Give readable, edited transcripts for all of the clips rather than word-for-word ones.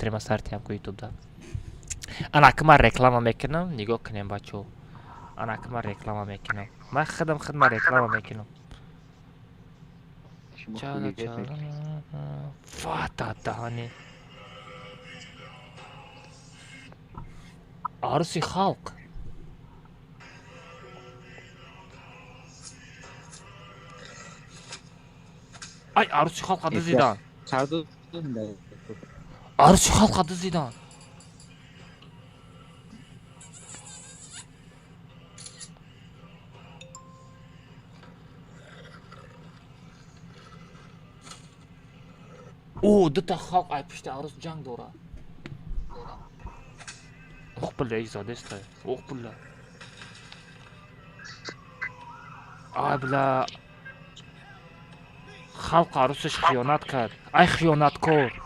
استریم سرتیم که یوتیوب دا انا که من رکلام میکنم نگاه کنیم بچه انا که من رکلام میکنم من خودم رکلام میکنم چالا فاتا دهانی عروسی خلق ay عروسی خلق adı Zidane عروسی خلق adı Zidane او دوتا خلق ay پشت عروس جنگ داره اوه بله ای زاده است اوه بله ay بله خلق عروسش خیانت کرد ای خیانتکار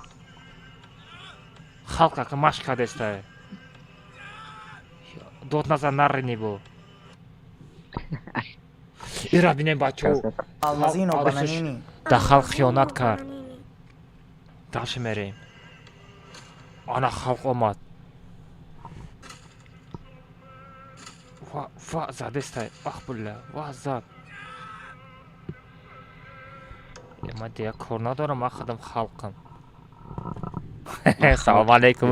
خلق که مشک کرده است داد نزن نرینی بو ای را بینیم بچه عروسش در خلق خیانت کرد داشت میریم آنا خلق آمد و زده است اخ بله و زد من دیگه کار ندارم من خودم خلقم салам алейкум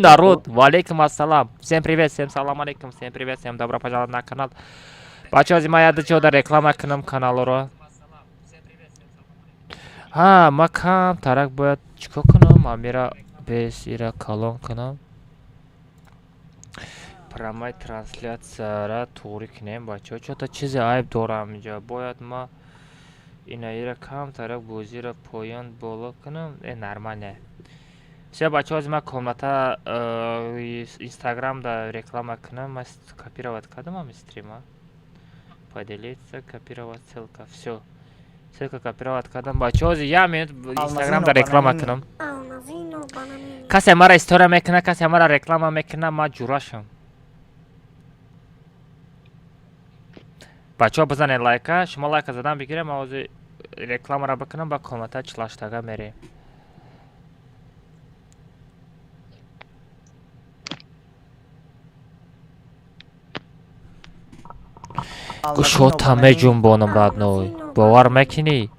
народ валейкум ассалам всем привет всем салам алейкум всем привет всем добро пожаловать на канал бачази ма яда чода реклама кунам каналро ها ما کم ترک باید چیکار کنم من میره بس ایره کلان کنم پرامای ترانسلیتسیا را توری کنیم بچه ها چون تا چیزی عیب دارم اینجا باید ما اینا ایره کم ترک بوزی را پایان بالا کنم نرمانه все بچه ها من کاملتا اینستاگرام دا реклама کنم من копировать کردم هم استریما поделиться копировать ссылка все ссылка копировать کردم بچه ها یه منت اینستاگرام دا реклама کنم کسی مرا استوری میکنه کسی مرا реклама میکنه ما جوراشم بچه ها بزنید لایک شما لایک زدن بگیریم ما реклама را بکنم با کاملتا چلاشتگاه میریم گوشات همه جنبانم رادنوی باور میکنی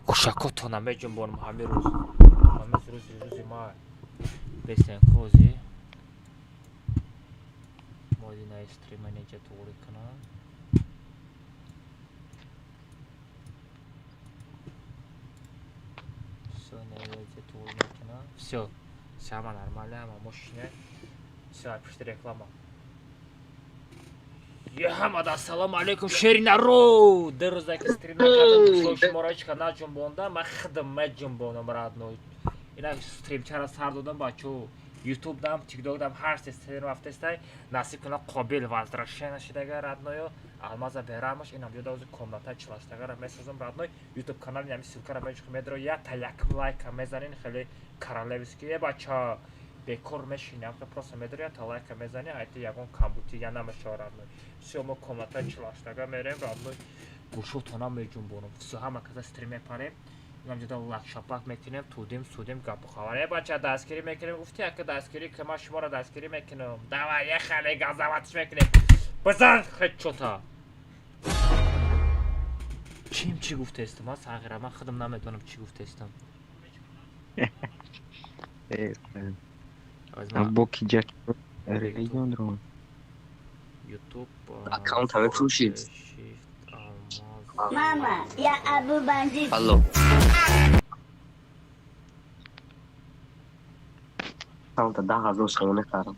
گوشکات همه جنبانم همه روز روزی ما بسیار کوزی مادینا استریم نیجا توری کنم все самое нормальное мощное все пишите реклама Hamad assalomu alaykum sheri narod derozaki stream nakardam shomorachka na jumbo'nda man xidmat jumbo'nam radnoy ina stream chara sar dodam bacho youtube dam tiktok dam har se stream aftesтай nasib kuna qobil возвращение shidага radnoyo almaza beramаш инам yoda o'zi komnata chlashtaga mesazam radnoy youtube kanal nami ссылка мечх медро я талак лайк мезанин хели королевский бача бекор мешинам просто медро я талак мезани айти ягон камбути я намешарадноy все мы комната члаштага мерем радноy гушотона мejunбонам все ҳама каза стрим мепарем инам ҷода лакшаплак мекунем тудим судим гапу хабар бача дастгирӣ мекунем гуфти ака дастгирӣ ки ман шуморо дастгирӣ мекунам давай я хеле газаватиш мекунем бизан хечота чим чӣ гуфтаистам ман сағира ман худам наметавонам чӣ гуфтаистам Боки Джек регионро YouTube аккаунт ҳаме фурӯшид. Мама, я Абу бандит. Алло. аккаунта 10,000 сомон харам.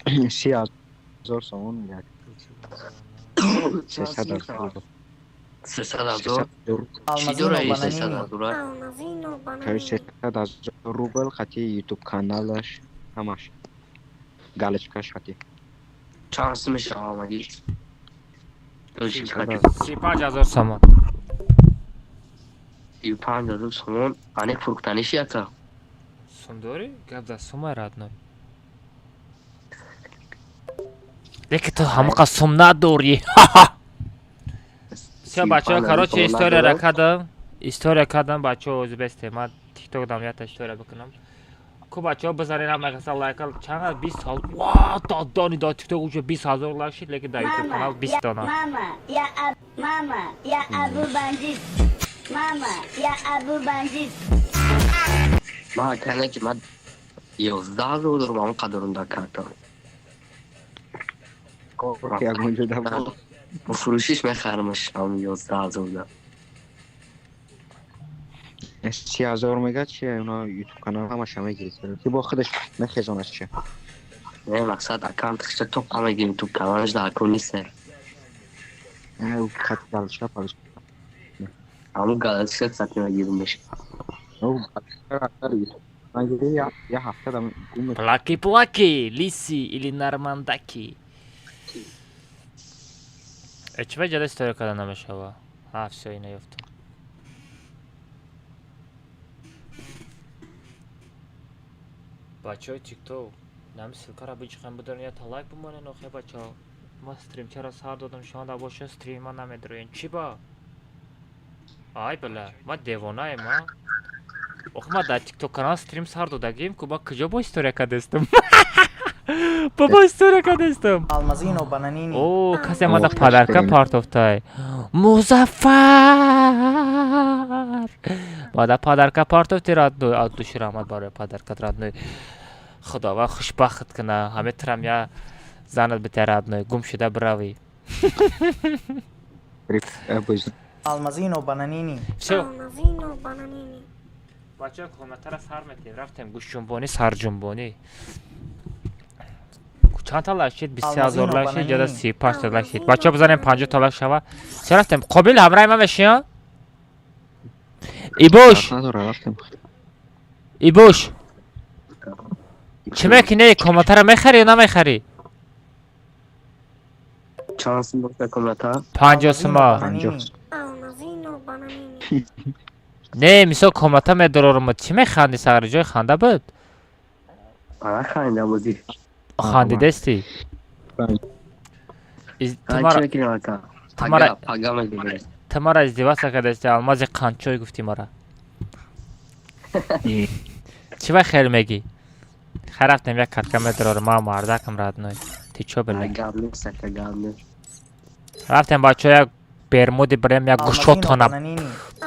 30,000 сомон мегӯяд. 300,000. 300,000. Чӣ дораи 300,000? 300,000 рубл хати YouTube каналаш ҳамаш. Галочкаш хати. چند میشه آمدی؟ 35,000 سوم 35,000 سوم آنه فروختنیش یکا سوم داری؟ گفت در سوم رادنوی لیکن تو همه سوم نداری سیا بچه ها کراچه استوریا کردم بچه ها اوزی بسته من تیک توک دام یاد استوریا بکنم کو بچه‌ها بزنین هم مثلا لایک چقدر 20 سال واه دادانی داد تیک توک اونجا 20000 لایک شد لیکن در یوتیوب کانال 20 دانه Mama, ya Abu Bandit. Mama, ya Abu Bandit. ما کنه که من 11 رو درمام قدروندا کردم که اونجا دم با فروشیش میخرمش هم 11000 دا 30000 مگا چیه اونا یوتیوب کانال همش همه گرفته که با خودش نخزانش چیه نه مقصد اکانتش تو همه گیم تو کانالش در اکون نیست او خط دالش پالش همون گالکسی ساعتی میگیرمش او я هفته دم گم Плаки, лиси или нормандаки. Чего я история когда намешала? Все, и на ёфту. Бачо тикток. Нам ссылка бичхан будем я лайк бумане нохе бачо. ما استریم چرا سر دادم شما در باشه استریم ها نمیدروین چی با؟ آی بله ما دیوانه ما آخه ما در تیک توک کانال استریم سر دادگیم که با کجا با استوریا کدستم بابا استوریا کدستم Almazino bananini. او کسی ما در پدرکا پارت افتای مظفر ما در پدرکا پارت افتی راد نوی آد دوشی رحمت برای پدرکت راد نوی خداوند خوشبخت کنه همه ترم یا زنت به ترادنوی گم شده براوی Almazino bananini. все بچه کامنتر سر میتیم رفتیم گوش جنبانی سر جنبانی چند تا لایک شد 20000 لایک شد جدا 35 تا لایک شد بچه بزنیم 50 تا لایک شود چه رفتیم قابل همراه من بشین ایبوش چه میکنی کامنتر میخری یا نمیخری چانس بود کامنتر 50 سما نه میسا کامنتر میدرارم چی میخندی سر جای خنده بود آره خنده بودی خنده دستی تمارا ازدواج کردستی الماز قنچوی گفتی مرا چی با خیلی میگی خیر رفتیم یک کتکم میدرارم ما مردکم راد نوی تی چو بلی رفتیم بچه یک برمودی بریم یک گوشوتانم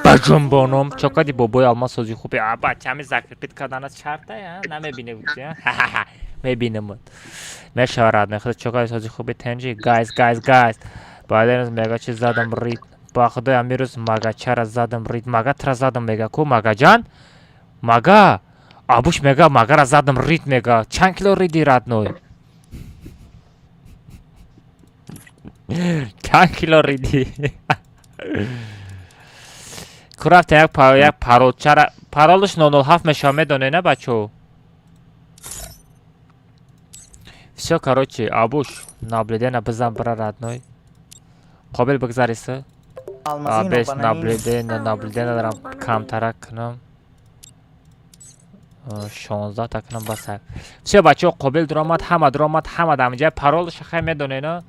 بجنبانم چقدر بابای آلمان سازی خوبی بچه همه زکر پیت کردن از چرته نمیبینه بودی میبینم بود میشورد میخواد چقدر سازی خوبی تنجی گایز بعد این روز میگه چی زدم رید با خدای امی روز مگه چرا زدم رید مگه ترا زدم میگه کو مگه جان مگه آبوش میگه مگه را زدم رید میگه چند کیلو ریدی رد نوی چند کیلو ریدی کرافت یک پارول چرا پارولش 007 میشه میدونه نه بچو все короче آبوش نابلیدن بزن برا ردنوی قابل بگذاریسه بیس نابلیدن دارم کم ترک کنم 16 تا کنم بسک все بچه قابل درامد همه دمجه پارولش خیلی میدونه نه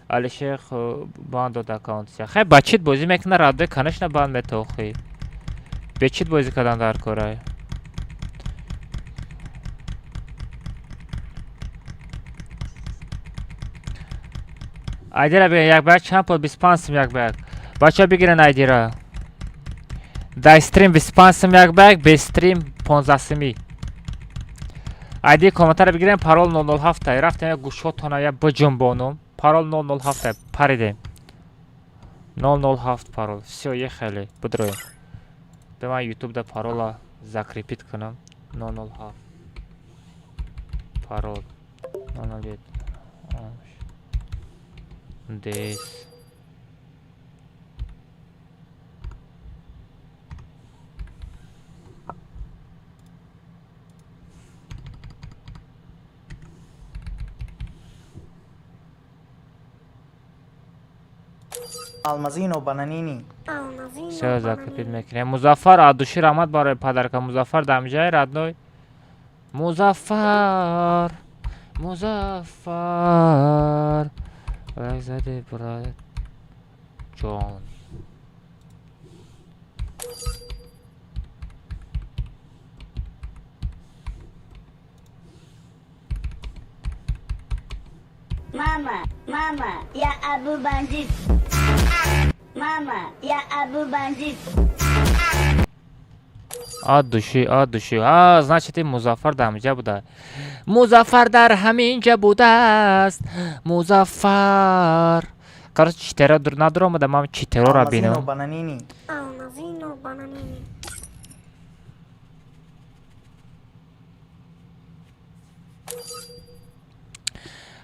علی شیخ باند داد اکانت خیلی بچیت بازی میکنه رده کنش نه باند میتو خیلی بچیت بازی کردن در کاره ایدی بگیر یک بگ چند پول 25 سم یک بگ بچه بگیرن ایدی را در استریم 25 سم یک بگ به استریم 15 سمی ایدی کامنتر بگیرن پارول 007 رفتیم یک گوشوت تانه یک بجنبانم پارول 007 پریدیم 007 پارول все ехали بدرویم به من یوتیوب در پارول закрепить کنم 007 پارول 001 this Almazino bananini. все закрепить میکنیم مظفر آدوشی رحمت برای پدرک مظفر دمجای ردنوی مظفر برای زده برای جان Mama, mama, ya Abu Bandit. Mama, ya Abu Bandit. Ad düşü. Ha, значит, Muzaffar da hamja buda. Muzaffar dar haminja budast. Muzaffar. Короче, читера надрома да мам читеро Almazino рабино. bananini.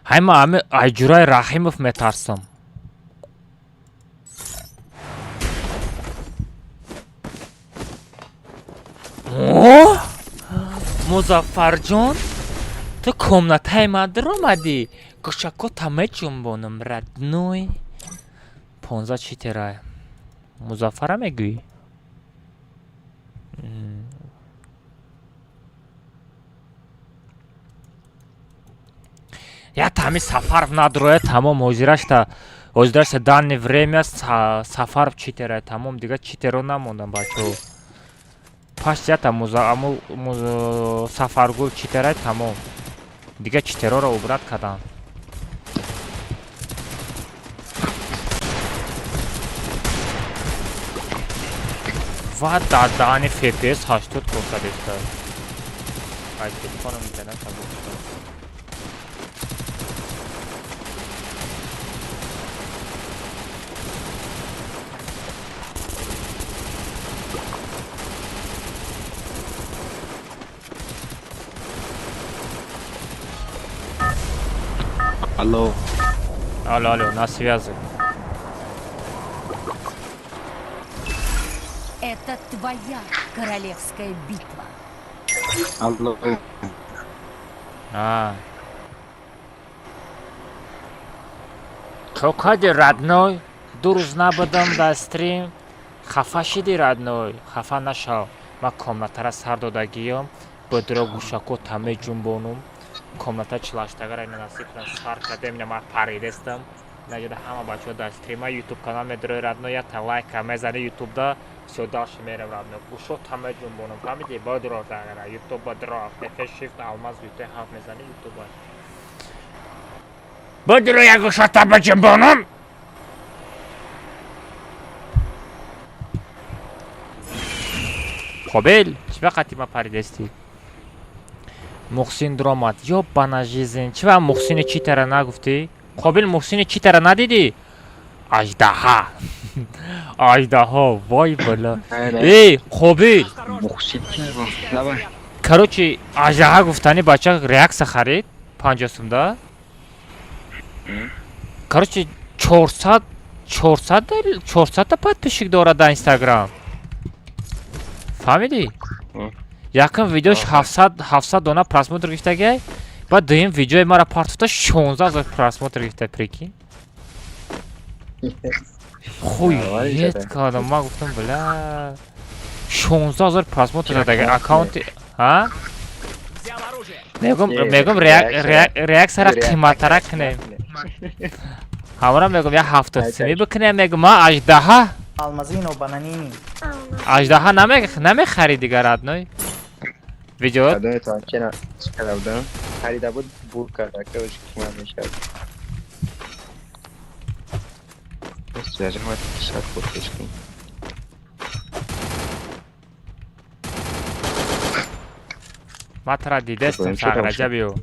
Хайма ами Айжурай Рахимов метарсам. О! Музаффарҷон, ту комнатаи ман даромадӣ. Гӯшако тама ҷунбонам, радной. 15 читера. Музаффара мегӯӣ? Я тами сафар надроя тамом ҳозирашта данное время сафар читера тамом дига читеро намондам бачаҳо. Пас ята сафаргул читера тамом. Дига читероро убрат кардам. ва дар даъни FPS 80 фурсат истад. Ай телефонам интернет табук шуд. Алло. Алло, на связи. Это твоя королевская битва. Алло. Чокади родной, дурз набудам да стрим. Хафа шиди родной, хафа нашав. Ма комнатара сар додагиём, бодро гӯшако таме ҷунбонум. Комната чилаштагара ина насиб сар кардем, ина ма паридестам. Наҷода ҳама бачаҳо дар стрима YouTube канал медрои родной, якта лайка мезани YouTube да. Всё дальше мерем родной. Гӯшо таме ҷунбонум. Фаҳмиди? Бодро дагара YouTube бодро FF Shift алмаз YouTube ҳаф мезани YouTube ба. Бодро як гӯшо таме ҷунбонум. Қобил, чӣ вақати ма паридестӣ? Муҳсин дромад ё банажизин. Чӣ вақт Муҳсини читара нагуфтӣ? Қобил, Муҳсини читара надидӣ? Аждаҳа. Аждаҳо, вой бала. Эй, Қобил. Короче, аждаҳа гуфтани бача реакция харид 50 сумда. Короче, 400 та подписчик дорад дар Instagram. Фаҳмидӣ? Якин видеош 700 дона просмотр гирифтагай. Баъд дуюм видеои мара партофта 16 000 просмотр гирифта, прикинь. Хует кардам, ман гуфтам бля 16 000 просмотр дадагай аккаунти. Ҳа? мегум реаксияра қиматтарак кунем. ҳамара мегум я 70 сими бикунем, мегум ман аждаҳа. Almazino bananini. Аждаҳа намехари дигар родной. Видео خریده بود بور کرده که بهش کمه میشه بس لازم باید ساعت خودش کنیم ما ترا دیدستم سرغجبیو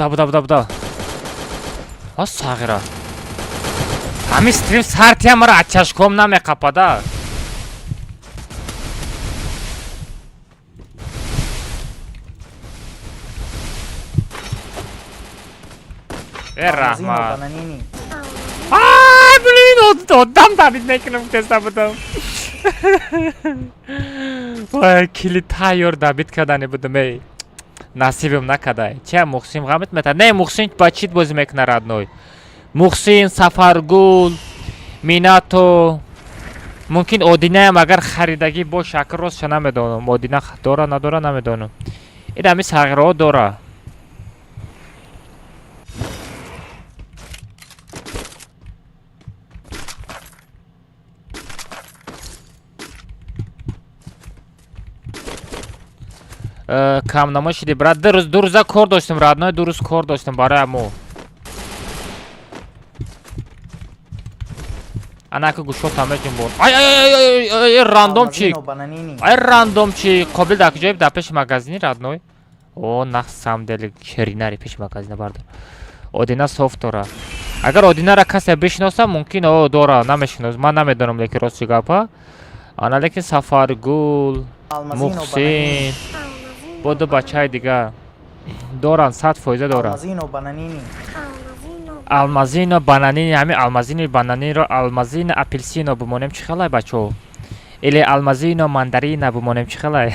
буда. О, сағира. Ҳами стрим сартия мара ачашком намеқапада. Almazino Рахмат. bananini. Блин, одам табид мекунам теста будам. Вай, кили тайёр дабит кардани будам эй. Насибим накадай. Чия Муҳсин ғамит мета? Не, Муҳсин ба чит бозӣ мекуна родной? Муҳсин, Сафаргул, Минато, мумкин одинаам агар харидагӣ боша акр ростша намедонам одина дора надора намедонам ин ҳами сағираҳо дора камнамой шиди брат ду рӯза кор доштем радной ду рӯз кор доштем барои амо анака гӯшот ҳама ҷунбон ай рандом чи ай рандом чи қобил дар куҷои дар пеши магазини радной о нах самдели шеринари пеши магазина бардор одина соф дора агар одинара касе бишноса мумкин о дора намешинос ман намедонам лекин рости гапа ана лекин сафаргул мухсин бо ду бачаи дигар доранд 100% доранд алмазино бананини ҳамин алмазини бананиро алмазино апелсино бимонем чӣ хелай бачаҳо или алмазино мандарина бимонем чӣ хелай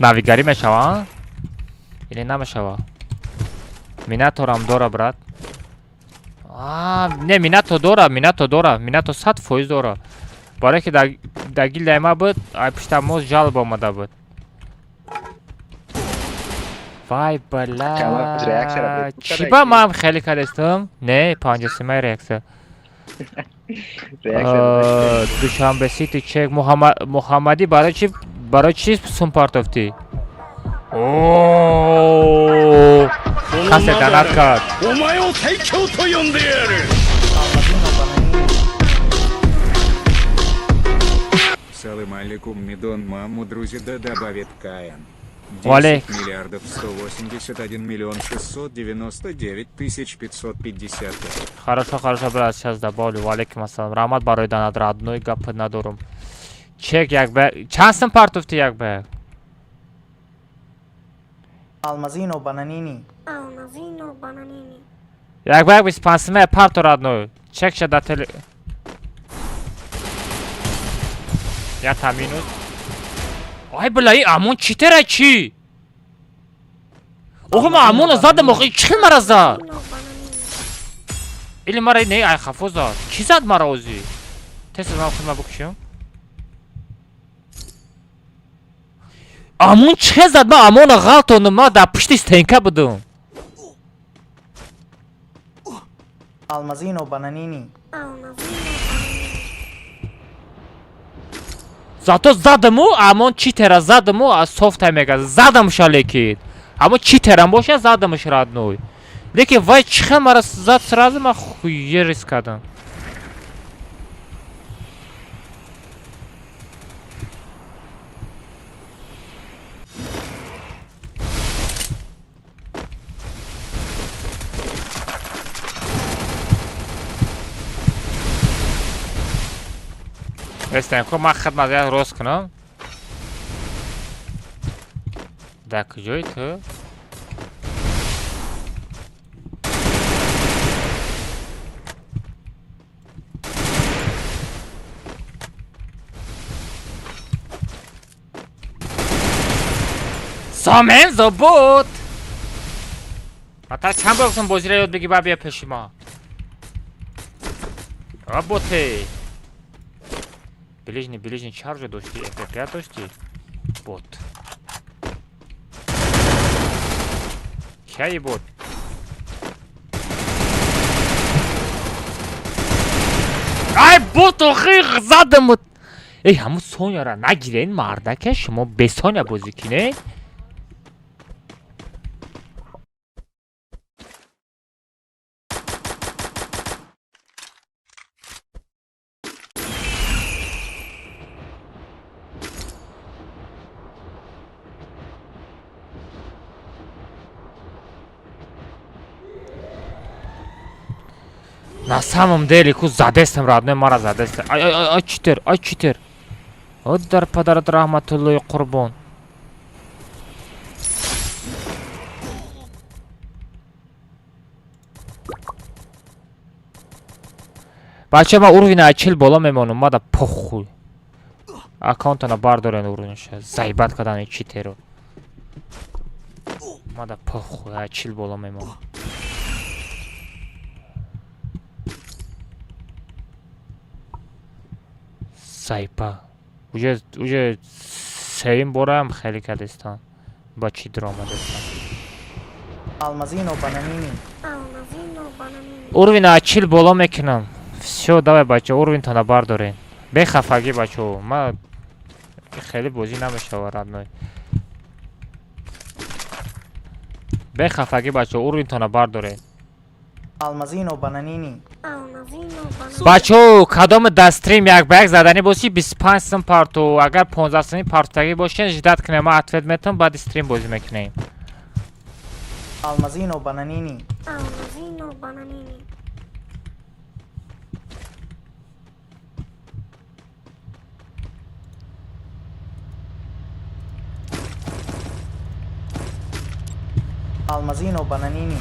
навигарӣ мешава или намешава минаторам дора брат не минато дора минато 100% дора барое ки дар гилдаи ма буд пиштар моз жалб омада буд вай бала чӣ ба ман хеле кардастам не 57 реаксия душанбе сити чек муҳаммадӣ барои чӣ сум партофтӣ касе данат кард Салам алейкум, Мидон, маму, друзья, да добавит Каян. 10 миллиардов 181 миллион 699 тысяч 550. Хорошо, брат, сейчас добавлю. Валейкум ассалам. Рахмат барои данат родной гап надорум. Чек як бе. Чанд сум партофти як бе? Алмазино бананини. Як бе 25 парто родной. Чек ша да теле. Я там минус. Ай бля, и амон читера чи? Охо ма амона задам охо чи мара зад? Или мара не ай хафо зад? Чи зад мара ози? Тест зам худма букшим. Амон чи зад ма амона галтонум ма да пишти стенка будум. Алмазино бананини. Зато задаму амон читера задаму а софта мега задамша лекин. Амо читерам боша задамш родной. Лекин вай чиха мара зад сразу ма хуе рискадам. Рестем, ко ма хидмат як рост кунам. Дар куҷои ту? Сомен забуд. Ата чанд бор гуфтам бозиро ёд бигӣ ба бия пеши ма. Работай. Ближний чаржа дошти, ФП дошти. Бот. Чай бот. Ай бот охи задам. Эй, ҳамун сонияро нагирен мардака, шумо бесония бозӣ кинед. На самом деле ку задестам родной мара задестам. Ай читер. От дар падарат рахматуллои қурбон. бача ма уровень 40 бола мемонам мада похуй. Аккаунтана бардорен уровенша. Зайбат кадани читеро. Мада похуй 40 бола мемонам. Сайпа. Уже сеим борам хели кадестан. Ба чи драма дестан. Алмазино бананини. Уровень achil боло мекунам. Всё, давай бача, уровень-то бардорен. Бехафаги бачо. Ма хели бозӣ намешава родной. Бехафаги бачо, уровень-то бардорен. Алмазино бананини. бачо кадом дастрим як ба як задани боши 25 сум парту агар 15 суми партаги бошен жидат кунем ма ответ метам баъд стрим бозӣ мекунем. Алмазино бананини. Алмазино бананини. Алмазино бананини.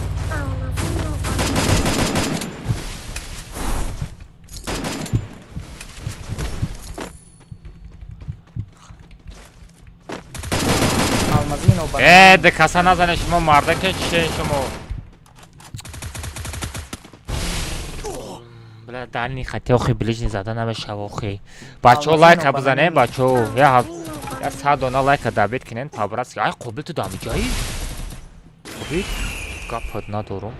ده کسا نزنه شما مرده که چیه شما بله دلنی خطی آخی بلیج زده نمیشه آخی بچه ها لایک بزنه بچه ها یا 100 دانه لایک دابید کنین پابرس یا قبل تو دامی جایی قبل گپت ندارم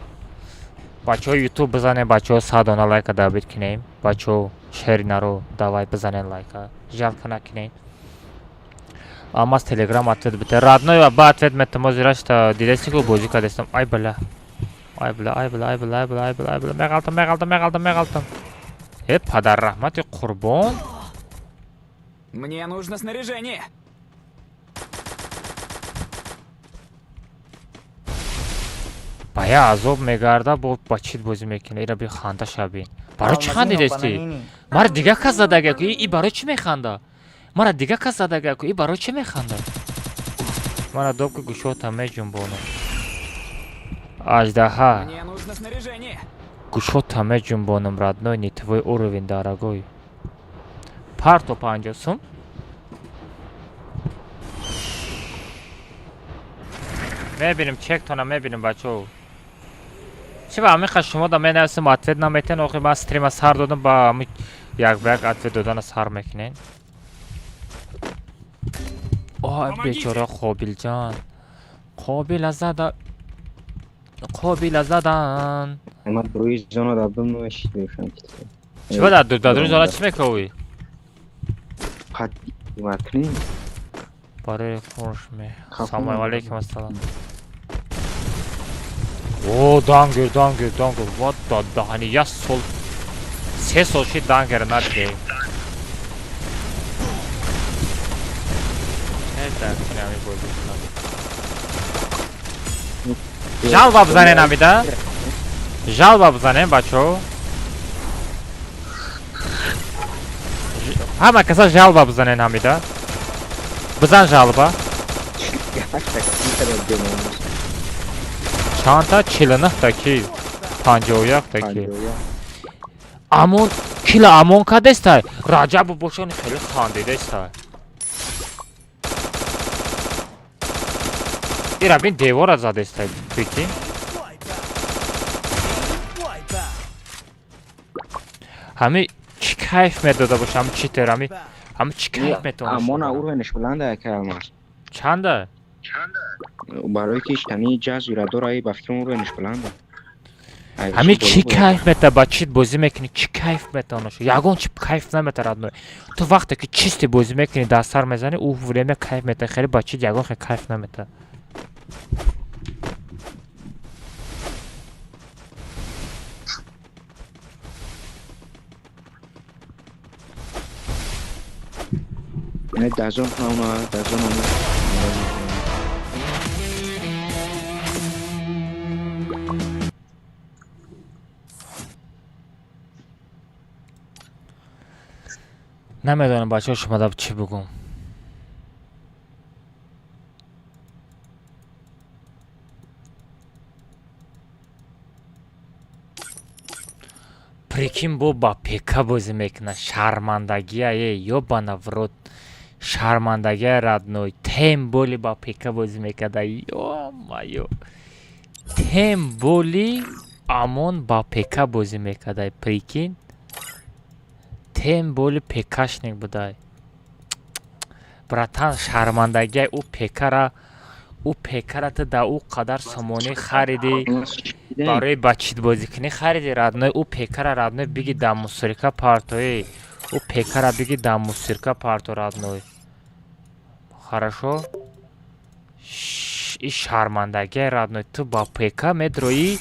بچه ها یوتیوب بزنه بچه ها 100 دانه لایک دابید کنین بچه ها شیر نرو دوای بزنه لایک جل کنه کنین Алмаз телеграм ответ бите. Родной аба ответ метамо зирашта дидеси ку бозӣ кардестам. Ай бала. Ай бала, ай бала, ай бала, ай бала, ай бала, ай бала. Меғалтам. Падар раҳмати қурбон. Мне нужно снаряжение. Бая азоб мегарда бо бачит бозӣ мекуна. Ира би ханда шабин. Барои чӣ хандидести? Мара дига кас задага ки и барои чӣ механда? Мара дига кас задага ки и барои чӣ механда? Мара доб ки гӯшота меҷунбонам. Аждаҳа. Мне нужно снаряжение. Гӯшота меҷунбонам родной нитвой уровень дорогой. Парто 50 сум. мебинем чектона мебинем бачо. چی با همین شما دا مینویسیم اتوید نمیتین آخه من استریم سر دادم با همین یک به یک اتوید دادن سر میکنین. آه بیچاره قابل جان قابل زدن اما روی زانو دادم نوشید بیشتر چی با دادن زانو چی میکنی؟ قد مکنی برای خوش می سلام علیکم السلام. О, дангер. Вот да, hani я сол. Се соши дангер надде. Это прямо будет. Жалба бзане намида. Жалба бзане бачо. Ама каса жалба бзане намида. Бзан жалба. چانتا 49 تاکی 51 تاکی امون کلا امون کدستا رجب بوشون خیلی خندیده است. ایرا بین دیوار زده است بیکی همه چی کیف میداده باشه همه چی تر همه چی کیف میتونه امون اورونش بلنده که الماس چنده برای که اشتنی جاز را داره با فکر اورونش بلنده همه چی کیف میته با چیت بازی میکنی چی کیف میتونه یگان چی کیف نمیته رادنوی تو وقتی که چیستی بازی میکنی دست سر میزنی او ولیم کیف میته خیلی با چیت یگان خیلی کیف نمیته. نه دازون نه دازون نمیدونم بچه ها شما دا چی بگم. прикинь با پیکا بازی میکنه شرمندگیه یا بانورد شرمندگی رادنوی تیم بولی با پیکا بازی میکنه یا مایو تیم بولی امون با پیکا بازی میکنه پریکین тем боли пекашник будай. Братан, шармандагиай у пекара ты да у қадар сомонӣ хариди, барои ба чит бозикунӣ хариди, радной у пекара радной биги да мусирка партои. У пекара биги да мусирка парто радной. Хорошо? И шармандагиай радной, ту ба пека медрои,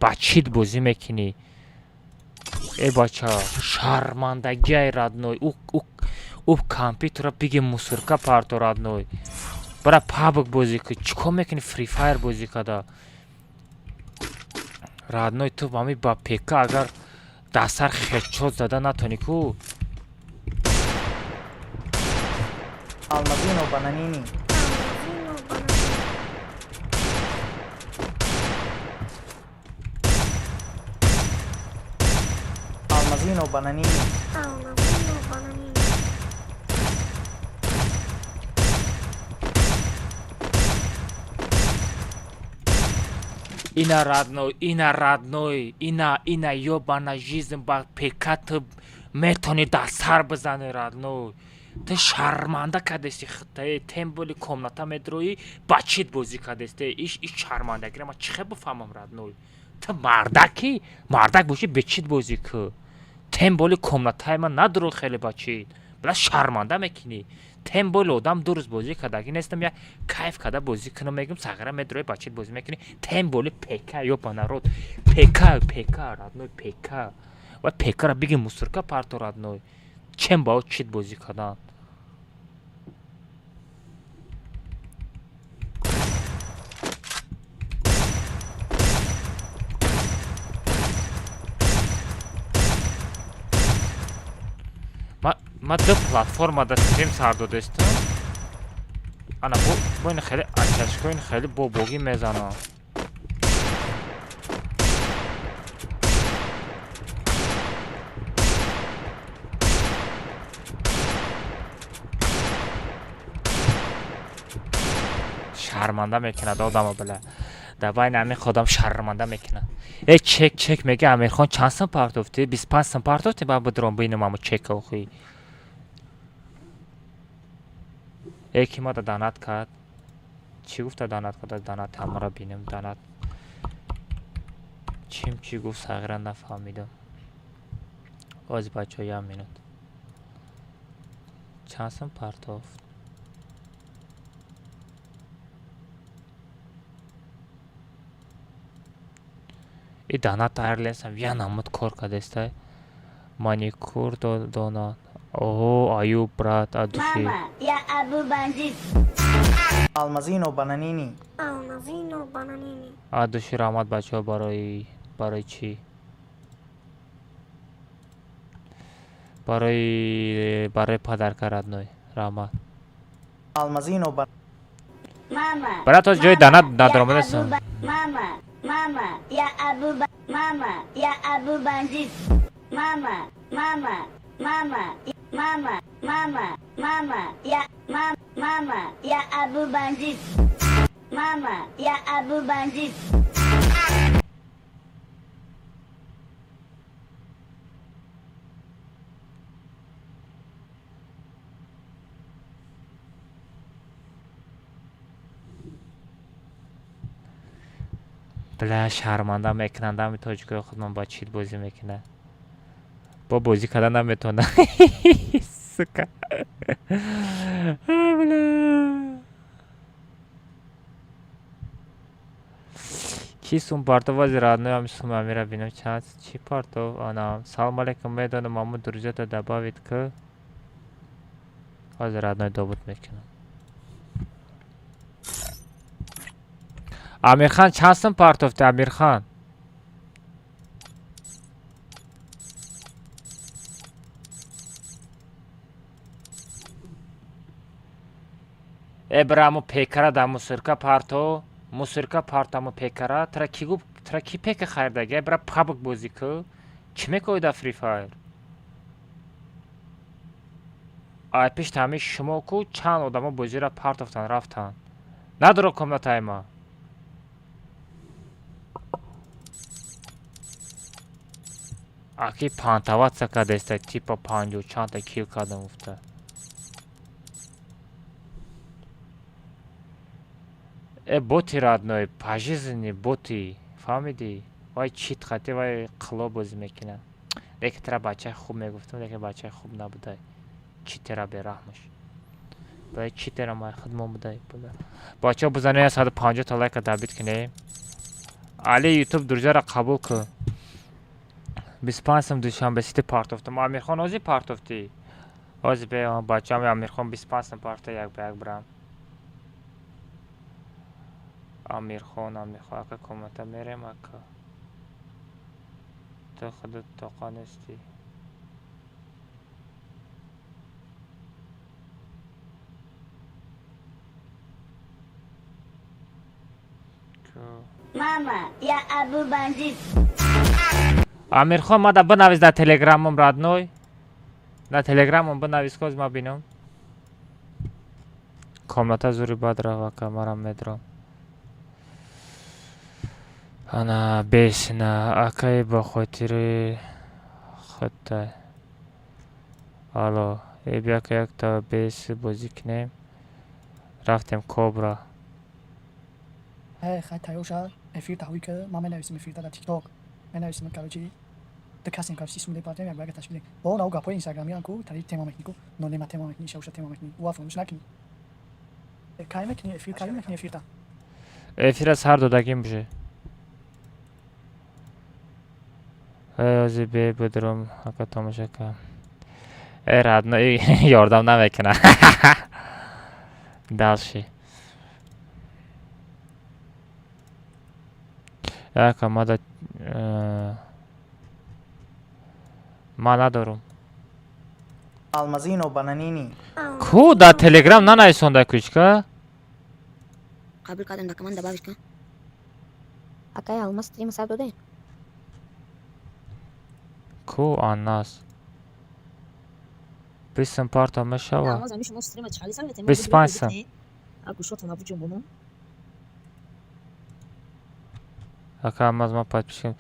ба чит бозӣ мекунӣ. Эй бача, шармандагиай радной, у компютера биги мусирка парто радной. Бара пабг бозӣ ку, чӣ кор мекунӣ Free Fire бозӣ када? Радной ту ҳамин ба пека агар дастар хедшот зада натонӣ ку. Almazino Bananini. Almazino Bananini. Ина родной, ина ёбана жизнь ба пека ту метонӣ дастар бизанӣ родной. Ты шарманда кардести хитаи тем боли комната медрои ба чит бозӣ кардести. Иш шармандагира ман чӣ хел бифаҳмам родной. Ты мардаки? Мардак бошӣ ба чит бозӣ ку. Тем боли комнатаи ман надро хеле ба чит. Била шарманда мекунӣ. Тем боли одам дуруст бозӣ кардаги нестам, я кайф карда бозӣ кунам мегум сагара медрои ба чит бозӣ мекунӣ. Тем боли пека ёба народ. Пека родной пека. Ва пекара биги мусирка парто родной. Чем ба чит бозӣ кардан? Ма ду платформада стрим сар додастам. Ана бо ин хеле ачашко ин хеле бобогӣ мезанам. шарманда мекунад одаму била. Давай нами ходам шарманда мекунад. Эй чек мега Амирхон чанд сум партофти? 25 сум партофти ба бидром бинам аму чек охи. Эй ки мада данат кард? Чӣ гуфта данат кард? Данат ҳамаро бинем данат. Чим чӣ гуфт сағира нафаҳмидам. Оз бачо 1 минут. Чанд сум партофт? И данат айрлесам я намуд кор кадестай. Маникюр донат. О, Аюб брат, адуши. Мама, я Абу бандит. Almazino Bananini. Адуши рамат бачо барои чӣ? Барои падарка родной. Рамат. Almazino Ban. Мама. Брат, оз ҷои данат надромадасам. Мама, я Абу бандит. Мама, я Абу бандит. Мама, я Абу бандит. Бля, шарманда мекунанд ами тоҷикои худмон ба чит бозӣ мекунад. Бо бозӣ кардан наметавонад. Сука. Бля. Ки сум партов аз родной ами сум амира бинам чанд чи партов анам. Салом алейкум, медонам маму друзьята добавит к аз родной добуд мекунам. Амирхан чанд сум партофти Амирхан? Эбраму пекара да мусирка парто аму пекара тра ки пека хайрдаги эбра пабг бозӣ ку. Чӣ мекои да Free Fire? ай пеш тамиш шумо ку чанд одамо бозира партофтан рафтан. Надоро комнатаи ма. Аки пантаватса кадеста типа панҷу чанда кил кадам уфта. Боти родной, по жизни боти. Фаҳмидӣ? Вай чит хати вай қило бозӣ мекунад. Лекин тра бачаи хуб мегуфтам, лекин бачаи хуб набудай. Читера бераҳмаш. Бай читера май хидмон будай. Бачаҳо бизанем 150 та лайка дабит кунем. Али ютуб друзяра қабул кун. 25 сум душанбе сити партофтам. Амирхон ози партофти. Ози бе бачаам Амирхон 25 сум парта як ба як брам. Амирхон ака комата мерем ака. То худут тоқа нести. Мама, я Абу бандит. Амирхон мада бинавис дар телеграмам родной. Дар телеграмам бинавис коз ма бинам. Комната зури бадрава камарам медрам. Ана бесина акай ба хотири хатта. Алло, бияка якта бес бозӣ кунем. Рафтем Кобра. خیلی تایید شد. افیر تهوی که ما نویسیم افیر در تیک تاک. من نویسیم کاروچی. دکاسیم کارشی سومده پارتیم یک باید تشکیل. با ناو گاپای اینستاگرامی آنکو تایید تمام میکنی. نونما تمام میکنی. شوشا تمام میکنی. وافونش نکنی. کاری میکنی افیر کاری میکنی افیر تا. افیر از هر دو دگیم بشه. ازی به بدرم اگه تماشا کنم. رد نه یاردم نمیکنه. دلشی. Яка мада ма надорум. Алмазино бананини. Ку да телеграм нанависонда кучка. قبول کردم دکمان دباوش کن. اکای алмаз سтрیم سر داده. Ку аннас. Бисм парта мешава. алмаз همیشه شما استریم چالی سر میتونی. 25 сам. اگه شات نبودیم بونم. Ака алмаз ма подпишем.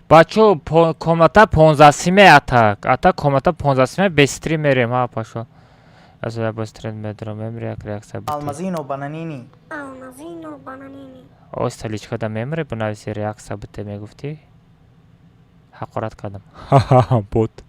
Бачо комната 15 симе атак. Атак комната 15 симе без стрим мерем ха пашо. Аз я без стрим медрам мемри як реакция бит. Алмазино бананини. алмазино бананини. Осталичка да мемри бунависи реакция бит мегуфти. Ҳақорат кардам. Ха бот.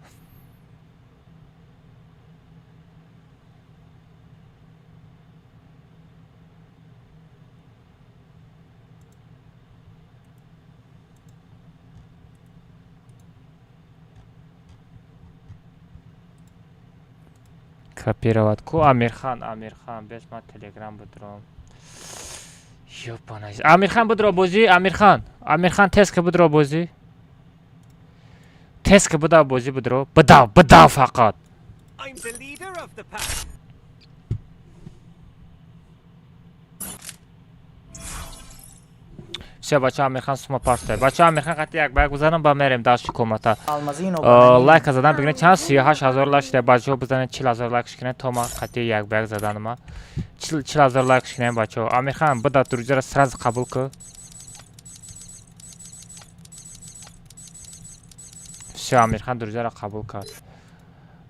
Копировать. Ку Амирхан без ма телеграм будром. Ёпанайз. Амирхан будро бозӣ, Амирхан теска будро бозӣ. Теска буда бозӣ будро. Буда фақат. I'm the leader of the pack. Все, бача Амирхан сума парта. Бача Амирхан қати як бак бизанам ба мерем дашти комата. Алмазино бананини. Лайк задан бигне чанд 38000 лайк шуде. Бачаҳо бизанен 40000 лайк шикне то ма қати як бак заданама. 40000 лайк шикне бачаҳо. Амирхан буда друзяра сразу қабул ку. Все, Амирхан друзяра қабул кард.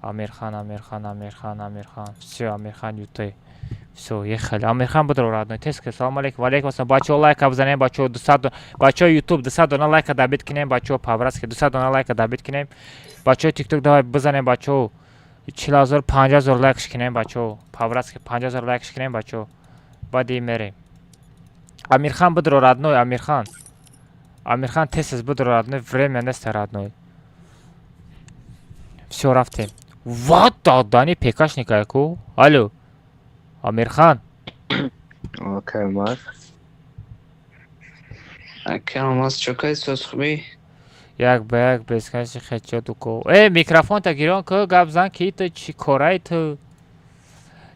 Амирхан. Все, Амирхан ютай. Все, ехали. Амирхан будро родной. Теска, салом алейкум. Валейкум ассалам. Бачаҳо лайка бизанем, бачаҳо 200 бачаҳо YouTube 200 дона лайка дабит кунем, бачаҳо павразки 200 дона лайка дабит кунем. Бачаҳо TikTok давай бизанем, бачаҳо 40000 50000 лайк шикунем, бачаҳо павразки 50000 лайк шикунем, бачаҳо. Баъди мерем. Амирхан будро родной, Амирхан тез будро родной, время нест родной. Все, рафтем. Вот додани пекашника ку. Алло. Амирхан. Окей, мас. Ака алмаз чокай сос хуби? Як ба як бескаши хечоту ко. Микрофон та гирон ку гап зан ки ту чӣ корай ту?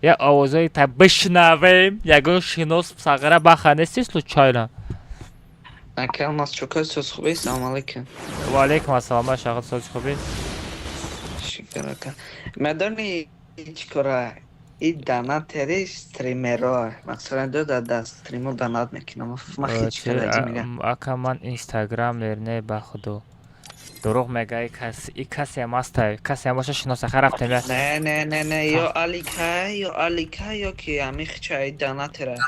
Я овозаи та бишнавем. Ягон шинос сағара баханести случайно. Ака алмаз чокай сос хуби? Салом алейкум. Ва алейкум ассалам. Шағат сос хуби? Шукр ака. Медони чӣ кора? این دانات تری استریمرها مثلا دو دا استریمو دانات میکنم ما هیچ کاری میگم اکا من اینستاگرام لرنه با خودو دروغ میگه. ای کسی هم هست، کسی هم باشه شناسه رفتیم. نه یا الیکا یا که امیخ چای دانا تره.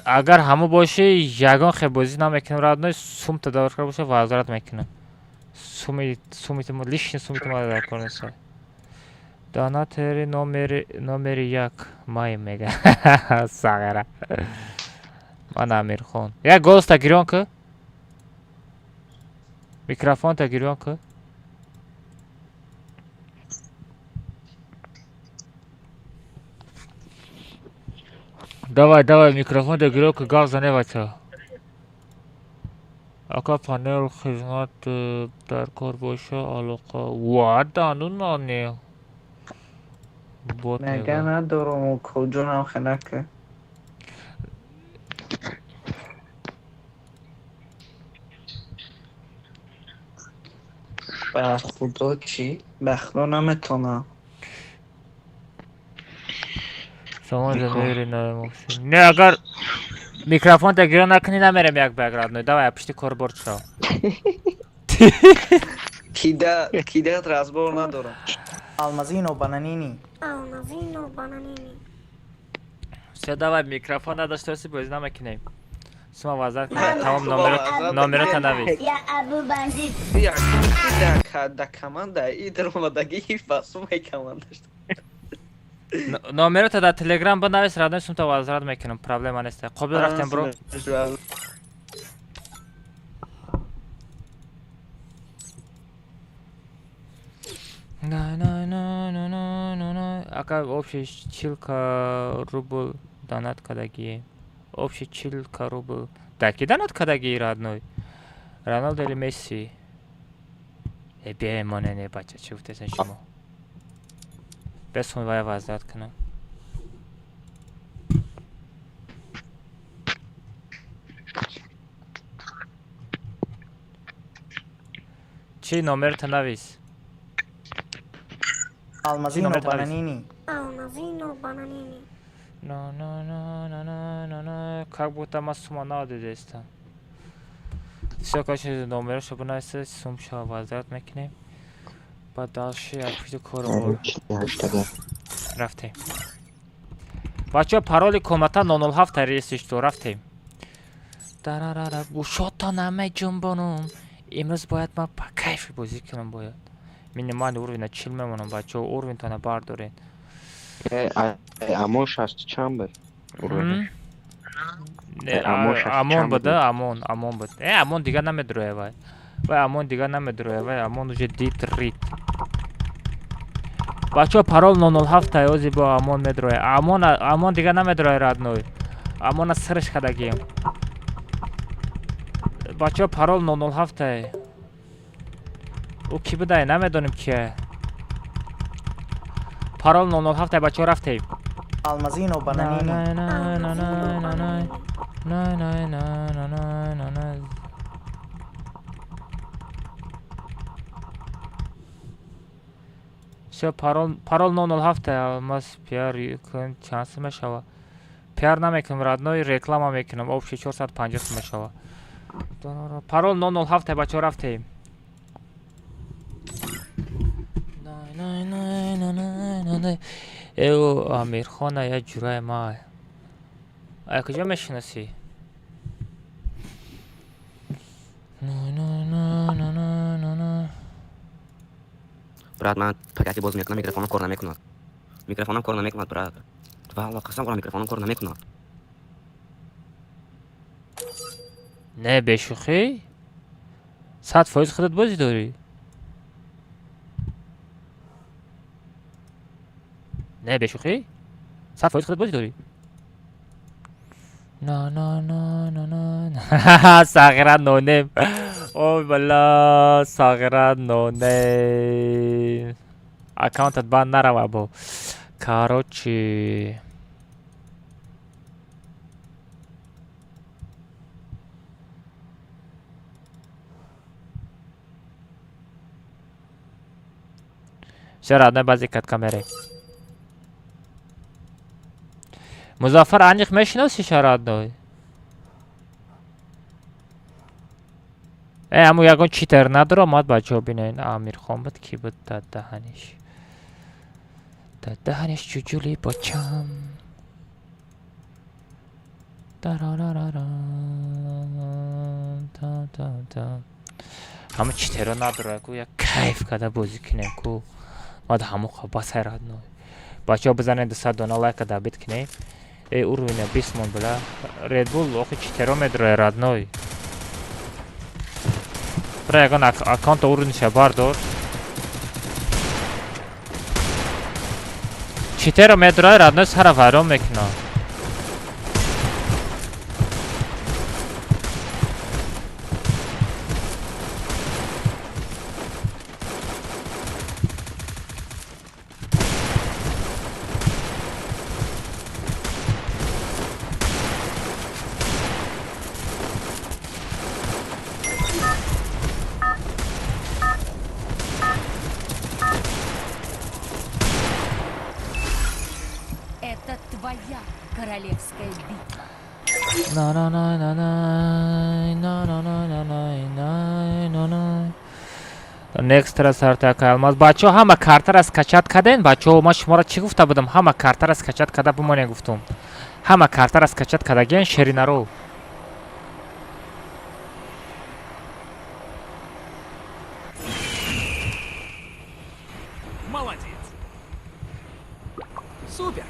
اگر همو باشه یگان خیلی بازی نمیکنم راد نوی سوم تداور کرده باشه وزارت میکنم. سومیت ما لیشن سومیت ما در کنه سه. دانا تری نومر یک مای میگه. ساغره. من امیر خون. یک گوست گیرون که؟ میکروفون تا گیرون که؟ давай микрофон تا گیرون که گاز زنه بچه. اگه پانل خدمت در کار باشه علاقه واد دانو نانی. مگه ندارم کجا نم خنکه. به خدا چی؟ بخدا نمیتونم. شما زمیری نمیموشی. نه اگر میکروفون تا گیرون نکنی نمیرم یک بگراد نوی. دوای پشتی کار برد شو. کیده رزبار ندارم. Almazino bananini. سه دوای میکروفون نداشته باشی بازی نمیکنیم. سما وزارت کنه تمام نامرو تا نویس. یا ابو بندیت. یا دا کمانده ایدر اومدگی فاسو می کماندشت. نامرو تا در تلگرام بنویس رادن سوم تا وزارت میکنم. پرابلم نیست. قبل رفتیم برو. نه اگر общий чилка рубль донат кадаги. Общий чилка рубль. Таки донат кадаги родной. Роналдо или Месси? بیایمانه نه بچه چی بودتن شما بسون وای وزارت کنم چی نامرت نویس Almazino bananini. نه как будто ما сумма надо все короче номершо бинависе сумшо вазарат мекунем баъд далши як пишти кору рафтем бачаҳо пароли комата 007 рейсишту рафтем дарарара гушота намеҷунбонум имрӯз бояд ман ба кайфи бозӣ кунам бояд минимални урвина чил мемонам бачаҳо урвинтона бардорен амон 60 чанд буд амон буда амон буд амон дига намедроя вай амон дига намедроя вай амон уже дит рит бачаҳо парол 007 ози бо амон медроя амон дига намедроя радной амона сирш кадагием бачаҳо парол 007 ӯ ки будай намедонем кие парол 007 бачаҳо рафтем Almazino bananini. все парол 007 алмаз пиар кун чанс мешава пиар намекунам радной реклама мекунам общий 450 мешава парол 007 бачаҳо рафтем эу амирхона я ҷурай май ай куҷо мешинасӣ брат ман пакати боз мекунам микрофонам кор намекунад микрофонам кор намекунад брат валла қасам хӯрам микрофонам кор намекунад не бешухӣ 100% худат бозӣ дорӣ не бешухӣ 100% худат бозӣ дорӣ сағира нонем ой бала сағира нонем аккаунтат банд нарава бо короче чара одной бази кат камере музаффар аниқ мешиносӣ шаро одной اما یکون چیتر نداره آمد بچه ها بینین امیر خان بود کی بود دهنش جوجولی بچم همه چیتر نداره کو یک کیف کده بازی کنیم کو ما ده همو خواه بس هراد نوی بچه ها بزنین $200 لایک کده بیت کنیم ای او روینه 20 من بله رید بول آخی چیتر میدره هراد نوی برای اگه اکانت او رو نشه باردار چیتر میدره هراد نوی سر ورام میکنه Это твоя королевская битва. Next раз артак алмаз бачо ҳама картар аз качат каден бачо ма шуморо чӣ гуфта будам ҳама картар аз качат када бумоне гуфтум ҳама картар аз качат кадаген шеринаро Молодец. Супер.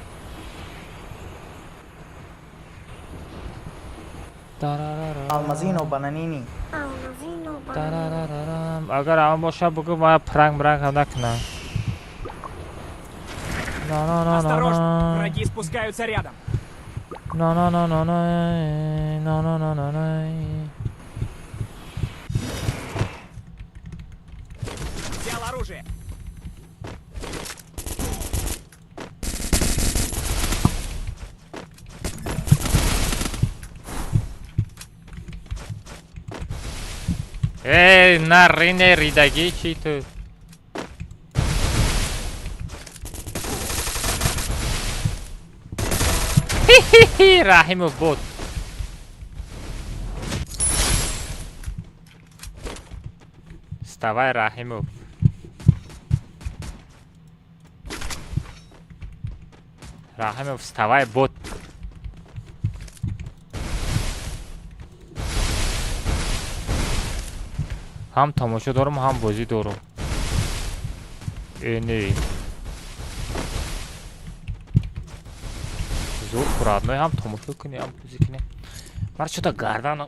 Almazino bananini. اگر اما باشه بگو ما پرنگ هم نکنم Осторожно, враги спускаются рядом. Взял оружие. ای نرینه ریدگی چی تو رحیمو بود вставай رحیمو رحیمو вставай بود هم تماشا دارم هم بازی دارم اینه زور خورد نه هم تماشا کنی هم بازی کنی مرد شده گردن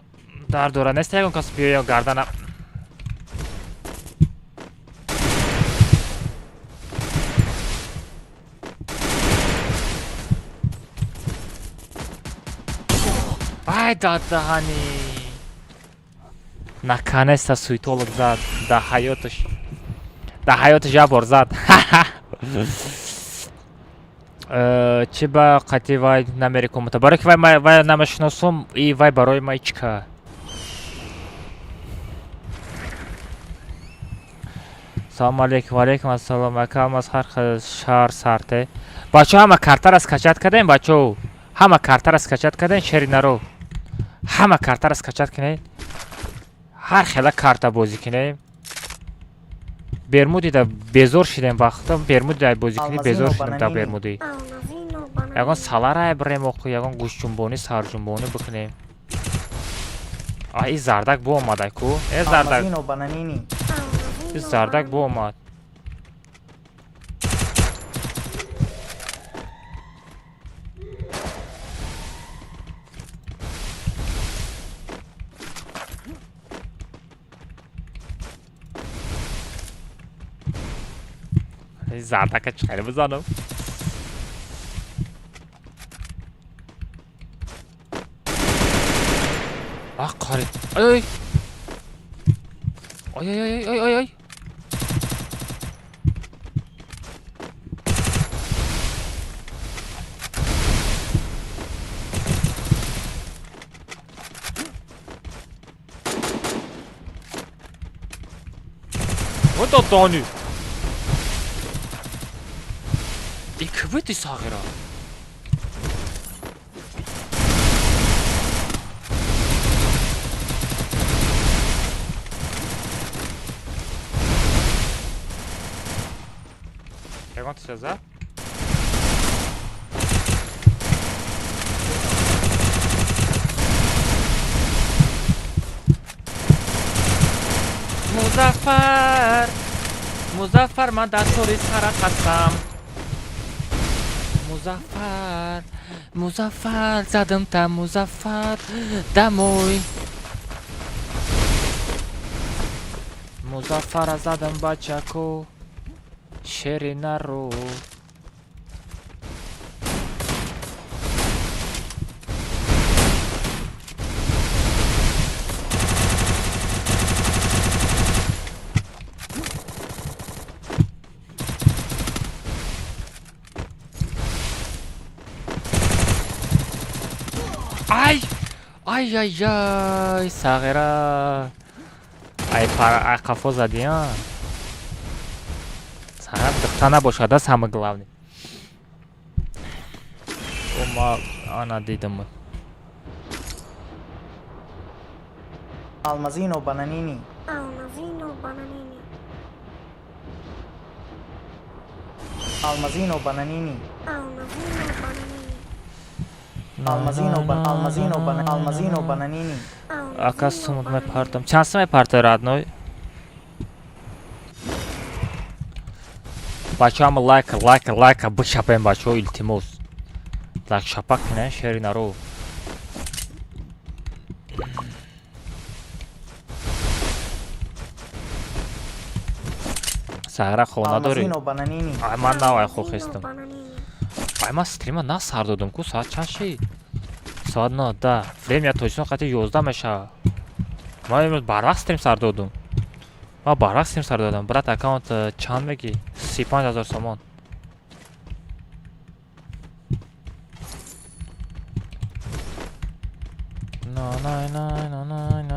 در دوره نیست یکم کس بیایم گردن ай дадахани наконец-то суетолог зад до ҳаёташ як бор зад чӣ ба қатъи вай намерикумата барои ки вай намешиносум и вай барои ман чика салому алейкум валейкум ассалом акам аз ҳар шаҳр сарте бачо ҳама картар аз качат кадем бачо ҳама картар аз качат кадем шеринаро ҳама картар аз качат кунед ҳар хела карта бозӣ кунем бермудида безор шидем вақтам бермудида бозӣ кунем безор шидем да бермуди ягон саларай бирем оқу ягон гӯшҷунбонӣ сарҷунбонӣ бикунем и зардак бу омадай ку зардак бу омад زردکه چخیلی بزنم قاری آی آی آی آی آی آی آی what the donu İkbeti sağıra. Секунд сейчас, да? Музаффар! Музаффар, ман дар тори сарат ҳастам. Музаффар! Музаффар! Задымта Музаффар! Домой! Музаффара задам бачаку. Шеринару. Ай! Ай-яй-яй! Сағира! Ай, пара қафо задиям. Сағира дықта набошада самый главный. Ома, ана дидам. Almazino bananini. Almazino bananini. Almazino bananini. Almazino bananini. Almazino bananini. Акасумут май партам. Чанд май парта родной? Бачаам лайка бушапем бачо илтимос. Лайк шапак не шеринару. Сагра хона дори. Ай ман навай хо хестам. Ай ман стрима на сар додам ку саат чанд шид? Саат 9 да. Фрейм я точно қати 11 меша. Ман имрӯз барвақт стрим сар додам. Ман барвақт стрим сар додам. Брат аккаунт чанд меги? 35,000 сомон.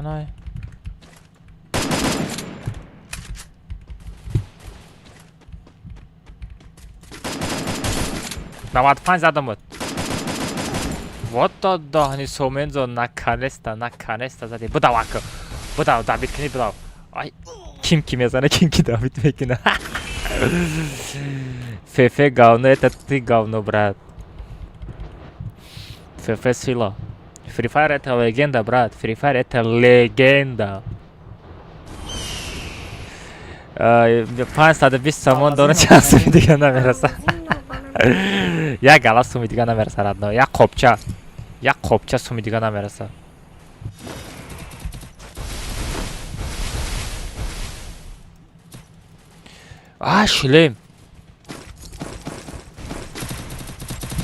Най. 95 задам буд. Вот то дохни сомензо наканеста зади. Будав ака. Будав Давид кини будав. Ай. Ким мезана, ким Давид мекина. Фефе говно, это ты говно, брат. Фефе сила. Free Fire это легенда, брат. Free Fire это легенда. 520 сомон дорун чанд суми дига намераса. Як гала суми дига намераса родной. Як қопча суми дига намераса. шлем.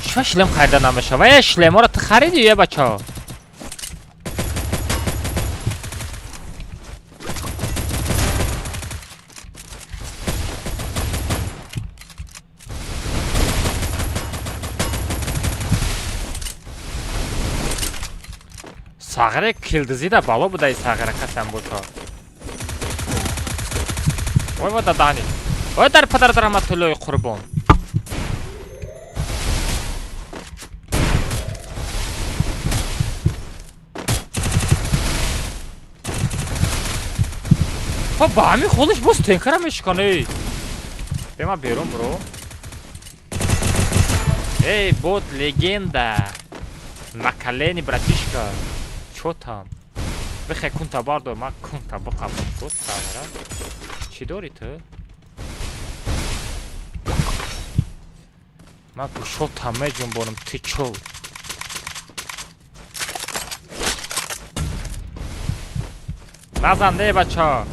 Чё шлем харида намешава? Шлеморо ты хариди, бача? Сағира килдизида бало будай сағира қасам бучо. Ой вода дани. Ой дар падар раматуллои қурбон. ба ҳамин холиш боз тенкара мешикане. Бема берун бро. Эй, бот легенда. Накалени братишка. Чё там? Бихай кунта бардор, ман кунта бақабам. Бот сағира. Чӣ дори ту? Ман кушотам меҷунбонам, ту чӯ? Назан не бача.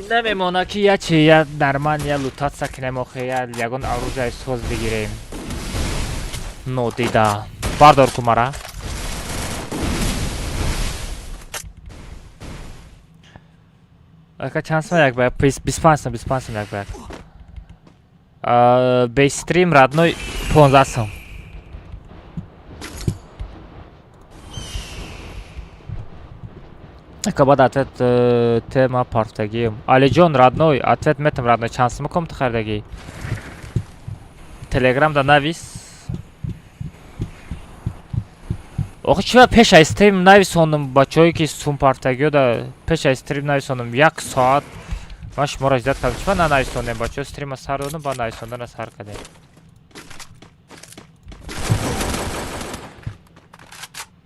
намемона ки я нормал я лутатса кинем охе я ягон оружие соз бигирем. Ну дида. Бардор кумара. Ака чансма як бак, 25 як бак. Бейстрим родной 15 сом. Кабад ответ тема партаги. Алиджон родной, ответ метам родной. Чансма ком ты хардаги? Телеграм да навис. آخه چرا پیش استریم نویساندم بچه‌ای که سومپارتگیو دا پیش استریم نویساندم 1 ساعت باش مراجعت کردم چرا ننویساندم بچه‌ها استریم سر دادم با نویساندن سر کردم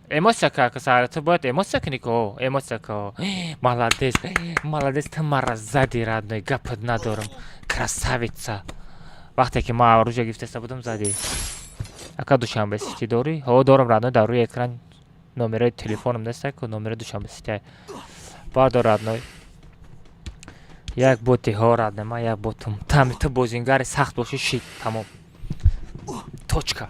эмоция как сара ты будет эмоция нико эмоция ко молодец молодец ты маразади родной гап надором красавица вақте ки ма оружие гифтеста будам зади ака душанбе сити дори ҳо дорам родной дар рӯи экран номераи телефонам неста ко номераи душанбе сити бардор родной як боти ҳо родной ма як ботум тами ты бозингари сахт боши шит тамом точка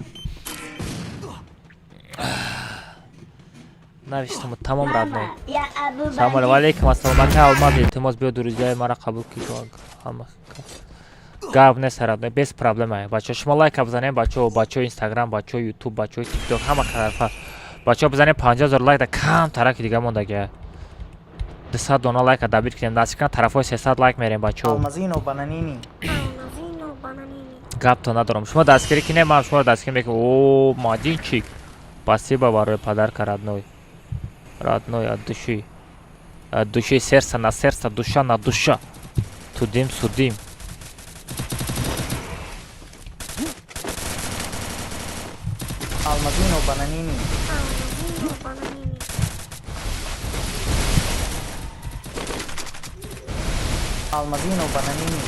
навиштам тамом родной салом алейкум ассалому алейкум илтимос биё друзьяи мара қабул ки ҳама гап нест родной без проблема бачаҳо шумо лайка бизанед бачаҳо инстаграм бачаҳо ютуб бачаҳо тикток ҳама тарафа бачаҳо бизанед 50 000 лайк да кам тараки дига мондагия 200 дона лайка дабир кунем дастикан тарафҳои 300 лайк мерем бачаҳо гапто надорам шумо дастгирӣ кунем ман шуморо дастгирӣ мекунам о мадинчик спасибо барои падарка родной родной от души сердце на сердце душа на душа тудим судим Алмазино бананини Алмазино бананини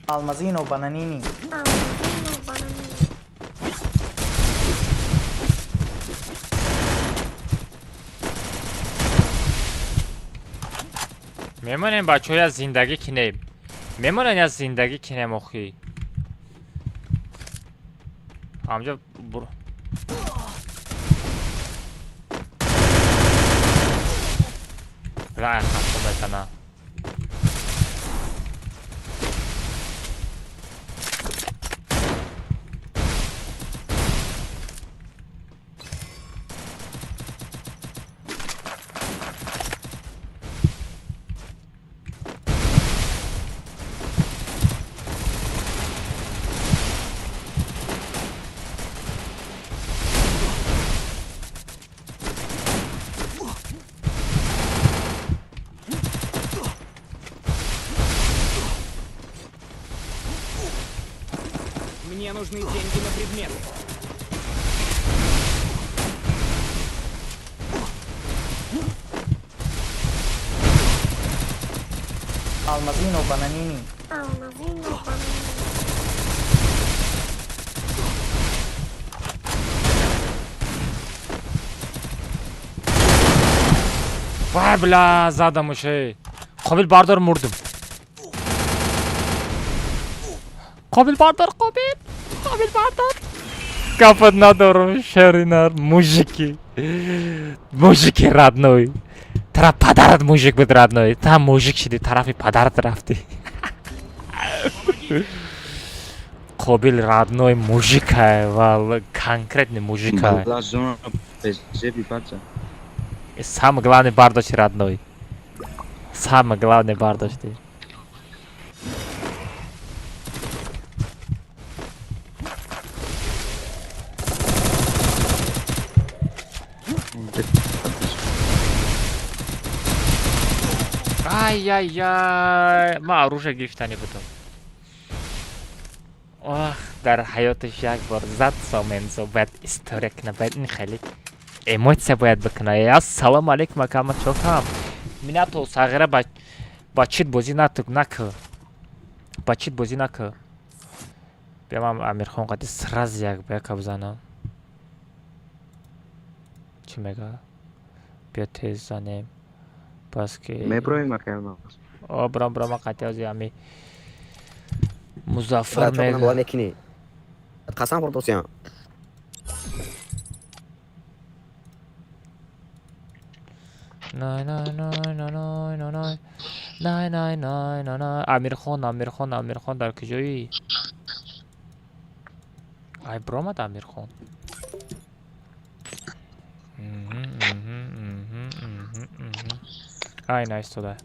Алмазино бананини мемонем бачаҳо я зиндагӣ кинем мемонем я зиндагӣ кинем охӣ ҳамҷо бур рай хатто метана Мне нужны деньги на предметы. Алмазино бананини вай бля задамуше қобил бардор мурдим қобил бардор қобил бардор гапат надорам шеринар мужики родной тараф падарат мужик буд родной там мужик шиди тарафи падарат рафти қобил родной мужика вал конкретный мужика самый главный бардош родной самый главный бардош ты ай-яй-яй ман оружие гирифта небудам ох дар ҳаёташ як бор зад сомензо бояд история куна бояд ин хеле эмоция бояд бикуна ассалому алейкум акамат чокам минато сағира ба чит бозӣ накӯ ба чит бозӣ накӯ бия ман амирхон қади сраз як бяка бизанам чӣ мега бия тез занем паски меброем акаёнам о брам ма қати аз ями музаффар мега мекини қасам хӯрдосям амирхон дар куҷоӣ ай биромад амирхон ай наистода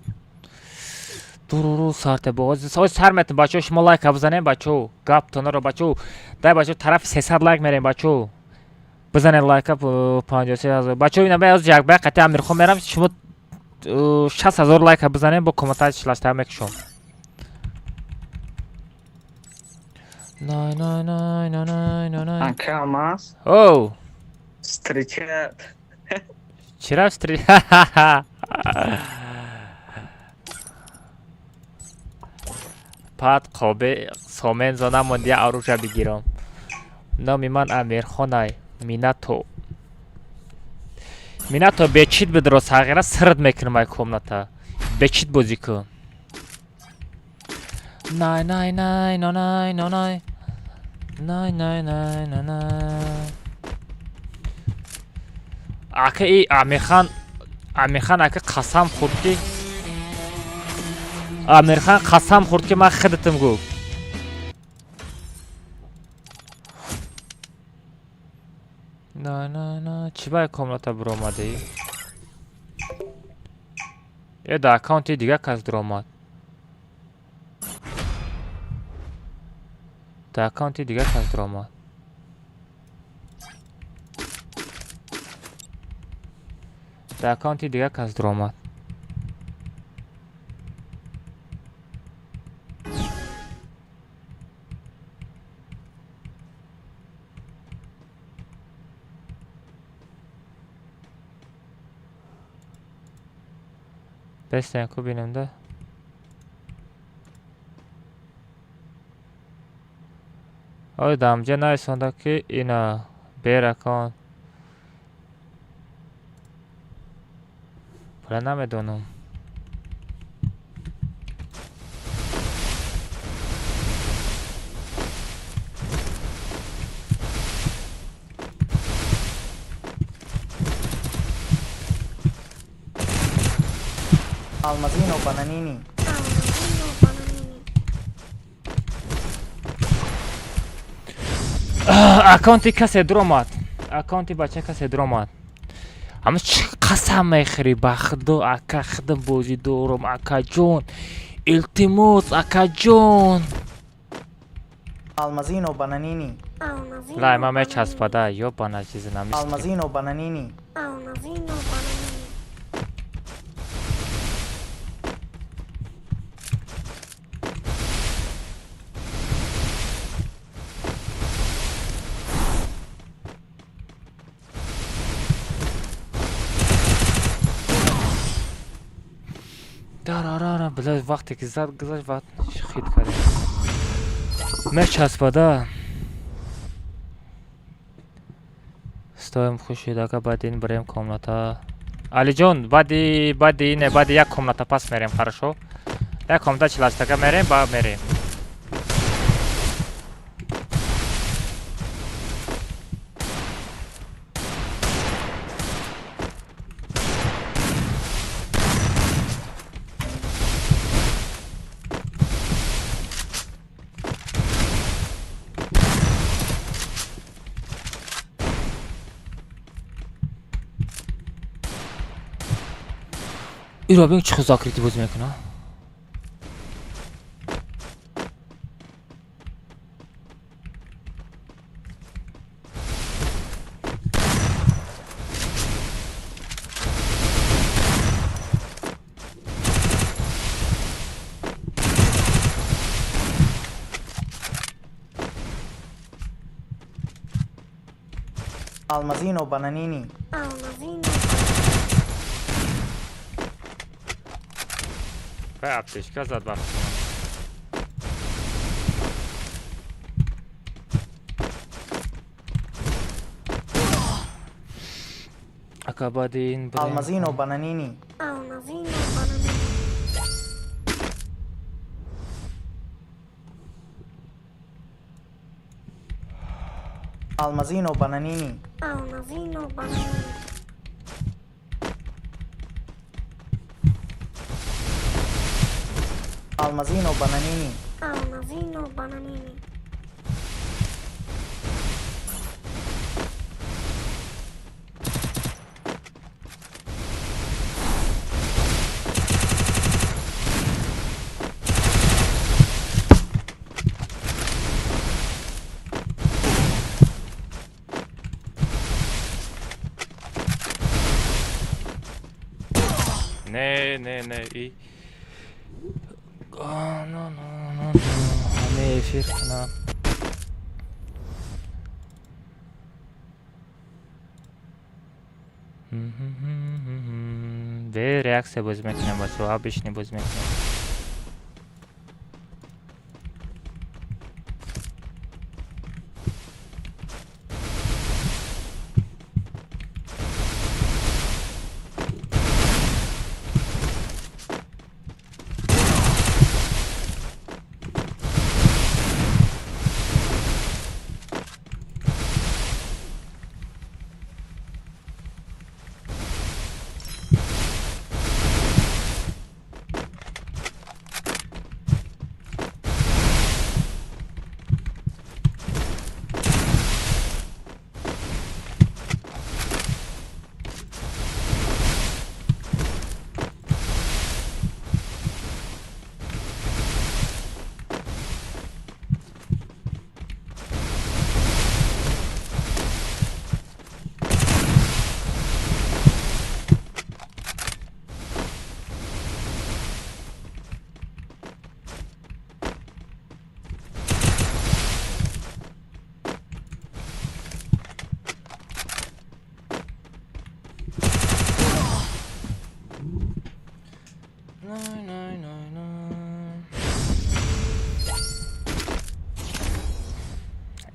дуруру сарте боз сар метон бачаҳо шумо лайк бизанем бачаҳо гаптонаро бачаҳо дай бачаҳо тарафи 300 лайк мерем бачаҳо بزنید لایک اپ 53000 بچه‌ها اینا باز یک بار قطعا میرخوام میرم شما 60000 لایک بزنید با کامنت شلاشتر میکشم نه نه نه نه نه نه نه Anka mas. او Встреча. چرا استری پاد قابه سامن زدم مندی آروشا بگیرم نامی من امیر خانای میناتو بچید بدرو ساغیره سرد میکنم ای کامنتا بچید بازی کن نای نای نای نای نای نای نای نای نای نای نای اکه ای امیر خان اکه قسم خورد که امیر خان قسم خورد که من خودتم گفت نه نه نه چی باید کاملاتا برو آمده ای؟ یه دا اکاونتی دیگه کس در آمد دا اکاونتی دیگه کس در آمد دا اکاونتی دیگه کس در آمد بستن کو بینم ده آی دامجه نایسانده که اینا بیر اکاونت پلا نمیدونم Almazino Bananini. اکاونتی کسی در آمد اکاونتی بچه کسی در آمد اما چه قسم میخوری بخدو اکا خدم بازی دارم اکا جون التماس اکا جون Almazino Bananini. لای ما میچسباده یا بنا چیز نمیشه Almazino Bananini. دارارارا بلا وقتی که زد گذاشت وقت خید کرده میچسباده ستایم خوشی داکا بعد این بریم کامناتا علی جون بعد اینه بعد یک کامناتا پس میریم хорошо یک کامناتا چلاشتاکا میریم با میریم ایرا ببین چه زاکریتی بازی میکنه Almazino Bananini. به اپتشکا زد وقت اکا بعد این بریم Almazino Bananini. Almazino Bananini. Almazino Bananini. не и не эфир на Ve reaksiya bo'z mekanam bachcho, обычный bo'z mekanam.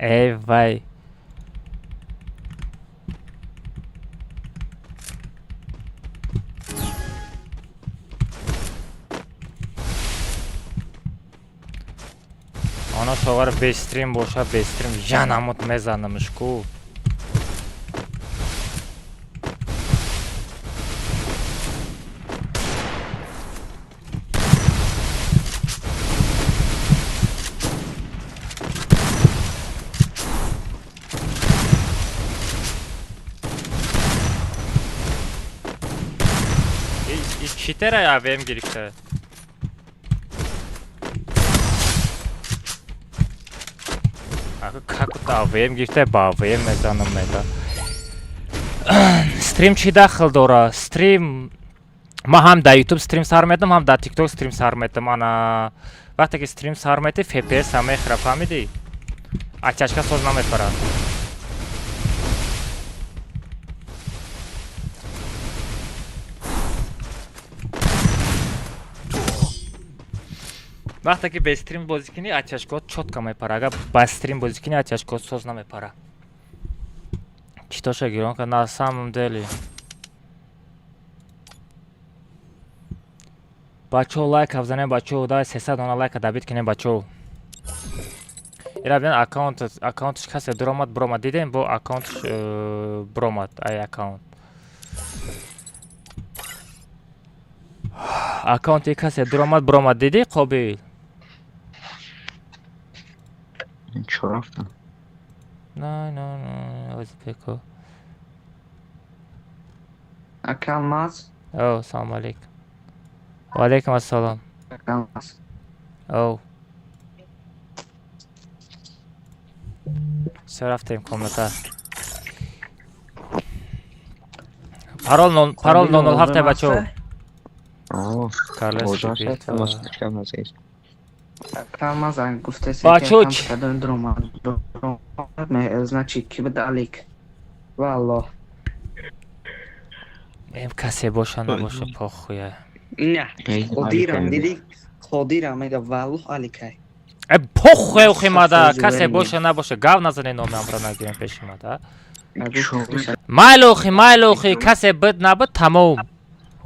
Ey vay. Ona şovar bestrim boşa bestrim janamut mezanmış ku. Читера я вем гирикте. Как-то вем гирикте ба вем мезанам меда. Стрим чи дахл дора. Стрим ма ҳам да YouTube стрим сар медам, ҳам да TikTok стрим сар медам. Ана вақте ки стрим сар мете FPS мехра фаҳмиди? Ачашка соз намепара. Вақте ки без стрим бозӣ кунӣ ачашкот чотка мепара. Агар ба стрим бозӣ кунӣ ачашкот соз намепара. Чӣ тоша гирон ка на самом деле. Бачо лайк авзанем бачо дай 300 дона лайка дабит кунем бачо. Ира бин аккаунтиш касе дуромад бромад дидем бо аккаунтиш бромад ай аккаунт. Аккаунти касе дуромад бромад диди қобил. Чё рафтам? Не, Озбеко. Акалмаз. О, салом алейкум. Ва алейкум ассалом. Акалмаз. О. Всё рафтем комната. Парол 007 бачо. О, Карлес. Акалмаз ангустес. Бачо. Значит, кибдалик. Валло. касе боша набоша похуя. Не. Ходирам диди. Ходирам мега валло аликай. Похуй ухимада, касе боша набоша гав назане номам ра нагирем пешимада. Майлухи, касе бид набид тамом.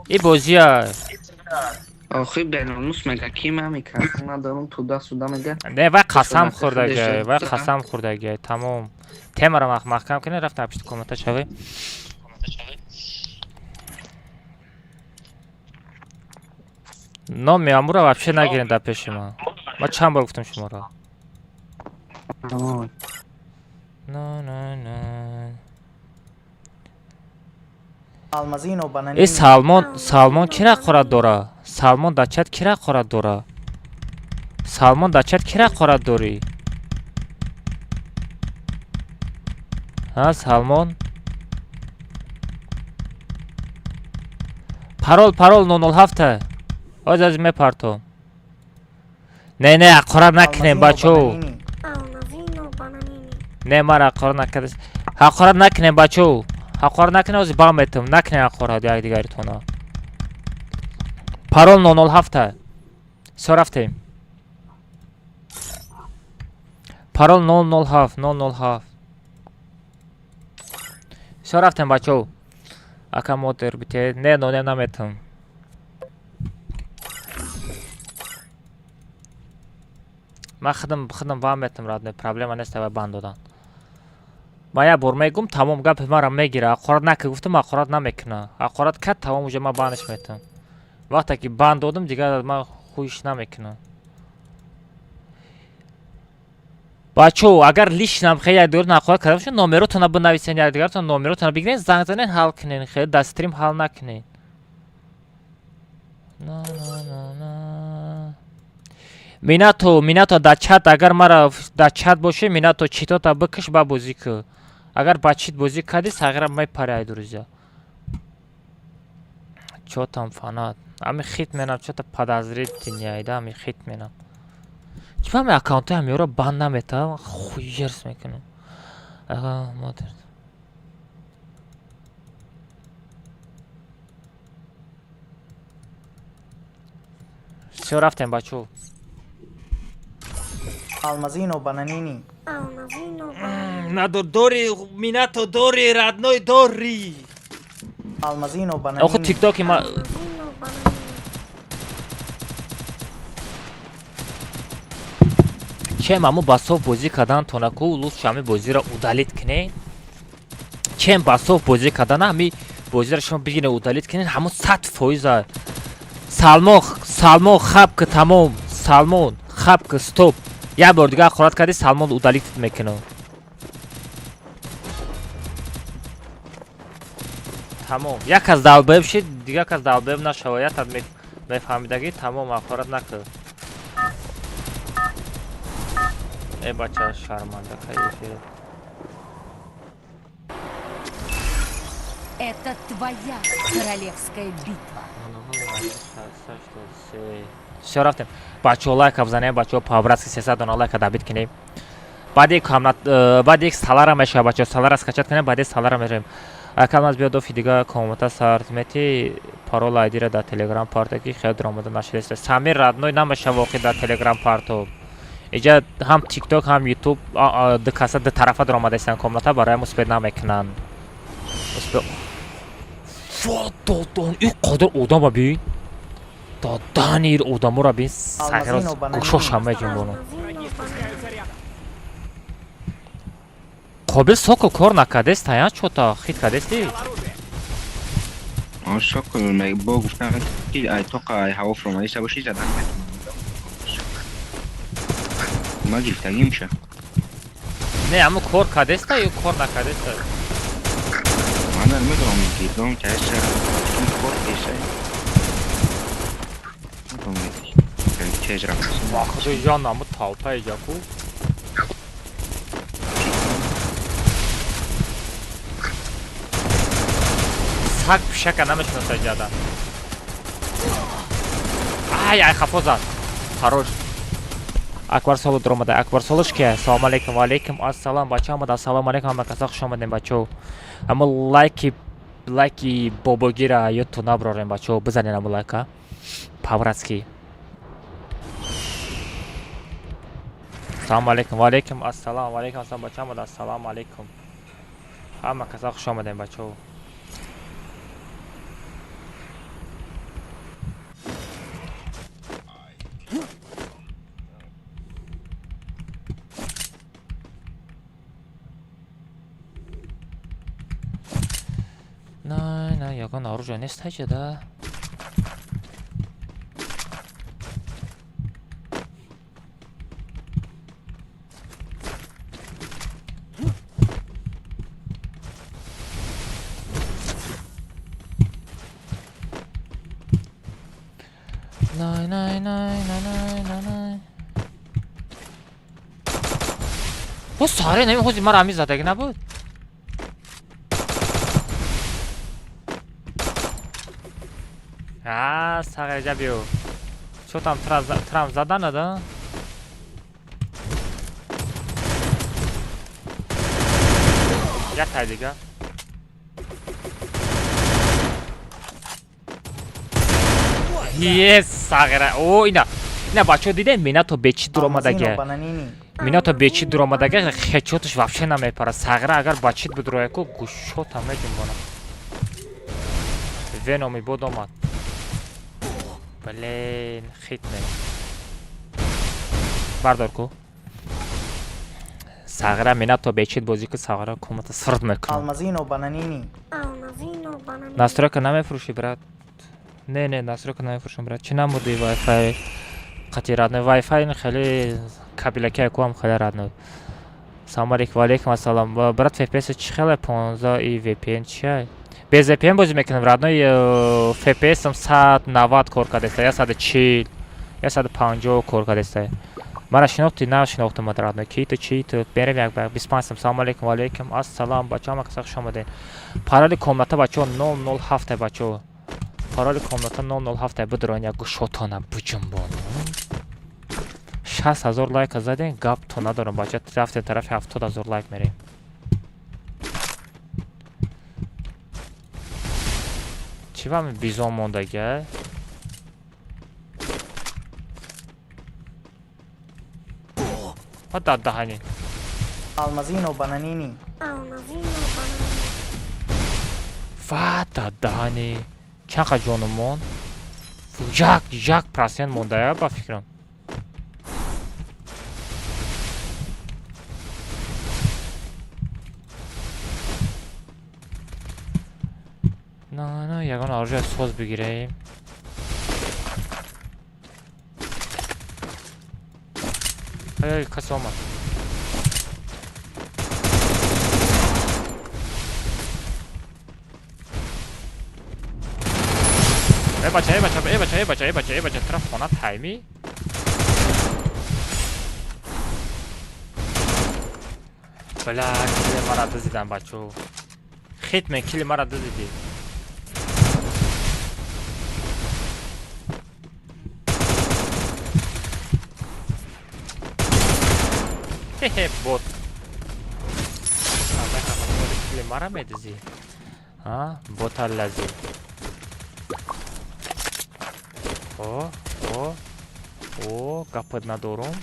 И бозия. Охи бенамус мега кима мекасам надарум туда суда мега. Не ва қасам хурдагай, тамом. Темара маҳкам кунед рафтам пишти комната шаве. номи амура вообще нагирен да пеши ман. Ма чанд бор гуфтам шуморо. Алмазино бананини. Салмон кира қорат дора? Салмон дачат кира қорат дора? Салмон дачат кира қорат дори? Ҳа, Салмон? Parol 007. Oz az meparto. Ne haqorat nakine bacho. Ne mara haqorat nakades. Haqorat nakine bacho. Haqorat nakine oz bam etim. Nakine haqorat yak digaritona. Parol 007. So'raftim. Parol 007. So'raftim bacho. Aka motor bite. Ne nametim. من خدم وام میتم راد پرابلم نیست و باندودن ما یه بار میگم تمام گپ مرا میگیره آخرت نکه گفتم آخرت نمیکنه آخرت کت تمام وجه ما بانش میتم وقتی که باندودم دیگه ما خویش نمیکنه بچو اگر لیش نم خیلی دور نخواه کردم شو نمراتون بنویسین یا دیگر تون نمراتون بگیرین زنگ زنین حل کنین خیلی دستریم حل نکنین Minato در چت اگر مرا در چت باشه Minato چیتا تا بکش با بازی که اگر با چیت بازی کردی ساغرم می پره друзья چو там фанат ами хит менам чё-то подозрительно да ами хит менам чё ами аккаунты ами ро бан наметам хуерс мекунам ага модер всё рафтем бачо Алмазино бананини. Надо дори, Минато дори, родной дори. Алмазино бананини. Ох, тиктоки ма... Чем аму басов бозӣ кардан тонаку улус шами бозиро удалит кинен чем басов бозӣ кардан ами бозиро шумо бигине удалит кинен ҳамун 100% салмон хаб ки тамом салмон хаб ки стоп як бор дига хӯрат карди салмон удалит мекунам тамом як кас давбеб шид дига кас давбеб нашава як кас мефаҳмидагӣ тамом ахорат накард бача шарманда кайфи Это твоя королевская битва. Всё рафтем. Бачо лайк абзане, бачо павратски 300 дона лайк дабит кинем. Баъди камнат баъди салара меша бачо салара скачат кинем, баъди салара мерем. Акалмаз биёд офи дига коммента сарт мети парол айдира дар Telegram парто ки хел дромада нашидест. Самир радной намеша воқеъ дар Telegram парто. Иҷа ҳам TikTok ҳам YouTube ду каса ду тарафа дромадаистан коммента барои муспед намекунанд. Додон ин қадар одама бин. Додани ин одамора бин сагирос гӯшоша меҷунбонам. Қобил сокол кор накардест таян чота хит кардести? سوکل می با گفتم که ای توقع ای هوا فرمانی سباشی زدن ما گرفتگی میشه نه اما کار کردسته یا کار نکردسته؟ من نمیدونم دیدم که هست این کار دیسته نمیدونم تیز رفت ما خودو جان نمو تالپا ایجا کو سگ پشکه نمیشنسه جاده ای خفا زد хорош акбар соло дромада акбар солош ки ассалому алейкум ва алейкум ассалам бача омад ассалому алейкум ҳама каса хуш омадем бачо ама лайки бобогира юту наброрем бачо бизанен аму лайка павратски ассалому алейкум ва алейкум ассалам ва алейкум ассалам бача омад ассалому алейкум ҳама каса хуш омадем бачо نه یکان оружие نیست هیچ ده نه او ساره نمیخوزی مرا همی زده اگه نبود Сагар биё. Чё там Трамп задана, да? Як дига. Yes, Сагар. О, ина бачо дидем, мина то бечи дур омадаги. Мина то бечи дур омадаги, хечотш вообще намепара. Сагар агар бачит будроя ко гушот ҳам меҷунбона. Веноми буд омад. Блин, хитме. Бардор ку. Сагара мина то бечит бозӣ ки Сагара кумата сирд мекунад. Алмазино бананини. Настройка намефурӯшӣ брат? Не, настройка намефурӯшам брат. Чӣ намуди Wi-Fi қатъи радной? Wi-Fi хеле кабелаки ку ҳам хеле радной. Салом алейкум. Ва алейкум ассалом. Брат FPS чӣ хеле 15 и VPN чия? Без VPN бозӣ мекунам радной. FPS-ам 190 кор кардеста, я 140, я 150 кор кардеста. Мара шинохти нашинохтам радной. Кито чито берем як бар 25. Салом алейкум. Ва алейкум ассалом. Бачаҳо каса хуш омадед. Пароли комната бачаҳо 007 бачаҳо. Пароли комната 007 бидроин як гӯшотона буҷунбон. 60,000 лайк задем, гап то надорам бача. Рафтем тарафи 70,000 лайк мерем. Чӣ вами бизон мондаги? Ҳата даҳани. Алмазино бананини. Вата даҳани. Чақа ҷонумон? 1% мондая ба фикрам. Не, ягон оружие соз бигирем. Ай, кас омад. Бача, траф хона тайми. Бля, кили мара дизидам бачо. Хитмен кили мара дизиди. Хе-хе, бот. Кили мара медизи. Бота лази. О, гапот надорум.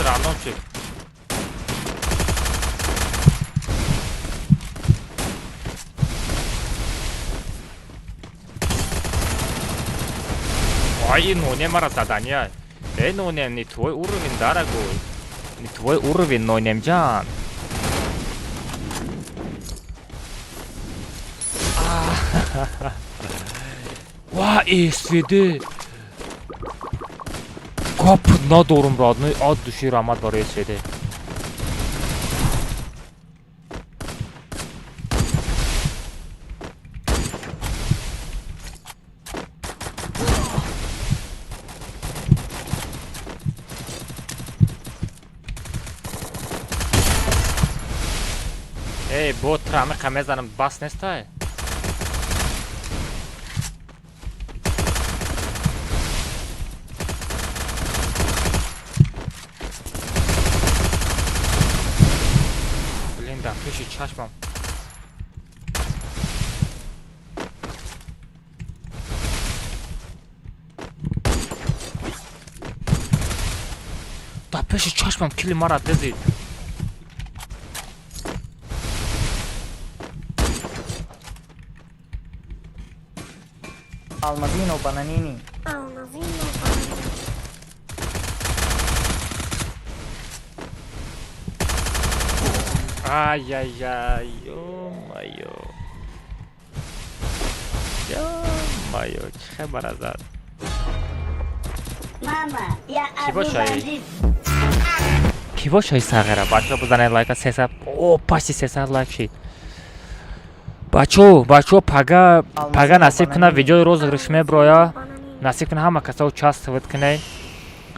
Рандомчик. Ой, нонем мара задания. Нонем, не твой уровень, дорогой. Не твой уровень, нонем джан. Ва, сведы. Кап надорум родной, от души рамат барои сведе. Эй, бот раме камезанам бас нестай. Да, пиши чашмам. Да, пиши чашмам, кили мара дезид. Алмазино бананини. Ай-яй-яй, ё-моё. مایو چه خبر ازت Mama, ya کی Abu باشه Bandit. کی باشه صغیره بچه بزنید لایک 300 او پاشی 300 لایک شید بچه پاگا نصیب کنه ویدیو розыгрыш меброя насиб кунед ҳама касо участвовать кунед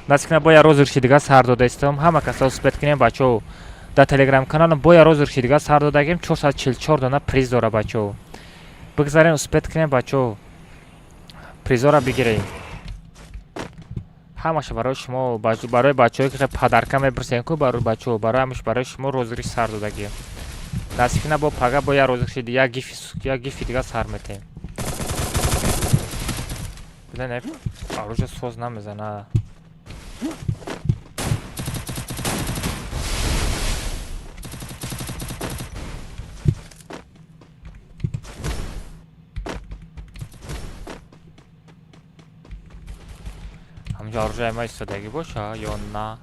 насиб кунед бо я розыгрыши дига сар дода истам ҳама касо успет кунед бачо дар телеграм каналам бо я розыгрыши дига сар додагим 444 дона приз дора бачо бигзарем успет кунед бачо призора бигирем ҳамаша барои шумо барои бачаҳое ки падарка мепурсем ку барои бачо барои ҳамаш барои шумо розыгриш сар додагим насиб кунед бо пага бо я розыгрыши як гифи дига сар метем Блин, оружие соз намезана. ҳамҷо оружие ма истодагӣ боша ё на?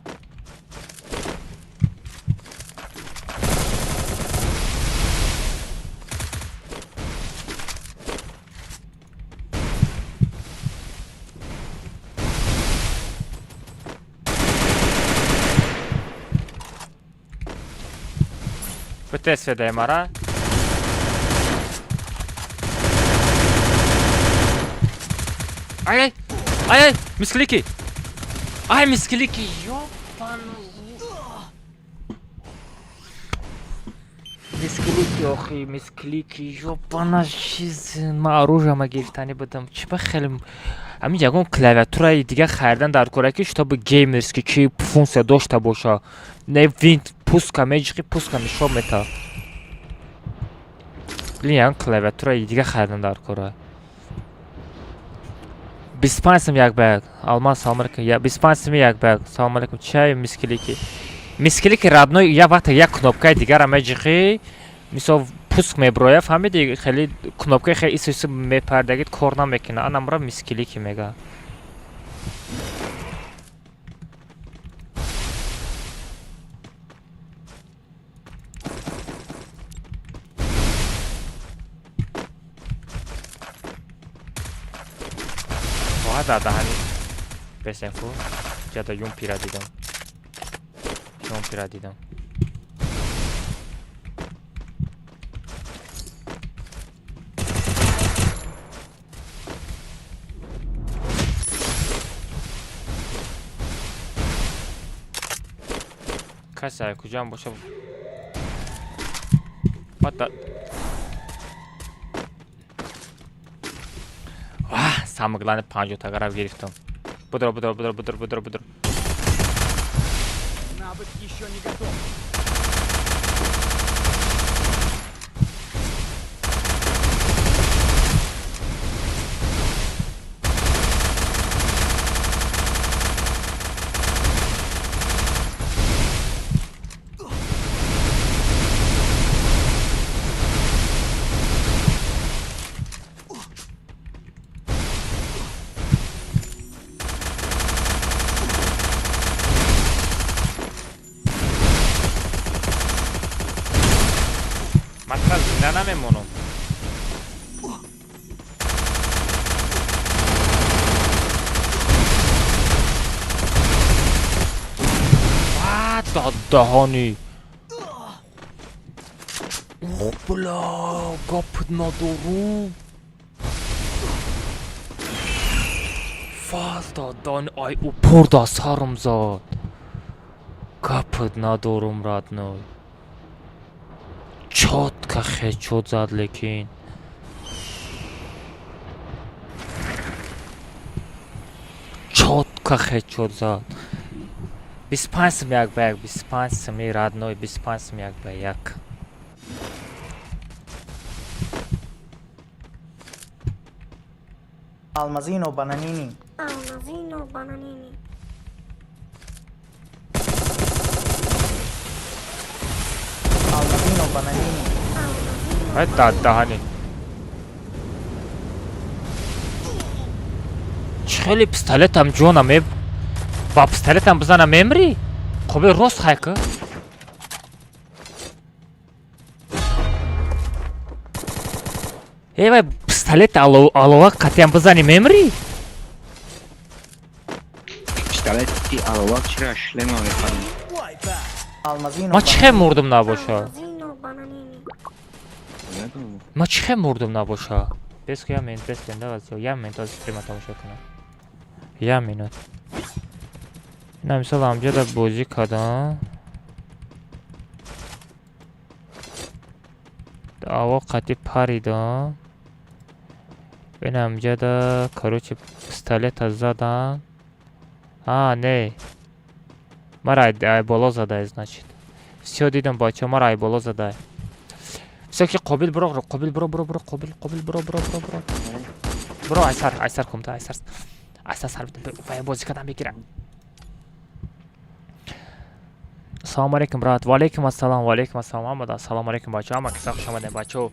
БТС ведаем, ара? Ай-ай! Ай-ай! Мисклики! Ай, мисклики! Ёпану! Мисклики, охи, мисклики, ёпана чиз. Ман оружиеама гирифтани будам. Чӣ ба хеле ҳамин ягон клавиатураи дига харидан дар кораки чтобы геймерски чи функсия дошта боша. Не винт пуска меҷиқи пуска нишон мета. Блин, ягон клавиатураи дига харидан дар кора. 25 сом як баг. Алмаз салом алейкум. 25 сом як баг. Салом алейкум. Чай мисклики. Мисклики родной я вақте як кнопкаи дигара меҷиқи мисол пуск меброя фаҳмиди хеле кнопкаи хеле исо мепардагид кор намекуна анамра мисклики мега вода даҳани бесенфу ҷада юм пира дидам юм пира дидам каса куҷам боша вата самоглавне 50 тагарав гирифтам будро Навык еще не готов. Матлаб зинда намемонам. Даҳони. Бла, гапт надорум. Фаз дадан ай упор да сарм зад. Гапт надорум родной. Чётко хечот зад лекин. Чётко хечот зад. 25 сом як бак, 25 соми родной, 25 сом як бак. Almazino bananini. Almazino bananini. Almazino bananini. Ай даҳани. Чхели пистолетам ҷона меб ба пистолетам бизана мемри? Қобе рост хайка? Вай пистолет алова қатем бізани мемри? Пистолетки алова чира шлема механим. Алмазино Ма чхе мурдум набоша? Недум. Ма чхе мурдум набоша? Бес ки я минут бес ленда вазио. Я минут аз стрима тамошо кунам. Я минут. Ина мисол амҷада бозӣ кардам. Аво қати паридам. Ина амҷада короче пистолета задам. Не. Мара ай боло задай, значит. Всё дидам бача, мара ай боло задай. Всё ки Қобил бро, Қобил бро, Қобил бро. Бро айсар кумта, айсар сар битам, вай бозӣ кардам бигирам. Ассалому алейкум брат. Ва алейкум ассалом, Мамада. Ассалому алейкум бача. Ама киса хуш омадем бачо.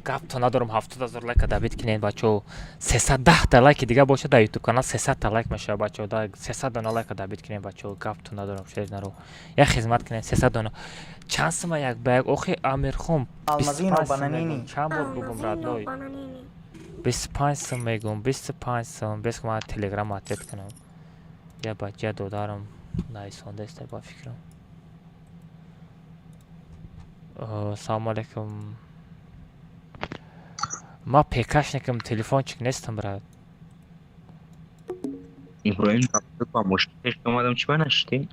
Гапто надорум 70000 лайк дабит кинен бачо. 310 та лайки дига боша да YouTube канал 300 та лайк меша бачо. Да 300 дона лайк дабит кинен бачо. Гапто надорум шер наро. Я хизмат кинен 300 дона. Чанд сuma як баг охи Амирхон Алмазино бананини. Чанд бор бугум радной. 25 сум мегум, 25 сум. Бес ма телеграм атет канам. Я бача додарам найсон десте ба фикрам. Ассалому алейкум. Ма пекашникам телефончик нестам брат. Иброим ба мушкилаш омадам чиба нашти?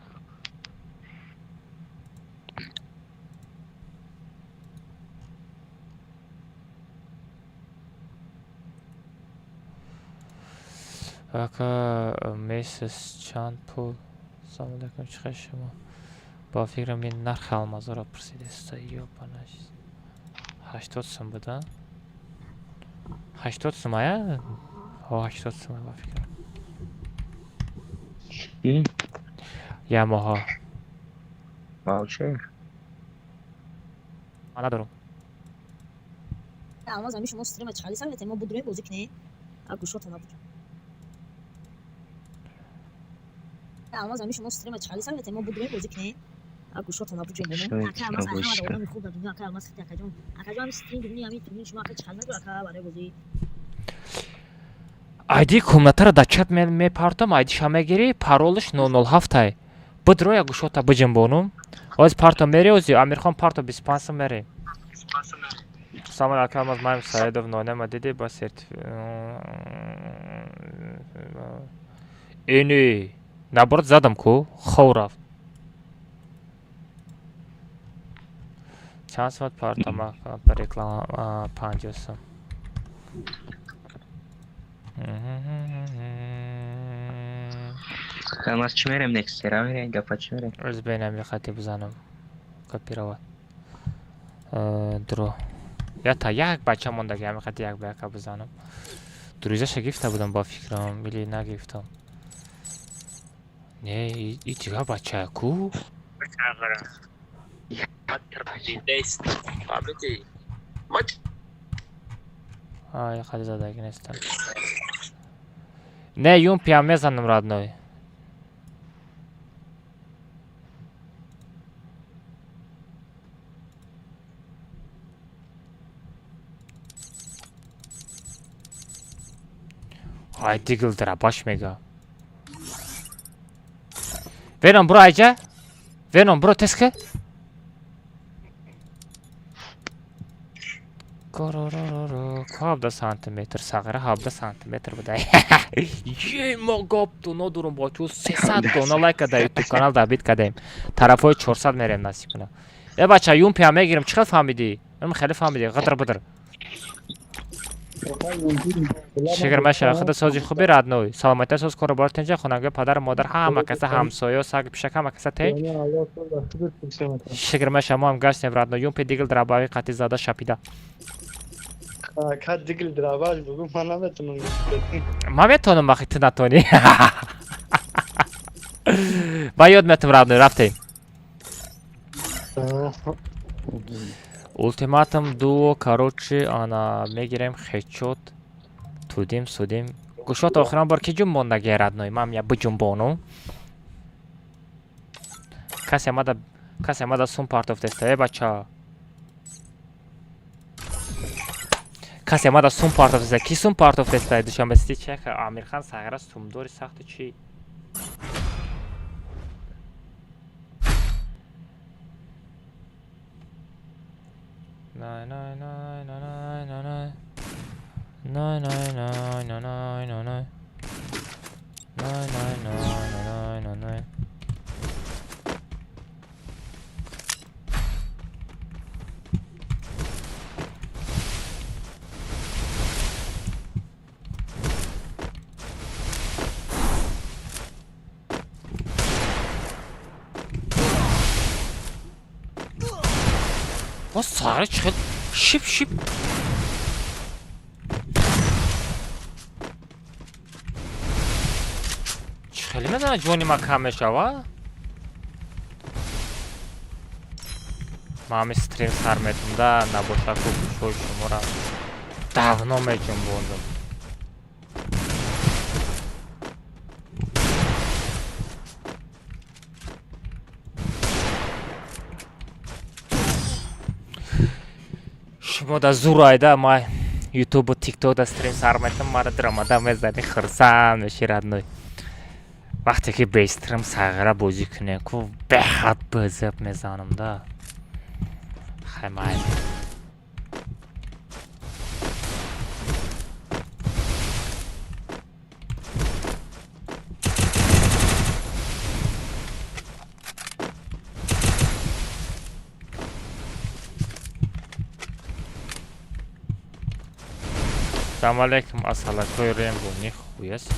Ака месяц чанд пул. Ассалому алейкум чихе шумо. Ба фикрам ин нарх алмазора пурсидеста ёбанаш. 80 сум буда. 80 сум ая? 80 сум ба фикрам. Я моҳо. Ваучер. Ман надорум. алмаз ами шумо стрим чали сар ма будрои бозӣ кине. А гушот набуд. алмаз ами шумо стрим чали сар ма будрои бозӣ кине. А гушот набуд ҷон. Ака алмаз ҳама одами хуб дунё ака алмаз хати ака ҷон. Ака ҷон стрим дунё ами тумин шумо ака чали нагӯ ака барои бозӣ. Айди комнатара да чат мепартам, айди шамегири, паролиш 007 Будро я гушота биҷанбонум. Оз парто мери, ози Амирхон парто 25 сум мери. Самал акам аз маим Саидов нонема диди ба Эни наборот задам ку, хов рафт. Чанд сумат парто ма ба реклама 50 сум. Алмаз чӣ мерем некстера мерем гапа чӣ мерем? Оз бинам я хати бизанам. Копировать. Дро. Я та як бача мондаги ами хати як ба яка бизанам. Друзяша гифта будам ба фикрам, или нагифтам. Не, и дига бача ку? Я хати задаги нестам. Не, юм пиам мезанам родной. Ай дигилдира баш мега. Venom bro ayca. Venom bro teske. Korororo. 70 santimetr sag'ira 70 santimetr buday. Yema gaptu nodurum bochu 300 dona like da YouTube kanal da bit kadem. Tarafoy 400 merem nasib kunam. بچه یون پیامه گیرم چقدر فهمیدی؟ من خیلی فهمیدی قدر بدر شکر ماشه خدا سازی خوبی رد نوی سلامتی ساز کن رو بار تنجا خونگه پدر مادر همه کسا همسایه و سگ پیشک همه کسا تی شکر ماشه ما هم گشت نیم رد نوی یون پی دیگل دراباوی قطی زاده شپیده که دیگل دراباش بگو من نمیتونم ما میتونم بخی تو نتونی با یاد میتونم رد نوی رفتیم Ультиматум дуо, короче, ана мегирем хедшот, тудим, судим. Гушот охиран бор ки ҷумбондаги радной, ман я биҷумбонум. Касе амада сум партов теста, бача. کسی ما دا سوم پارت آف کی سوم پارت آف دست داشتم بسیاری چه که امیر خان ساغر سوم دوری ساخت چی نه نه نه نه نه نه نه نه نه نه نه نه نه نه نه نه نه با ساره چقدر شیپ شیپ خیلی میدونه جونی ما کم میشوه ما همی ستریم سر میتونده نباشه که شوی شما را давно میجون بوندم شما دا زور آیده ما یوتیوب و تیک توک دا ستریم سر میتونم ما را دراماده میزنی خرسان میشی ردنوی وقتی که به استریم ساغره بازی کنه که به حد بزرگ میزنم دا خیلی مایلی سلام علیکم اصلا کوی ریم بونی خوی است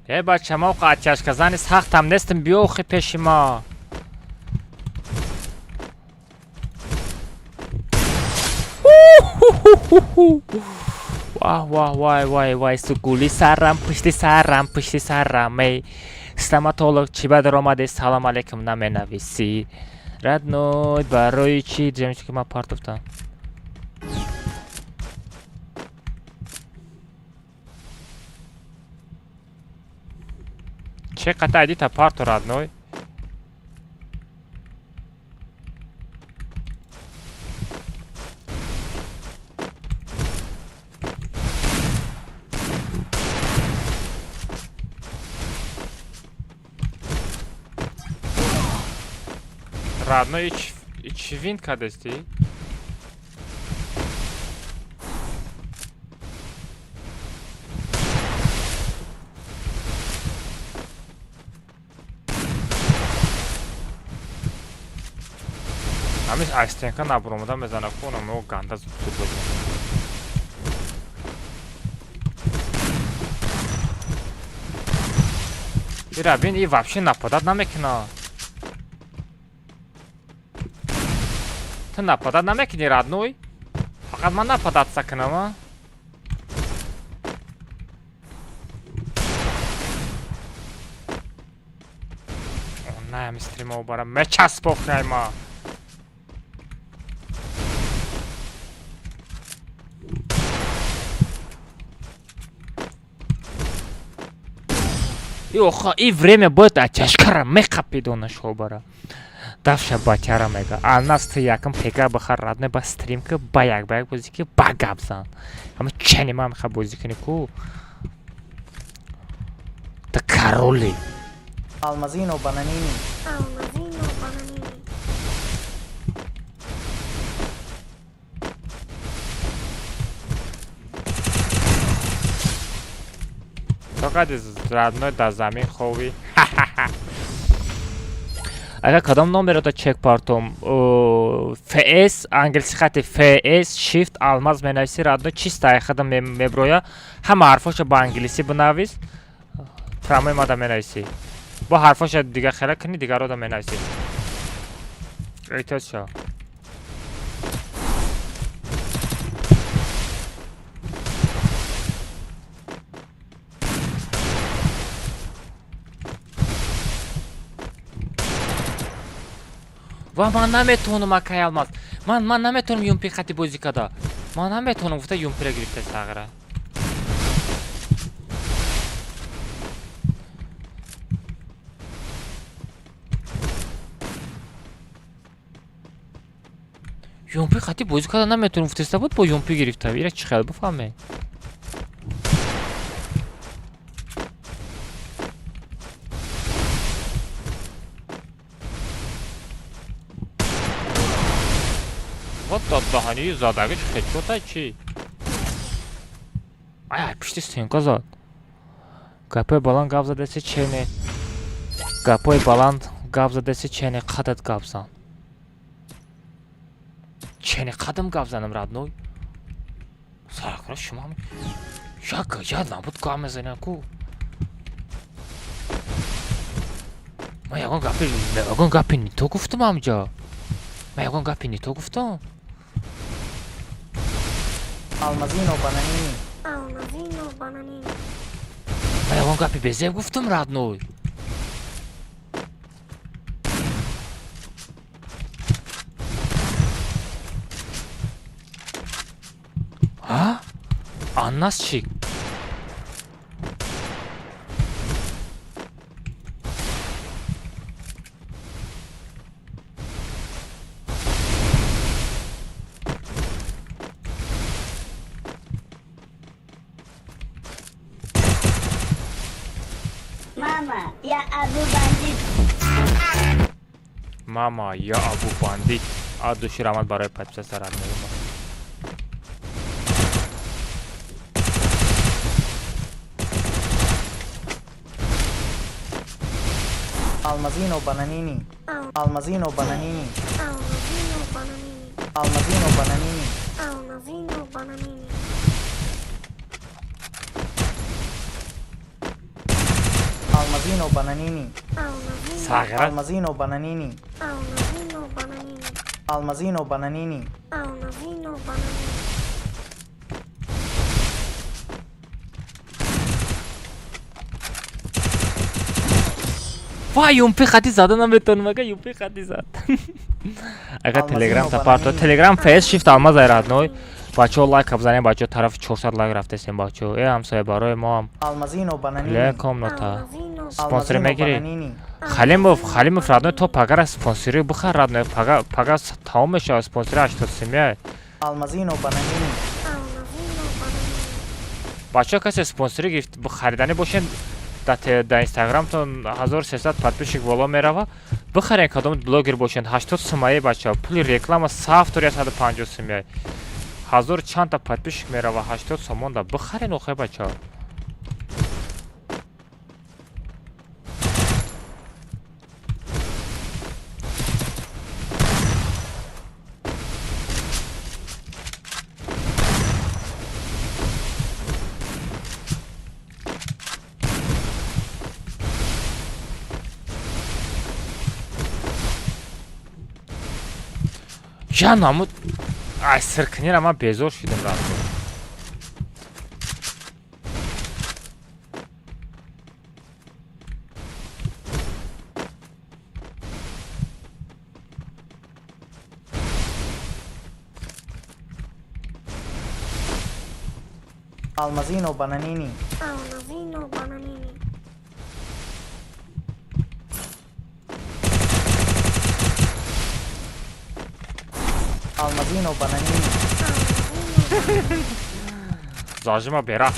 ای بچه ما قاچش کزانی ساختم نستم بیوخی پیش ما واه واه وای وای وای سکولی سرم پشتی سرم ای استماتولوگ چی بدر آمده سلام علیکم نمی نویسی ردنوی برای چی جمعی که ما پارت افتم چه قطع ایدی تا پارت ردنوی Radno, hiç win kadesti. Amis Aystenka nabromodan mezana konum o ganda zuttu böyle. Ирабин и вообще нападать на мекна. Ты нападать на мекни, родной? Факат ман нападаться кунам. Ona mi streamo bara meчас похайма. Ёха, и время будет ачашкара мекапидона шобара. Давша батяра мега. А нас ты якам пега бахар радне ба стримка баяк бузики багабзан. Ама чени мам хабузики нику. Та короли. Almazino bananini. فقط زدنای در زمین خوبی اگر کدام نام برات چک پارتم فس انگلیسی خط فس شیفت آلماز منویسی رادنو چیست خدم مبرویا همه حرفاش با انگلیسی بنویس پرامای ما دا منویسی با حرفاش دیگه خیلی کنی دیگه رو دا منویسی ایتاز شو و من نمیتونم اکای алмаз. من نمیتونم یون پی خطی بازی کدا. من نمیتونم گفته یومپیره گرفته ساغره یومپی خطی بازی کردن نمیتونم گفته بود با یومپی گرفته ایره چی خیلی بفهمه Вот дадахани задагич хечота чи. Ай, пишти стенка зад. Гапой баланд гап задеси чене. Гапой баланд гап задеси чене қадат гап зан. Чене қадам гап занам родной. Саракра шума ми. Як ядна буд гап мезанам ку. Ма ягон гапи не то гуфтам амҷа. Ма ягон гапи не то гуфтам. Almazino bananini. Ма ягон гапи безеб гуфтам родной. А? Аннас чи? Мама, я Абу бандит. Мама, я Абу бандит. Ад души рамад барои подписаться родной. Almazino bananini. Almazino bananini. Almazino bananini. Almazino bananini. Sagra. Almazino bananini. Almazino bananini. Вай, юмпи хати зада наметонам, ага юмпи хати зад. Ага телеграм сапарто, телеграм фейс шифт алмаз ай родной. Бачо лайк абзанем, бачо тараф 400 лайк рафтесем бачо. Ҳамсоя барои мо ҳам. Almazino bananini. Ле комната. Спонсор мегири. Халимов родной то пагара спонсори бихар родной. Пага тамом мешава спонсори 87 яй. Almazino bananini. Бачо касе спонсори гирифт харидани бошен дар инстаграмтон 1300 подписчик боло мерава. Бихарен кадом блогер бошен 80 сомаи бачо. Пули реклама саф тори 150 сом яй. 1000 чанда подписчик мерава 80 сомон да бихарен охе бачо. Я намуд ай сиркнира ман безор шудам рафтам. Almazino bananini. Almazino bananini. Zajima berah.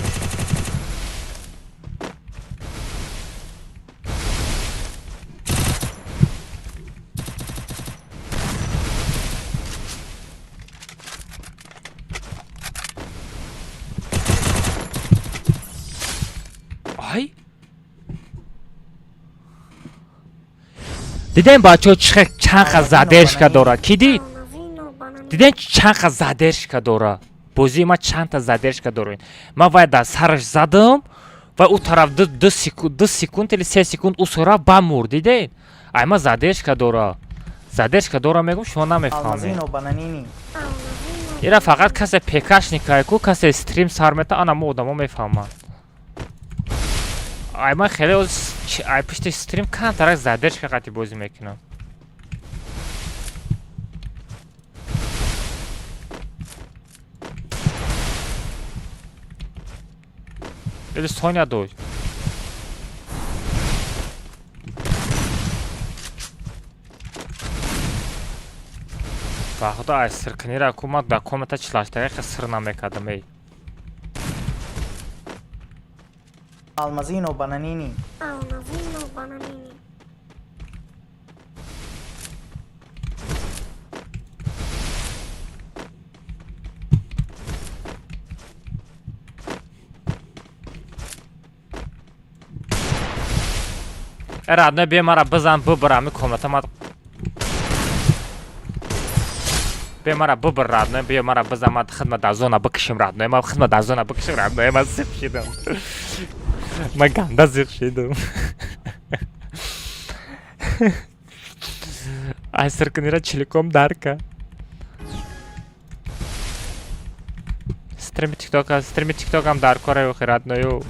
Ay. Дидем бачо чанд қа задержка дора. Ки дид? Дидем чанд қа задержка дора. Бозии ма чанд та задержка дорин. Ма вай дар сараш задам ва у тараф 2 секунд или 3 секунд усора ба мурд. Дидем? Ай ма задержка дора. Задержка дора мегум шумо намефаҳмед. Almazino bananini. Ира фақат касе пекашникае ку касе стрим сар мета ана мо одамо мефаҳманд. Ай ман хеле ай пишти стрим камтарак задержка қати бозӣ мекунам. Или Соня дой. Ба худо ай сиркнира кумак да комета члаштага сир намекардам эй. Almazino bananini. Radno bemara bizan bibirami kometa bemara bibir radno bemara bizan xizmat azona bikishim radno ma xizmat azona bikishim radno ma sipshidam ma ganda zixshidam ay sirknira chilikom darka stream tiktokam dar korayo radno yo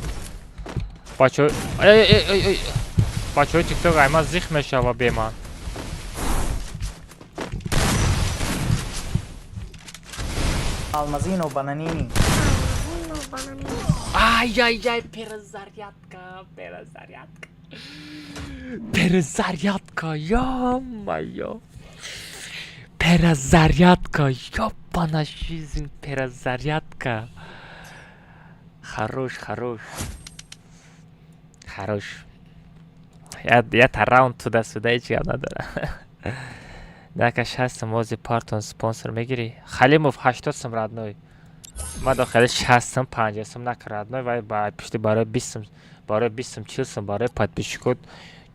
pacho ey Pacho TikTok ayma zikh meshava beman. Almazino bananini. Ay перезарядка, ё-моё. Перезарядка, ёбана жизнь, перезарядка. Хорош. Я раунд туда-сюда ничего надо. Накаш ҳастам ози партон спонсор мегири. Халимов 80 сум родной. Ма дохили 60 сум 50 сум накар родной вай ба пишти барои 20 сум, барои 20 сум 40 сум барои подписчикот.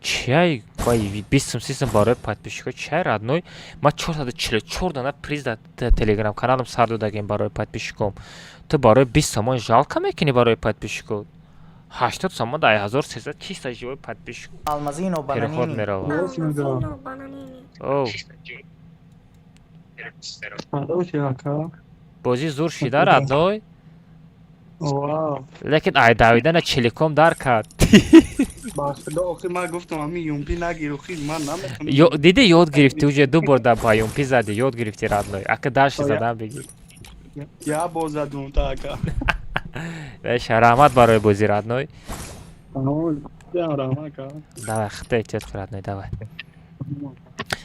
Чай, вай 20 сум 30 сум барои подписчикот. Чай родной. Ма 444 дона приз да телеграм каналам сар додагем барои подписчиком. Ту барои 20 сум жалко мекунӣ барои подписчикот. 80 сомон да 1300 чисто живой подписчик. Almazino Переход bananini. меро. Оу. Бози зур шида родной. Вау. Лекин ай давидана чиликом дар кард. Ба худо охир ман гуфтам ами юмпи нагиру хил ман наметам. Диди ёд гирифти уже ду бор да ба юмпи зади ёд гирифти родной. Ака даши задам беги. Я бозадум така. Веша рахмат барои бозӣ родной. Давай хита эҳтиёт кун родной давай.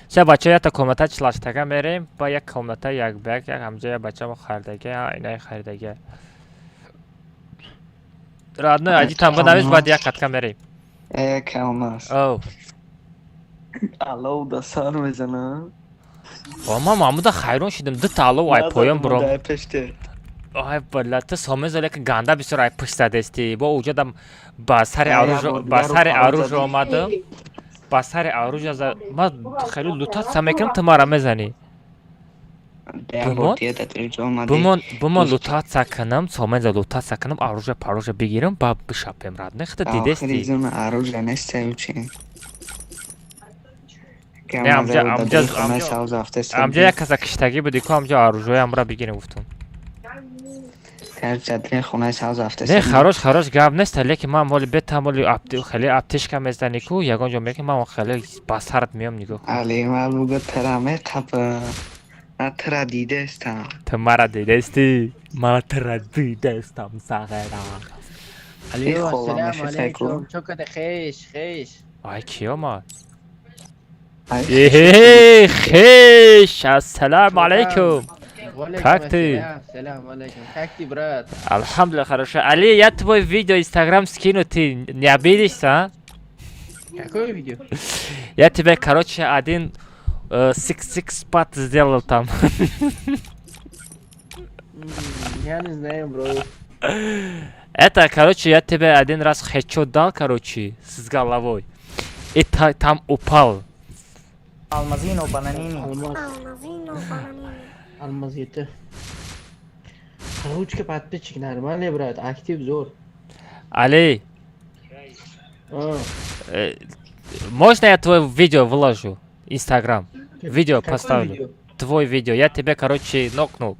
Все бача я та комната члаштага мерем ба як комната як бак як ҳамҷа я бачамо харидаga инаи харидаga. Родной аҷи тамбо навиш баъд як қатка мерем. Калмас. Оу. Алло да сар мезанам. Ман маъмуда хайрон шидам дута алло ай поям буром. Пеште. Ай бала ту someza lekin ganda bisor ay pishta desti. Bo ujadam ba sari aruj omadim. Ba sari aruj az ma khayli lutat samekam tamara mezani. Bumon lutat sakanam someza lutat sakanam aruja paruja begiram ba bishapem radne xta didesti. Ахиризон аруja нестаючи. Amja як казакиштаги буди ку amja arujoyamra begirem guftum. Не хорош гап нест лекин ман моли бета моли хеле аптешка мезани ку ягон ҷо мекунам ман хеле ба сарат меом нигоҳ али ман буга тараме тапа атра дидестам ту мара дидести ман тра дидестам сагера али ассалому алайкум чокада хеш ай киёма хеш ассалому алайкум Как ты? Как ты, брат? Алхамдулилlah, хорошо. Али, я твой видео Инстаграм скину, ты не обидишься, а? Какое видео? Я тебе, короче, один six-pack сделал там. Я не знаю, бро. Это, короче, я тебе один раз хедшот дал, короче, с головой. И там упал. Almazino bananini. Almazito. Ручка подписчик нормальный, брат, актив зор. Али. Можно я твое видео выложу? Инстаграм. Видео поставлю. Видео? Твой видео. Я тебе, короче, нокнул.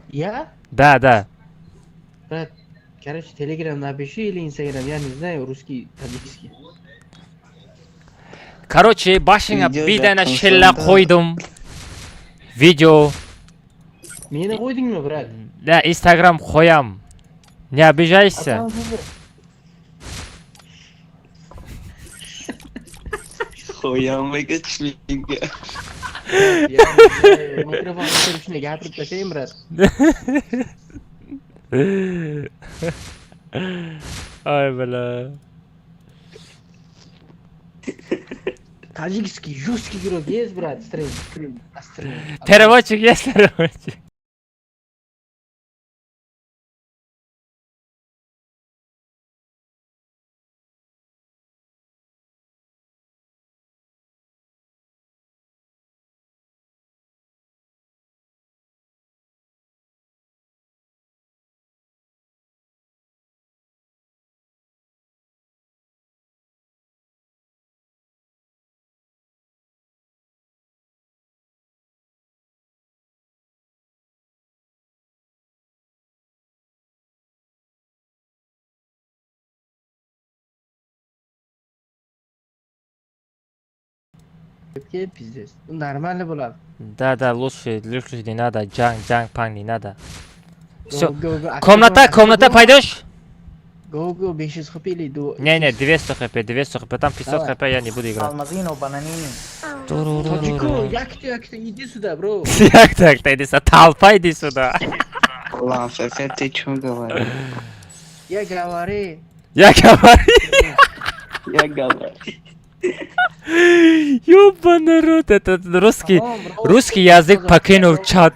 Я? Да. Брат, короче, телеграм напиши или инстаграм, я не знаю, русский, таджикский. Короче, башинга бидана шилла қойдым. Видео. Meni qo'ydingmi, брат? Да, Instagram qo'yam. Не обижайся. Xo'yamiga tushunga. Mikrofonni ko'rishni gapirib tashlang, brat. Ay bala. Tajikский жесткий игрок есть, брат, стрим. Переводчик есть, переводчик. Пиздец. Нормально было. Да, лучше не надо. Джанг, пан не надо. Все. Go. Комната пойдешь? Go, 500 хп или до... Не, 200 хп, там 500 хп я не буду играть. Алмазино, бананини. Таджико, як-то, иди сюда, бро. Як-то, иди сюда, толпа иди сюда. Лафефе, ты чё говоришь? Я говорю. Ёбаный рот, это русский язык покинул чат.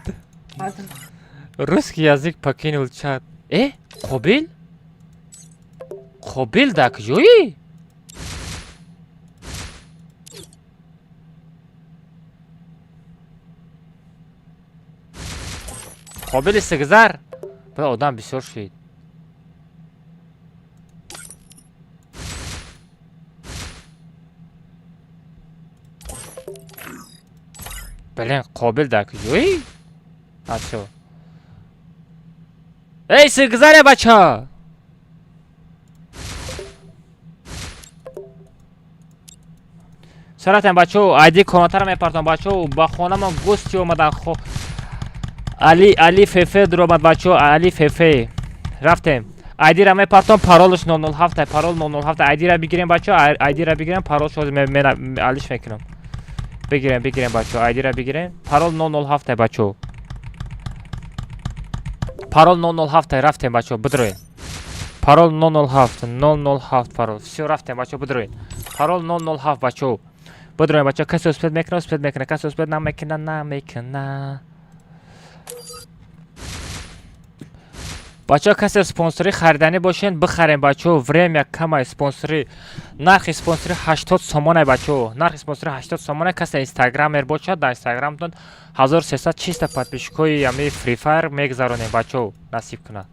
Русский язык покинул чат. Қобил? Қобил да кujoi? Қобил сигзар. Бля, одам бисёр шид. Блин, Қобил да кujoi? А чё? Эй, сигзаре, бача! سراتم بچو ایدی کانتر میپرتم بچو با خانم گوستی اومدن خو علی ففه در اومد بچو علی ففه رفتم ایدی را میپرتم پارولش 007 پارول 007 ایدی را بگیریم بچو ایدی را بگیریم پارول شد من علیش میکنم بگیریم بچو ایدی را بگیریم پارول 007 بچو پارول 007 رفتم بچو بدروین پارول 007 پارول все رفتم بچو بدروین پارول 007 بچو بدروین بچه کسی اسپید میکنه کسی اسپید نمیکنه بچه کسی سپانسری خریدنی باشین بخرین بچه وریم یک کم سپانسری نرخ سپانسری 80 سومانه بچه نرخ سپانسری 80 سومانه کسی اینستاگرامر باشد در اینستاگرامتون 1300 چیست подписчикои ями فری فایر میگذارونین بچه نصیب کنه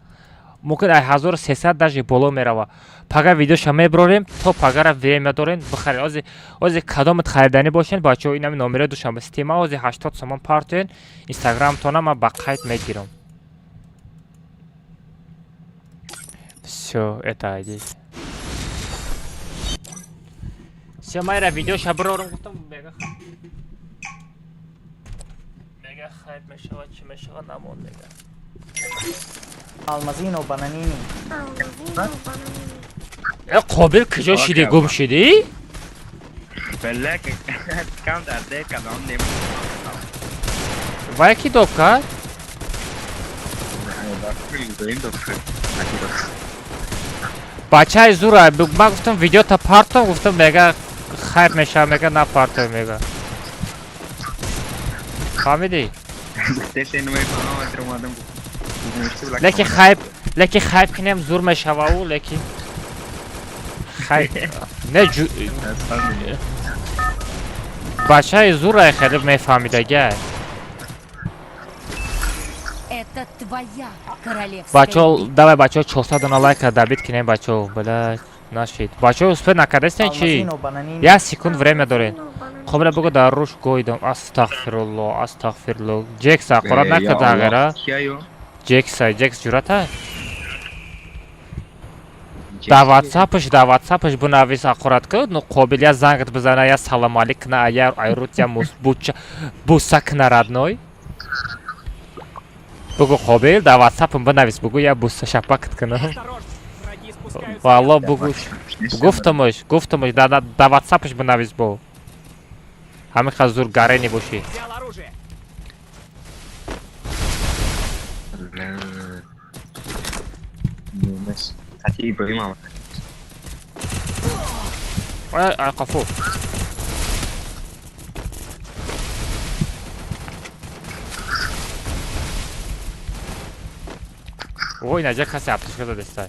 ممکن 1300 даже боло мерава пага видеоша меброрем то пагара время дорен бихарин ози кадомат харидани бошен бачо инами номеро душам ба стима ози 80 сомон партен инстаграм тона ма ба қайд мегирам всё это здесь всё майра видеоша брорем гуфтам мега хайп мешава чи мешава намон мега Алмазино, бананини. قابل کجا شدی گم شدی؟ بله که کم درده کدام نیم و یکی دوب کرد؟ بچه های زوره من گفتم ویدیو تا پارتم گفتم میگه خیر میشه میگه نه پارتم میگه فهمیدی؟ لکی خیب کنیم زور میشه و او لکی نه بچه های زور های خیلی میفهمیده گه بچه давай بچه 400 دونه لایک دابید کنیم بچه بله نشید بچه اسپید نکردستین چی؟ یک سکوند время دارین خب را بگو در روش گویدم استغفرالله جکس اقرار نکرد اگره جکس جورت های در واتساپش بنویس اقرار کرد نو قابل یا زنگت بزنه یا سلام علیک نه یا ایروت یا بوسک نه ردنوی Бугу Қобил, да WhatsApp-ым бинавис, бугу я буста шапакт кунам. Враги спускаются. Валло бугу гуфтамош, да WhatsApp-ш бинавис бо. Ҳамиқа зур гарени боши. Взял оружие. Тати Ибраим ам. Ай қафу. Ой, наҷа касе аптишка задестай.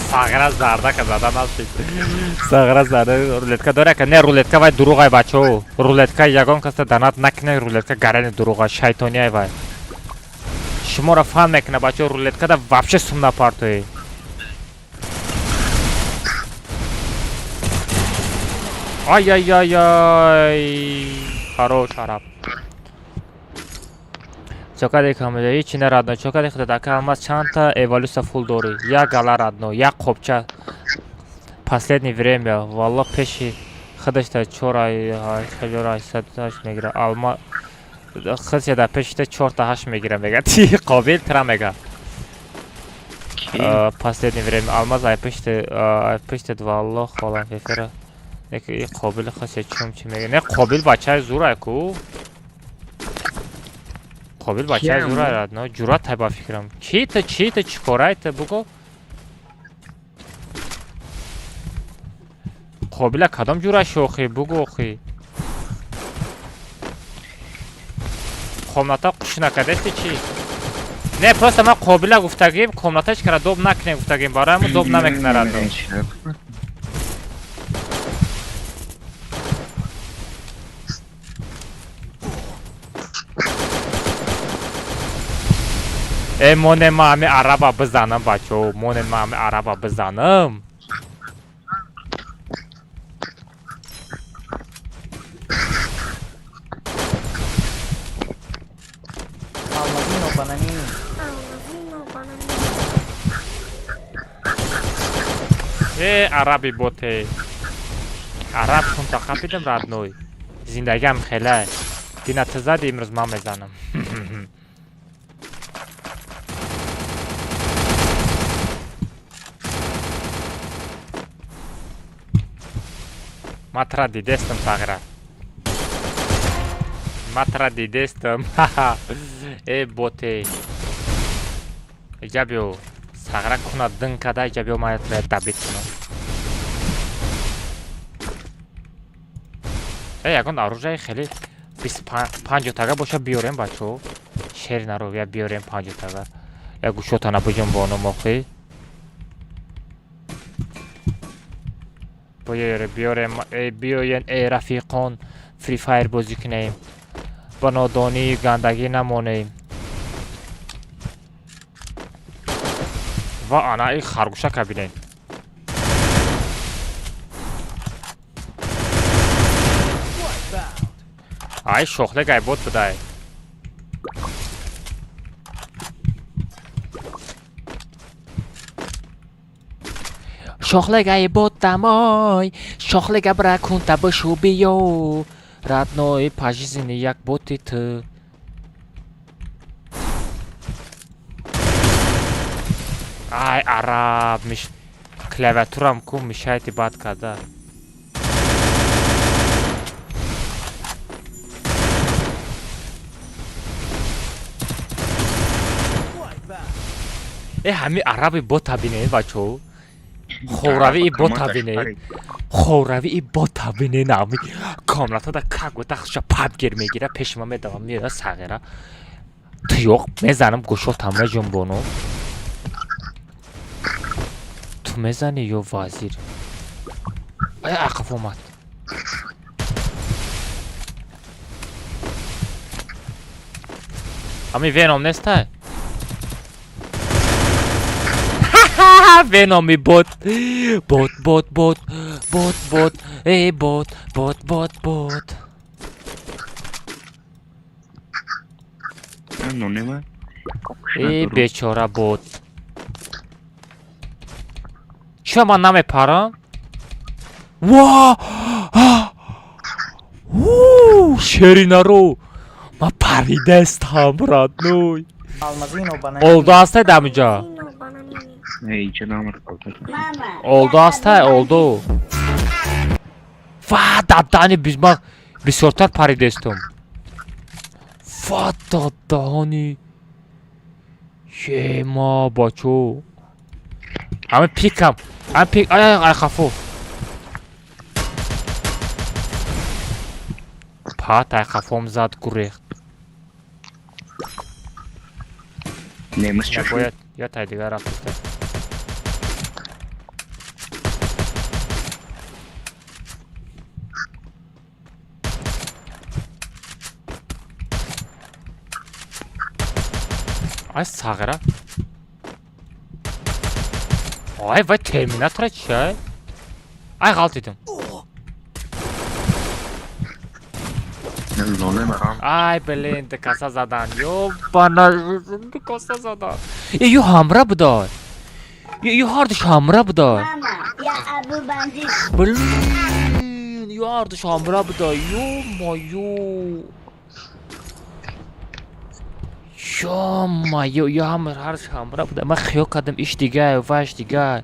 Сагра зардака зада нашид. Сагра зада рулетка дорека, не рулетка вай дуруғай бачо. Рулетка ягон каста данат накне, рулетка гарани дуруға шайтониай вай. Шумора фан мекна бачо, рулетка да вообще сумна партои. Ай-яй-яй-яй. Хорош араб. Чока декам, ҳечи нарадно. Чока дехуда дака алмаз чанда эволюция фул дори. Як гала радно, як қопча. Последнее время, валла пеши худашта 4 ай садаш мегира. Алма худашта да пеши 4-8 мегира мега. Ти Қобил тра мега. Последнее время алмаз ай пешти валла холам фефера. Неки Қобил худашта чум чи мега. Не Қобил бачай зурай ку. Қобил бачаи зурай радно, ҷуръат тай ба фикрам. Чита чикорайта буго? Қобила кадом ҷурай шохи буго охи? Комната қуш накадасти чи? Не, просто ман Қобила гуфтагим, комната чикара доб накне гуфтагим, барои доб намекна радно. Монен ма ҳами араба бизанам бачо, монен ма ҳами араба бизанам. араби боте. Араб мунтахаб бидам радной. Зиндагиам хелай. Динат зади имрӯз ман мезанам. Матра дидестам сагра. Матра дидестам. Боте. Иҷабиё сагра куна дин када иҷабиё матра дабит кунам. Ягон оружие хеле 25 тага боша биёрем бачо. Шер наро я биёрем 5 тага. Я гушотана бужам боно мохи. بیاین ای رفیقان فری فایر بازی کنیم با نادانی گندگی نمانیم و آنا ای خرگوشه کبینین ای شخله گای بود بدای شخله گای بود دمای شخله گا برا کنتا بشو بیو радной пожизненный як боти ты. Ай, араб, клавиатурам ку мешает и бат када. ҳами араби бота бинед бачо. Ховрави бота бинед. Ховрави бота бинед ами. Комната да как вот так пабгир мегира пешма медавам мира сагира. Туёк мезанам гушотамра ҷунбону. Ту мезани ё вазир. Ай ақиф омад. Ами веном нестай? Веноми бот. Бот, бот, бот. Бот, бот. Эй, бот. Бот, бот, бот. Ну нема. Эй, бечора бот. چرا من نمیپرم؟ وا شیرینا رو من پریدستم رادنوی oldu hastaydı amca. ای جنام Oldu hasta oldu. Va dadani bizma bisortar paridestum. Va dadani. Şema baço. Ama pikam. Ama pik ay kafo. Pat ay kafom zad kurecht. Nemız Ya çöşü. yatay diğer hafta. Ay sağıra. Ay vay Terminator çay. Ay halt edim. Ay блин, de kasa zadan. Yo bana de kasa zadan. Yo hamra budar. Yo hardish hamra budar. Mama, ya Abu Bandit. Блин, yo hardish hamra budar. Yo mayo. Yo hamra hardish hamra budar. Man خیال کردم ish دیگه و ish دیگه.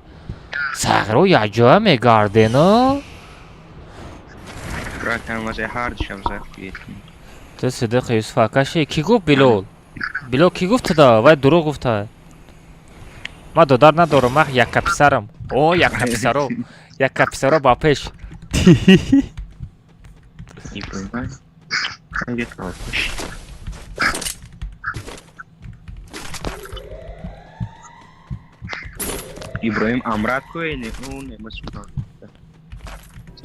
ساغرو یا جا میگاردنو. براتن واسه هاردشم زفیت. تو صدق یوسف آکاشی کی گفت بلول؟ بلول کی گفت دا؟ وای دروغ گفته. ما دادار ندارم من یک کپسرم. او یک کپسرو. یک کپسرو با پیش. İbrahim Amrat koyene o ne masumlar.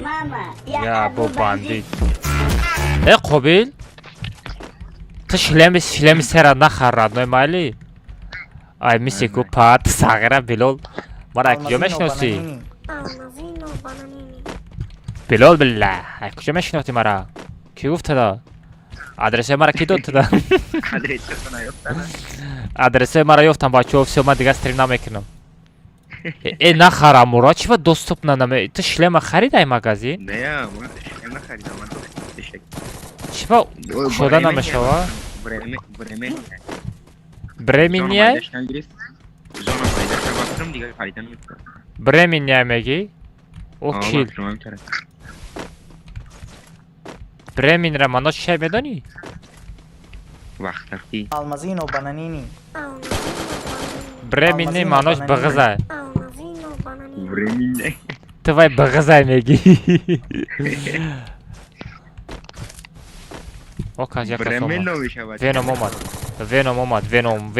Mama, Ya ya Abu bu Bandit. bandit. قابل؟ تو شلم سر نخرد نه مالی؟ آی میسی کو پات ساغره بلول. مرا کجا میشناسی؟ بلول بالله. کجا میشناسی مرا؟ کی گفت دا؟ آدرس مرا کی داد دا؟ آدرس مرا یافتم بچه‌ها все من دیگه استریم نمیکنم. ای نخرم مرا چی با دوستوب نمی؟ تو شلم خریدی مغازین؟ نه من شلم نخریدم من تشک. چی با شده نمیشوا؟ برمینیه؟ زمان پایدار شباستم دیگه خریدن میکنم. برمینیه میگی؟ او کیل. برمین را منو چه میدانی؟ وقتی. Almazino bananini. برمینی منوش بغزه. برمینه. تو وای بغزه میگی. او کاش یک کس برمین اومد. نمیشه باید. وینوم اومد. وینوم اومد. وینوم.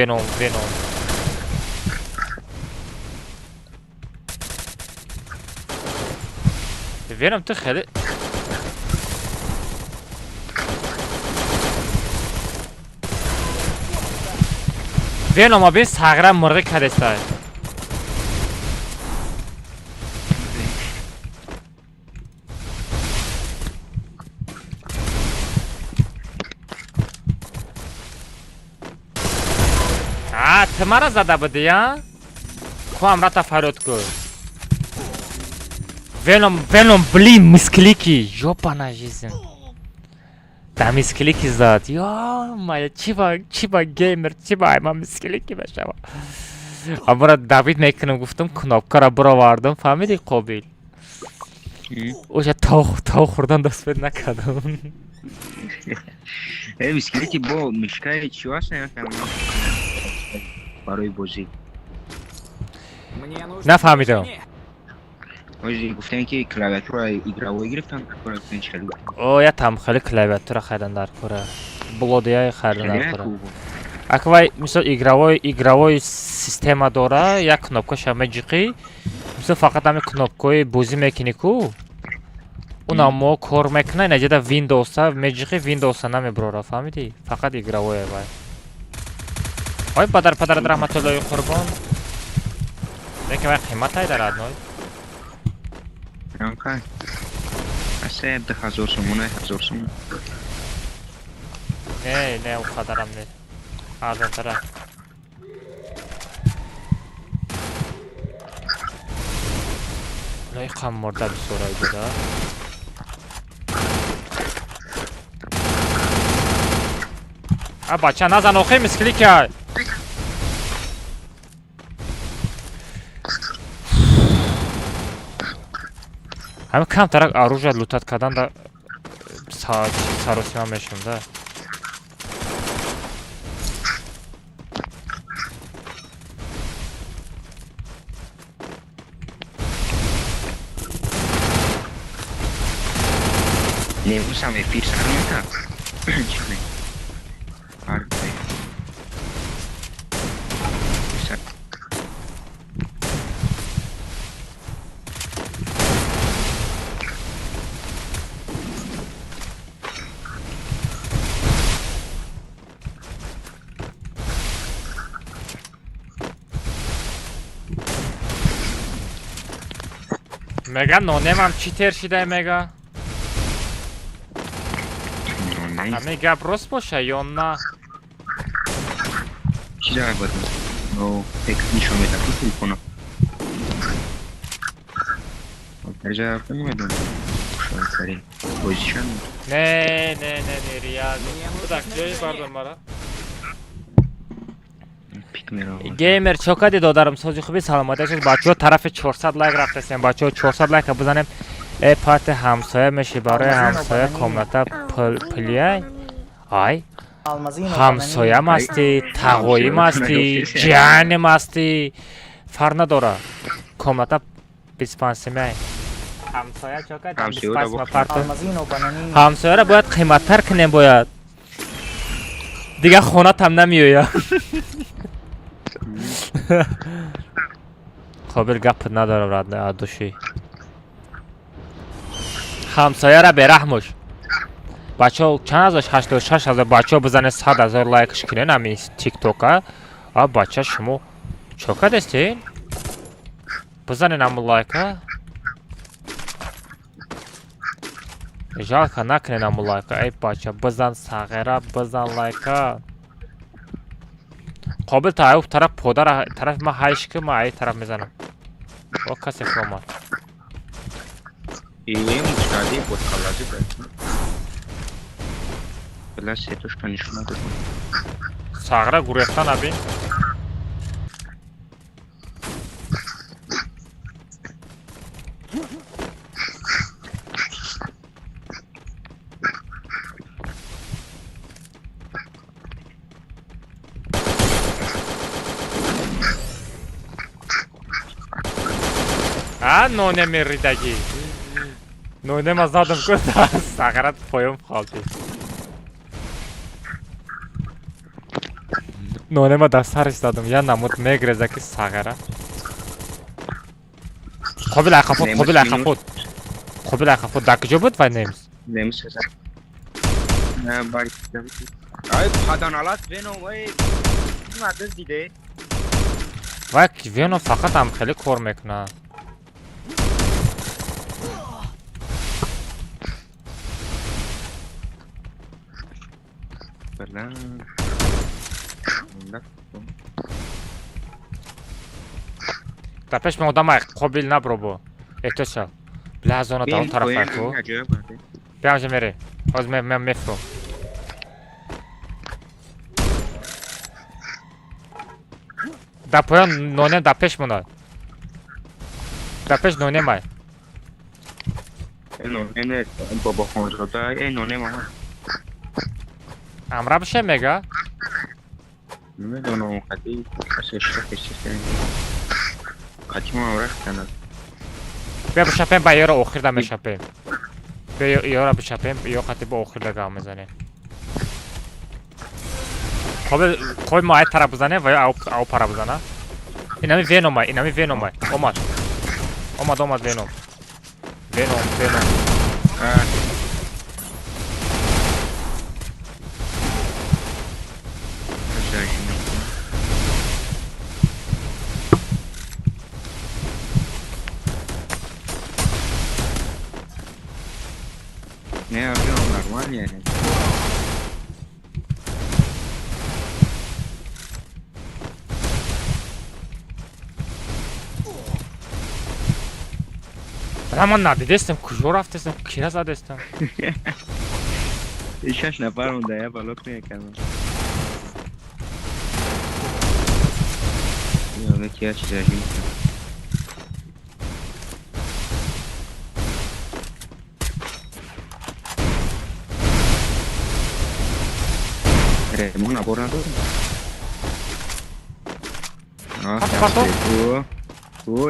وینوم تو خیلی وینوم ابی ساغرم مرغ کردسته. تمارا زده بودی یا؟ خواهم را تفرد کن. وینوم بلی مسکلیکی جو پناجیزم. تا مسکلیکی زد. یا مایا چی با گیمر چی با ایما مسکلیکی بشوا. اما داوید میکنم گفتم کنابکا را برا واردم فهمیدی قابل. اوشا تا خوردن دست بید نکردم. مسکلیکی با مشکای چی هست نکنم. برای بازی. نفهمیدم. آجی گفتن که کلاویاتور ایگراوی گرفتن کار کنشلی. او یا تام خیلی کلاویاتور خریدن در کره. بلودیای خریدن در کره. اکوای مثل ایگراوی سیستم داره یک کنابکاش ماجیکی. مثل فقط همین کنابکای بازی میکنی کو. اونا ما کار میکنه نجدا ویندوز ماجیکی ویندوز نمیبره فهمیدی؟ فقط ایگراوی وای. وای پدر رحمت الله قربان. دیگه وقت قیمت های دارد نوی. نمی‌خوای. اصلا 1000 سومونه 1000 سومون. نه اون قدرم نه. ارزان تره. Yıkan morda bir soraydı da. Ha bacha nazan okuyayım iskilik ya. Hem kam tarak оружие лутаткадан да саросима мешам да. Levo sampai pisarnya tak? Cik. Harga. Pisar. Mega no nemam cheater shida mega. Ами гап рост боша ё на? Чӣ ҷаваб додам? Ну, фикр нишон медам, ки телефоном. Дар ҷаваб намедонам. Шояд позицион. Не, реально. Так, ҷои бардор мара. Геймер чокади додарам сози хуби саломат бошед. Бачаҳо тарафи 400 лайк рафтасем. Бачаҳо 400 лайк бизанем. Пати ҳамсоя меши барои ҳамсоя комната пулияй. Ай. ҳамсоям ҳастӣ, тағоим ҳастӣ, ҷаним ҳастӣ. Фарқ надора. Комната 25 семяй. ҳамсоя чока 25 мафартон. ҳамсояро бояд қиматтар кунем бояд. Дигар хонатам намеояд. қобил гапт надорам радна адуши. ҳамсояро бераҳмуш. Бачаҳо чанд ҳазор 86 ҳазор бачаҳо бизанед 100 000 лайкш кунен ами тиктока. А бача шумо чока дестен? Бизанен аму лайка. Жалко накунен аму лайка. Ай бача бизан сағира бизан лайка. Қобил та ай тараф подара тараф ма ҳайшки ма ай тараф мезанам. О касе фома. И мушкади бот халази бет. Бела сетушка нишона дод. Сағира гурехтан аби. А, ноне меридаги. Ноне ма задам куда сағира поём халти. ноне ма дар сариш задам. Я намуд мегреза ки сағира. Қобил айқафот, қобил айқафот. Қобил айқафот дар куҷо буд вай немс? Немс ҳаст. Не бари. Ай паданалат вено вай. Мадаз диде. Вай вено фақат ам хеле кор мекуна. Дар пеш ман одамай қобил набро бо. Эҳтиёт шав. Била аз она дар он тарафай ку. Бия ҳанҷа мере. Ҳозир мен мефҳмам. Дар поён нонем дар пеш монад. Дар пеш нонемай. Нонем бобохонзода нонем ама. Амра бише мега? Намедонам қади касешта касешта. Қатима амра канад. Бия бишапем ба ёро охирда мешапем. Бия ёро бишапем ё қати ба охирда гам мезанем. Қобил мо ай тараф бизанем ва ё ав пара бизана. Инами веномай, инами веномай. Омад. Омад веном. Веном. Не, нормально. من ندیدستم کجا رفتستم کی را زدستم 6 نفر مونده یا بلوک نکنم یا کیا چیز رژیم Remon abor ندارم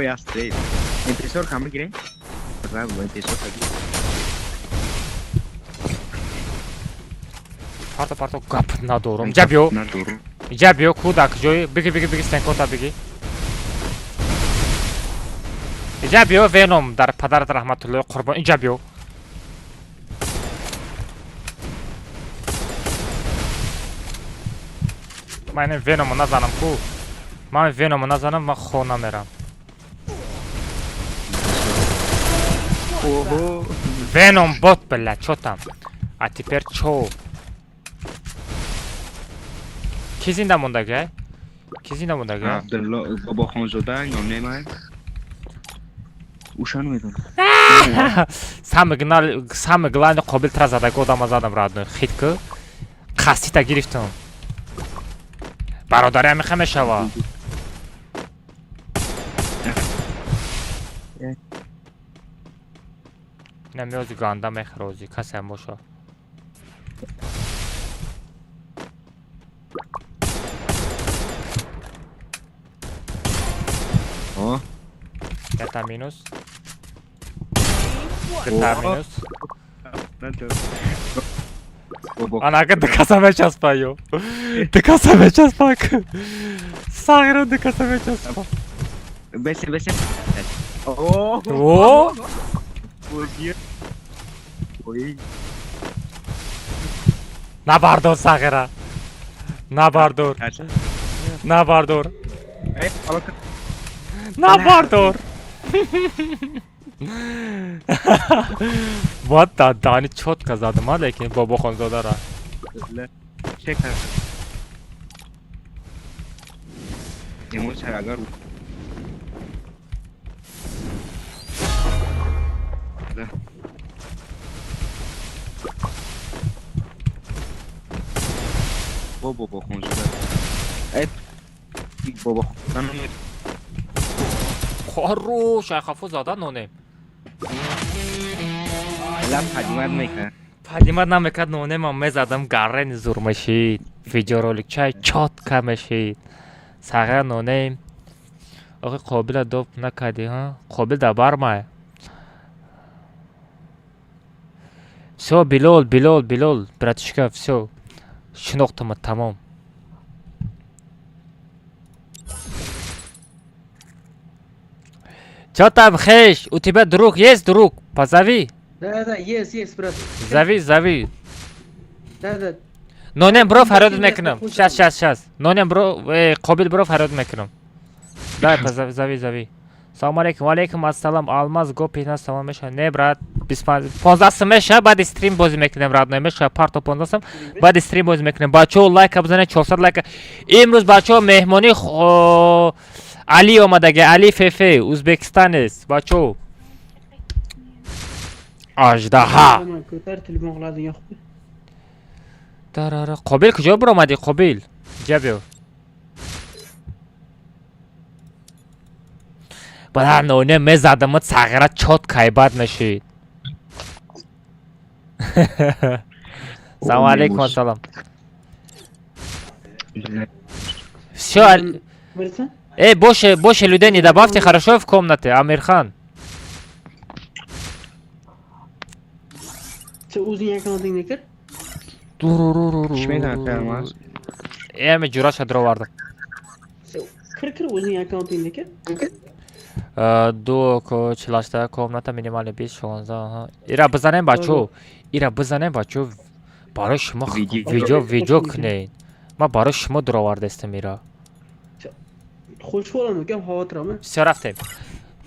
ya straight impresor kamu kira berapa buat impresor lagi Parto gap nadorum Jabio kudak joy bigi stenkota bigi Jabio Venom dar padarat rahmatulloh qurbon Jabio من وینومو نزنم کو من وینومو نزنم من خونه میرم وینوم بوت بله چوتم اتیپر چو کی زنده مونده گه؟ کی زنده مونده گه؟ عبدالله بابا خانزاده نامه من اوشانو میدونم سم گلانی قابل تر زده گودم زدم رادنو خیلی که قصی تا گرفتم برادری هم خمه شوا نمیوزی گانده مخروزی کسی هم باشا Detta minus. Detta minus. Anaga dikasame chaspayo. Dikasame chaspak. Sagro dikasame chaspak. Bese. Oh. Oi. Nabardor Sagra. Nabardor. Nabardor. Nabardor. What the dani chot kazadım ha lekin baba xonzoda ra. Check her. Emotion agar بابا خونزوده بابا خونزوده خورو شاخفو زاده نونیم لا پدیمت میکن پدیمت نمیکرد نونیم هم میزدم گرن زور مشید ویدیورولک چای چات کمشید ساغر نونیم آقای قابل دوب نکردی ها قابل دبر مای все Bilal братишка все шинохтам тамом Чё там хэш? У тебя друг есть друг? Позови. Да, есть, брат. Зови. Да. Нонем бро фарод мекунам. Сейчас. Нонем бро, Қобил бро фарод мекунам. Да, зови. Салом алейкум, алейкум ассалам. Алмаз го пина салом меша. Не брат, 15 меша, баъди стрим бози мекунем радно меша. Парто 15, баъди стрим бози мекунем. Бачо лайк бизане 400 лайк. Имрӯз бачо меҳмони Али омадаги, Али Фефе, Узбекистан аст, бачо. Аждаҳа. Дарара, Қобил куҷо биромади, Қобил? Ҷабё. Бара ноне мезадамат сағира чот кайбат мешид. Салом алейкум ассалам. Всё. Больше людей не добавьте, хорошо в комнате, Амирхан. Sen o'zing akkauntingni kir. Shmeda qilamiz. Emi jurash adrovardim. Kir o'zing akkauntingni kir. До члашта комната минимально 15-16. Ира бизанем бачо. Барои шумо видео кунед. Ман барои шумо дровардестам ира. خوشحالم میگم خاطرمه. Все рафтем.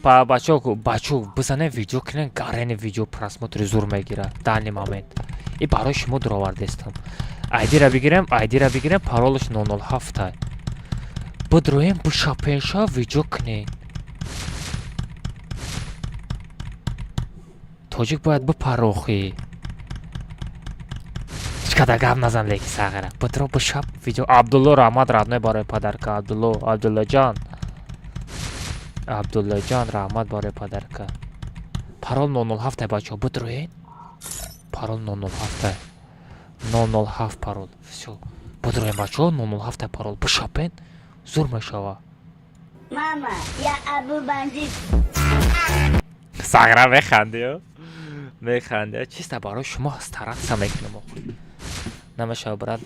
Бачо бизанем видео кунед, гарени видео просмотри зур мегира дани момент. И барои шумо дровардестам. Айдира бигирем, паролаш 007. Бидроем бу шапенша видео кунед. тоҷик бояд бипарохӣ чикада гап назан леки сағира битро бишаб видео абдулло раҳмат радной барои падарка абдуллоҷон раҳмат барои падарка парол 007 бачаҳо битроен парол 007 парол всё битроен бачаҳо 007 парол бишабен зур мешава Мама, я Абу бандит. сағира механди чиста барои шумо старатса мекунам намешава брат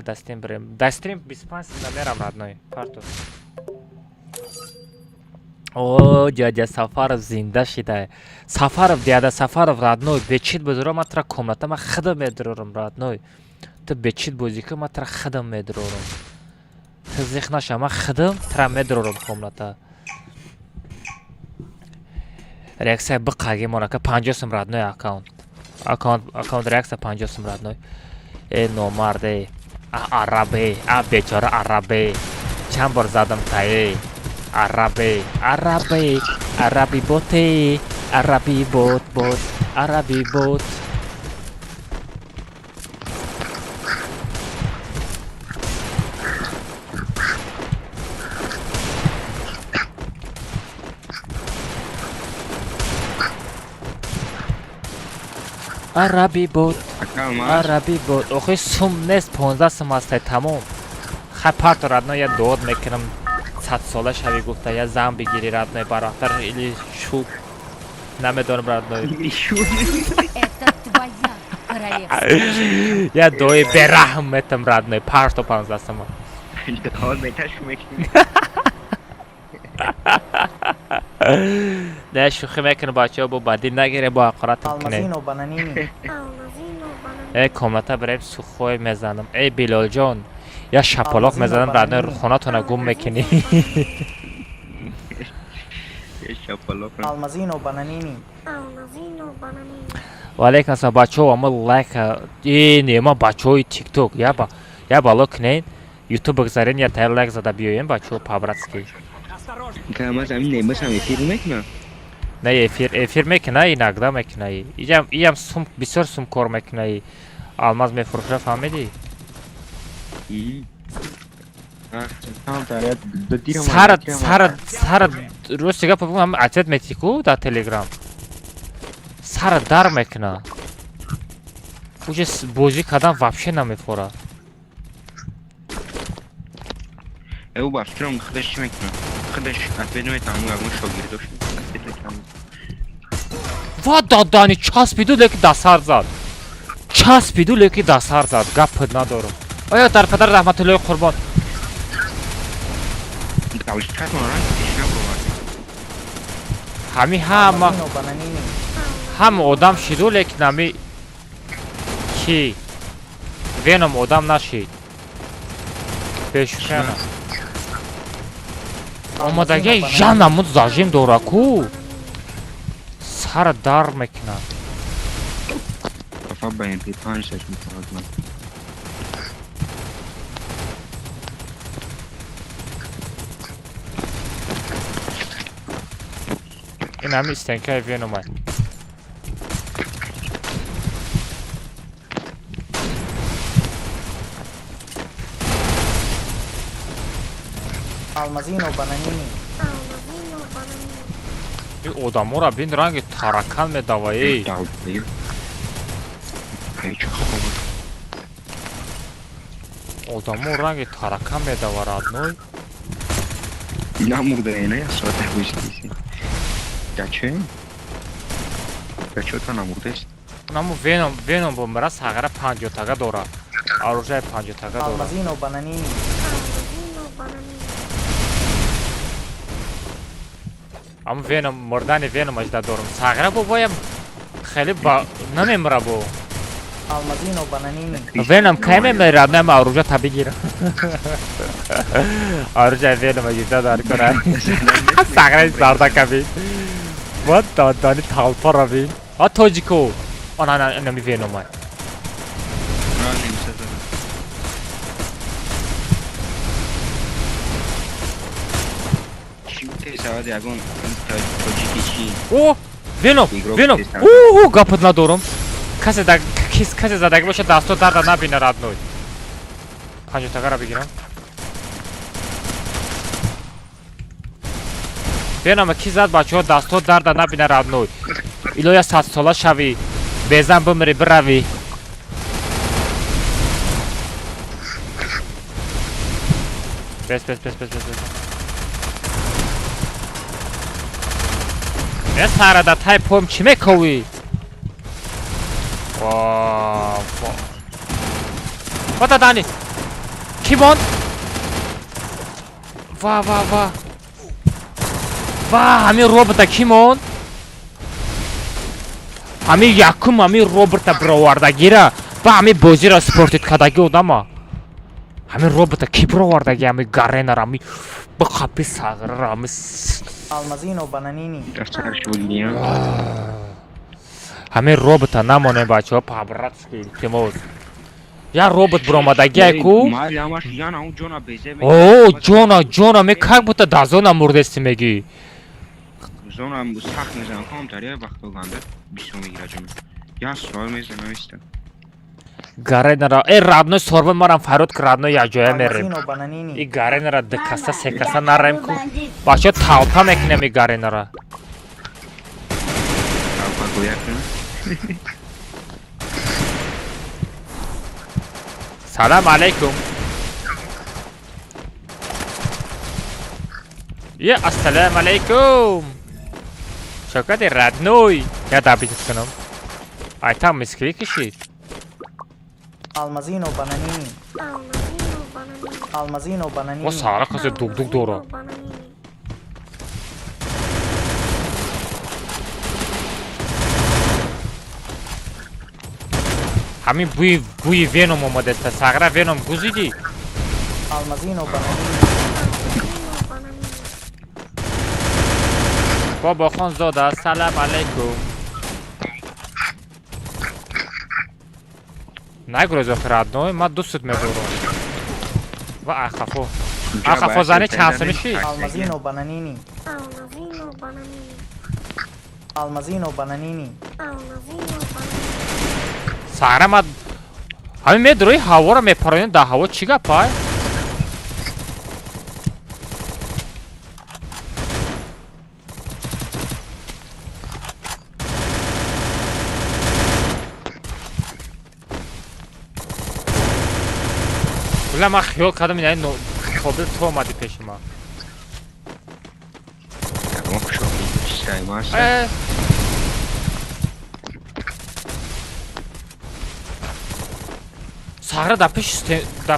да стрим брем да стрим 25 намерам родной парто о дядя Сафаров зинда шида Сафаров дяда Сафаров родной бечит бузура матра комната ма хидам медурорам родной ту бечит бузика матра хидам медурорам ту зихнаша ма хидам тра медурорам комната реакция бақаги монака 50 сум родной аккаунт реакция 50 сум родной номарде арабе бечора арабе чанд бор задам тае арабе боте араби бот араби бот араби бот охи сум нест 15 сум астай тамом хай парто родной я дод мекунам 100 сола шави гуфта я зам бигири родной барахтар или шуб намедонам родной Это твоя королевская. я дой берахм метам родной парто 15 сума نه شوخی میکنه بچه ها با بدی نگیره با حقارت کنه ای کاملتا بریم سوخوی میزنم ای بیلال جان یا شپالاق میزنم رادنه خونه تونه گم میکنی وعلیکم السلام بچه ها اما لایک این نیما بچه های تیک توک یا بالا کنین یوتیوب بگذارین یا تایل لایک زده بیاین بچه ها پابراتسکی نه ефир мекунай иногда мекунай иям сум бисёр сум кор мекунай алмаз мефурӯша фаҳмидӣ сара рости гап гӯям ответ метӣ ку дар телеграм сара дар мекуна уже бозӣ кардан вообще намефора ва додани часпиду леки дастсар зад гапит надорам оё дар падар раҳматуллои қурбон ҳами ҳама одам шиду леки нами ки веном одам нашид бешухена омадагия жанамуд зажим дора ку сара дар мекуна ин ҳами стенкаи веномай одамора бин ранги таракан медаваи одамо ранги таракан медава родной намурдаена я соата ҳуҷдиси гачота намурдаст наму веном бо мира сағара 50 тага дора оружие 50 тага дора ам веном мурдани веном ажда дорам сағара бобоям хеле ба намемра бо веном кай мемера нем оружие та бигира оружие веном ажда дар кора сағара зарда каби вот додани талпара бин а тоҷико она нами веномай سواد یگون توجیکی چی О, Venom. Гапот надорам. Касе задаги боша дасто дарда набина родной. 50 тагара бигирам. Venom ки зад бачаҳо дасто дарда набина родной. Илоя 100 сола шави. Безам бимри бирави. Пес. Я сарада тай пом чӣ мековӣ? Вота дани. Кимон? Ва. Ҳамин робота кимон? Ҳамин якум ҳамин робота бировардагира. Ва ҳамин бозиро спортит кардаги одама. Ҳамин робота ки бировардаги ҳамин гаренар ҳамин биқапи сағрар ҳамин Алмазино бананини. ҳамин робота намонем бачаҳо пабратски илтимос. Я робот биромадаги ку? О, ҷона ме как будто да зона мурдести меги. Зона сахт мезанам хам тария вақт bo'lganda бисо мегирajam. Я суал мезанам истам. Гаренара родной сорва марам фарод ки родной якҷоя мерем. И гаренара дикаса секаса нарем ку. Бачаҳо талпа мекунем и гаренара. Талпа гӯякун. Салом алейкум. Я ассалам алейкум. Шавкати родной. Я дабит кунам. Ай там мискри кишид. Алмазино бананини. Алмазино бананини. Ва сара қасе дуг дора. ҳамин бӯи Venom омадаста. Сағра Venom гузиди. Алмазино бананини. Бобохон зода ассалам алейкум. Нагрӯз охир родной, ман дӯстат медорам. Ва ахафо зани чансими ши? Алмазино бананини. Алмазино бананини. Сара мад ҳамин медорои ҳаворо мепаронӣ дар ҳаво чӣ гапай? Була ман хиёл кардам ин қобил ту омадӣ пеши ман. Сағра дар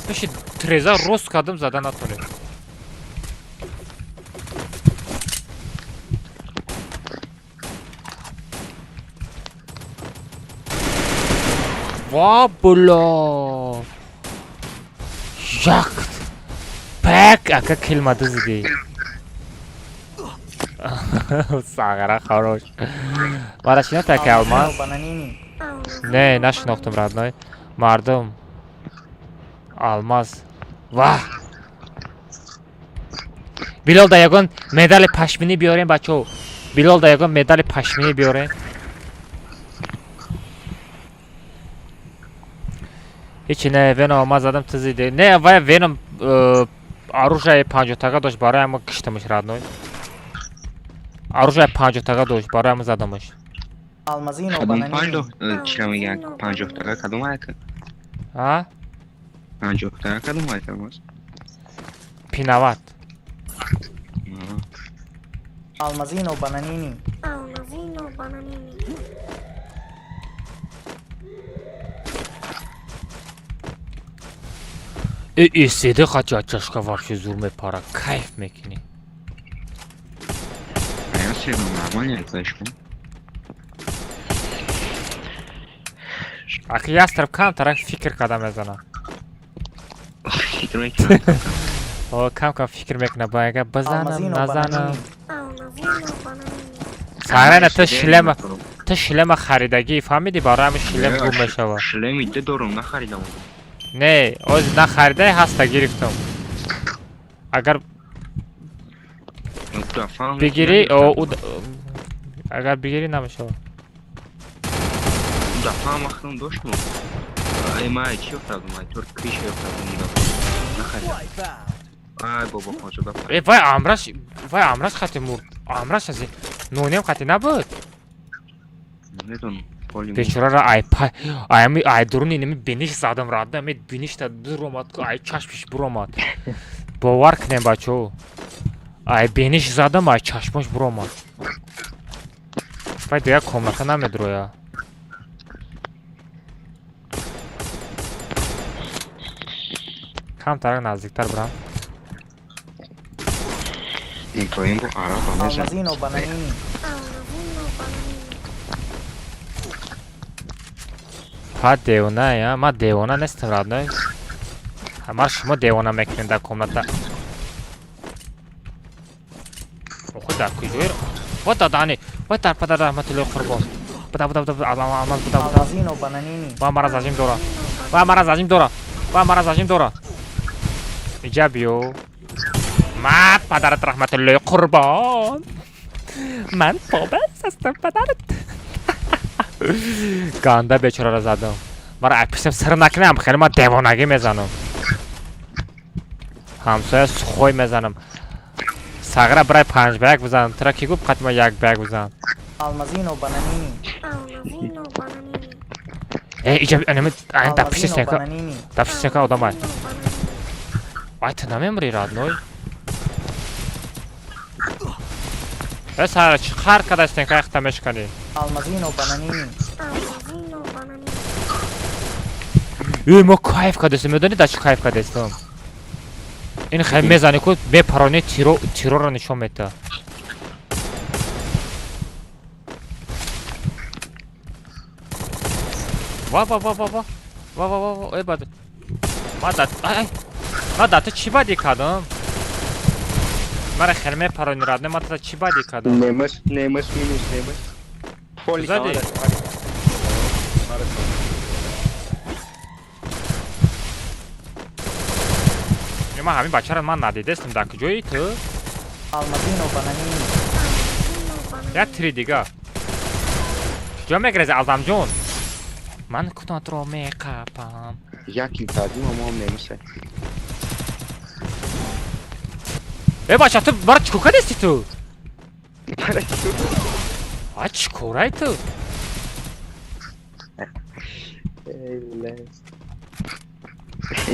пеши треза рост кардам зада натонем. Ва була. Як пак ака килмада зиди. Сағра харош. Мара шинохтаки алмаз? Не, нашинохтам родной. Мардум алмаз. Ва! Билол да ягон медали пашмини биёрем бачо. Билол да ягон медали пашмини биёрем. Ҳичи не, Venom омад задам тизиде. Не, ва Venom оружие 50 тага дошт барои ма киштамаш родной. Оружие 50 тага дошт барои ма задамаш. Алмазино бананини. Чира мегӯянд 50 тага кадом айка? А? 50 тага кадом айка мост? Пинават. Алмазино бананини. Истеди хача чашка вообще зур мепара. Кайф мекини. Я среду нормально айкаешку. Аки ястраб кам тарак фикр када мезана. Фикр мекунам. О, кам фикр мекунам. Бояга базанам, назанам. Сарана ты шлема харидагӣ фаҳмидӣ барои шлем гум мешава. Шлеми дорам нахаридам. Не, оз нахаридай ҳаста гирифтам. Агар бигирӣ اگر بگیری نمیشه. دفعه وقتم داشتم. ای ما چی افتادم؟ ای طور کریش افتادم نگاه. نخرید. ای بابا خوشو بفرد. ای وای امرش خطی مرد. امرش از نونیم خطی نبود. نمیدونم. بیچاره را ای درون اینمی بینیش زدم راد نمی بینیش تا برومد که ای چشمش برومد. باور کنیم بچو. ای بینیش زدم ای چشمش برومد. باید دیگه کمک نمیدرویا. کم تر نزدیکتر برم. این پایین با عرب آمازین و بنانینی پا دیونه یا ما دیونه نیستم رادنوی. همه شما دیونه میکنین در کمنتا. خود در کجایی رو وای دادانی وای در پدر رحمت الله قربان بدا آمازین و بنانینی وای مرا زجیم دورا وای مرا زجیم دورا اینجا بیو ما پدرت رحمت الله قربان من بابا هستم پدرت گنده بیچاره را زدم مرا اپیسم سر نکنم خیلی ما دیوانگی میزنم همسایه سخوی میزنم ساغره برای 5 بیگ بزنم ترا کی گفت قطعا 1 بیگ بزنم آلمازین و بنانینی اینجا این دفشی که آدم های وای تو نمیمری رادنوی سر چخار کدستین که اختمش کنی آلمازین و بنانینی ما کایف کدستیم میدونی در چی کایف کدستیم این خیلی میزنی که به پرانه تیرو رو نشون میده وا ای باد ما داده چی بادی کردم مرا خیلی میپرانی رادنه ما داده چی بادی کردم نمس مینوس پولی زدی ما همین بچه رو من ندیده استم در کجایی تو؟ آلمازین و بنانینی یک تری دیگه کجا میگریزی ازم جون من کدات رو میقپم یکی کردیم اما هم نمیشه ای بچه تو برای چکوکه نیستی تو؟ آه چکورای تو؟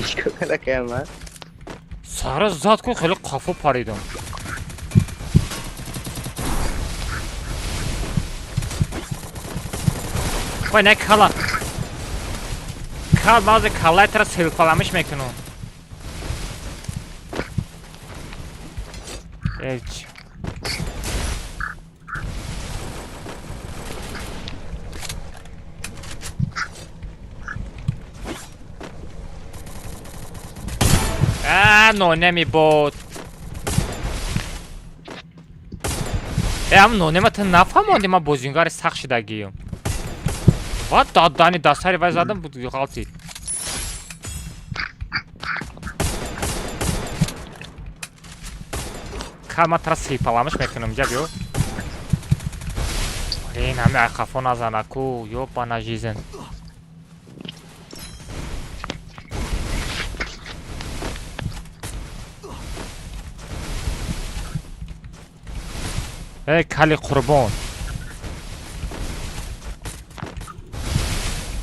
چکوکه لکه من سارا زاد که خیلی قافو پاریدم وای نه کلا بعضی کلای تر سلپالمش میکنم هیچ نو نمی بود هم نو نمی تا نفهموندی ما بوزینگار سخت شدگیم و دادانی دستاری وای زدم بود غلطی کلمه ترا سیپالامش میکنم اینجا بیو این همه اخفا نزنه کو یو با نجیزن ای کلی قربان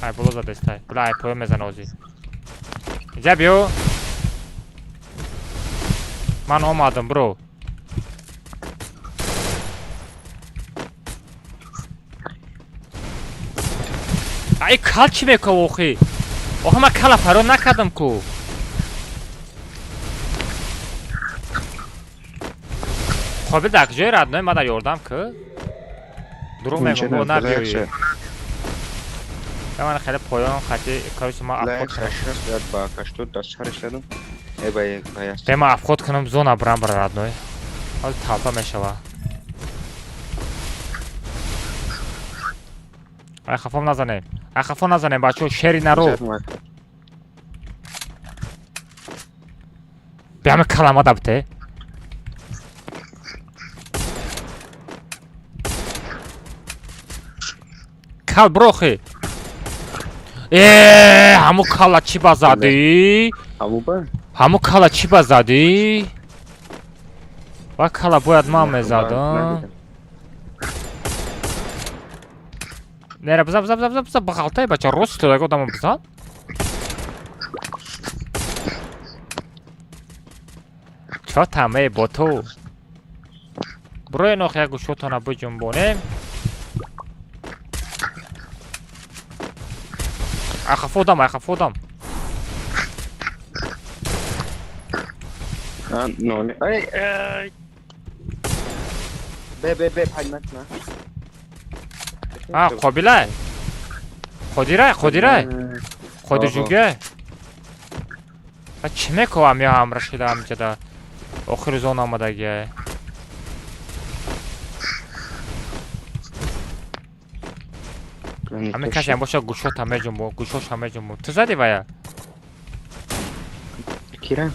ای بلو زده استای بلا ای پوی میزن آزی اینجا بیو من آمدم برو ای کل چی میکو اوخی آخه من کل فرو نکردم کو خوابی در کجای ردنای ما در یاردم که دروغ میگم با نبیوی من خیلی پایان خطی کارش ما افخود کنم ما افخود کنم زون برم برای ردنای حال تلپا میشوه ای خفام نزنیم بچه شیری نرو به همه کلمه دبته кал брохи. ҳаму кала чӣ ба задӣ? ҳаму кала чӣ ба задӣ? ва кала бояд ман мезадам. нера бизан ба ғалтаи бача рост тӯдаги одамо бизан. чо тамаи бо ту? брои нох як гӯшотона биҷунбонем. Ахафодам. Қобилай. Ходирай. Ходирҷугай. Чӣ мекувам ё ҳамра шида ҳамҷада. Охири зон омадагия. ҳамин касе ҳам боша гӯшота меҷунбо. Гӯшоша меҷунбо. Ту зади вая? Кира?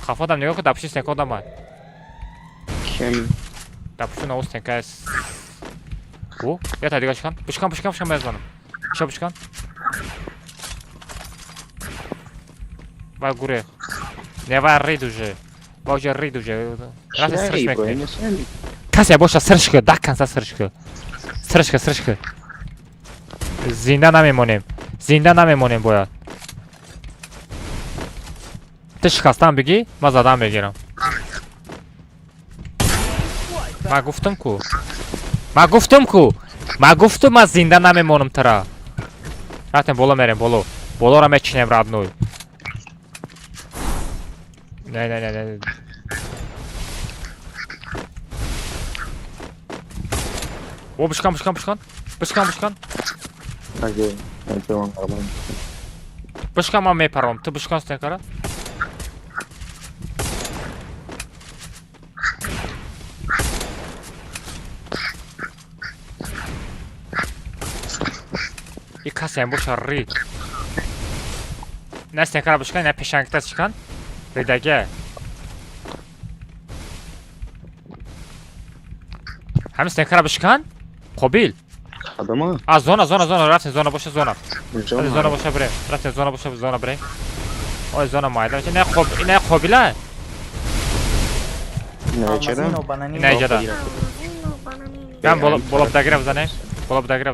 Хафодам нигоҳ ку дапши стенкодамай. Кем? Дапшу на устенка. О, я та дигаш кан. Пушкан мезанам. Шо пушкан? Ва гурех. Не ва рид уже. Ва уже рид уже. Раз срш мекне. Касе боша сршка, даканса сршка. Сршка. Зинда намемонем бояд. Ты шикастан биги, ман задам мегирам. Ман гуфтам ку. Ман гуфтам ман зинда намемонам тара. Рафтем боло мерем, боло. Болоро мечинем родной. Не. О, бушкан. Бушкан ман мепарам. Ту бушкан стенкара? И касем боша рид. Не стенкара бушкан, не пешангта чикан. Ридаге. ҳамин стенкара бушкан? Қобил. Адама? Зона, рафтем зона боша зона. Зона боша бирем. Рафтем зона боша зона бирем. Ой, зона майда. Не қобила? Не чера? Не ҷада. Гам болобдагира бизанем. Болобдагира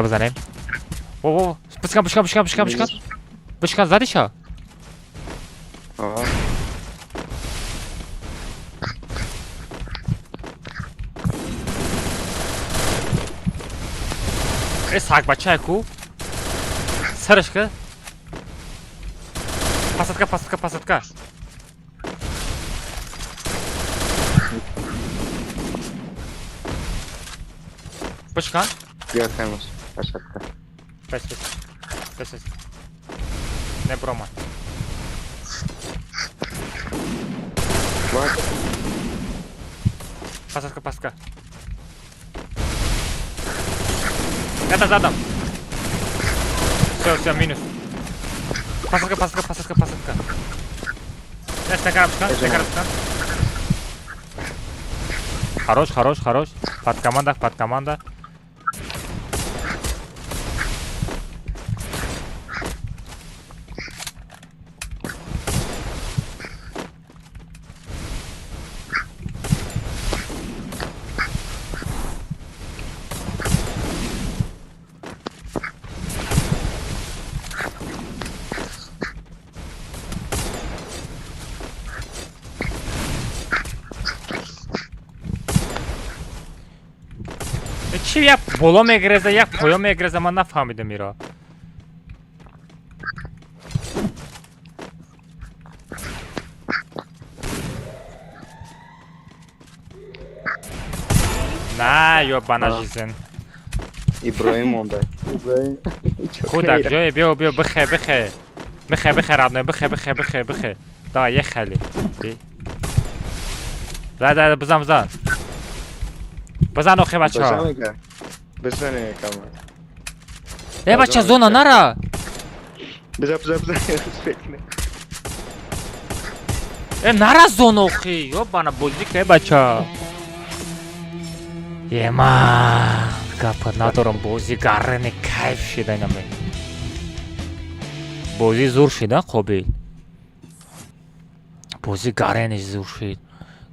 бизанем. О, бушкан. Бушкан задиша? саг бачае ку? Сарышка? Посадка. Бушкан? Я хаймас. Посадка. Пес. Не брома. Посадка. Это задом. Все, минус. Посадка. Стенкара бушкан. Хорош. Под команда. Чӣ як боло мегиреза, як поё мегиреза, ман нафаҳмидам иро. На, ёбана жизнь. Иброим онда. Худак, ҷое, биё, бихе. Бихе, родной, бихе. Давай, ехали. Да, бизан. Бизан охи бачаҳо. Бизане кама. Бача, зона нара. Биза. наразон охи ёбана бозӣ кай бача ман гапа надорам бозӣ гаррани кайф шида инаме бозӣ зур шида қобил бозӣ гаррани зур шид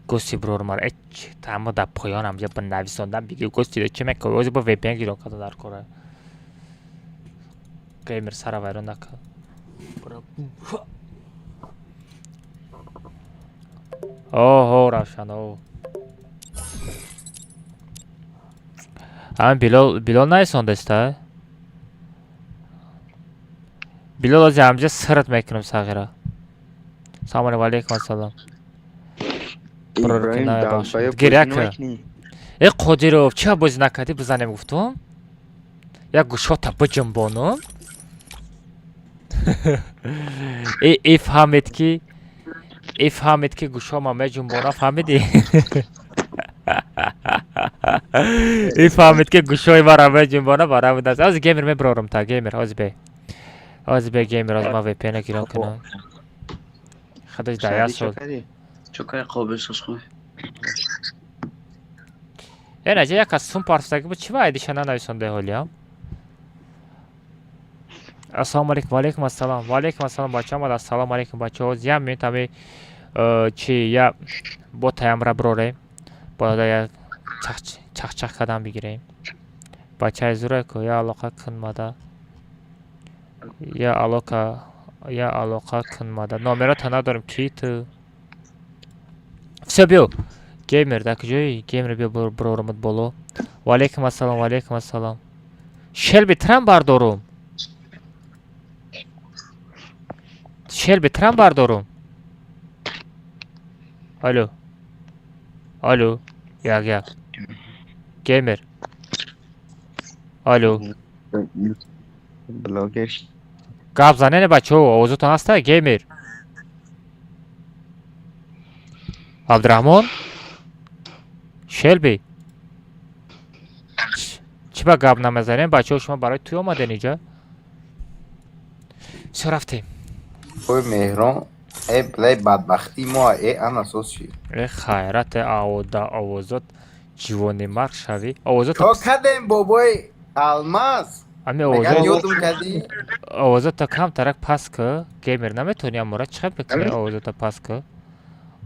гӯсти брормар тамо дар поёнам ҷа ба нависондан биги гӯстида чӣ мекунӣ ози ба VPN гирон карда дар кора геймер сара вайрон накард оҳо равшан ҳамин билол наисондеста билол ози ҳамҷа сират мекунам сағира салому алейкум ассалом гиряка қодиров чиа бозӣ накардӣ бизанем гуфтум як гӯшота биҷанбонам фаҳмед ки гӯшома меҷунбона фаҳмидӣ фаҳмед ки гӯшои мара меҷунбона барамудаст ози геймер мебирорам та геймер ози бе геймер ози ман VPN гирон кунам хадаш дая сол чокай қобисосхой наҷа як аз сум парфтаги бу чӣ вайдиша нанависонда ҳолиям ассалому алейкум валейкум ассалом бача омад ассалому алейкум бачаҳо зиям минутами чи я ботаямра бирорем бода я чахчах кадан бигирем бачаи зуреку я алоқа кунмада я алоқа кунмада номерота надорем ки ту всё биё геймер дар куҷои геймер биё бирорамад боло валейкум ассалом шелби трам бардорум алло як геймер алло блогер гап занене бачаҳо овозатон ҳаста геймер абдураҳмон шелби чӣ ба гап намезанем бачаҳо шумо барои туй омаден иҷа всё рафтем ой меҳрон блай бадбахти мо ан асос чи хайрат овозот ҷивони марг шавӣ то кадем бобои алмаз меган ёдум кадӣ овозота камтарак паст ку геймер наметавонӣ амора чиқаб мекунӣ овозота паст ку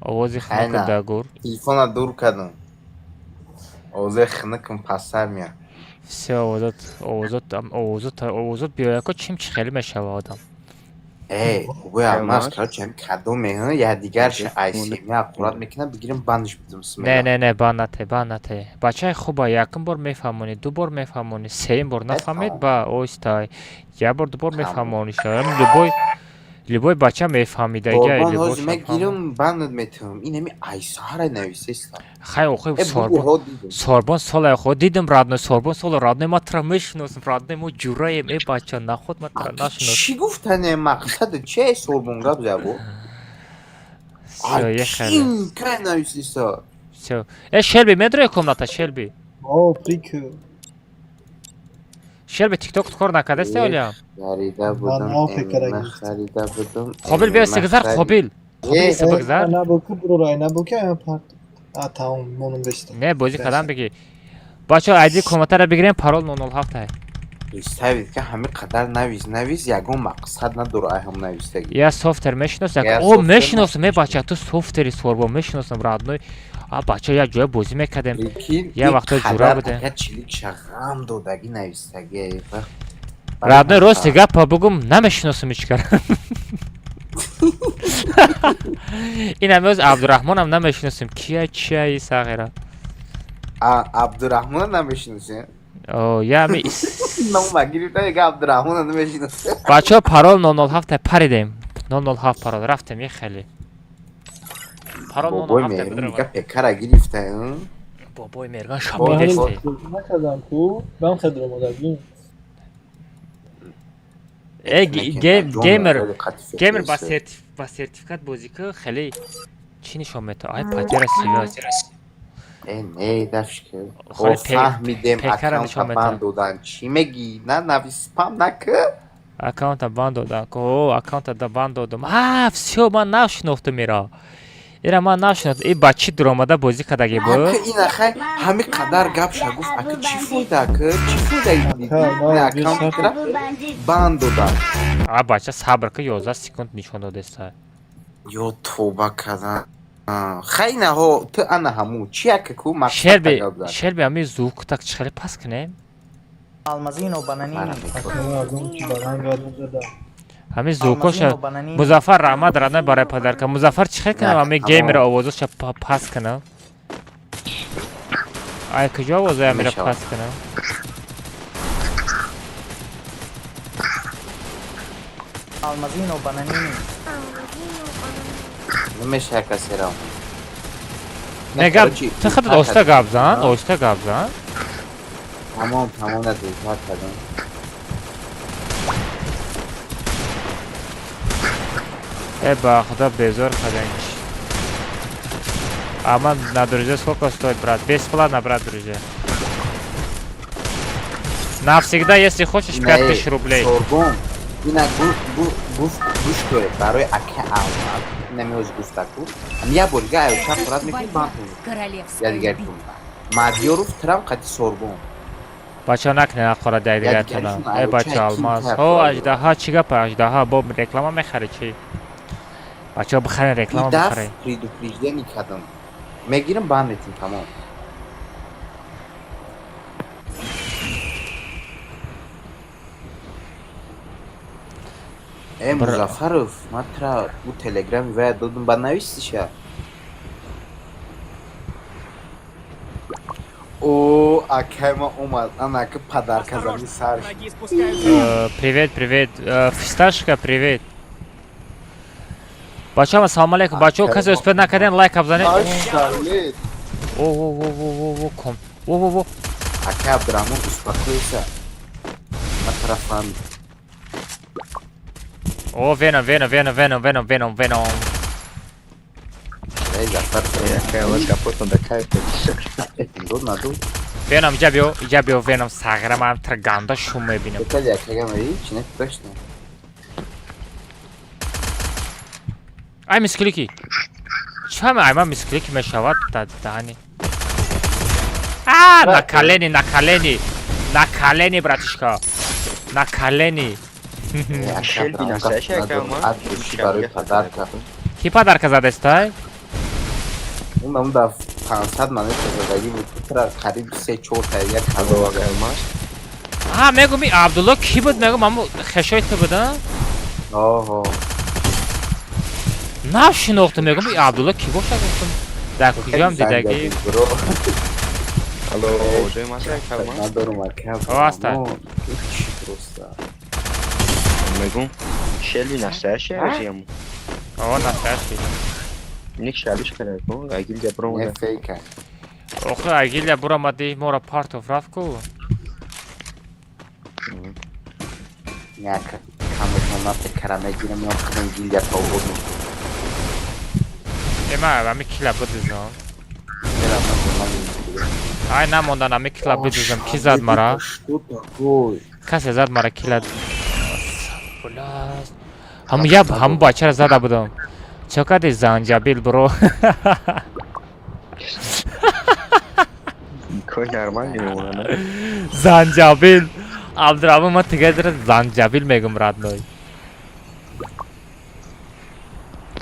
овози хунуку дагур телефона дур кадам овози хунукум пасттар меяд все овозот биёяко чимчи хеле мешава одам вой алмаз короче ҳам кадом меҳона якдигарш айсемия ақурат мекунам бигирем бандиш бидам не банд нате бачаи хуба якум бор мефаҳмонӣ ду бор мефаҳмонӣ сеюм бор нафаҳмед ба остай як бор ду бор мефаҳмонӣ любой бача мефаҳмидагирам бандат метавам инами айсара нависеста хай сорбон сола хо дидам радной сорбон сола радной матра мешиносам радной мо ҷураем бача наход матра нашинос чӣ гуфтане мақсади чи сорбон гап забо кай нависеста всё шелби медрои комната шелби шелби тикток кор накардаста олиям харида будам қобил биё сигзар қобил сибгзар не бозӣ кадан биги бачаҳо айди коматара бигирем парол 007 представид ки ҳами қадар навис ягон мақсад надора айҳам навистаги я софтвер мешиносам мешиносам бача ту софтвери сорбон мешиносам радной бача як ҷоя бозӣ мекардем як вақто ҷура будем чиликшағам додаги навистаги радной рости гапа бугум намешиносам ичкара инами оз абдураҳмонам намешиносем кия чия сағира абдураҳмон намешиносем бачаҳо парол 007 паридем 007 парол рафтем хеле бобой мерган пекара гирифта бобой мерган шамидесте геймер ба сертификат бозӣ ку хеле чӣ нишон метавад ай патера сивёз не дафшка фаҳмидем аккаунта банд додан чӣ меги навис спам наку аккаунта банд додан аккаунта да банд додам всё ман нашинохтам мера ира ман нашунад и бачи дромада бозӣ кардаги бо Акı inakay hami kadar gap şaguf akı çifuyda akı çifuyda ne akam kira bandoda. а бача сабр ки 11 секунд нишон додеста Yo toba kadan. Khayna ho tu ana hamu chi akı ku maqsad шерби gablar. шерби ами звук так чихали пас кинем Алмазин و бананин. ами звукоша музаффар раҳмат радна барои падарка музаффар чихе кинам ами геймера овозоша пас кинам ай куҷо овоза амира пас кинам Алмазин و бананин. Nime şaka selam. не гап ту хад оста гап зан оста гап зан Tamam ne değil hakikaten. ба худо безор каданч ама на друзья сколько стоит брат бесплатно брат друзья навсегда если хочешь 5000 рублей Sorgun. Yine bu şöyle barı akı alma. Nemiyoruz gustaku. Ya bolga ayuça kurat mekin bantu. Yadgertum. Madyoruf tram kati sorgun. бача накне нахора дайдигатона ай бача алмаз о аждаҳа чӣ гапа аждаҳа бо реклама мехари чӣ бачаҳо бихарен реклама мехаре Предупреждение kadın. Megirim ban ettim tamam. Muzaffarov, matra bu telegram ve dodum bana ya. O akema umad anakı padar kazandı sarış. привет привет фисташка привет бачаҳо ассалому алайкум бачаҳо касе успед накардем лайк абзанед о ком о Ака Абдурахмон успокойся. Матрафан. о venom Эй, Зафар, Якая вот капотно такая. venom иҷа биё venom сағрамам трганда шум мебинем Bekle yakaya mı? İçine tıkaştı. ай мисклики чаме ай ман мисклики мешавад дани на колени братишка на колени Шельби настоящая кама. ки падарка задестай Ondan da pansad manete zadagim tra qarib 3-4 tayga kalova gelmez. ҳа мегум и абдулло ки буд мегум аммо хешои ту буда Oho. нашинохта мегум и абдулло ки бошад гуфтам дар куҷоам дидаги Алло, жой масай кама. Надорум ака. О, аста. Просто. Мегум. Шельби настоящая ему. о настоящий Ник шалиш караку. Агил я бром. Не фейка. охи агилия бурамади мора партов рафку Няка. Камешона пекараме гирам я хман гилия таводу. ема ами кила будизам ай намондан ами кила будизам ки зад мара Что такое? касе зад мара кила ҳаму бачара зада будам чакади занҷабил бро Какой нормальный он, занҷабил абдурахмон ман тигадира занҷабил мегум радной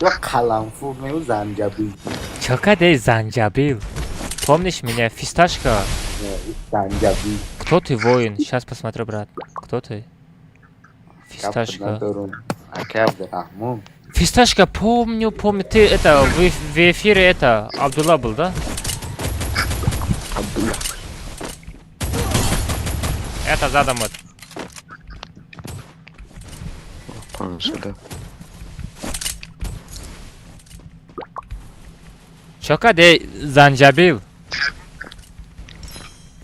Я каламфур меу занҷабил. чакади занҷабил помнишь меня фисташка Занҷабил. кто ты воин сейчас посмотрю брат кто ты фисташка Ака Абдурахмон. фисташка помню ты это в эфире это Абдулла был да Абдулла. это задом вот Сюда. чакади занҷабил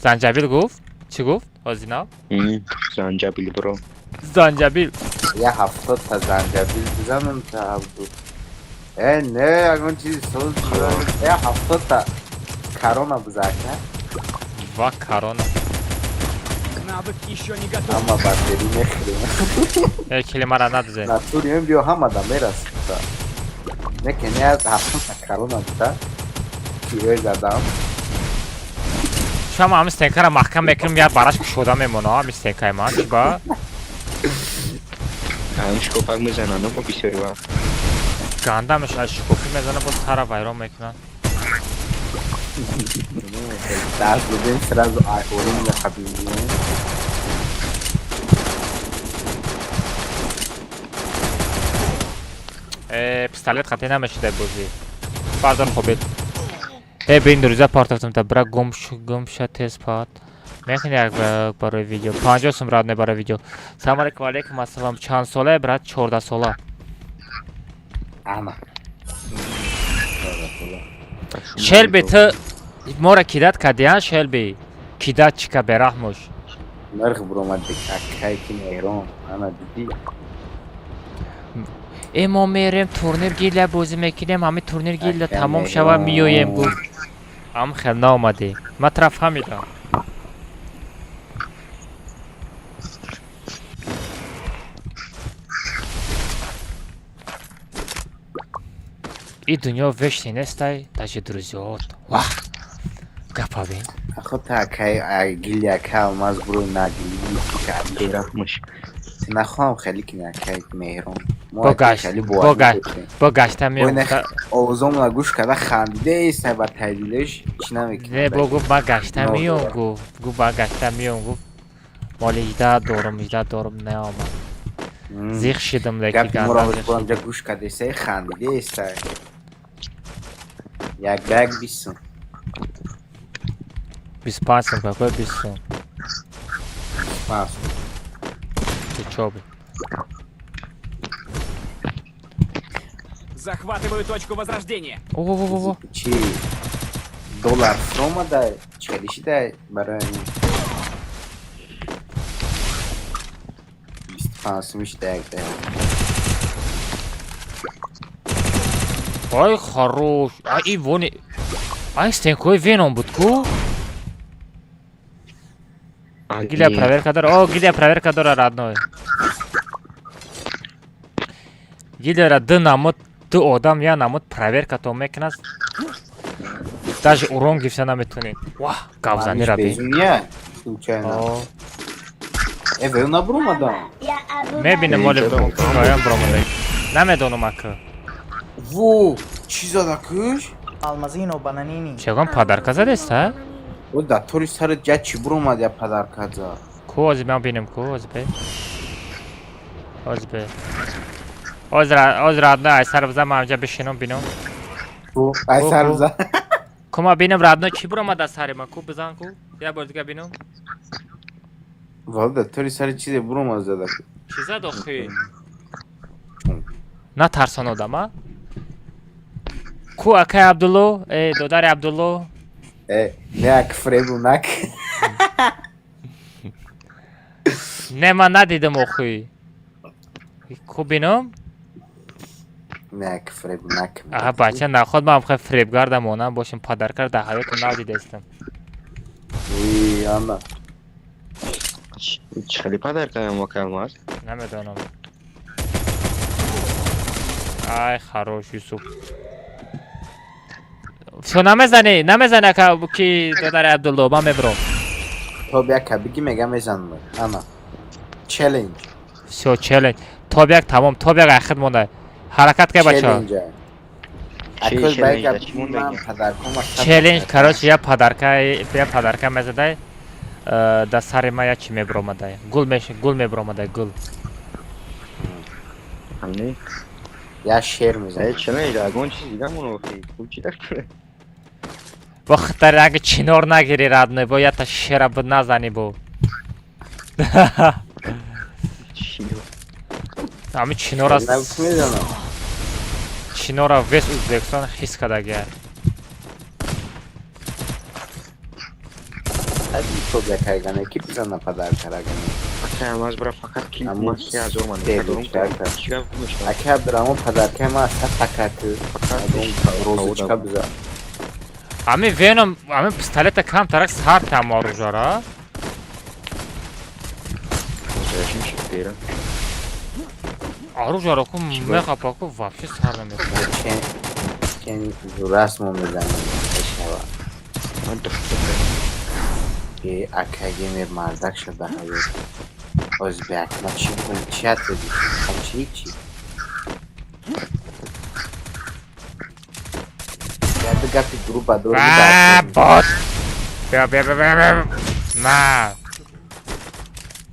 занҷабил гуфт чӣ гуфт ҳозинав Занҷабил бро. занҷабил Я 70 та занҷабил бизанам та Абду. Не, ягон чизи соз бизанам. Я 70 та корона бизака. ва корона Навык еще не готов. Ама батери мехрем. килимара надзе Натурием био ҳама да мерасида. Nekem ya haftam takarım hatta. Kiloy zadam. شما هم استنکر را محکم میکنم یا براش شده میمونه هم استنکر ما چیبا همین شکوفک میزنن با بسیاری وقت گندمش از شکوفی میزنه با سر ویران میکنن Ders bugün sırası alkolün ve kabinliği. پستالت خطی نمیشه در بازی بردار خوبید به این روزه پارتفتم تا برای گمش تیز پاد میکنی یک برای ویدیو 50 سوم راد برای ویدیو سلام علیکم علیکم السلام چند ساله برای 14 ساله Ama. شلبی تو ما را کیدت کدیان شلبی کیدت چیکا برحموش Nark bromadik akay ki nehron. Ana dedi. ما میریم تورنیر گیل بازی میکنیم همه تورنیر گیل تمام شوه میویم گو هم خیلی نامده من طرف همیدم این دنیا وشتی نسته تاجه دروزیات واه گفا بین Akho ta akay gilli akay olmaz bro nagilli. بیرحمش Nakham khali ki akay ki nehron. با گشتم میام Oğuzumla kuş kadar xandide ise ba təciliş içinə mi? نه بگو با گشتم میام گو با گشتم میام گو مال 18 دورم نه آمد زیخ شدم لیکی Gap moravuz گندم buramca kuş kadar ise xandide ise. Yak bag bitsin. 25 сум какой 20 сум Mas. ты чё бы Захватываю точку возрождения. О-о-о-о. Чи dolar Roma da çıxılışı da bara İstifansımış dəqiqdə. Ай, хорош. Ай, и вон... Ай, стенкой веном будку. Гиля проверка дора. О, гиля проверка дора, родной. Гиля, ты намут, ты одам, я намут проверка то мекнас. Даже урон гифся наметуни. Вах, кавза не раби. Безумие, случайно. Veio na bruma da. Мебине моли коям бромадай. Намедонум ака. Во, чиза да кыш? Almazino bananini. Чегон подарка задест, а? O da turi sarı geçi bruma da padarkaza. Ко ози мен бинем ко ози бе. Ози бе. Ози радна ай сарвзам амҷа бишинам бинам. Bu ay sarıza. Кума бинам радна чи брома да сарима ку бизан ку. Я бор дига бинам. Valla turi sarı çize bruma da. Чиза дохи. На тарсон одама. Ку акай Абдулло, додари Абдулло. Ne akfre bunak. Не ман надидам охи. Ку бинам? Ne akfre bunak. Аха бача наход ман хай фребгардам онам бошим падаркар да ҳаёту надидастам. Уи, ана. چه خیلی پدرکم مکالمات نمیدونم ای خروش یوسف شو نمیزنه که دادر عبدالله من میبرم Tobiak bigi mega mezanlı. Ana. Challenge. شو چلنج توبیک تمام توبیک اخیر مونده حرکت که بچه ها Akıl belki bundan padarkoma. چلنج کاروش یا پدرکه میزده да сари ма як чи мебромадай гул мебромадай гул همین یا شیر میزنه چرا ایران چیز دیگه مونو چی داره وقت اگه چینور نگیری رادنه باید تا شیر بود نزنی بو همین چینور است چینور وست اوزبکستان حس کداگه Hadi Tobiak hayganı ki biz ona padarkaragani. Akay az bura fakat ki maske az olmadı. Akay Abdurrahman padarkay ma asla takatı. Rozочка bize. Ами веном, ами пистолета кам тарак сар там оружара. оружие ку мехапаку вообще сар намекунад. Кен расмо мезанам бешава. Акагемер мардак шуда ҳаёт. Озбек ма чӣ бун чият буди? Ҳамчи чӣ? Гапи гапи группа дори бот. Бя. На.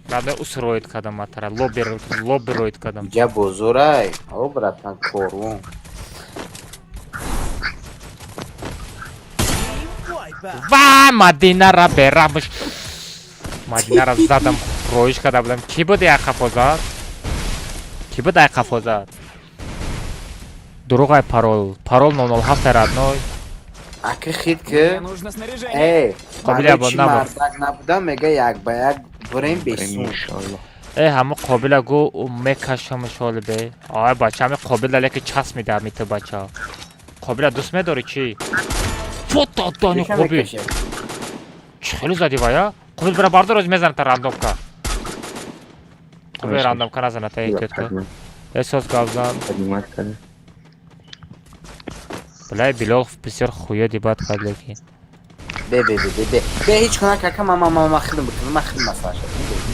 Надо усроид кадам атара. Лоббироид кадам. Я бозорай. О, братан, корвон. Ва, Мадинара берамш. Мадинара задам роиш када будам. Ки буд як хафозат? Ки буд як хафозат? Дуругай парол. Парол 007 родной. Ака хит ки. Нужно снаряжение. Қобила бо набуд. Набудам мега як ба як бурем бесун. ҳама қобила гу мекашам шол бе. Ай бача ҳами қобила леки час мида мита бача. Қобила дӯст медори чӣ? Фото дани қобил. Хеле зади вая? Қобил бира бардор оз мезанад рандомка. Қобил рандомка назанад эҳтиёт кун. Эҳсос гавзан. Билай Билол бисёр хуя дебат кард лекин. Бе ҳеҷ кунак ака ма хидм бикунам, ма хидм масъала шад.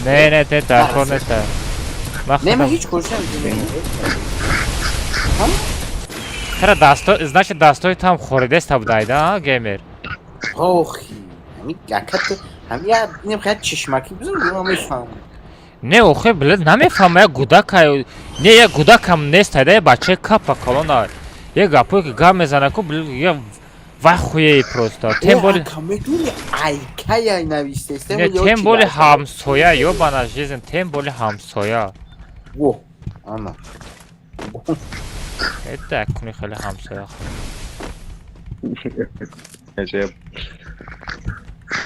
Не, те таркор неста. Не, ма ҳеҷ кӯшам. Чара дасто, значит дастои там хоридеста будайда, геймер. Охи, ҳами ака ту ҳами я нехоҳад чишмакӣ бизун ма мефаҳмам. Не, охе, блин, намефаҳмам, як гудакай, не, як гудакам нестайда, я бачаи капа колона. Як гапое ки гап мезана ку, блин, я вай хуяи просто. Тем более айкая навистеста. Не, тем более ҳамсоя, ёбана жизнь, тем более ҳамсоя. Во, ана. Это куни хеле ҳамсоя. Аҷаб.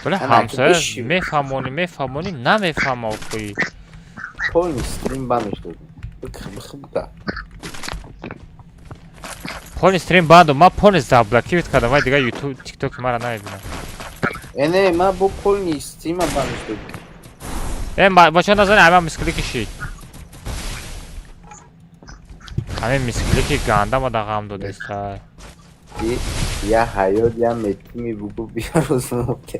Блин, ҳамсоя мефаҳмони, намефаҳма охи. Полный стрим бануш додим. Бихбута. Полный стрим банду, ма полный заблокировать кардам, вай дига YouTube, TikTok мара намебинам. Не, ма бо полный стрима бануш додим. Бача назани ҳама мискили кишид. ҳамин мискили ки ганда ма да ғам додеста. Я ҳаёт, я метими бугу биярузму ке.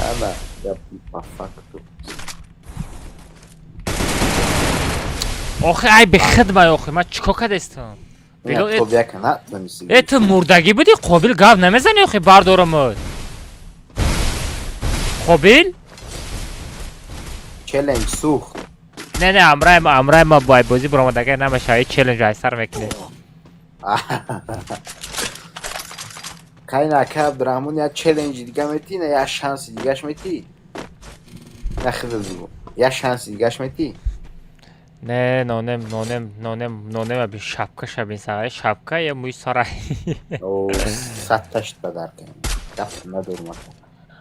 Ана, гапи по факту. охи ай бихидмай охи ман чико кардестам? ту мурдагӣ будӣ қобил гап намезани охи бардорамад. қобил? Челленж сухт. Не, амрай ма бо бозӣ буромадага намешава челленж ай сар мекунем. Кайна ка Абдурахмон я челленҷи дига метӣ, на я шанси дигаш метӣ? На хидл дигу. Я шанси дигаш метӣ? Не, нонем аби шапка шабин сарай шапка я муи сарай. О, сатташт бадар кам. Гап надорм.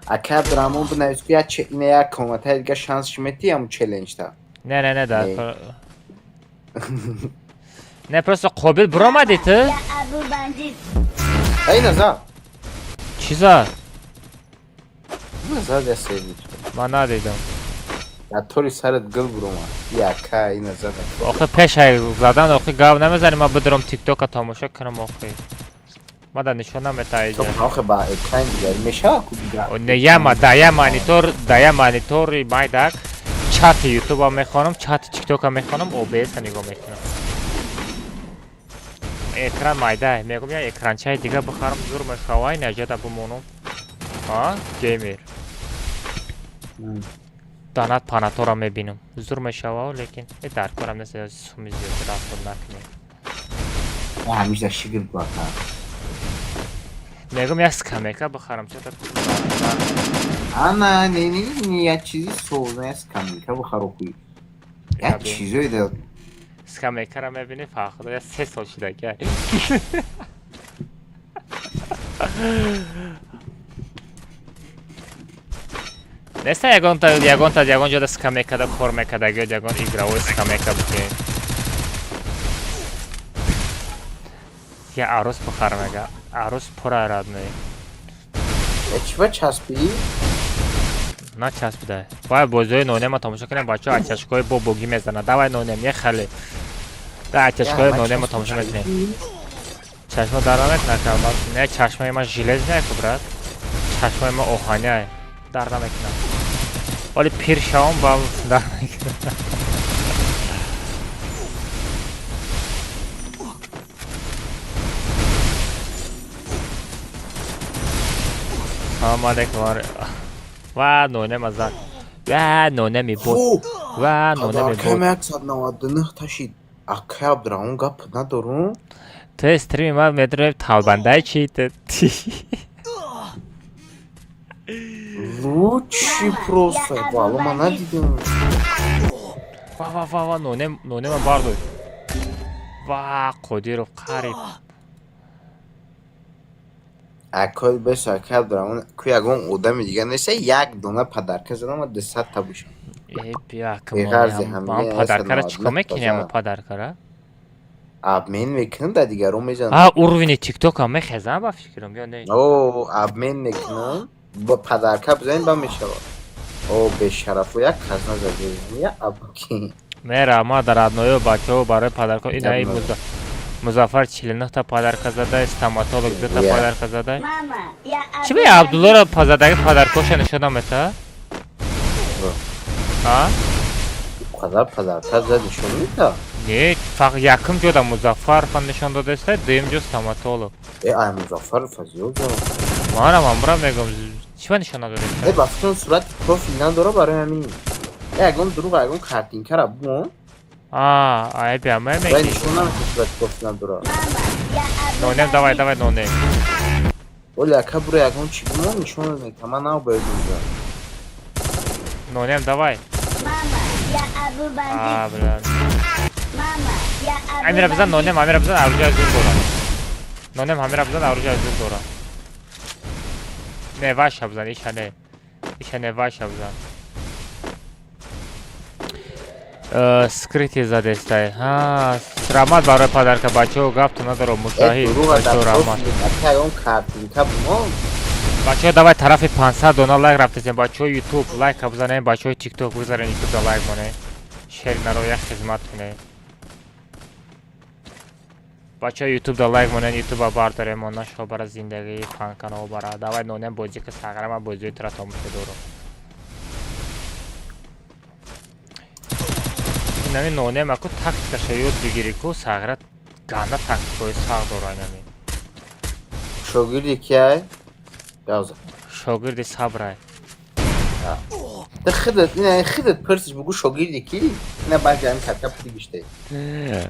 Ака Абдурахмон бинавис ки я ина я комата дига шансш метӣ ам челленҷта. Не, да. Не, просто қобил буромадӣ ту? Ай назар. Чӣ зад? Назар дастаи. Ман надидам. Я тори сарат гил буромад. Яка ина зада. Охи пешай задан охи гап намезани ма бидурам TikTok-а тамошо кунам охи. Ма да нишон наметаиҷа. Охи ба экран дигар мешава ку дигар. Не, яма да монитори майдак чати YouTube-а мехонам, чати TikTok-а мехонам, OBS-а нигоҳ мекунам. Экран майда, мегум я экранчаи дига бихарам зур мешавай наҷада бумонам. Геймер. Данат панатора мебинам. Зур мешава, лекин дар корам нест суми зиёд рафтор накунем. ҳамиша шигр бака. Мегум як скамейка бихарам, чата. Ана, не, я чизи созна, я скамейка бихарам куи. Я чизои да. Скамейкара мебини фахуда, я 3 сол шуда ки. Неста ягон ҷода скамейкада кор мекардаги ягон игравои скамейка бикунем. Я арӯс бихарам ага. Арӯс пура радной. Я чива часпидӣ? начаспида. Бояд бозиҳои нонема тамошо кунем бачаҳо ачашкҳои бо боги мезананд. Давай нонем е хеле. Да ачашкҳои нонема тамошо мекунем. Чашма дар намекунад ка не чашмаи ман железняй ку брат. Чашмаи ман оҳаняй. Дар намекунад. Вале пир шавам ба дар намекунад. Салом алейкум. Ва нонема зад. Ва нонеми бод. Ва нонеми бод. Камак 199 ташид. Ака Абдурахмон гап надорум? То стрим ман медонем талбандаи чи ты. Лучший просто. Вало ман надидим. Ва нонема бардой. Ва Қодиров қариб. Акой беша Ака Абдурахмон ку ягон одами дига неста як дона падарка задам 200 та бошам. Ман падаркара чикор мекунем падаркара? Обмен мекунам да дигарон мезанам. Уровни тиктокам мехезам ба фикрам ё не? Обмен мекунам. Ба падарка бизанем ба мешавад. Бешарафу як казна задем. Я абки. Мера ма дар адноё бачаҳо барои падарка инаи Музаффар 49 та падарка задай, стоматолог 2 та падарка задай. Чӣ бе Абдуллоро задаги падаркоша нишона мета? Падарка зад нишон мета? Не, фақат якум ҷода Музаффар фан нишон додааста, дуюм ҷо стоматолог. Ай Музаффар фазиёл ҷо. Манам амра мегум. Чӣ ба нишона додааста? Ба фикрам сурат профил надора барои ҳамин. Ягон дуруғ ягон картинкара бу. Ай бия ме меги. Нишон намекунад сурат профил надора. Нонем давай нонем. Оли ака бура ягон чӣ бу нишон намекунад. Ман набояд онҷа. Нонем давай. Блин. Амира бизан нонем, Амира бизан авруҷаи зур дора. Нонем Амира бизан авруҷаи зур дора. Не ваша бизан, иша не ваша бизан. Скрити задестай. Рамат барои падарка бачаҳо гапту надорам мушоҳид. Рамат. Бачаҳо давай тарафи 500 дона лайк рафтазем. Бачаҳои YouTube лайка бизанем, бачаҳои TikTok бизанем, YouTube да лайк монем. Шеринаро як хизмат кунем. Бачаҳои YouTube да лайк монем, YouTube бардорем, он нашо бара зиндагии фанканоо бара. Давай нонем бозӣ ки сағра ман бозии тура тамошо дорам. Инами нонем аку тактикаша ёд бигирӣ ку сағра ганда тактикаҳои сағ дора инами. Шогирди кияй? Шогирди Сабрай. Хидат пирсиш бугу шогирди ки? Ина баҷаҳам катка пули биштай.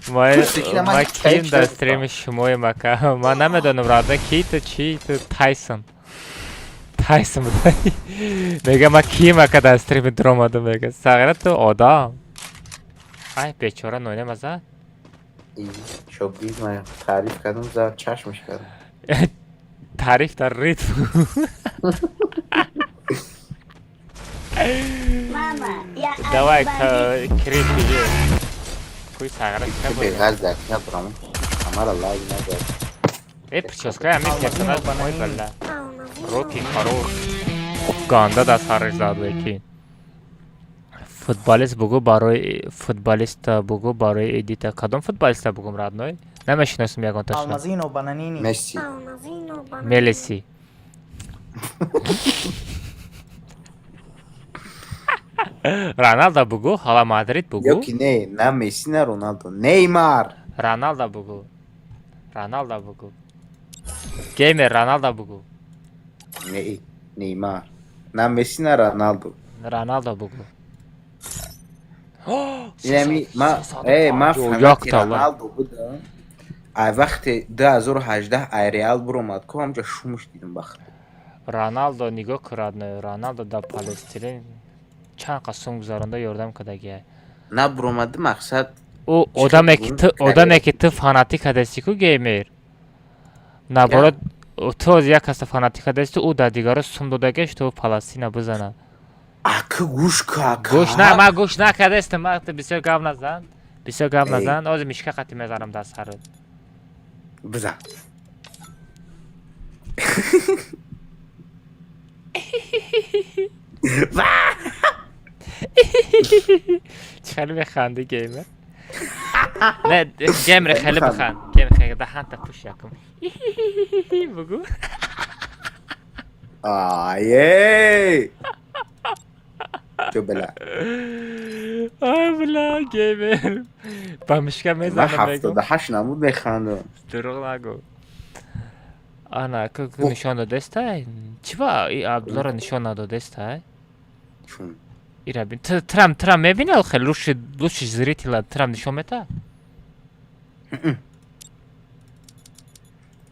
Ма ким дар стрими шумои мака? Ман намедонам рада ки ту чи ту Тайсон. Тайсон будай. Мега ма ки мака дар стрими дромаду мега. Сағра ту одам. Ай бечора нонем азад. Шогирд ма таъриф кардам за чашмаш кардам. Таъриф дар ритм. Давай крит бигир. Куй сағра ка бо. Бегаз закия бурам. Амара лайк надор. Прическа ами персонаж ой бала. Роки харор. Ганда да сариш зад лекин. Футболист бугу барои эдита. Кадом футболиста бугум радной? Намешиносам ягон ташна. Алмазино бананини. Месси. Мелеси. Роналдо бугу, ҳала Мадрид бугу. Ёки не, на Месси, на Роналдо. Неймар. Роналдо бугу. Геймер Роналдо бугу. Не, Неймар. На Месси, на Роналдо. Роналдо бугу. Инами ма фҳамати Роналдо будам. Ай вақте 2018 ай Реал буромад ку ҳамҷа шумш дидам вақт. Роналдо нигоҳ курад, Роналдо дар Палестин чанд қасум гузаронда ёрдам кардагия. На буромади мақсад ӯ одаме ки ту фанатик ҳадасти ку геймер. Наборот ту аз як каса фанатик ҳадасти ӯ дар дигаро сум додагеш ту Палестина бизана. Ака гӯш ка. Ман гӯш накардастам, ман бисёр гап назан. Ҳозир мишка қати мезанам дар сарот. Бизан. خیلی بخنده گیمر. نه گیمر خیلی بخند. گیمر خیلی دهان تا پوش یکم. بگو. آیه تو بلا آی بلا گیمر. با مشکل من میزنم بگو. 78 نمود بخندم. دروغ نگو. آنا که نشان داده است. چی با ای عبدالله را نشان نداده است؟ چون ایرا بین ترام میبینی آخه لوش زریتی لا ترام نشان میده.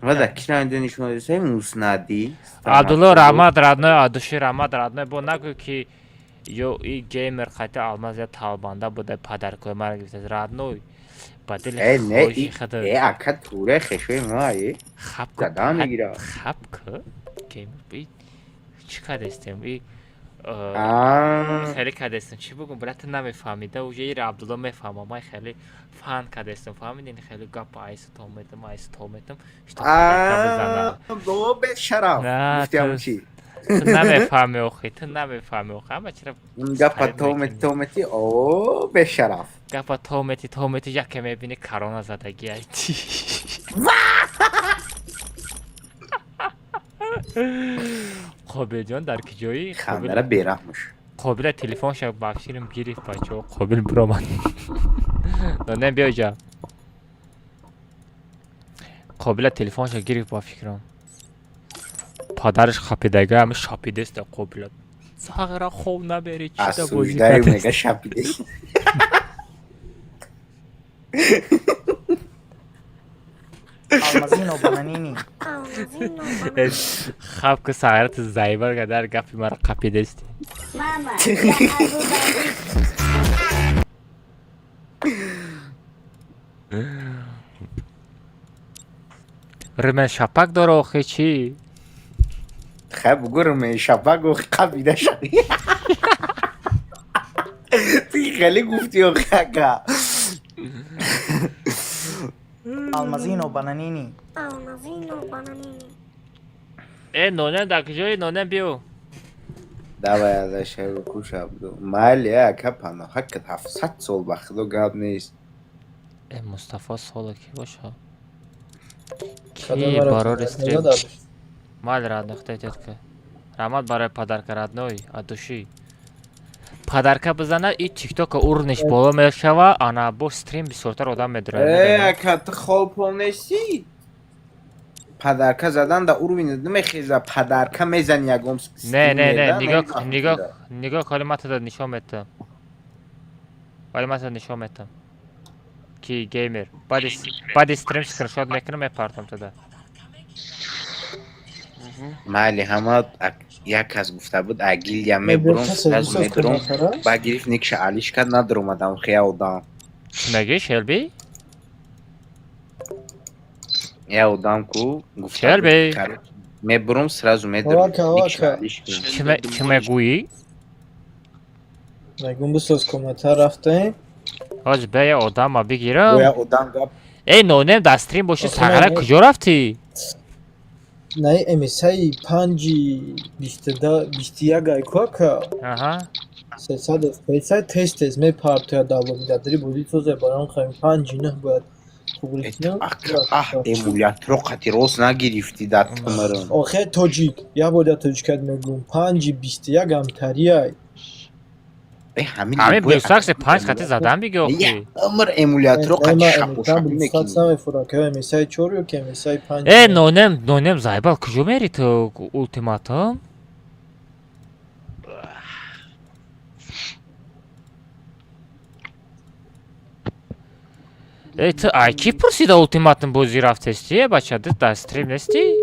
ولی کی نمیده نشون داده موسندی عبدالله رحمت رادنای آدوشی رحمت رادنای با نگو که یو ای گیمر خیلی آلماز یا تالبانده بوده پدرکوی مرا گفته رادنای با دل خوشی خدا ای اکد توره خشوی مایی خب زده میگیره خب که گیمر بی چی کده استیم ای خیلی کده استیم چی بگم برات نمیفهمیده و یه عبدالله میفهمم ما خیلی فان کده استیم فهمیدین خیلی گپ آیس تومتم بابا به شرف گفتیم چی تو نمیفهمی اوخی تو نمیفهمی اوخی اما چرا گپ تومتی او به شرف گپ تومتی یکی میبینی کرونا زدگی ایتی قابل جان در کجایی؟ خندره بیرحمش قابل تلفن شو بخشیرم گیریف بچه و قابل برا من نه بیا جا قابل تلفن شو گیریف با فکرم پادرش خپیدگه همه شاپیده است قابلت ساغرا خوب نبری چی تا بازی کده از میگه شاپیده Almazino bananini. خواب که ساغرت زایبر که در گفی مرا قپیده است Mama, ya Abu Bandit. رمه شپک داره آخه چی؟ خب بگو رمه شپک و قپیده شدی توی خیلی گفتی آخه اکا Almazino bananini. ای نونه در کجایی نونه بیو دا باید ازش رو کوش عبدو مالی اکا پناه حکت 700 سال بخدو گاب نیست ای مصطفی سالا کی باشه کی برار استریم مال را نخته تید که رحمت برای پدر کرد نوی ادوشی پدرکه بزنه ای تیک توک اورنش بالا میشوه آنا با استریم بسیارتر آدم میدره ای اکا تو خواب پول نیستی پدرکه زدن دا او رو بینید نمیخیزه پدرکه میزن یکم نگاه کلمات داد نشان میتم کلمات داد نشان میتم کی گیمر بعد استریم سکرینشات میکنم میپارتم تو ده مالی همه یک از گفته بود اگیل یا میبرم سرز میدرم با گریف نیکش علیش کرد ندرم ادام خیال دام چی مگه شلبی؟ یا ادام کو گفته شلبی میبرم سرز میدرم نیکش علیش کرد چی مگویی؟ مگون بساز کومنتر رفته آج بیا آدم بگیرم باید ادام گفت ای نونم دسترین باشی ساغره کجا رفتی؟ نه امیسای 5-21 айко ка آها 300 FPS тест از می پارتیا داو میدادری بودی تو زبان خواهیم 5 نه باید خوبیتیم ایمولیاتر قطی روز نگرفتی داد تمرن آخه توجیک یا باید توجیکت میگم 5-21 هم تریای همین بلوساکس 5 خطی زدن بگه اوکی امر ایمولیاتر قطی شاپو شاپی میکنی امیسای 4 که امیسای 5 ای نونم زایبال کجا میری تو اولتیماتوم؟ ای تو کی پرسید اولتیماتوم بازی رفتستی بچه ده استریم نستی؟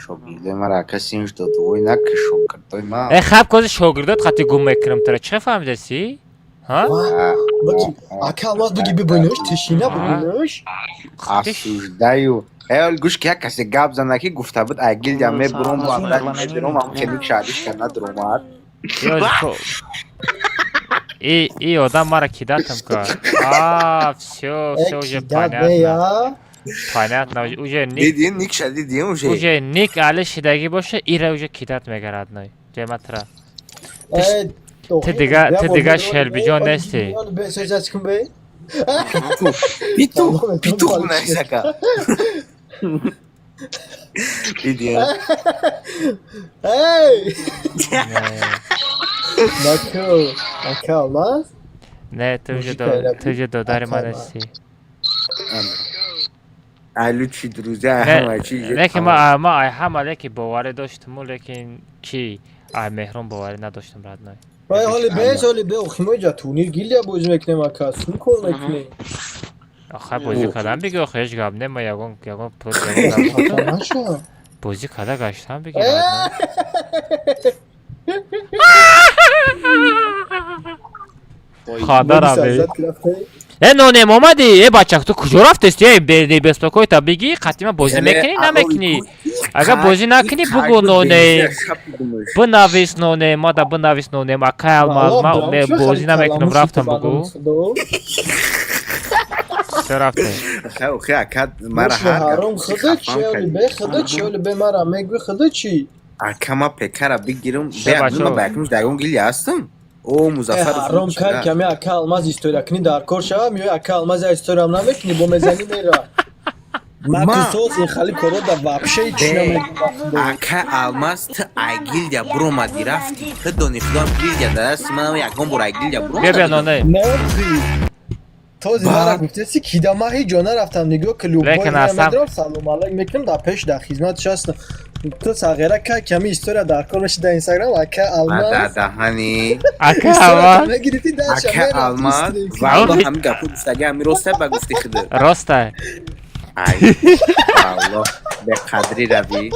شاگرده مرا کسیمش داد وای نکه شاگردای ما ای خب کوز شاگردات خطی گم میکنم تره چه فهمیدسی؟ ها؟ اکا آواز بگی ببینوش تشینه ببینوش افسوزدایو ایال گوش که کسی گاب زنکی گفته بود اگیل یا میبرم و اندر میدرم هم خیلی شادیش کنه درمات ای آدم مرا کیداتم کرد все уже понятно уже دیدین نیک شدیدیم уже نیک علی شدگی باشه ایره уже کیدات میگرد نای جمعتره Ty دیگه شلبی جان نیستی. پیتو نایسکا ایدیا Nakal mas? نه تو داری من هستی. الو چی دروزه همه چی لیکن ما همه لیکن باوری داشتم لیکن کی مهران باوری نداشتم رد نه. حالی به اخیمای جا تونیر گیلیا بوز میکنیم اکا سون کار میکنیم. آخه بازی کردم بگی آخه هیچ گاب نه ما یگان بازی کرده گشتم بگی رد نه. خدا رابی. نونه محمدی بچه تو کجا رفتی؟ بردی بسپکوی تا بگی قطعی بازی میکنی نمیکنی. اگر بازی نکنی بگو نونه. بنویس نونه ما دا بنویس نونه ما کال ما بازی نمیکنم رفتم بگو. چه رفته؟ خیلی اکاد مرا هرم خدا چی ولی به مرا میگوی خدا چی؟ اکا ما پکر بگیرم بیادون باکنش دایون گیلی هستم. او مزافر هرم کار کمی اکا الماز استوری کنی در کار شوم میگه اکا الماز استوری هم نمیکنی با میزنی میرا. ماکروسوفت این خالی کارو دا واپشه چی نمیگی. اکا الماز تا ایگیل یا برو مادی رفتی. تا دانشگاه گیل یا دست من یکم برای ایگیل یا برو. بیا نه. توزی مرا گفتی کی دا ما هیچ جا نرفتم نگاه کلوب بای مدرم سلام علیک میکنم در پیش در خدمتش هستم. تو صغیره که کمی استوری در کار میشه در اینستاگرام اکا الماز دهانی اکا الماز اکا الماز والله همین گپو دوستگی همی راسته بگفتی خدا راسته ای والله به قدری روی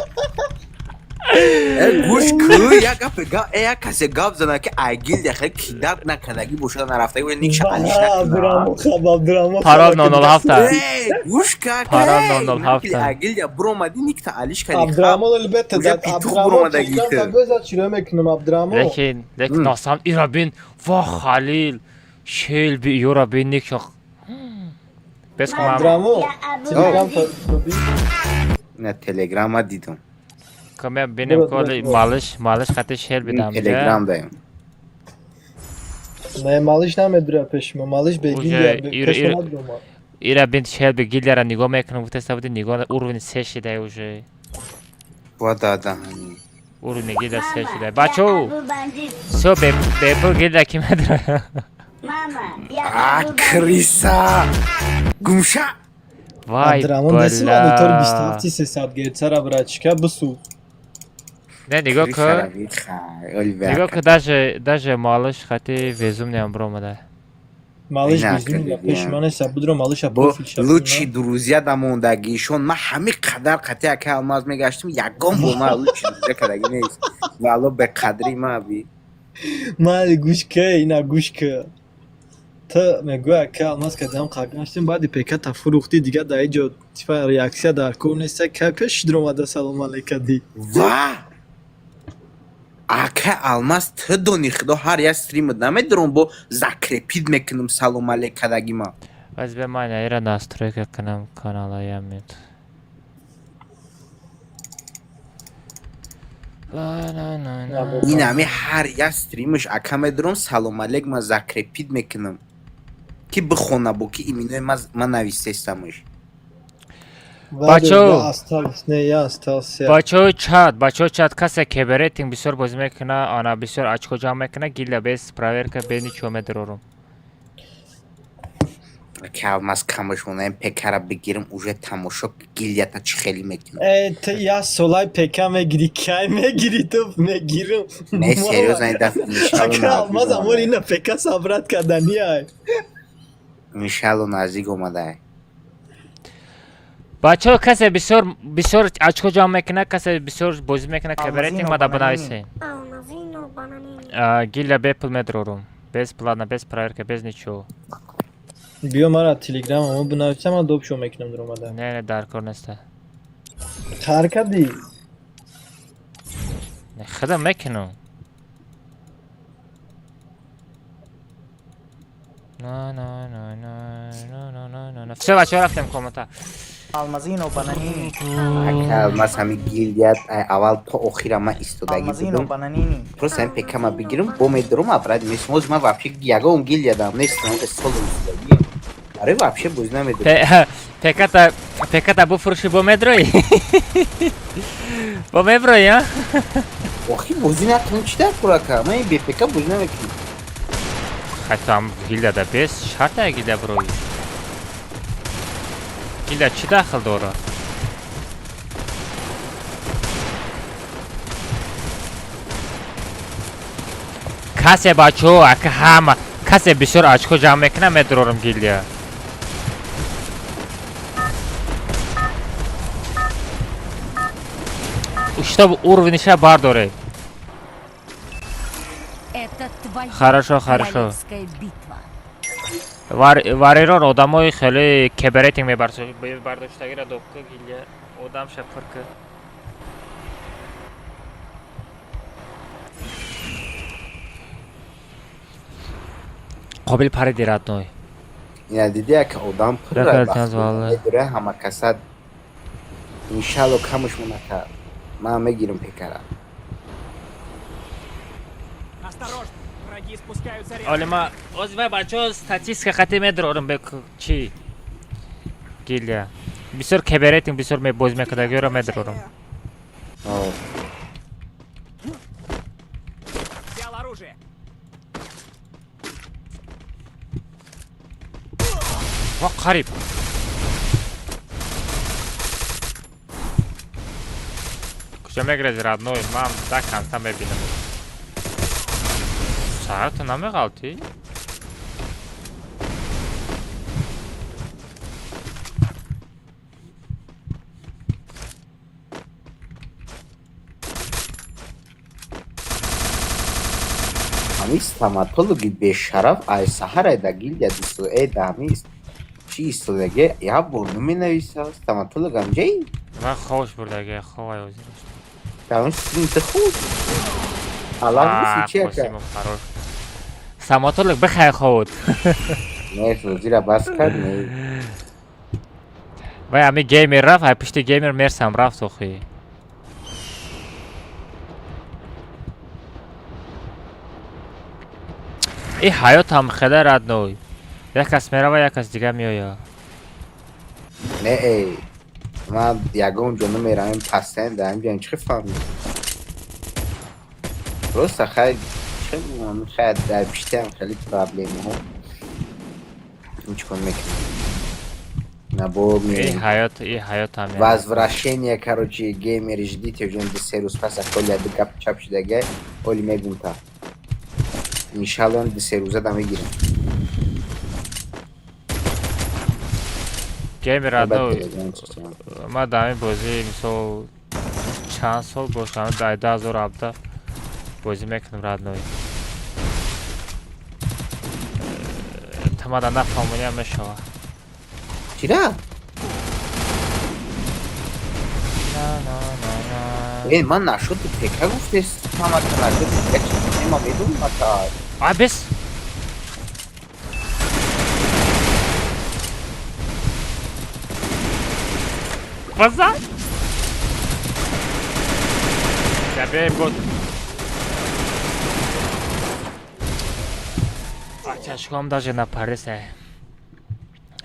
گوش کو یا گپ یا کسی گپ زنه که ایگیل داخل کیداب نکردگی بوشه نرفته و نیکش علیش نکنه پارال نونال هفته گوش که پارال نونال هفته ایگیل یا برو مدی نیکتا علیش کنی عبدالرحمن البته داد عبدالرحمن چیکار بذار چیرا میکنم عبدالرحمن لیکن ناسان ایرا بین وا خلیل شیل بی یورا بین نیکش بس کنم عبدالرحمن تلگرام نه تلگرام دیدم کمی بینم کلی مالش خطی شیر بیدم تلگرام دایم نه مالش نمیدره پشما مالش بگیری پشما ندرم ایرا بین شیر بگیری را نگاه میکنم گفته سبودی نگاه اورونی سه شده اوجه وادا دهانی اورونی گیده سه شده بچو سو بیپو گیده کی مدره کریسا گمشا وای عبدالرحمن دستی من تو رو 27 300 گیرتر برای چیکار بسو نه نگاه که داشه مالش خطی ویزوم نیم برو مده مالش ویزوم پشمانه سبود رو مالش پروفیل شد لوچی دروزیا دموندگیشون من همین قدر قطعه که الماز میگشتم یکم با ما لوچی دروزیا کدگی نیست والله به قدری ما بی مالی گوش که اینا گوش که تا میگوی که الماز کدام قاقنشتیم بعدی پیکه تا فروختی دیگه در اینجا تیفا ریاکسیا در کور نیسته که پیش درماده سلام علیکم دی واه اکا الماز تا دونی خدا هر یا استریم نمیدارم با زکرپید میکنم سلام علیکم دگی ما از به من ایرا ناستروی کنم کانالایم مید این همه هر یا استریمش اکا میدارم سلام علیکم ما زکرپید میکنم کی بخونه با کی ایمینه من نویسته استمش بچو چات کسی که به ریتینگ بسیار بازی میکنه آنا بسیار اچکو جمع میکنه گیل بیس پراویر که بینی چومه درورم که الماز کمشونه این پکر بگیرم اوژه تماشا گیلیتا چی خیلی میکنم تو یا سولای پکر میگیری که میگیری تو میگیرم نه سریوز این دفعه اکر الماز امور اینا پکر صبرت کردنی های میشالو نزدیک اومده بچه کسی بسیار اچکو جمع میکنه کسی بسیار بازی میکنه که به ریتینگ ما دا بنویسین گیل بیپل میدرورم بیس پلانا بیس پراویر که بیس نیچو بیا مرا تلگرام همون بنویسم من دوب شو میکنم در اومده نه در کار نسته کار کردی نه خودم میکنم نه نه نه نه نه نه نه نه نه نه نه نه نه نه نه نه نه Almazino bananini. Almaz همین گیلیت اول تا آخر ما استودگی Almazino بودم bananini. پس هم پکم بگیرم بومیدرم ابراد میسموز ما واپسی یگا اون گیلیادم نیستم که سال استودگی آره واپسی بوز نمیدونم پکتا بفروشی با مدروی با مبروی ها آخی بوزی نکنم چی در پورا که من این بی پکا بوز نمیکنم حتی هم گیلده ده بیس شرط ها گیلده بروی گیلده چی داخل داره کسی بچه اکه همه کسی بسیار اچکو جمع میکنه مدرورم گیلده чтобы уровень бардоре. Это твоя Хорошо. королевская битва. Варирон одамои хеле киберетинг мебардоштагира докка гиле одам шафарка. قابل پره دیرد نوی یعنی دیدی که آدم پره بخواه همه کسد انشالله کمش منکر من میگیرم پیکره Olima, o'zbek bacho statistika qat'iy medrorim be chi. Gilya. Bisor kebereting bisor me bozmekada göre medrorim. Взял оружие. Va qarib. Куча мегрез родной, мам, да конца мебинем. Saat намегалти? همین стоматологи бешараф ай сахара да гильдия дисо дамис чи истодага я бурну менависа стоматолог амҷай ва хош бурдага ховай озир тамиш синта худ алан чи ака стоматолог бихай ход не зира бас кар не ва ами геймер раф ай пишти геймер мерсам рафт охи ای حیات هم خیلی رد نوی یک کس میره و یک کس دیگه میایا نه ای من دیگه اونجا نمیرم پستن دارم بیان چه فهمی درسته خیلی خیلی در بیشتر خیلی پرابلم ها این چکن میکنم نبو ای حیات هم возвращение короче геймер ждите уже на сервис паса коля дикап чап шудага оли мегунта иншаллах на сервиза да мегирем геймер адно ма дами бози мисол чанд сол бошам дай 2017 бози мекунам радной тамада нафҳамония мешава чира من نشد پکه گفته محمد نشد پکه ما میدون مطار بس بازا شبه بود چشکام даже на парисе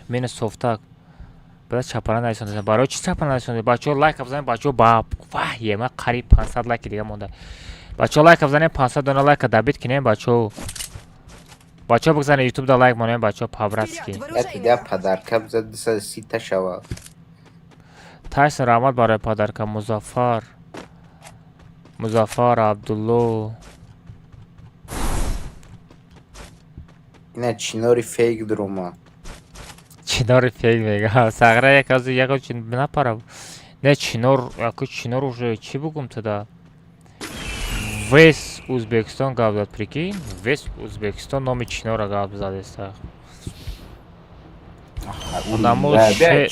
мен софтак باید چپانه نایسانده برای چی چپانه نایسانده بچه ها لایک افزنه بچه ها با یه من قریب 500 لایک دیگه مونده بچه ها لایک افزنه 500 دونه لایک دبیت کنیم بچه ها بگذنه یوتیوب دا لایک مونیم بچه ها پاورسکی یا دیگه پدرکه بزد 230 تا شوا تایسن رحمت برای پدرکه مظفر عبدالله اینه چینوری فیک دروما Чинор фейк мега. Сагра як аз яго чин напара. Не чинор, ако чинор уже чи бугум тогда. Весь Узбекистон гавдад прикинь. Весь Узбекистон номи чинора гавдад аста. Онамо шер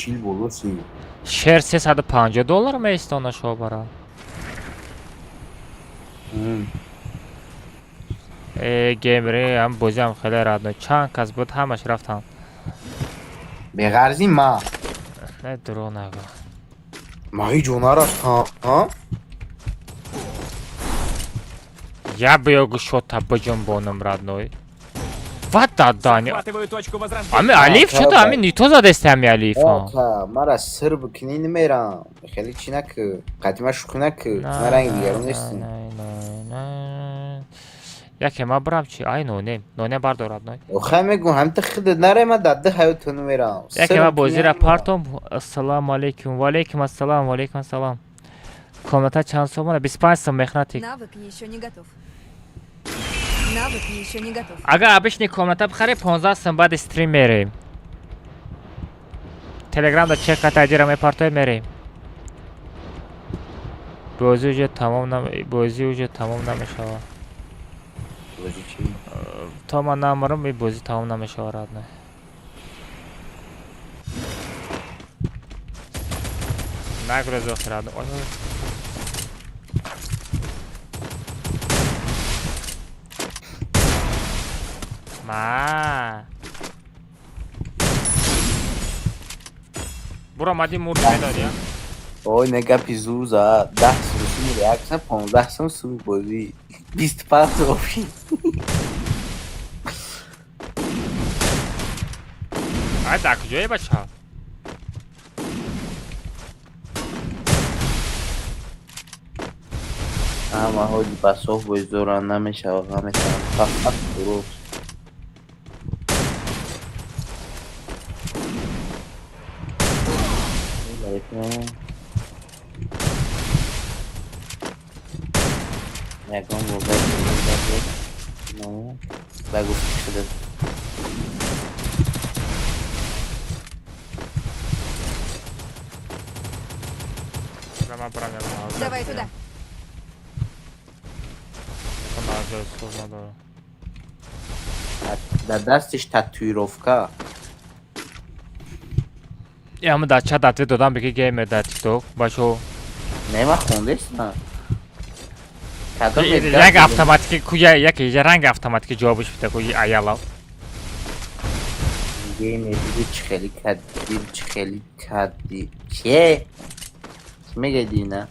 $350 меистона шо бара. Геймери ам бозам хеле радно. Чанд кас буд ҳамаш рафтам. بغرزی ما نه درو نگو ماهی جونا راست ها Я бы его что-то боном родной. Вот да, Захватываю точку возрождения. Ами Алиф что-то ами не то задестами Алифа. آقا من از سر بکنی نمیرم خیلی چی نکه قدیمه شوخی نکه من رنگ دیگرون نیستیم یکی ما برام چی ای نونه بردار родной. خیلی میگم هم تخید نره من داده حیوتون میرم یکی ما بازی را پارتم السلام علیکم و علیکم السلام و علیکم السلام. Комната چند سومونه 25 сом мехнатик. Навык еще не готов. Навык еще не готов. Ага, обычный комната бхаре 15 сом بعد стрим мерим. Telegram да чек атадира мепартой мерим. بازی уже tamam نمیشه. بازی چی؟ تا من نمارم این بازی تمام نمیشه رادنای. نگره زخی رادنای. ما برو مادی مورد میداری اوی نگه پیزو زد 10 سوشی ریاکشن 15 سوم سوی بازی 25 سوشی ای در کجایی بچه ها اما حالی بساف باید زوران نمیشه و همه تنم فقط درست یکم موبایل بگو شده Давай туда. در دستش تاتویروفکا یا همه دچه دادوی دادم بگی گیم در تیک توک باشو نه من خونده ایستم رنگ автоматики کویا یکی رنگ автоматики جوابش بده کوی ایالا گیم دیگه چی خیلی کردی چیه؟ چی میگه دینه؟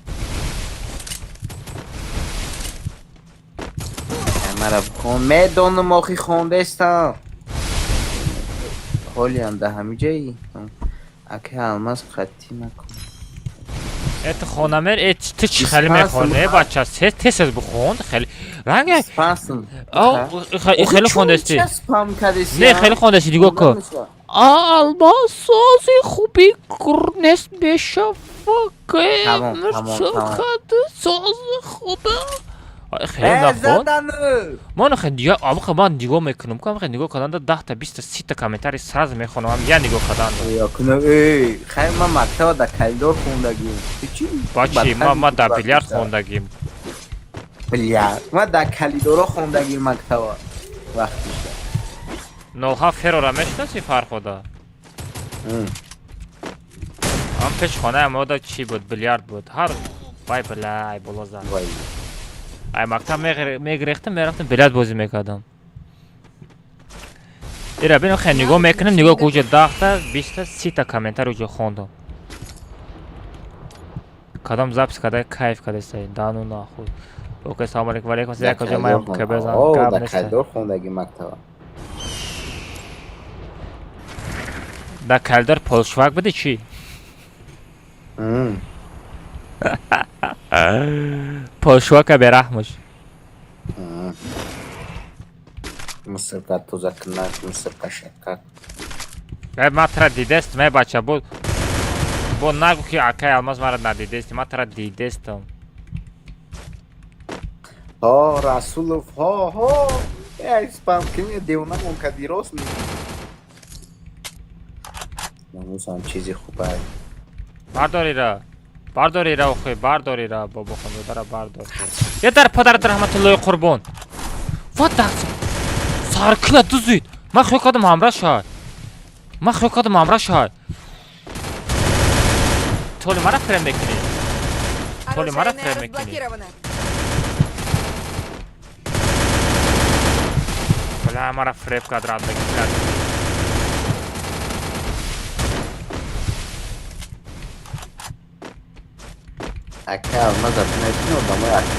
مرا بخون میدونم ماخی خونده استم خالی هم ده همی جایی اکه الماس خطی نکن ات خونمر ات تو چی خیلی میخونه بچه تست بخون خیلی رنگ خیلی خونده استی نه خیلی خونده استی دیگه که الماس سازی خوبی گرنست بشه فکر مرسخد ساز خوبه خیلی نخون من خیلی دیگه من دیگه میکنم که خیلی دیگه کدان 10 تا 20 تا 30 تا کامنتاری سراز میخونم یه دیگه کدان یا کنه ای خیلی من مکتب در کلیدار خوندگیم بچی ما در بیلیارد خوندگیم بیلیارد ما در کلیدارا خوندگیم مکتب وقتی شد نوها فرو را میشناسی فرخودا هم پیش خانه ما دا چی بود بیلیارد بود هر بای بلای بلوزن ای مکتب میگریختم میرفتم بیلیارد بازی میکردم ایره بینو خیلی نگاه میکنم نگاه که اوجه 10 تا 20 تا 30 تا کامنتر اوجه خوندم کدام زبس کده کیف کده سایی دانو ناخود اوکی سلام علیکم و علیکم سلام کجا مایم که بزن اوه در کلیدار خوندگی مکتب در کلدر پولشواک بده چی؟ پولشواک به رحمش مصر کد تو زکنک مصر کشکک ما ترا دیده است می بچه بود نگو که اکای الماس مرا ندیده است ما ترا دیده استم ها رسولوف ها ای سپام کنی دیونا اون کدی راست می نموز هم چیزی خوبه برداری را خوی برداری را بابا خونده داره بردار یه در پدرت رحمت الله قربان وات دست سارکیلا دوزید من خوی کدم همراه شای تولی مرا فرم بکنی بله مرا فریب کد راد بکنی اکه almaz atın hepsini odama yaktı.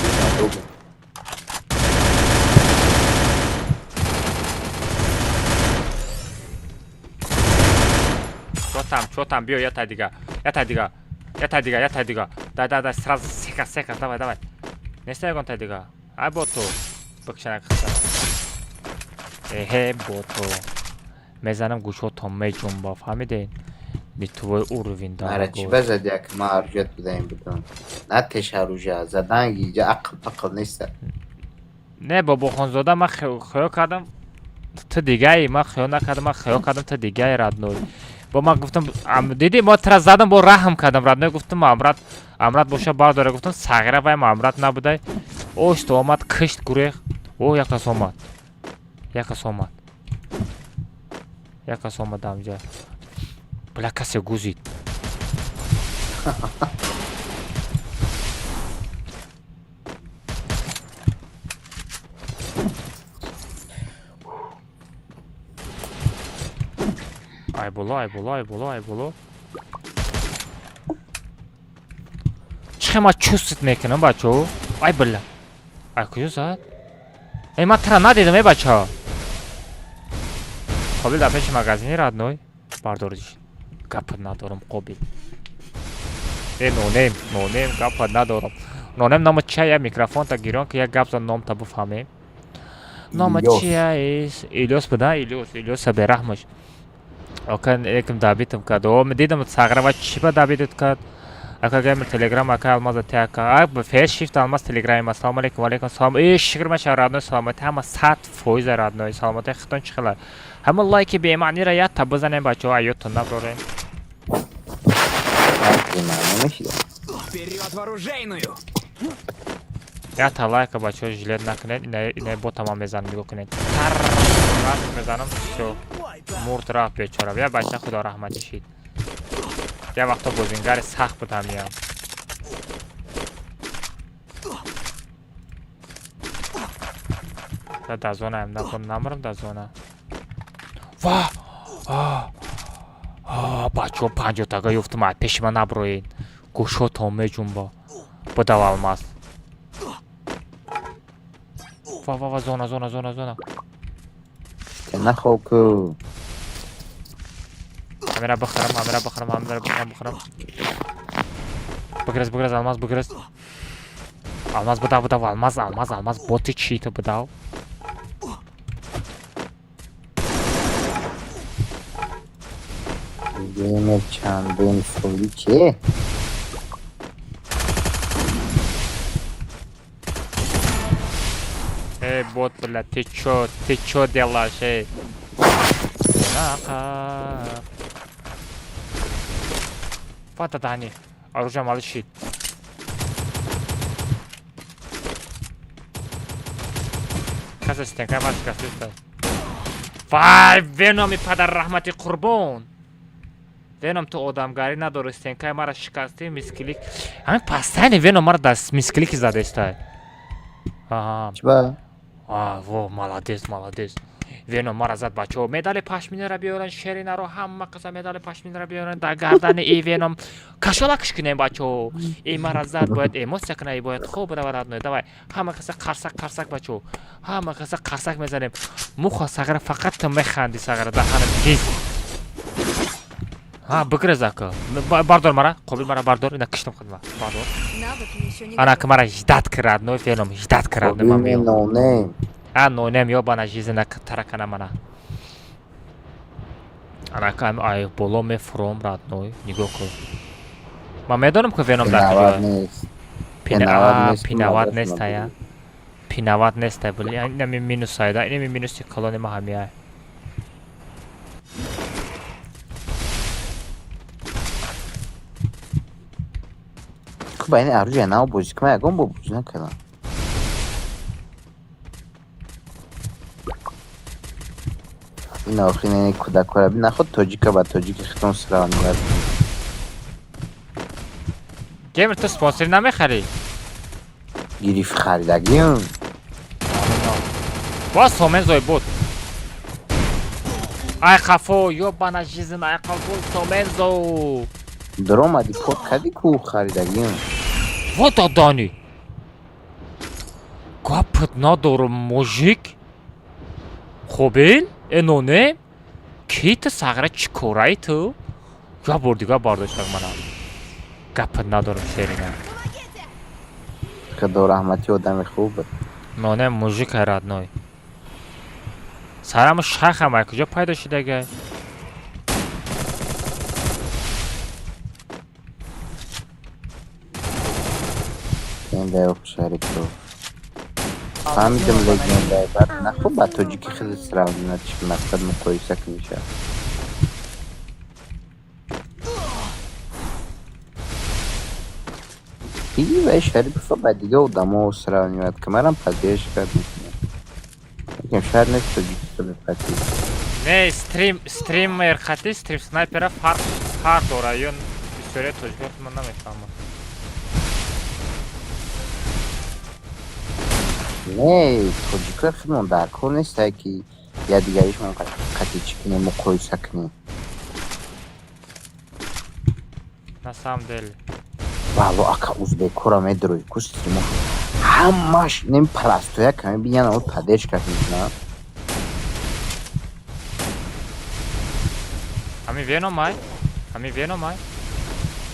Что там, бьё, я тадига. Да, сразу сека, давай. Не стой гон тадига. Ай боту. Бакшана кыса. Боту. Мезанам гушо томмей жумба, фамиден. Не твой уровень, да. Ара чи базад як ما ارجت بدیم بدون. نه تشاروجا زدن گیجا عقل نیست. نه بابا خانزاده من خیال کردم تو دیگه من خیال نکردم من خیال کردم تو دیگه رادنوی با من گفتم دیدی ما ترا زدم با رحم کردم رادنوی گفتم امرات باشه برداره گفتم صغیره وای امرات نبوده اوش تو آمد کشت گریخ او یکاس آمد همجا بلا کسی گوزید ای بولو چه ما چوست میکنم بچه ای بله ای کجا زد ای من ترا ندیدم ای بچه ها قابل در پیش مگزینی رد نوی بردارجی گپت ندارم قابل ای نونیم گپت ندارم نونیم نام چیه میکروفون تا گیران که یک گپ زن نام تا بفهمیم نام چیه ایلیوس بده ایلیوس به رحمش اوكان ايكم دابيتم كادو مديدم تصاغرا چيبا دابيدت كاد اكا گيمر تليگرام اكا الماز تاكا اب فيس شيفت الماز تليگرام السلام عليكم وعليكم السلام اي شكر ما شرادنو سلامت هم 100 فوز رادنو سلامت ختون چخلا هم لایک بي معنی را یا تبزنن بچو ايوت نبرورين Вперед в оружейную! یا تا لایک بچو жилет نکنید اینه با تمام میزان میگو کنید راست میزنم شو مرد راه بیچاره یا بچه خدا رحمتش شید یا وقتا بازیگر سخت بودم میام در زونه هم نمرم در زونه واه بچه 50 تاگه یفتم پیش من نبروین گوشو تومه جنبا بدو الماس واه زونه نه خوب کو همه بخرم بگرز الماس بدو الماس بوتی چی تو بدو گیمر چندین فولی چیه эй бот бля ты чё делаешь эй фата дани оружие малышит каса стенка маска слышал вай веном и падар рахмати курбон веном то одамгари надори стенка мара шикасти мискилик ами пастайни веном мара даст мискилики задестай чба во молодец вено мара зад бачо медали пашминара биёран шеринаро ҳама қиса медали пашминара биёран дар гардани и веном кашолакш кунем бачо и мара зад бояд эмоция кунай бояд хуб равад давай ҳама қиса қарсак бачо ҳама қиса қарсак мезанем муха сагара фақат ту механди сагара дахана гиз бигрез ака бардор мара қобил мара бардор ина киштам хадма бардор ана ка мара ждат кирад ной веном ждат кирад ноунейм ноунейм ёбана жизина таракана мана ана ка ай боло мефром радной нигоҳ кун ман медонам ки веном дар пинават нестая пинават нестая були инами минусайда инами минуси колони ма ҳамияй ба ин оружие нав бозӣ кунам ягон бо бозӣ накардам ин охирин кӯдакора бинаход тоҷика ба тоҷики хитон сираванивад геймер ту спонсори намехарӣ гириф харидагим боз сомен зой буд ай хафо ёбана жизин айқалбуд сомен зо даромади пок кади ку харидагим Вот Адани. Гапт надорум мужик. Хобин, эноне. Кит сагра чикорай ту. Габордига бардоштаг мана. Гапт надорум шерина. خدا رحمتی آدم خوبه. نانه موژیک رادنوی. سرم شخ هم کجا پیدا شده گه؟ این دیو شریک رو. فهمیدم لگن دیو بعد نه خوب با توجی که خیلی سراغ نه چی مقصد مقایسه میشه. دیگه و شریک فقط دیگه و دمو سراغ نیاد که مرم پدیش کرد میکنه. یکم شهر نیست توجی که خیلی پدیش. نه استریمر خاطی استریم سنایپر فرق داره یون بسیاری توجی که من نمیفهمم. نه توجی که خیلی من در کار نیسته که یا دیگریش من قطعی چی کنه مقایسه کنه. На самом деле. Вало ака узбекора медрой кустимо. Хамаш нем парастоя ками биян ол падеш катна. Ами вено май. Ами вено май.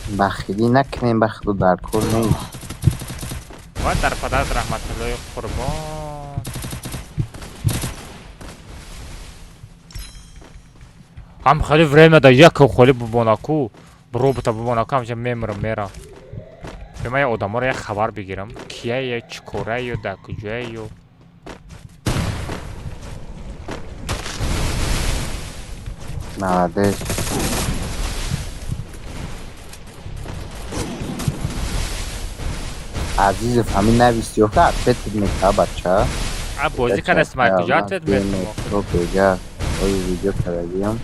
Бахили накнем бахду дар кор не. Ва дар падар рахматуллои қурбон. Ам хали время да як холи бубонаку. робота бубонаку ҳамча мемирам мера. Бема я одаморо як хабар бигирам. Кияе, чӣ корае, дар куҷое. Молодец. عزیز همین نویسی ها که اتفت میکنه بچه بازی کرده اسمای کجا اتفت میکنه تو کجا اوی ویدیو کردیم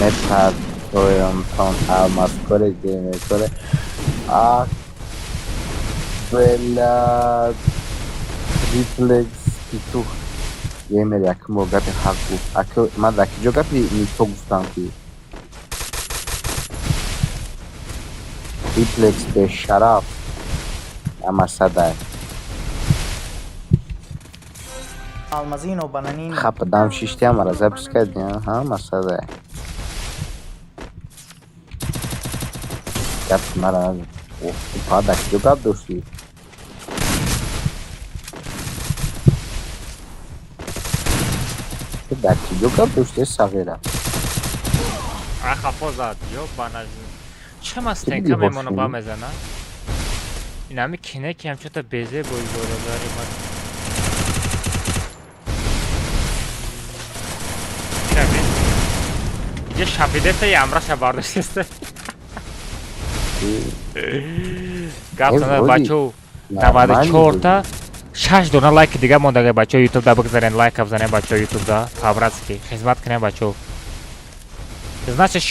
نتر تویم تان الماس کره گیمه کره بلا ریفلکس پیتو گیمر یکم با گفت حق گفت من دکی جو گفت نیتو گفتم که ریفلکس به شرف اما صدای Almazino, bananino. خب دام شیشتی هم را زبس کردیم ها مساده گفت مرا پا دکی جو گفت دوستی دکی جو گفت دوستی صغیره خفا زد یا بانجین چه مستنکه میمونه با مزنه این همه کینه که همچون تا بیزه بایی داره داری من یه شفیده تا یه امرش بارداشتسته گفتم بچه 94 تا 6 دونه لایک دیگه مونده بچه یوتیوب دا بگذارین لایک بزنین بچه یوتیوب دا فابراتسکی خدمت کنین بچه значит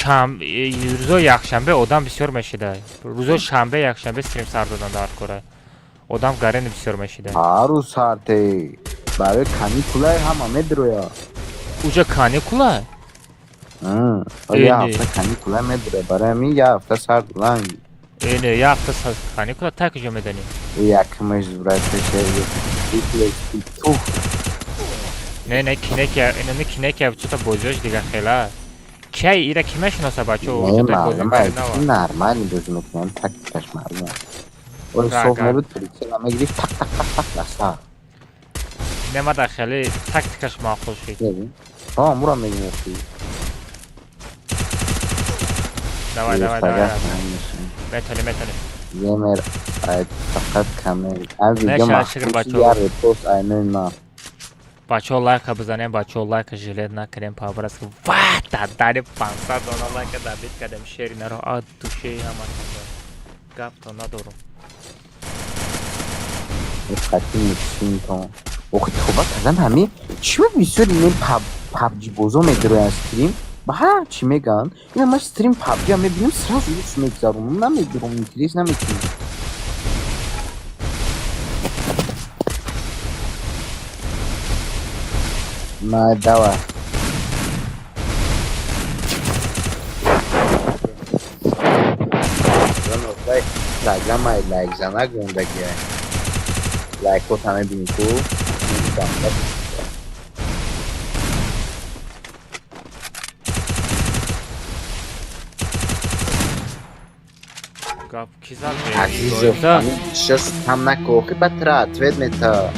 рӯзои якшанбе одам бисёр мешида рӯзои шанбе якшанбе стрим сар додан дар кора одам гарини бисёр мешида ҳар рӯз сарте барои каникулаи ҳама медроя уҷа каникула я ҳафта каникула медроя барои ҳамин я ҳафта сар доданд эне я ҳафта каникула та куҷо медани якмаш зурашеше не кинеки чута бозиёш дига хела кай ира ки мешиноса бачо нормально бозӣ мекунам тактикаш маълум ой соҳ мебуд прицела мегирифт так так так так ласа немада хеле тактикаш маъқул шуд мура мегирифти давай метони геймер фақат камер аз видео махсуси я репост айнои ма бачо лайка бизанем бачо лайка жилет накунем пабрас ва дадани 500 дона лайка дабит кардем шеринаро ад душе ҳама гапто надорум хати мисинто охи тоба кардам ҳами чима бисёри мен пабҷи бозо медироян стрим ба ҳар чӣ меган ина ман стрим пабҷи мебинам сразу рӯз мегзарунам намедирам интерес намекунам ما دواء программаи лайкзанак мондагиай. Лайкот ҳаме бинӣ ку. Gap kizal Азизов, сейчас там на кухне батра, ответ мета.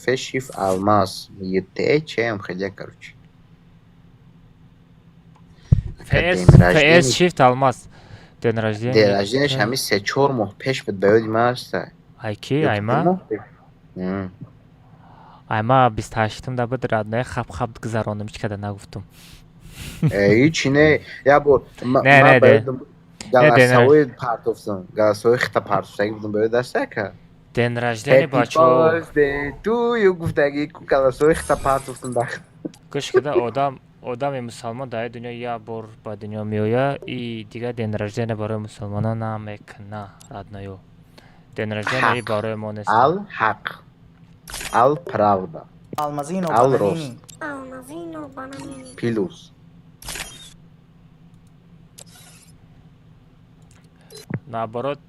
Фешиф алмаз. Ете, чем ходя, короче. ФС Shift алмаз. День рождения. День рождения ҳами 3-4 моҳ пеш буд ба ёди ман аста. Ай ки, айма? Айма 28-мда буд раднои хаб гузаронам, ҳеч када нагуфтум. Ҳеҷ не, я бор ман ба ёдам галасҳои партофтам, галасҳои хита партофтаги будам ба ёд аста ка. День рождения бачо. Ту ё гуфтаги ку галасҳои хита партофтам дах. Гӯш када одами мусулмон дар дунё як бор ба дунё меояд и дигар день рождения барои мусулмонон намекунад радноё. День рождения барои мо нест. Ал-ҳақ. Ал-правда. Ал-рост. Плюс. Наоборот,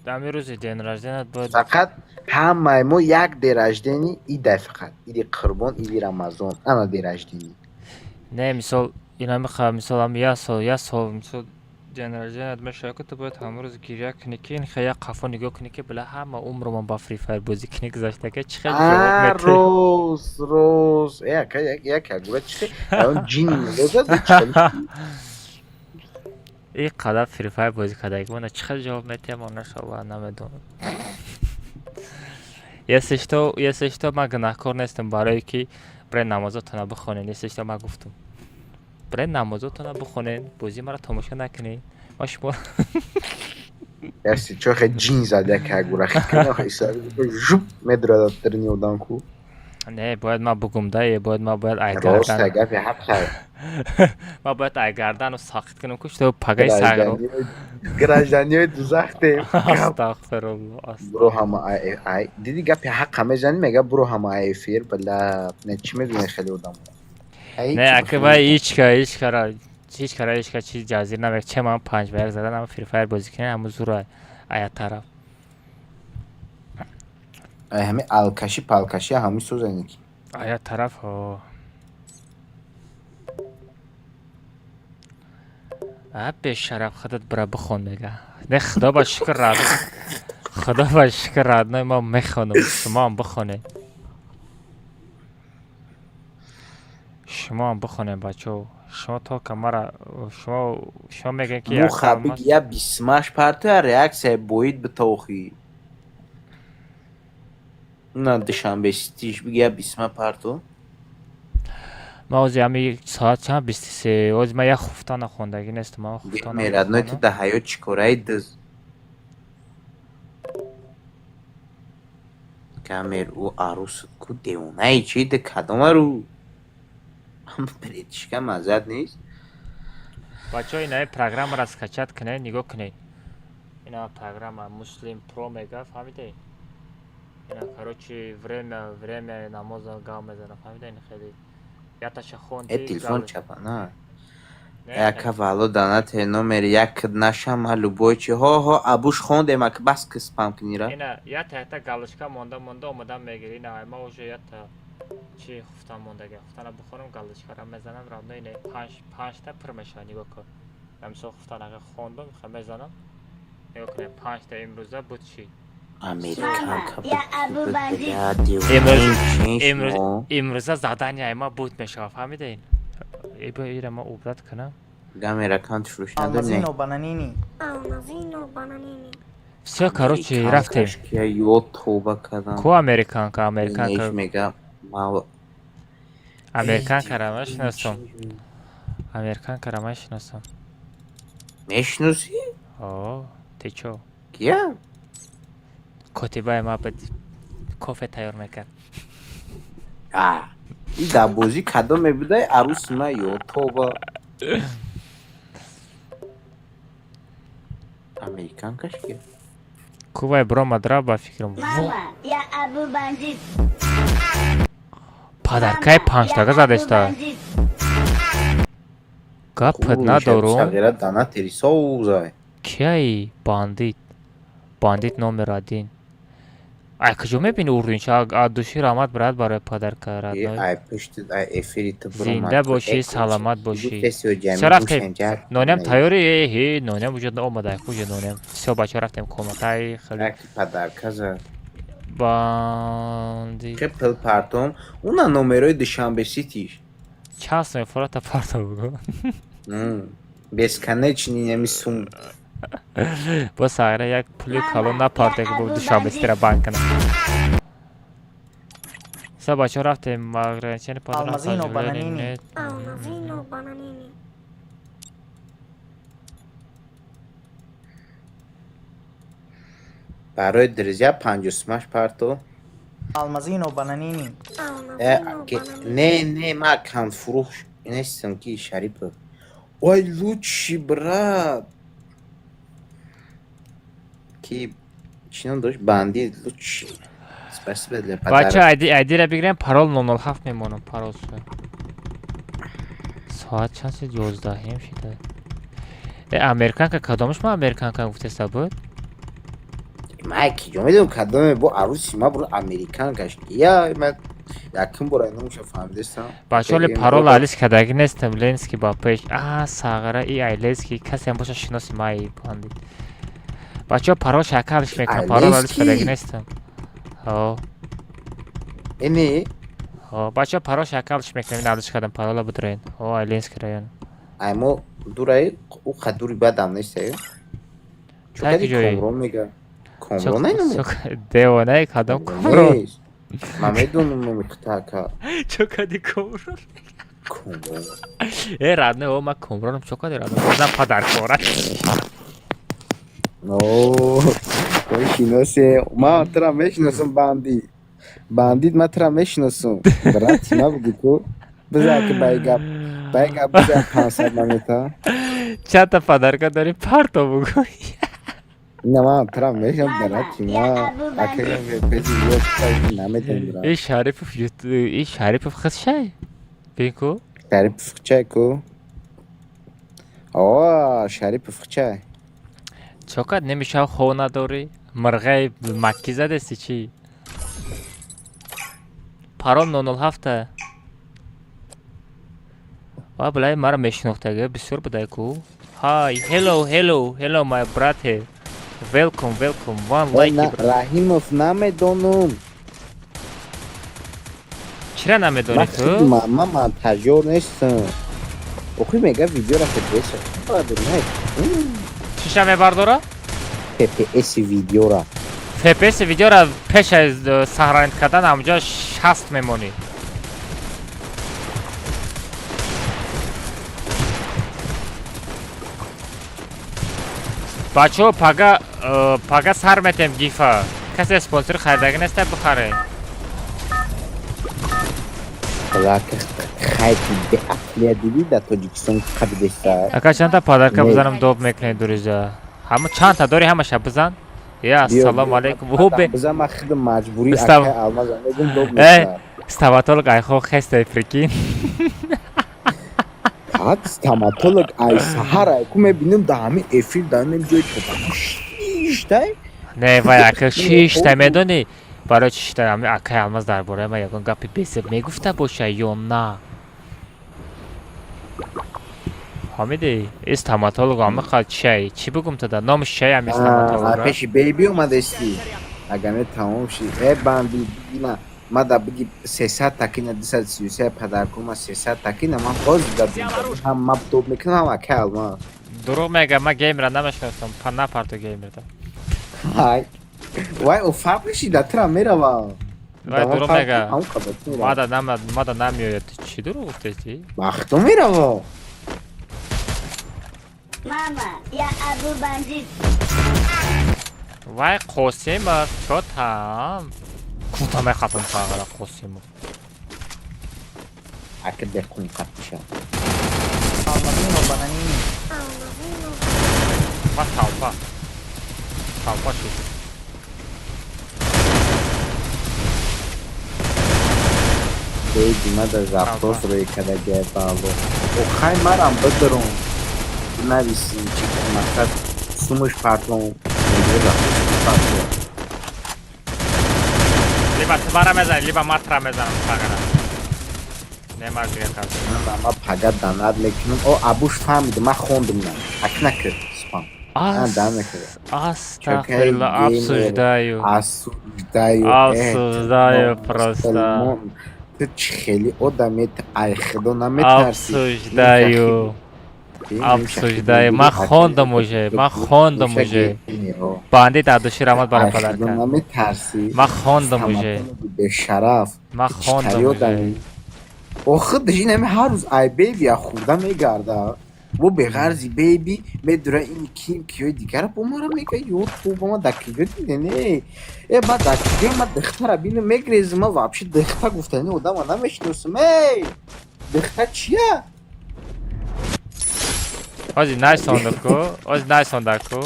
ҳамин рӯзи день рожденият бояд фақат ҳамаи мо як день рождения ида фақат. Иди Қурбон, иди Рамазон. Ана день рождения. Не, мисол ина мехоҳам мисол ҳам як сол мисол день рожденият мешавад ки ту бояд ҳамон рӯз гиря кунӣ ки ин як қафо нигоҳ кунӣ ки била ҳама умро ман ба Free Fire бозӣ кунӣ гузашта ки чӣ хел ҷавоб метаҳӣ? Роз. Як агура чӣ хел он ҷинни мегозад чӣ ин қадар Free Fire бозӣ кардаги мана чӣ хел ҷавоб метаҳем ман нашава намедонам. Если что ман гунаҳкор нестам барое ки برای نمازاتون بخونین. نیستش تا من گفتم برای نمازاتون بخونین، بازی مرا تماشا نکنین. ما شما یاستی چون خیلی جین زده که اگه خیلی خیلی سر جوب مدراد ترنی ودان کو. نه باید ما بگم دایی، باید راست اگر به حق خیر ما باید ایگردن و ساخت کنم کش تو پگای سگرو گراجدانی های دوزخته. استغفرالله. برو همه ای دیدی گپی حق همه زنی میگه برو همه ای فیر بلا نه چی میدونی خیلی ودام نه اگه باید هیچ کار چیز جزیر نمیگه. چه من 5 بار زدن اما فری فایر بازی کنه اما زور ای طرف همه الکشی پالکشی همه سوزنی کی ای طرف ها به شرف خودت برا بخون میگه. نه خدا با شکر راد نه ما میخونم شما هم بخونه. شما هم بخونه بچو. شما تا کامرا شما میگن که مو خبیگ یا بیسماش پارتو ریاکس بوید به توخی نه دشنبه ستیش بگی یا بیسما پارتو ما از یامی ساعت چند 23 از ما یک خفته نخوندگی نیست. ما خفته میراد نه تو ده حیات چیکارای دز کامر او عروس کو دیونای چی ده کدوم رو هم پریدش که مزد نیست. بچه های اینای پروگرام را اسکچت کنه نگاه کنه. اینا پروگرام مسلم پرو میگه فهمیده؟ اینا کاروچی ورم نماز گام میزنه فهمیده؟ این خیلی یا تاش خوندی تلفن چپا نه یک والو دانت نمر یک نشم لوبوی چی ها ابوش خونده ما که بس که سپام کنی را اینا یا تا گالشکا مونده اومدم میگیری نه ما اوجه یا تا چی خفتم موندگی خفتن بخورم گالشکا را میزنم راندو اینه 5 تا پر میشه نگاه کن. امسال خفتن اگه خوندم میخوام میزنم نگاه کنه 5 تا امروزه بود چی امروزه زدن ما بود میشه فهمیده این ایره ما عبرت کنم گامر اکانت فروش نداریم все короче رفتیم کو امریکان میگم امریکان کرامش نستم امریکان کرامش نستم میشنوسی آه تیچو کیا کتیبای ما به کافه تیار میکرد. این دبوزی کدام میبوده عروس ما یا توبا امریکان کش که کوبای برو مدرا با فکرم پادرکای 5 تا زده است. Gapet nadorum. Шагера дана терисоузай. Кяй бандит. Бандит номер 1. Ай, кожо мебини уринч адуши рамат брат барои падарка радной. Ай, пушти ай эфири то бро. Зинда боши, саламат боши. Всё рафтем. Нонем тайёри, ҳе, нонем вуҷуд наомада, кужа нонем. Всё бача рафтем коматай хали. Аки падарка за. Бандит. Че пил партом, уна номерои Душанбе Ситиш. Час мефората парта буго. Бесконечный немисум. Бо сайра як пули калон на парта бу Душанбе Ситира банкана. Всё бача рафтем ограничение падарка. Алмазино бананини. Алмазино бананини. برای درزیا 50 پارتو Алмазино бананини. не ما كان فروش نستم كي شريبه ой лучший брат ки чинон дошт банди лучший спасибо для подарка Бача айдира бигирем парол 007 мемонам парол соат чанси 11 шида американка кадомш ма американка гуфтеста буд майки ҷо медонам кадоме бо аруси ма буро американ гашт я ман якин бора намуша фаҳмидастам бачаоли парол алис кадаги нестам ленски ба пеш сағара и айлески касем боша шиноси май бандит бачао парол шакалш мекунам парол алис кадаги нестам эне бачао парол шакалш мекунам алис кадам парола будрен айленски район аймо дурай у қадури бадам нестаю чукади комрон мега комрон айнаму девонаи кадом комрон ман медонам номихтака чукади комрон комрон радне ма комронам чукади радам бозам падаркора той шиносе ман тра мешиносам бандит ман тра мешиносам брати набуди ку бизаки байгап биза 500 монета чата падарка дори парто бугӯй نه من ترا میشم برای ما اکیلم پیچی یه نمیتونم برای این شریف خدشه بینکو شریف فخچه کو آه شریف فخچه چقدر نمیشه خو نداری مرغای مکی زده سی چی پارال 007 بلای مرا میشناخته بسیار بدای کو های hello my brother welcome one like رحیموف نمیدونم چرا نمیدونی تو؟ من تجار نیستم اوخی میگه ویدیو را فپس چیشا میبردارا؟ فپس ویدیو را فپس ویدیو را پیش از سهرانت کردن همونجا 60 میمونی بچه ها پاگا سر میتیم گیفا کسی اسپانسر خریدگی نیسته بخره خیلی به اقلیه دیدی در تاجیکستان قبیلشتر اکا چند تا پادرکا بزنم دوب میکنی دوریجا همه چند تا داری همه شب بزن یا السلام علیکم بزن من خیلی مجبوری اکه علماز میگم دوب میکنم استواتولگ ایخو خسته افریقین استوماتولوگ ای سهر کو میبینم در همه افیل دارم جای تو شیشته نه وای اکه شیشته میدونی برای شیشته همه اکه علماز درباره ما یکون گپی بیسه میگفته باشه یا نه حمیدی استوماتولوگ همه خواهد چی بگم تو در نامش چی هم استوماتولوگ پیش بیبی اومده استی اگر نه تمام شی بندی نه ما دا بگی 300 تاکینه 233 پدرکوم 300 تاکینه من باز دادم هم ماب توب میکنم هم اکه علما دروغ میگه من گیم را نمیشناسم پناه پارتو گیم را های وای او فابریشی دا ترا میره وای دروغ میگه ما دا نمیاید چی دروغ گفتی؟ وقتو میره وای ماما یا ابو بندید وای قاسم چو تام کوتاه ختم فقط قاسم اکه بخون قطشه Алмазино бананини. ما تاوپا شد بیدی ما در زفتاس روی کدگه بالو و خواهی مرم بدرون نویسیم چی که مقصد سومش پرتون میگه زفتاس پرتون لیبا تبارا میزن لیبا ماترا میزنم فقط نمار دیگه کارد من پگه داند میکنم او ابوش فهمیده من خوندم نه اک نکرد سپام Astagfirullah, обсуждаю. Обсуждаю просто. Ты чхели одамет айхедо наметарси. Обсуждаю. Обсуждаю. Ман хондам уже. Бандит адуши рамат бара падар кард. Ман хондам уже. Бешараф. Ман хондам уже. آخه داشتی نمی هر روز ای بیبی از خوردم میگرده و به غرزی بیبی میدونه این کیم کیوی دیگر با ما را میگه یو تو با ما دکیگه دیده نه ای بعد دکیگه ما دخته را بینه میگریزه ما وابشی دخته گفته نه آدم ها نمیشنوسم ای دخته چیه؟ آجی نایسانده کو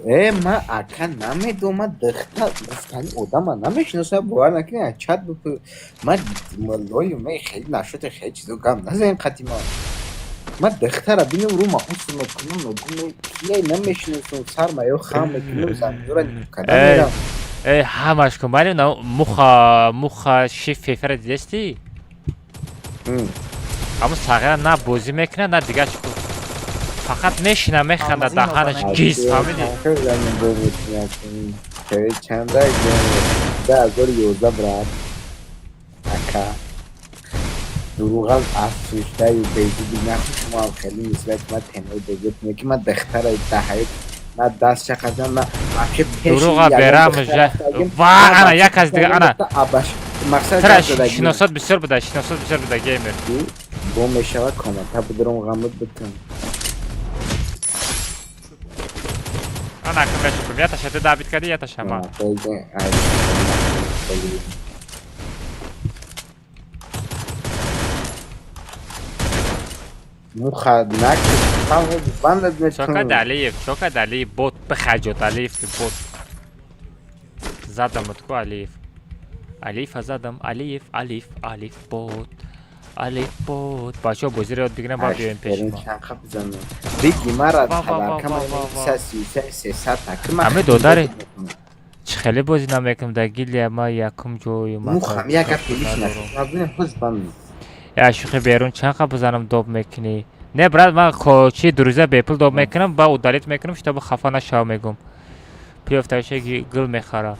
ای ما اکا نمیدونم ما دخته گفتنی آدم ها نمیشنوسم باور نکنی چت بپو ما ملوی می خیلی نشده خیلی چیزو گم نزدیم قدیما ما دخته را بینم رو ما اصلا میکنم نگونه کیه نمیشنوسم سر ما یو خام میکنم زمینو را نکده میرم ای همش کن بلی مخ شیف فیفر دیدستی؟ اما ساقه نه بازی میکنه نه دیگه چکو فقط میشینه میخنده دهانش گیز فهمیدی؟ چند رای ده ازار یوزه برد اکا دروغم افسوشته و بیدی بی نخوش ما هم خیلی نسبت ما تنهی بگید میگه من دختر دهید من دست چقدر من افشه پیشی دروغا برم واقعا یک از دیگه انا ترش شناسات بسیار بوده گیمر با میشوه کامنت ها بدرم غمت بتون انا کمش کم یا تشده دابید کردی یا تشما مخدنک چوکد علیف بود بخجوت علیف بود زدمت کو علیف زدم علیف بود بچه ها بازی رو یاد بگیرم باید بیایم پیش ما بگی مرد تبرکم همه دو داره چه خیلی بازی نمیکنم در گیلی ما یکم جوی مخم یک پیلیش نکنم یا شوخی بیرون چند خب بزنم دوب میکنی نه براد من چی دروزه بیپل دوب میکنم با ادالیت میکنم شتا با خفا نشاو میگم پیافتایشه گل میخوره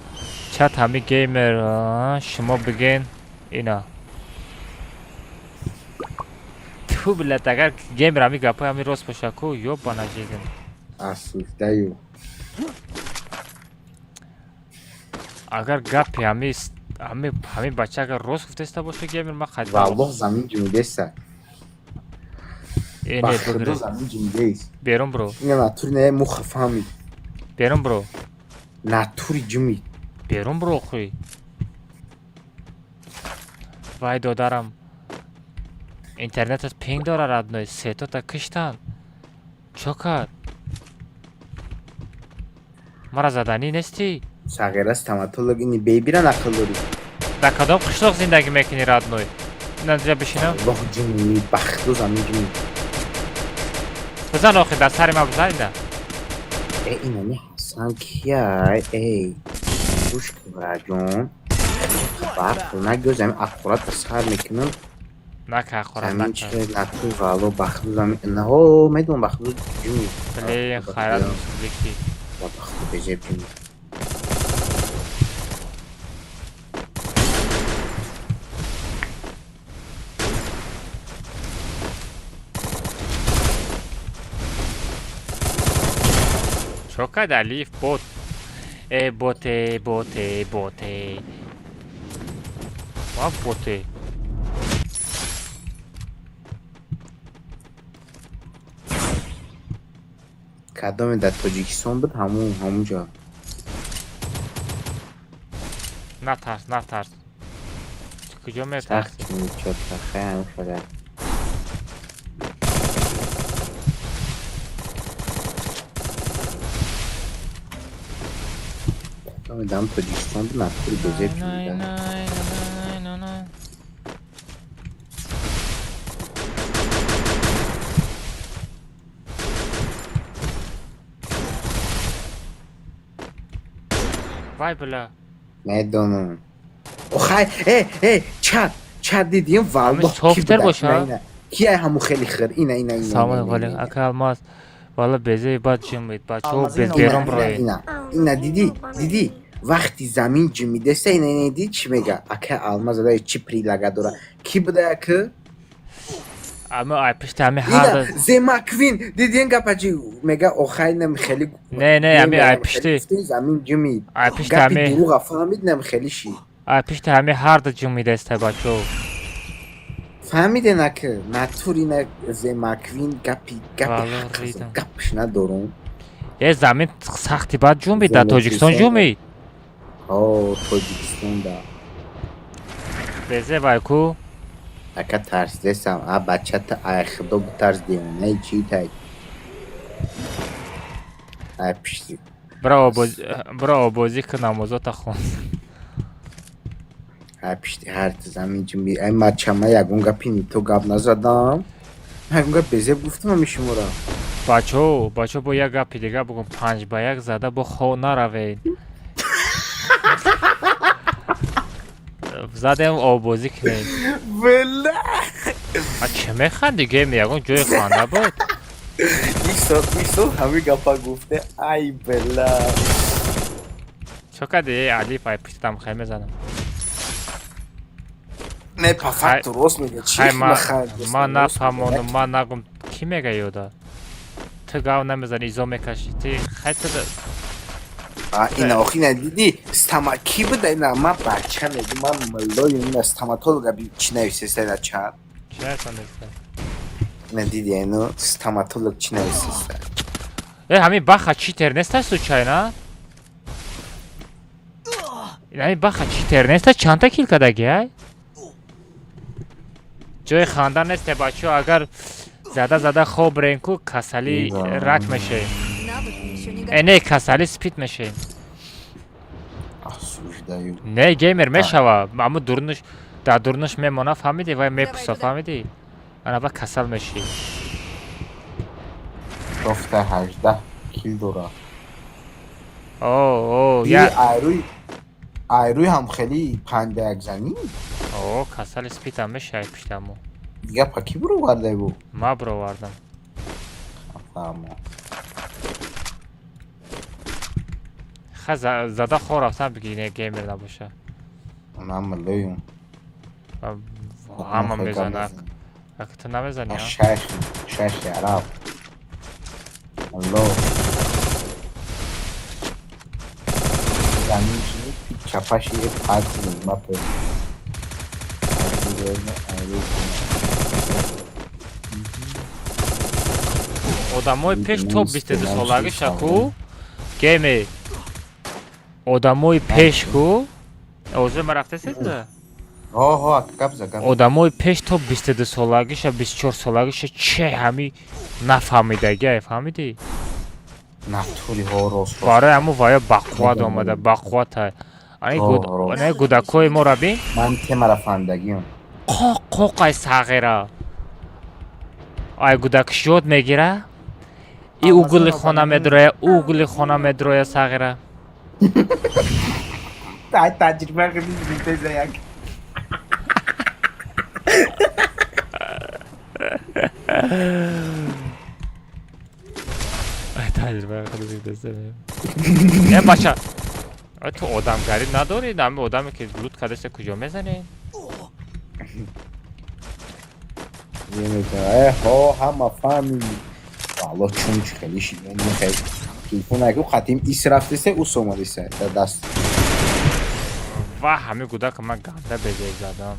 چت همه گیمر شما بگین اینا تو بلد اگر گیمر همی گپای همی راست باشه کو یو با نجیگن اسوفته یو اگر گپی همی بچه اگر راست گفته استا باشه گیمر ما خیلی والله زمین جمعیده است اینه بگره بیرون برو اینه ناتوری نه مخ فهمید بیرون برو ناتوری جمعید بیرون برو خوی وای دادارم اینترنت از پینگ داره رادنوی سیتو تا کشتن چوکر مرا زدنی نیستی صغیر است تماتولوگ اینی بیبی را نقل داری در کدام قشلاق زندگی میکنی رادنوی نجا بشینم الله جمعی بختو زمین جمعی بزن آخی در سری ما بزن ده ای اینمی حسن کیه ای گوش که جون بختو نگو زمین اخورات سر میکنم نکه اخورات زمین چه نتو والو بختو زمین نه میدون بختو جمعی بله خیرات مسئولیکی بختو بجیب جمعی چوکد علیف بوت ای بوته ما بوته کدام در تاجیکستان بود همونجا نترس کجا میترسی سخت میچود خیلی همون شده دام تاجیکستان بود نتوری بزرگ شده вай била. میدونم آخه چت دیدیم والله software باشه. کیه همون خیلی خیر اینه سلام علیکم اکا الماس والا بزه بعد جیم بید بچه‌ها بزگرم روی اینا دیدی وقتی زمین جی میدسته اینه دیدی چی میگه اکا الماس داره چی پریلگا داره کی بوده که اما ای پشت همه اینا هر زماکوین دیدین گپاجی میگه آخه نم خیلی نه همه ای پشتی زمین جی می ای پشت همه دروغ فهمید نم خیلی شی ای پشت همه هر د جیم میدسته بچه‌ها فهمیده نه که ناتوری نه زماکوین گپش ندارم یه زمین سختی بعد جون بید در تاجیکستان جون بید تاجیکستان دا بزه وای کو اکا ترس دستم بچه تا ایخدو بترس دیونه چی تایی پشتی برا بازی که نمازات خون پشتی هر زمین جون بید این مچمه یکون گپی تو گپ نزدم یکون گپ بزه گفتم میشم را بچه با یک گپی دیگه بگم 5-1 زده با خو نروید زدم آبازی کنید بله چه میخندی گیم یکون جای خانده بود ایسا همه گپا گفته ای بله چو کده یه علی پای پشتم خیمه زدم نه پفت درست میگه چی ما نفهمونم ما نگم کی میگه یودا تو گاو نمیزنی ایزا میکشی تی خیلی اینا آخی ندیدی کی بوده اینا من بچه میگه من ملای این استاماتولوگا بی چی نویسیسته در چند چی نویسیسته ندیدی اینو استاماتولوگ چی نویسیسته همین بخه چی ترنسته سو چای نه همین بخه چی ترنسته چند تا کیل کدگی های جای خاندان نسته بچه اگر زده خوب رنکو کسلی رک میشه نه کسلی سپید میشه نه گیمر میشوه اما در دورنش میمونه فهمیدی و میپسه فهمیدی انا با کسل میشی گفته 18 کیل داره یا ایروی هم خیلی 5 زنی کسل سپید هم میشه پشتمو دیگه پا کی برو ورده بو؟ ما برو وردم زده خور رفتم بگی نه گیمر نباشه من ملویم همه میزنه اگه تو نمیزنی شش عرب الله زمین چپش یه پاک نیمه پر odamoj peš top biste da solagiš ako gemi odamoj pešku ozma rafte seda odamoj peš top biste da solagiš a 24 solagiš che hami nafhamidagi fahmidi ناتوری هوروس برای همون وای بقواد آمده بقواد های آنه گودکوی ما را بین من تیم رفاندگیم قوقای ساغیره آی گودک شد میگیره ای اوگلی خونه میدروی ساغیره تجربه خیلی بیتیزه یک تجربه خیلی بیتیزه نه بچه تو آدمگری نداری؟ همه آدمی که لوت کردسته کجا میزنی؟ همه فهمی والله چون خیلی شیدن خیلی تلفون اگه خطیم ایس رفتسته او سومالیسته در دست و همه گوده که من گنده بزید زدم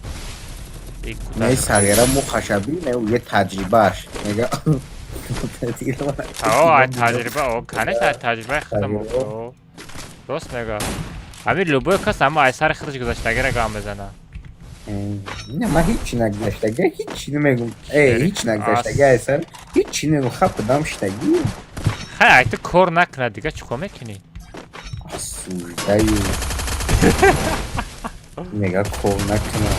نه سرگره مو خشبی نه یه تجربهش نگه تجربه کنه تجربه خودم راست میگه همین لوبوی کس اما ای سر خودش گذاشتگی را گام بزنه نه من هیچی نگذاشتگی هیچی نمیگم هیچ نگذاشتگی ای سر هیچی نمیگم خب بدم شتگی خیلی تو کار نکنه دیگه چکو میکنی سوزدهی نگه کار نکنه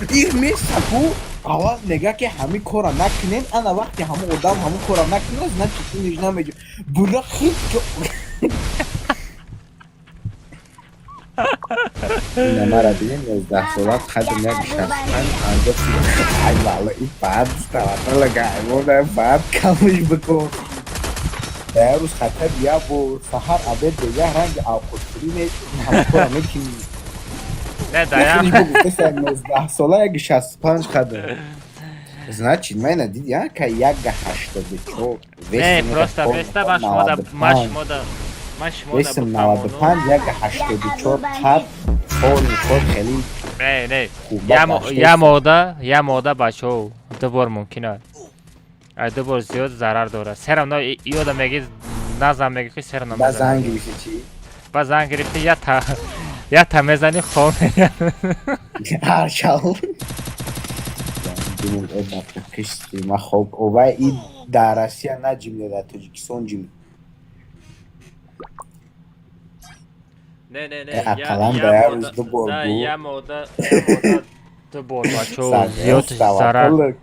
این میسته کو اول نگه که همه کار نکنین انا وقتی همه آدم همه کار نکنین نه چطور نیج نمیگم بولا خیلی اینا مرا ببین 19 سالات خدم یک 65 ای والله این بعد استواتل گایمون بعد کمش بکن در روز خطر بیا با سحر عبد دیگه رنگ آبخوری می همه کارا میکنی نه دایم مثلا 19 ساله یک 65 خدم Значит, мене дядька як гаштадичок. Не, просто баш мода, маш мода. Весим 95 як гаштадичок хат он ход хели. Не. Я мода бачо. Добор мумкин. ай добор зиёд зарар дорад. Серам но ёда мегиз назам меги ки серам но. Базан гирифти чи? Базан гирифти я та мезани хом. Арчал. Думаю, это кисти махоб. Ова и да Россия на джимле да Таджикистан джим. Не. Я мода добор бачо. Зиёд зарар.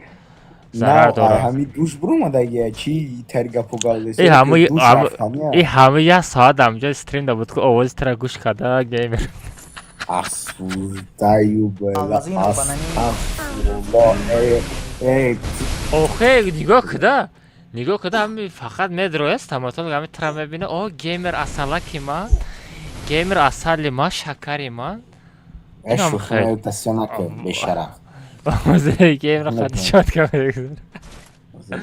Зарар дорад. Ҳами душ бурмада я чи терга погалес. ҳама я соат амҷо стрим да буд ки овози тра гӯш када геймер. Осуждаю бела. охе нигоҳ када ҳами фақат медрояст таматол ҳами тра мебина о геймер асалаки ман геймер асали ман шакари ман эшухмаутасионаке бешараф геймер хатишотка мегузар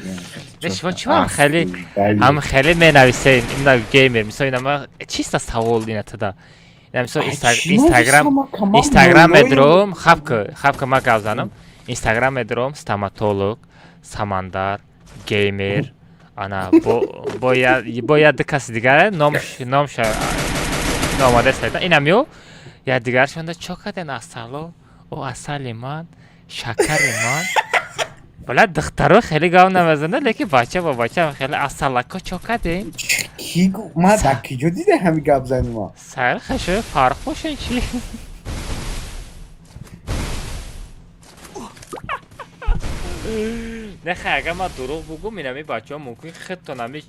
шумо чима ҳам хеле менависем имна геймер мисол инама чиста савол инатада мисол инстаграм медром хабка ма гап занам инстаграм медром стоматолог самандар геймер ана бо яд каси дигар номша номаде сайта инамё яд дигаршонда чо каден асало о асали ман шакари ман бола духтаро хеле гав намезанда лекин бача ба бача хеле асалако чо кадем кигу ма да киҷо дида ҳами гап заним ма сайр хашо фарқ бошен чи нехай агар ман дурӯғ бугум инами бачаҳо мумкин хиттонами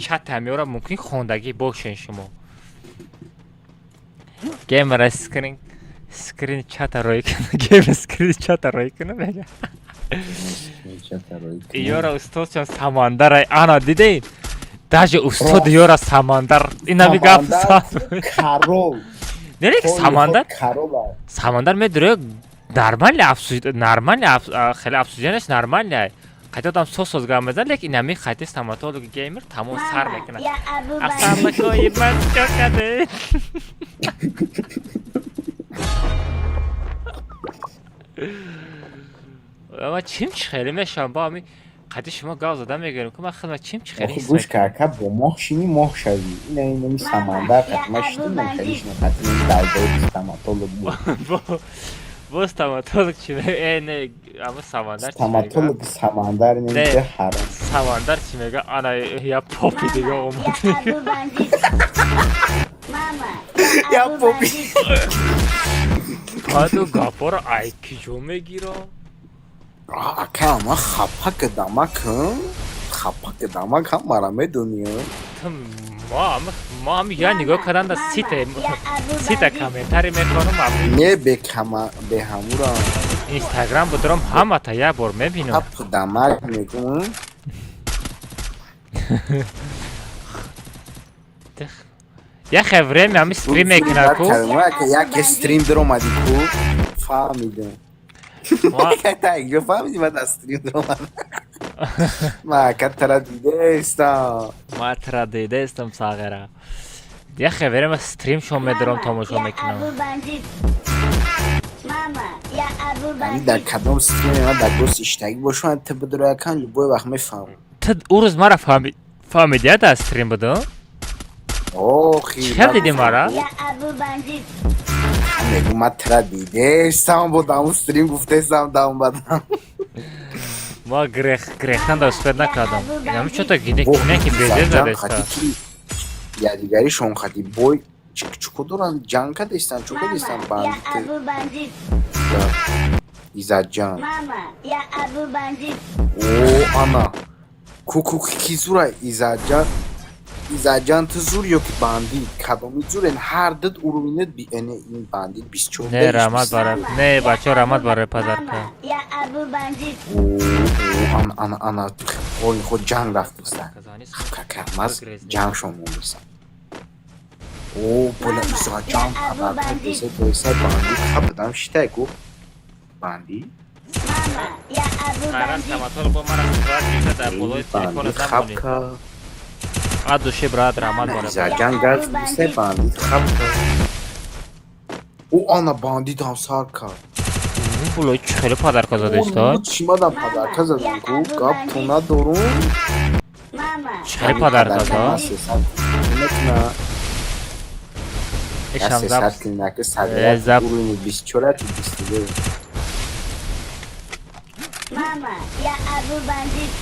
чатамиёра мумкин хондагӣ бошен шумо геймера скрин чата рой кунам геймер скрин чата рой кунам мега ёра устодчон самандар ана дидем даже устод ёра самандар инами гап карол нелек самандар медуре нормально хеле афсуҷанаш нормально қайта одам соз гап мезан лекин инами қайти стоматолог геймер тамом сар мекунад асалакои ман чо каде ама чим чӣ хеле мешавам ба ҳами қайти шумо гав зада мегӯрем ки ман хидма чим чӣ хеле гӯш карка бо моҳ шини моҳ шавӣ инами самандар қатма шидам хелишна қатма давдои стоматолог бо стоматолог чӣ не ама стоматолог самандар немиде ҳарам самандар чӣ мега ана я попи дига омад я попи аду гапоро ай киҷо мегирам ака ма хапа кадамакам мара медонӣ ма ҳами я нигоҳ карданда сита комментари мекунам не беҳамура инстаграм будорам ҳамата як бор мебинам дамак мекунам яхе время ҳами стрим мекунаку яке стрим даромади ку фаҳмидем таҷо фаҳмиди ман аз стрим даромадам мака тара дидаистам сағира яхе верема стрим шо медарам тамошо мекунам дар кадом стрим ман дар гӯст иштагӣ бошам ты бидуроякан любой вақт мефаҳмам ты ӯ рӯз мара фаҳмидия дар стрим будам чикар диди мара мегӯ ма тара дидестам бо даму стрим гуфтестам дам бадам ма грехтан да успед накардам инами чото гинеки безе задеста ядигари шонхати бой чуко дорам ҷанг кадестан чо кадестан бандит изаҷан о ана кукуки кизура изаҷан Izajan tu zur yok bandit. Kadomi zur en her dad uruminet bi ene in bandit 24. نه رحمت باره نه بچه رحمت باره پدر که Ya Abu Bandit. Ana oy xod jang raftısan. Kakarmaz jang şomun bilsen. Bola Izajan haber verdiyse böylese bandit kapıdan işte ku. Bandit. Mama, ya Abu قرار Bandit. سماتول با من از صورت میشه در بلوی تلفن Bandit زمانی kapka. دوشی برات رحمت باره Izajan gelse bandit kapka. O ana bandit hamsarka. بلوی خیلی پدر که زده استاد چیما دم پدرکا زدن کو گاب تونا دورون Mama. خیلی پدر که زده نتنا ایشان سه زب ساعت که صدر زب برونی 24 تا 22 Mama, ya Abu Bandit.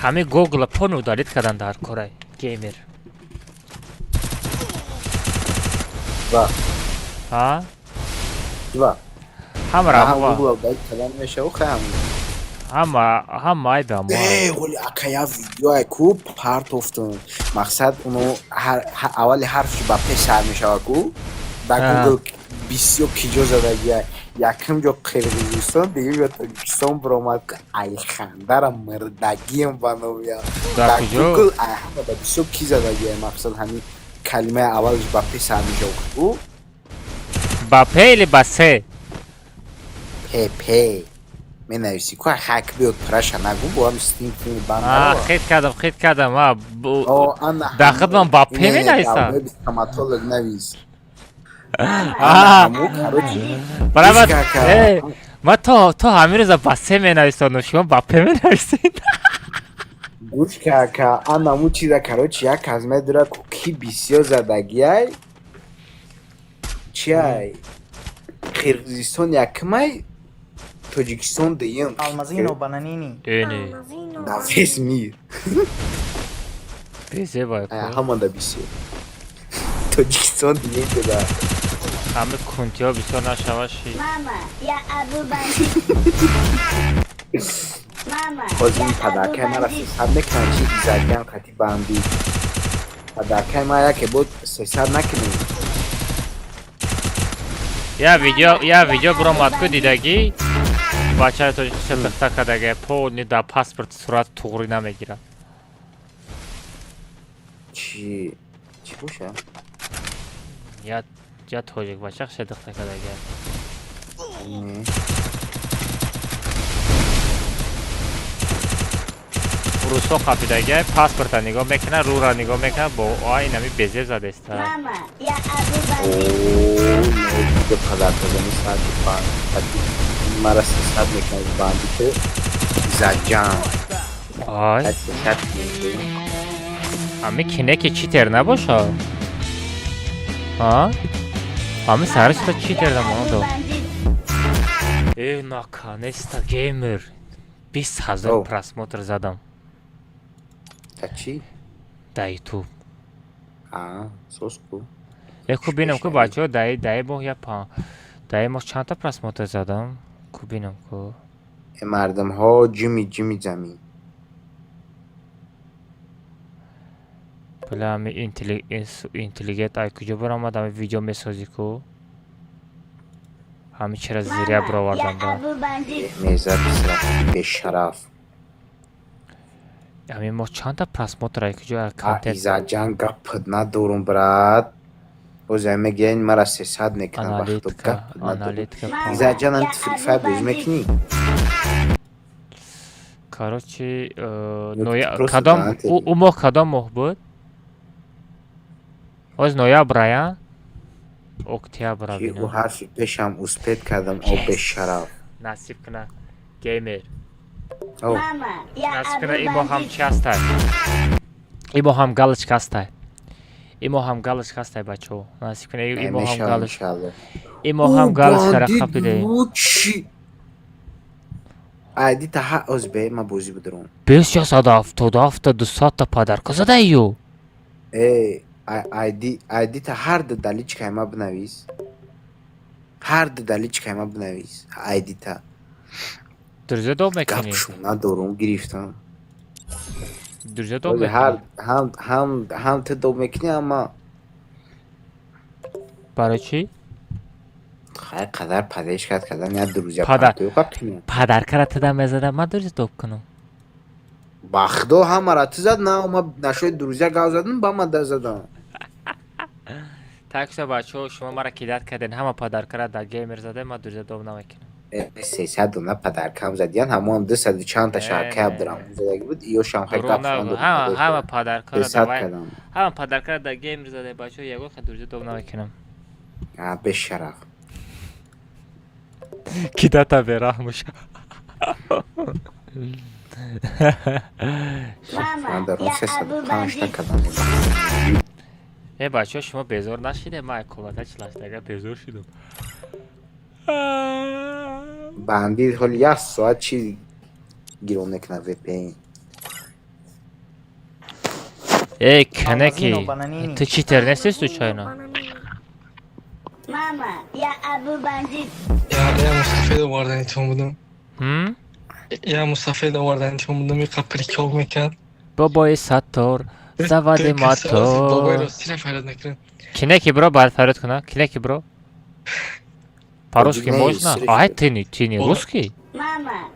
همه گوگل پونو دارید کردن در کره گیمر و ها و هم هم رحمت گوگل دایت کلام میشه و خیام هم ای به ما ولی اکایا ویدیو ای کو پارت افتون مقصد اونو اول حرفش با پیش سر میشه کو در گوگل 20 کیلو زده یکم جو قرقیزستان دیگه یا تاجیکستان برآمد که ای خندر مردگیم بانو یا در گوگل همه با 20 کی زده مقصد همین کلمه اولش با پیش سر میشه کو با پیل بسه پی می نویسی که حک بیاد پرش نگو با هم استیم فیلم بند خیلی کردم در خود من با پی می نویسم بیستماتولوگ نویس برای ما تو همین روزا با سه می نویسم شما با پی می نویسید گوش که آن چیزا کروچ یک از مدرا کی بسیار زدگی ای چی ای قرقیزستان یکمای تاجیکستان دیگه Almazino bananini. اینه نفس میر بیزه باید همان دا بسیار تاجیکستان دیگه که همه کنتی ها بسیار نشواشی Mama, ya Abu Bandit. Mama, باز ya این Abu پدرکه مرا Bandit. 300 نکنچی ایزاگیان خطی بندی پدرکه مرا که بود 300 نکنیم یا ویدیو برو ماتکو دیدگی بچه تو شلخته کدگه پول در پاسپورت صورت توغری نمیگیرن چی باشه؟ یا توجیک بچه شلخته کدگه روسو خفیدگه پاسپورت نگاه میکنه رو را نگاه میکنه با آی نمی بیزه زده است Mama, ya Abu Bandit. دیگه پدرکه زنی ساعتی بندی مرا 300 میکنه بندی که ایزاگیان آی 300 همه کنه که چیتر نباشه ها همه سرش تا چیتر نمانده ای ناکانستا گیمر 20,000 پرسموتر زدم تا چی؟ در یوتیوب سوس کو یکو بینم که بچه ها دهی ماه یا دهی ماه چند تا پرسموتر زدم کو بینم که مردم ها جیمی زمین بله همه اینتلیگنت ای کجا برآمد همه ویدیو میسازی کو همه چرا زیره برآوردم با میزد به شرف همه ما چند تا پرسموتر ای کجا کانتنت ایزاگیان گپ ندارم برات o zaman gelin mara 300 نکنم وقت آنالیتکا ایزاگیان انت فری فایر بزمک نی короче کدام او ماه کدام ماه بود از نویابر یا اکتبر که او حرفی پیشم اسپید کردم او به شرف نصیب کنه گیمر او نصیب کنه این ماه هم چی هسته این ماه هم گالچ هسته این ماه هم گالچ هسته بچه ها نصیب کنه این ماه هم گالچ این ماه هم گالچ را خبیده عادی تا ها از به ما بوزی بدرون 572 تا پدر کجا دایو عادی تا هر دلی چی ما بنویس هر دلی چی ما بنویس عادی تا درجه دوم میکنی ندارم گرفتم درجه دوم ولی میکنی هم تو دوم میکنی اما برای چی؟ خیلی قدر پدرش کرد کردن یا درجه پدر پرتوی قبطیم پدر کرد تدم میزدم من درجه دوم کنم بخدا هم مرات زد نه ما نشوی درجه گاو زدن با ما در زدن تاکسا بچه شما مرا کلیت کردین همه پدر کرد در گیمر زده ما درجه دوم نمیکنم 300 دونه پدر کم زدیان همه هم 200 چند تا شرکه عبدالرحمن زده بود ایو شمخای کپشان همه پدر کرد کردم همه پدر کرد در گیمر زده بچه یگو خود درجه دوم نمیکنم به شرف کلیت برحمش من در اون 305 تا کدام ای بچه شما بیزار نشیده من کلata چلاشتگه بیزار شدم بندی حال یک ساعت چی گیرون نکنه ویپین ای کنکی تو چی ترنستیست تو چاینا ماما یا ابو بندیت یا مستفید آوردنی تو بودم یا مستفید آوردنی تو بودم یه قپری کل میکرد بابای ستار زود بابای ماتور راستی نفرد نکرد کنکی برو باید فرد کنه کنکی برو по-русски можно? А это ты не русский?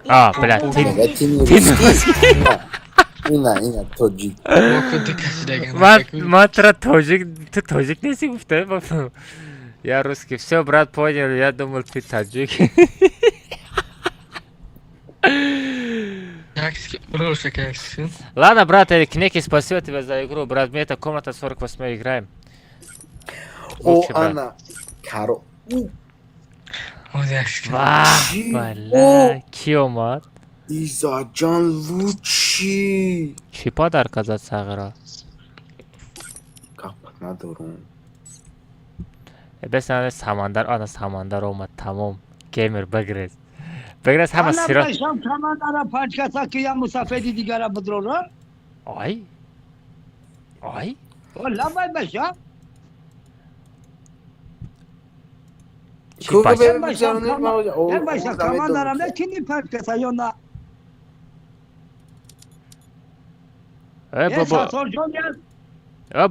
А, блядь, ты не русский? اینا توجیک матра тоджик, ты тоджик не си гуфте? Я русский, все, брат, понял, я думал, ты таджик. Ладно, брат, Кнеки, спасибо тебе за игру, брат, мне это комната 48 играем. О, Анна, Каро. Вах, бля, ки омад? Изаҷон Лучи. Чӣ падарка зад сағира? Гап надорам. Бесана самандар, ана самандар омад, тамом. Геймер бигрез. Бигрез ҳама сиро. Ана башам самандара панчкаса ки я мусафеди дигара будрора. Ай. Ай. Валла бай башам. Чӣ баш? Я башам командарам не кини панчкаса ёна.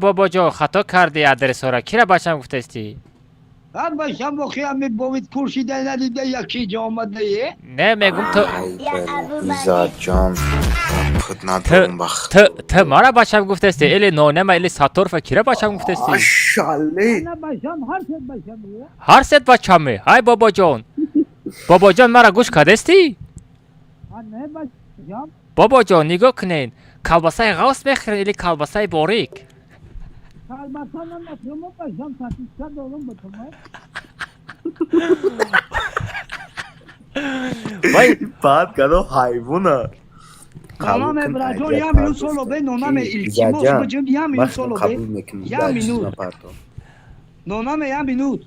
бобоҷон хато карди адресора кира бачам гуфтасти башам воқеан мебовид куршида надида яки ҷо омадаи не мегум изаҷон ту мара бачам гуфтасти или нонема или саторфа кира бачам гуфтасти ҳар сет бачаме ай бобоҷон бобоҷон мара гӯш кардасти бобоҷон нигоҳ кунед колбасаи ғавс мехӯред или колбасаи борик вай бад кадо ҳайвона нонаме браҷон я минут соло бе нонаме илтимос буҷум я минут соло бе я минут нонаме я минут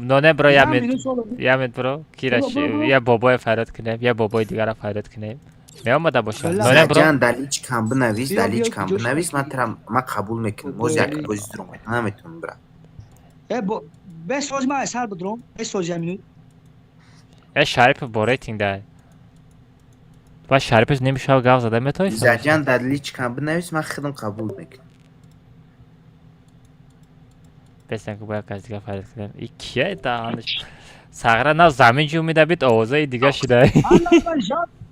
ноне бро я минут бро кираш я бобоя фарод кунем я бобои дигара фарод кунем меомада боша ноне бро ҷан даличкам бинавис даличкам бинавис ман қабул мекунам боз як бози дуром наметунам бра бесоз ма сар будром бесоз я минут шариф бо рейтинг дай ба шариф немишав гав зада метои ҷан даличкам бинавис ман худам қабул мекунам бесен ки бояд кас дига фарид кунем и кия даанш сағра на замин ҷу медабид овозаи дига шидай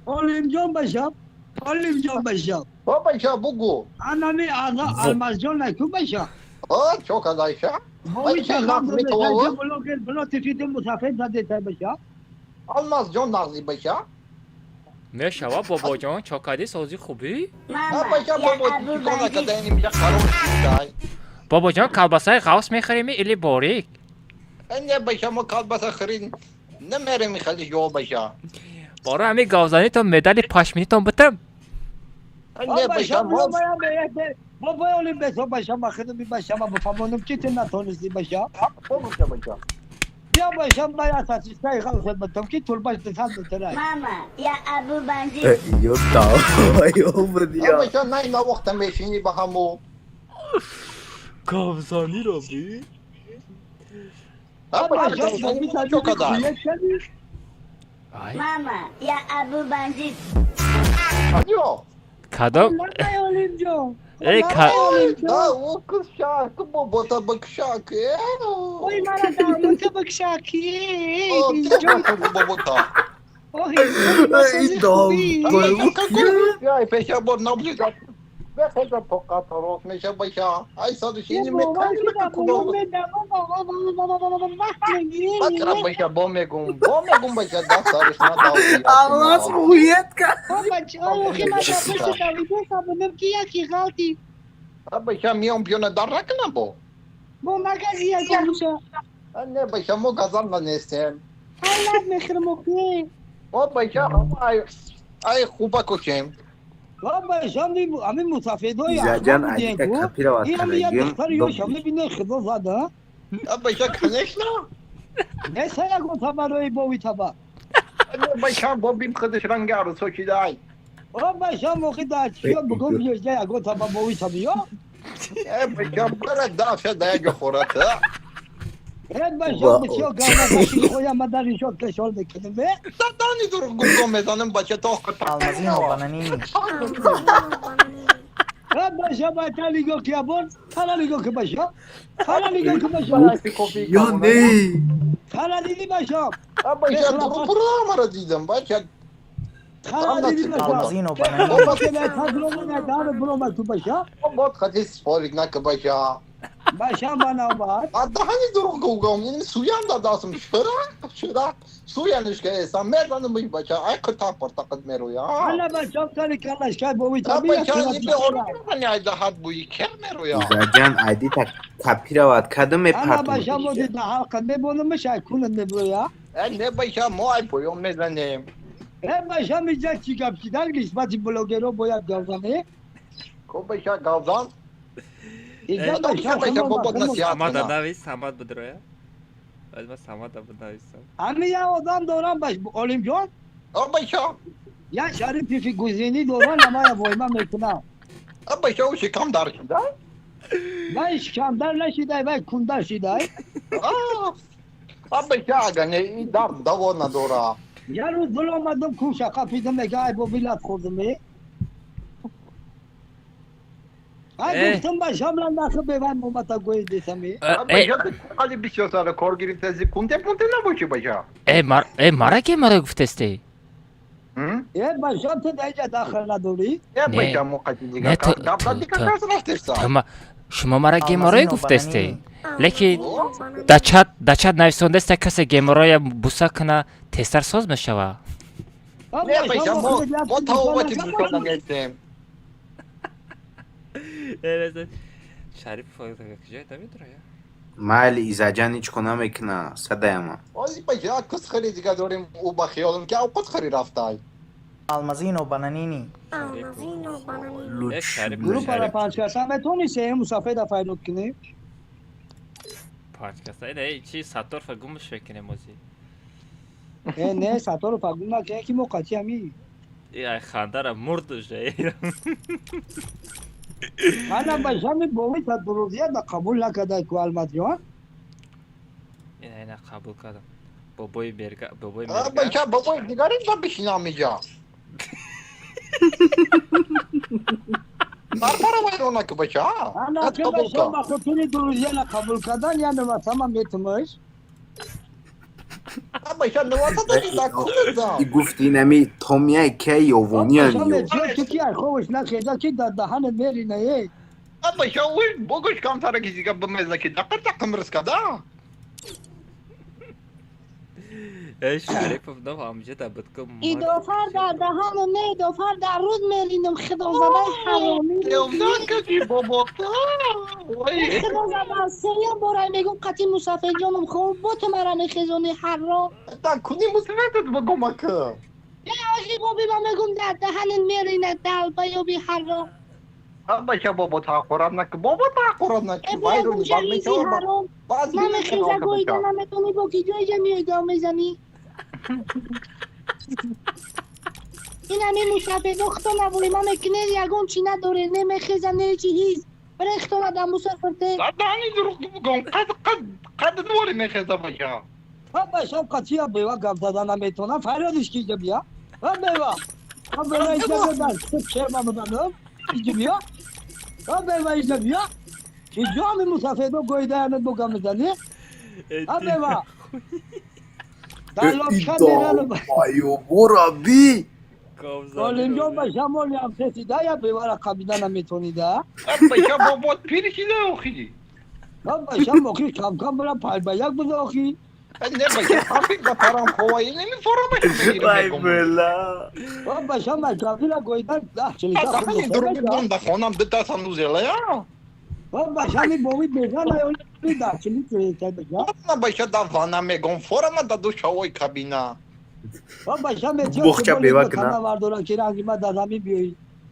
Olimjon basham. Olimjon basham. O basham bugu. Anami ana almazjon naku basham. O çok adayşa. Basham nakmi tovu. Blo tifidi musafir zadeta basham. Almazjon nazli basham. мешава бобоҷон чокади созӣ хубӣ бобоҷон колбасаи ғавс мехӯреми или борик боро ҳами гавзанитон медали пашминитон бутам Я башам бая сатистай халсат батам ки турбаш десат бутарай. Мама, я Абу Бандит. Ёта, ёбрдия. Я башам най на вақта мешини ба ҳамо. Гавзани роби? Mama ya Abu Bandit. Alo. Kadam. Nerede olimco? Ey O kız şarkı baba tabak şarkı. Oy bana da tabak şarkı. Baba ta. Oy. Ya peşa bor nabliga. Ve fazla tokat orok meşa başa. Ay sadı şimdi me kalma kudo. Bakra başa bomegum başa da sarışma da. Allah muhiyet ka. Başa miyon piyona darrakna bo. Bu magaziye gelmişe. Anne başa mo kazanma nesem. Allah mehrimokli. O başa ay kuba koçem. Baba şimdi amin musafirdoy ya. Zaten ayda kapira var. Şimdi bir ne kızı zada. Başa kaneşna. Ne sana kontabaroy bovi taba. Anne başa bobim kıdış rangarı soçiday. Baba şimdi o kadar çıkıyor bugün bir ya kontaba bovi tabiyor. Başa bara da daya göhoratı. Evet ben şimdi çok galiba koyamadan çok keş oldu kelime. Tani dur gumgo mezanın başa tokat. Almazino bananini. Evet ben şimdi tali gök yapın. Tali gök başa. Tali gök başa. Ya ne? Tali başa. Başa programara diyeceğim başa. Tali başa. Almazino bananini. Baba ben kadromu ne daha bulama tu başa. Bot katis spoiling nak başa. Başa bana bak. Hani dur gumgo yani suyan da dasım şırak. Suyan işte sen merdanı mı başa. Ay kıta portakat mero ya. Hala ben çok tali kallaş kay bovi tabi. Başa ipi orman ay da hat bu iker mero ya. Zaten ayda tak kapira var. Kadın mı Ana parti? başa bu dedi halka ne bunu mu şey kulun ne bu ya. Ne başa mo ay boyom mezanem. Hem başa mı cek çıkıp gider gizbati blogero boya gavzanı. Ko başa gavzan. İzle başa Samad adavis, Samad budroya. Elma Samad adavis. Ami ya odan doğran baş olimpiyat. O başa. Ya şarif pifi kuzini doğran ama ya boyma mekna. Başa o şey kam darşında. Ben şamdarla şiday ben kundar şiday. Başa gane dar davona dora. Yarın bulamadım kuşa kapıdım ve gayb o bilat kurdum be. Ay dostum başımla nasıl ben bu mata koy desem. Başa hadi bir şey sonra korgiri tezi kunte ne boşu başa. Mara ke mara gufteste. başım te deyce daxilna dori. Başa mu qatidiga. Dabda dikkat karşılaştırsa. Tamam. Shuma mara gemoroy gufteste. Lekin dachat navsondesta kase gemoroya busakna testar soz meshava. Ne başa mo tavbati bukadan ettim. Evet. Şarif fazla bakacak tabii dur ya. Mali izacan hiç konamekna sadayama. Ozi başa kız kharidiga dorim u bakıyordum ki o kız khari raftay. Almazino bananini. Grup para parçası ve Tony se musafir da faydot kine. Parçası ne içi sator fagumuş vekine mozi. Ne sator faguma ke ki mo kaçami. Ya khandara murdu şey. Ana başımı boğu tatlı diye da kabul la kadar ku almatıyor. Yine kabul kadar. Boboy berga. Başa baboy digarin da bir şey namayacağım. Para var ona ki başa. Ana ke başım bakıtını duruyana kabul kadar yani var tamam etmiş. Başa ne var da bir dakika. Gufti nemi Tomya ke yovoniya yo. Başa çünkü arkadaş la keda ki da hani beri ne? Başa uy boguş kam tara kisiga bamezaki dakika mırskada. Şöyle pofdam amca da bıtkım. İdofar da daha ne idofar da rud melinim khidon zaman harami. Yovdan ki bobota. خدمت زبان سریع برای میگم قطعی مسافر جانم خوب با تو مرا خزونی حرام تا کنی مسافرت بگم که یا آجی بابی من میگم در دهن میرینه دل بیابی حرام باشه بابا تا خورم نکه بابا تا خورم نکه بایرونی حرام من خیزه گویده نمیتونی با کی جای جمعی دام میزنی این همین مسافر دختر نبولی من مکنه یگون چی نداره نمیخیزه نیچی هیز برای آدم مسافرته دانی دروغ بگم قد نوری میخیزه باشه باشم قطعی بیوا گپ زدن نمیتونم فریادش کیجه بیا بیوا بیوا اینجا بیا شرما بزنم اینجا بیا بیوا اینجا بیا که جام مسافدو گویده هنه دو گم میزنی بیوا دلاب شد میرن ayyo Borabi اینجا باشم مولی هم سیده یا بیوا را قبیده نمیتونیده باشم بابات پیری که نه آخیدی باشم آخی کم کم برم پای بیاک بزن آخی نه باشم خفیق دا پرام خوایی نمیفورم Vay bela باشم مجابی را گویده چلیده خب این درومی بون دا خونم بتا سنوزیله یا باشم این باوی بیزن ایولی دا چلیده بجا نه باشم دا وانم گم فورم دا دو شوی کابینا باشم Bohça beva kına sana var dolan kira gibi dadami biyoy.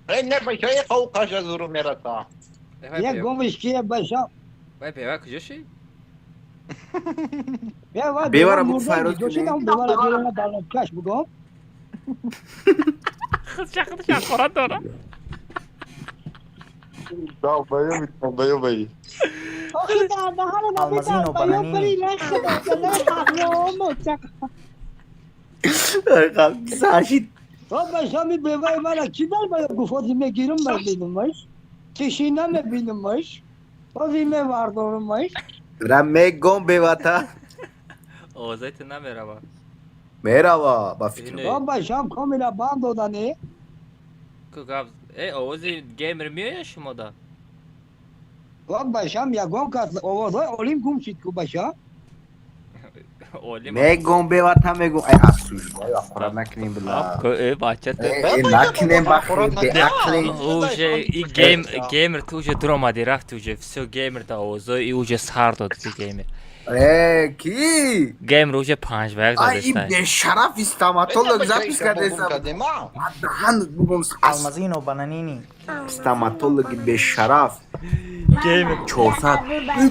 نه باشم یه خواه کاش زورو میرسا Ye gomuş ki başam. Vay be bak kıcışı. Ya var. Bevara bu Feroz Doşu da bevara gelene dalan kaç bu gom. Şakır şakır dora. Ciao, bayo bayi. Okey daha hala Almazino bananini. Saşit Başamı bevay bana kibar bayo gufozime girim ben bilmiş. Kişine mi bilmiş? Ozime var doğrumış. Ramme gom bevata O zaten ne merhaba. Merhaba Bafikrim Başam kamera bando da ne? Kugav. Ozi gamer mi ya şu moda? Başam ya gom kat ovoza olim kum çit ku başam. Olim. Me gom bevata me gom Ay asuj Ay akura naknim bila Bahçede. Naknem bakri be akli Уже и геймер ты уже дома дирах ты уже все геймер да озо и уже сардо ты геймер. Ki Геймер уже 5 век да Ay be şaraf stomatolog zapis kadesa Han bugün Almazino bananini. stomatolog be şaraf Gamer çoğsat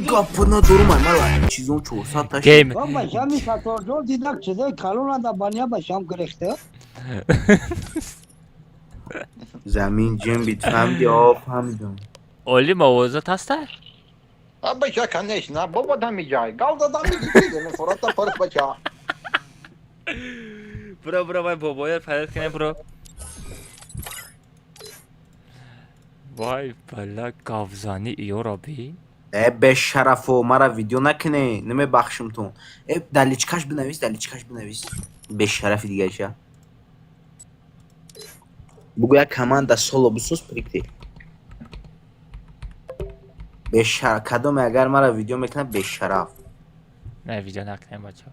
kapına durma mala çizon çoğsat taş Gamer Başam satordo didak çize kalona da banya başam gerekti. Zamin cem bitfem di of hamdum Olim ozo tasta. Abi şaka ne iş ne baba da mı cay? Galda da mı gitti? Ne forata parık baca. Bro vay boboya faydası kene bro. Vay bala gavzani iyo abi. be şarafo mara video nakne neme bakşım ton daliçkaş binavis be şarafi digaşa Bugoya komanda solo busus prikti be şaraf kadom agar mara video mekna be şaraf Ne video nakne bacha.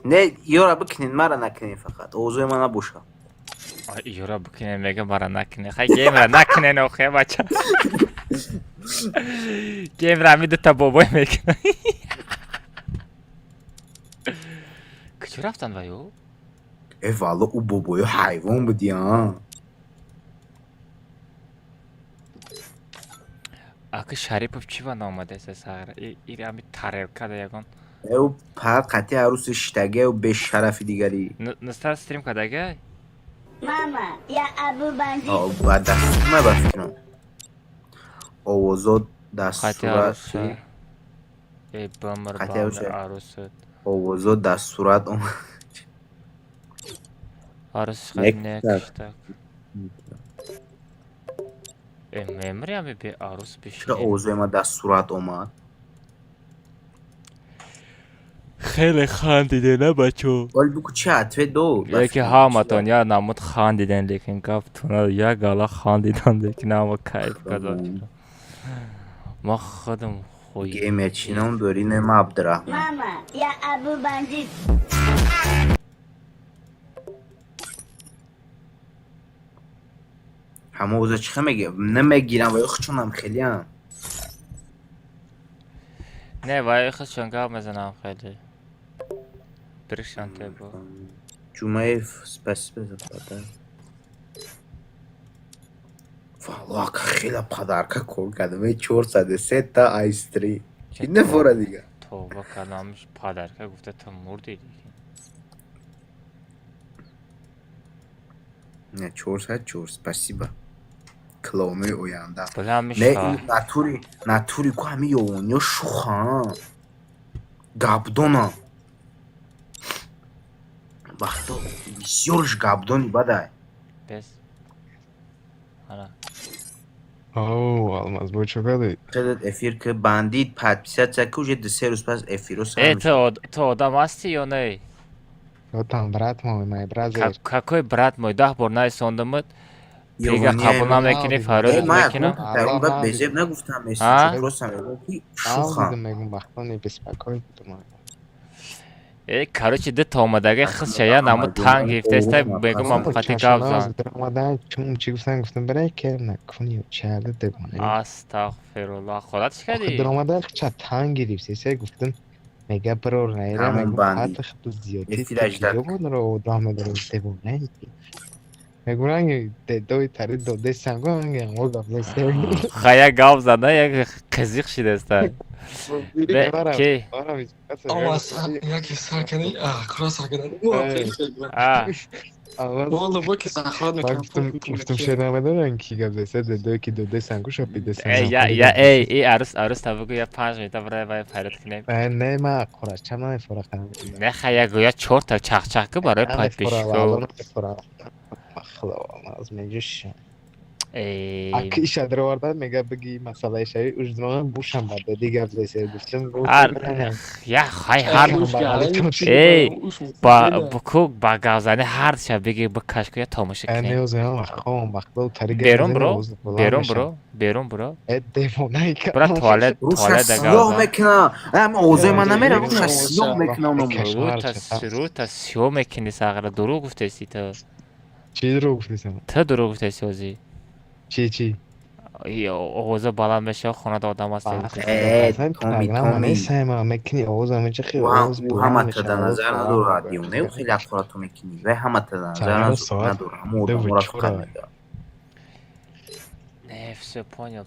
Ne yora biknin mara nakne fakat ozoy mana boşa Ay iyo rab kene mega bara nakne. Hay gamer nakne no khe bacha. Gamer mi de ta boboy mekna. Kıçı raftan var yo. valla o boboyu hayvan bu diya Akı Sharipov chiva nomade se sar. İrami tarelka da yagon. o pa qati arus ishtage o be şarafi digari Nastar stream kadage? Mama ya Abu Bandit. o badasma bafikram ovozo dasturati Bamar Qati bamar arus- arusat. ovozo dasturat Arus Ne khadne kadar? kishtak. Memri abi bir arus bir چرا şey. اوضاع ما دستورات اومد خیلی خندیده نه بچو. ولی بگو چه عطفه دو یکی همتون یا نمود خندیدن لیکن گفتون یا گالا خندیدن لیکن اما کیف کردن. ما خودم خوی. گیمر چینم داری نما عبدالرحمن. Mama ya Abu Bandit. همه اوضاع چخه میگه نمیگیرم و یخچونم خیلی هم نه وای خودشون گام میزنم خیلی. برشانته با. جمعه سپس بزن والله خیلی پدرکه کن کدمه 403 تا آیستری این نفوره دیگه توبه کلامش پدرکه گفته تا مردی دیگه نه 404 спасибо کلونه اوینده بلند نه این ناتوری کو همی یونیو شوخان Габдона. Вахто, бисёр габдони бадай. Без. Ана. О, алмаз бо чё кардӣ? Хелет эфир ки бандид подписатсия ки уже 2 рӯз пас эфиро То одам ҳастӣ ё не? Yo там брат мой, мой бразер. Какой брат мой? 10 бор наисондамад. Дига қабул намекунӣ, фарёд мекунам. Ба безеб нагуфтам меси, просто мегӯям ки шухам. Мегӯям вақто не беспокой будам. Короче, ду та омадаги хисша я наму танг гирифтаста, мегӯям хати гап зан. Омадан чум чӣ гуфтан, гуфтам барай ки накуни чарда дебонӣ. Астағфируллоҳ, худат чӣ кардӣ? Омадан ча танг гирифтаста, гуфтам мега биро райра мегӯям хату зиёдӣ ёбонро одам медорем дебонӣ. Мегӯям дедои тари додаи сангон мегӯям о гап нест. Хая гап зада як қизиқ шидаста. Ки? Яке саркани, кура саркани. Валла бо ки сахрот мекунам. Гуфтам шеда медорем ки гап нест, дедои ки додаи сангушо пида сангон. Эй, арус та бигӯ я 5 минута барои вай пайрод кунем. Не, ма қурача мефорахам. Не хая гӯя 4 та чахчах ки барои подписчиков. Az meclis. Ak iş adrovarda mega bigi masala şey ujdurana buşam bada diga vlese guftum. Ya hay har. Ey, bu kuk bagazani har şa bigi bakaşko ya tomuş ekne. Ne o zaman xom baxtlo tariga. Berum bro. Devonay ka. Bura tualet da gaz. Yok mekna. Ama o zaman nameram yok mekna onu. Ruta sio mekni sagara duru guftesi ta. چی دروغ گفتی سما؟ تو دروغ گفتی سوزی چی؟ اوضاع بالا بشه خونه آدم هست تومی سما میکنی اوضاع میشه خیلی و همه تا نظر ندور رادیونه و خیلی افراد تو میکنی و همه تا نظر ندور همه آدم مرافقت میده نه все понял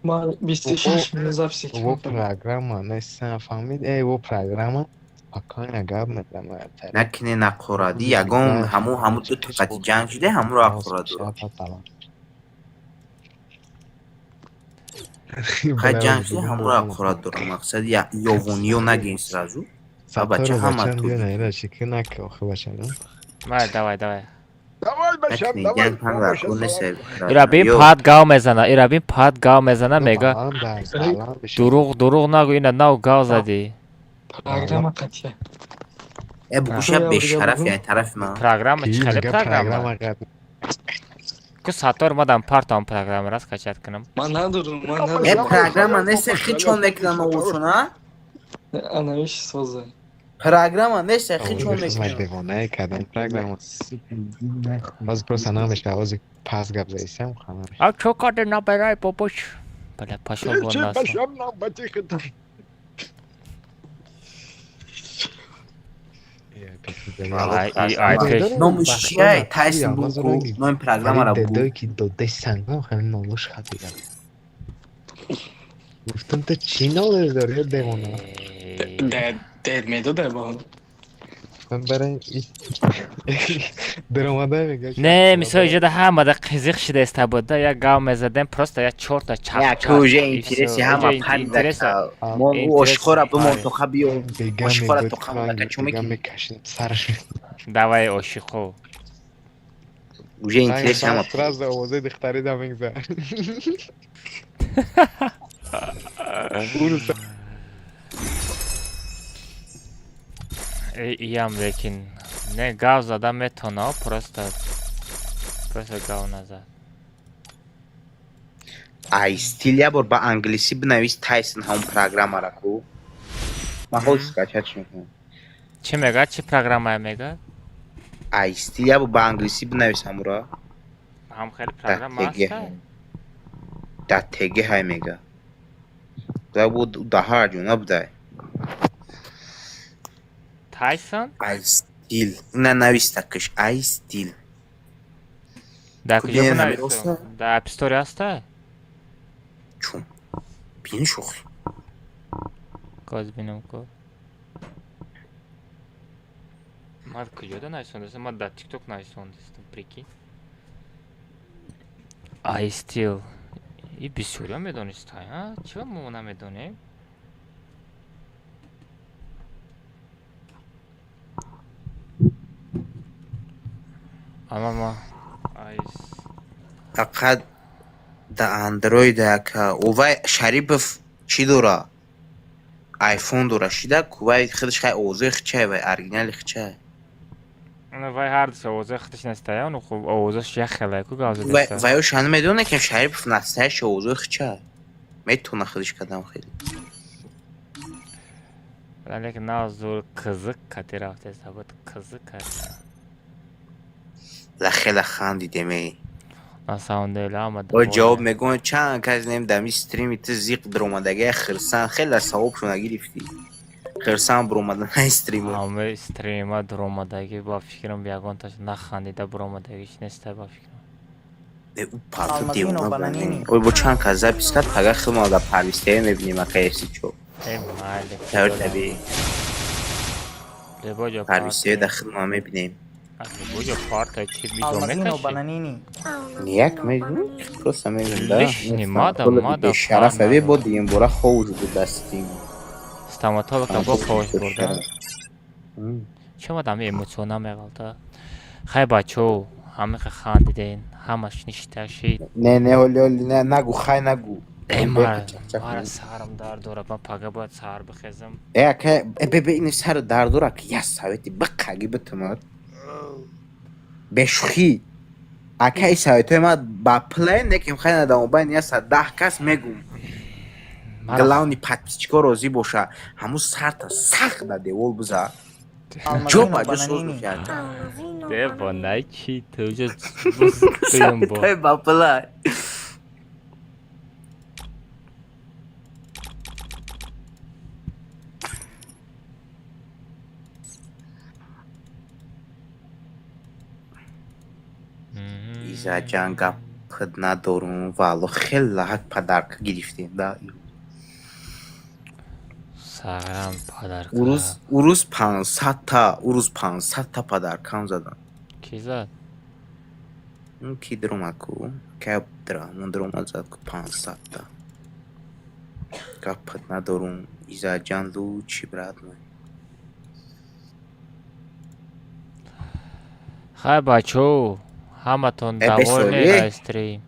من 26 минут записи वो программа не сам фамид वो программа акана гап медам накине нақоради ягон ҳаму ду тақати ҷанг шуда ҳамуро ақораду қа ҷанг шуда ҳамуро ақорат дорам мақсади ёвониё нагин сразу ва бача ҳама давай накине ирабин пад гав мезана мега дуруғ нагӯ ина нав гав задӣ программа қатия. Бушаб бешараф яъни тарафи ман. Программа чӣ хеле программа? Ку сатор мадам партам программа раст качат кунам. Ман надорум. Программа нест хичон мекунам овушуна? Ана виш соза. Программа нест хичон мекунам. Девонай кадам программа. Баз просто намеш авози пас гап заисам хана. А чё каде набирай бабуш? Бля, пошёл вон нас. Пошёл на батиха. Номи чия Тайсон буку номи программара бу. Дедои ки додаи сангон хеле нолуш хатида. Гуфтам то чӣ нолеш дори девона? Дед медода ба он. Барай даромадай мега. Не, мисол иҷода ҳамада қизиқ шида истабуда я гав мезадем просто я 4 та чақ. Я кӯже интереси ҳама пандака. Мо ошқора ба монтахабиё. Ошқора то қамдака чумеки. Давай ошиқо. Уже интереси ҳама. Сразу овозе дихтарида мегза. Иям лекин не гав зада метона просто гав назад. Ай стил я бор ба англиси бинавис Тайсон ҳам программара ку. Ма ҳол скачат мекунам. Чӣ мега? Чӣ программа мега? Ай стил я бор ба англиси бинавис ҳамура. Ҳам хеле программа аст. Да теге ҳай мега. Да буд даҳар ҷуна будай. Tyson? I still. На навистакаш. I still. Да куҷо навистам? Да App Store аста? Чум? Бин шухл. Коз бинам ко. Ман куҷода нависондастам? Ман дар TikTok нависондастам, прикинь. I still. И бисёриам медонистай, а? Чего мо намедонем? اما ما فقط در اندروید که اوه شریف چی دوره آیفون دوره شده کوه خودش خیلی اوضاع خچه و ارگینال خچه وای هر دو اوضاع خودش نسته اونو خوب اوضاعش یخله کو گازه وای شانه میدونه که شریف نستهش اوضاع خچه میتونه خودش کدام خیلی لیکن نازور kızık kadir hafta sabit kızık kadir خیلی خندی دمی نساونده اله آمده و جواب میگون چند کس نمیدم این ستریمی تو زیق درومدگه خرسان خیلی ثواب شونه گرفتی خرسان برومدن استریمو همه استریما درومدگی با فکرم بیاگون تاش نخندیده برومدگیش نسته با فکرم او پارتو دیونا بانینی اوی با چند کازه بیسکت پگه خیلی مالا پرویسته میبینیم اقیسی چو ای مالک تاور تبی پرویسته داخل ما میبینیم بوجه پارتا چی بیدو میکشی نیک میدونی پروستا میبینیم لشنی مادا شرف بی با دیم برا خوش بود دستیم استاماتولوگ با خوش برده چه مادم ایموسیونا میگالده خیلی بچو همه خندیدین همش نشته شید نه هولی نه نگو خیلی نگو ای مارا سرم درد داره من پگه باید سر بخیزم ای که ببینی سر درد داره که یه سویتی بقیگی بتماد بشخی اکه ای سویتی ما با پلین نکیم خیلی ندامو باید یه سر 10 کس میگم گلاونی پتپیچکا روزی باشه همون سر تا سخت داده ول بزا جو با سوز میکرد ده با نایچی تو جو سویتی با پلین ایزا جانگا پد ندارم والو خیلی لحک پدرک گرفتیم دا سرم پدرک اوروز 500 تا پدرکم زدن کی زد؟ اون کی درمکو که درمون درمون زد که 500 تا گپت ندارم ایزا جان لو چی براد من خیلی بچو همه تون دوال نیست استریم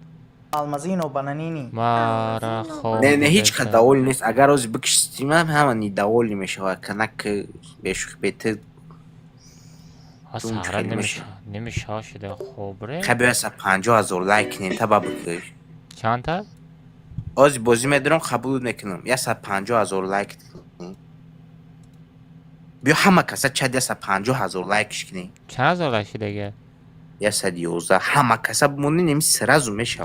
المازینو بانانینی مارا خوب نه هیچ که دوال نیست اگر روزی بکشتیم همه نی دوالی میشه و کنک بهش بیته سهره نمیشه شده خوب ره خیلی بسه 50,000 لایک نیم تا با بکش چند تا؟ آزی بازی میدارم قبول میکنم یه 50,000 لایک بیا همه کسا چند یه 50,000 لایکش کنیم چند هزار لایک دیگه؟ یه 111 همه کسا بمونی نمی سرازو میشه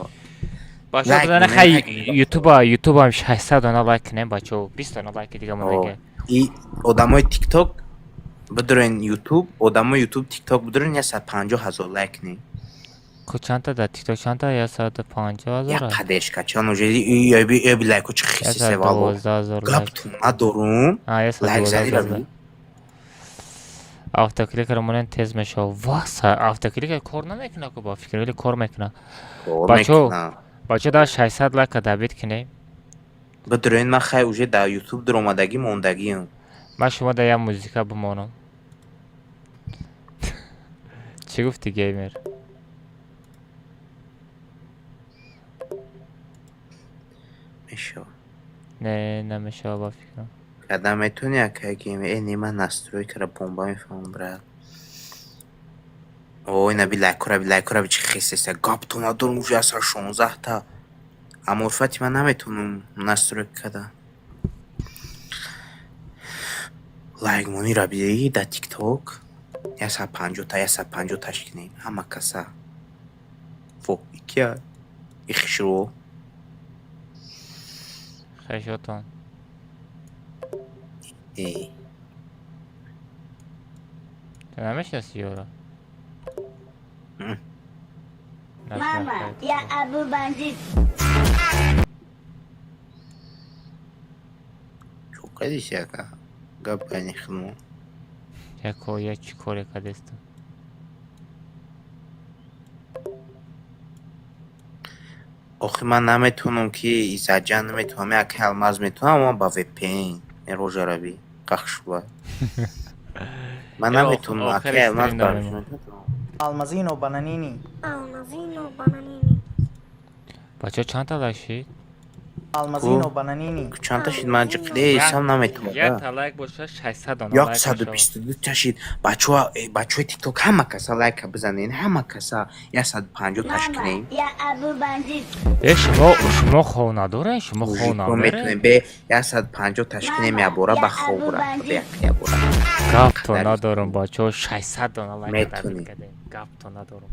باشه بزنه خیلی یوتیوب هم 600 دانه لایک کنیم بچه 20 دانه لایک دیگه مونده ای آدمای تیک تاک بدرین یوتیوب آدمای یوتیوب تیک تاک بدرین یه 150,000 لایک نیم که چند تا در تیک تاک چند تا یه 150,000 یا قدش که چند اوجه یا بی لایکو چه خیسی سوالو گپ تو ندارم لایک زدی رو автоклик ромонен тез мешав васа автоклик кор намекуна ку ба фикр вели кор мекуна бачо да 600 лайк дабит кине بدرین من خیلی اوجه در یوتیوب در اومدگی موندگی هم من شما در یه موزیکا بمانم چی گفتی گیمر میشه نه نمیشه با فکرم قدم میتونی اکه گیمر اینی من نستروی که را بومبا میفهمم برد اوه اینا بی لایکو را بی چی خیسته سه گاب تو ندارم اوجه اصلا 16 تا اما عرفتی من نمیتونم نستروی کده لایک مونی را بیدهی در تیک تاک یه 150 تا یه 150 تاش کنیم همه کسا فو ایکیا ایخشرو خیشتون ای تو نمیشناسی یورا Mama, ya Abu Bandit. çok kadis ya ka gap yani khmo jako ya chikore kadesto آخه من نمیتونم که ایزاجان نمیتونم یک الماس میتونم اما با VPN روز عربی قخش بود من نمیتونم که الماس برش Almazino bananini. بچه چند تا لایک شید؟ Almazino bananini. چند تا شید من جقیده ایسام نمیتونم یک تا لایک باشه 600 دانه یک لایک 122 تاشید بچه تیک توک همه کسا لایک بزنین همه کسا 150 تاش کنیم یا ابو بندی شما خو نداره شما خو نداره میتونیم به 150 تاش کنیم یا بورا به خو بورا یا بورا گپ تو ندارم بچه 600 دانه لایک میتونیم گپ تو ندارم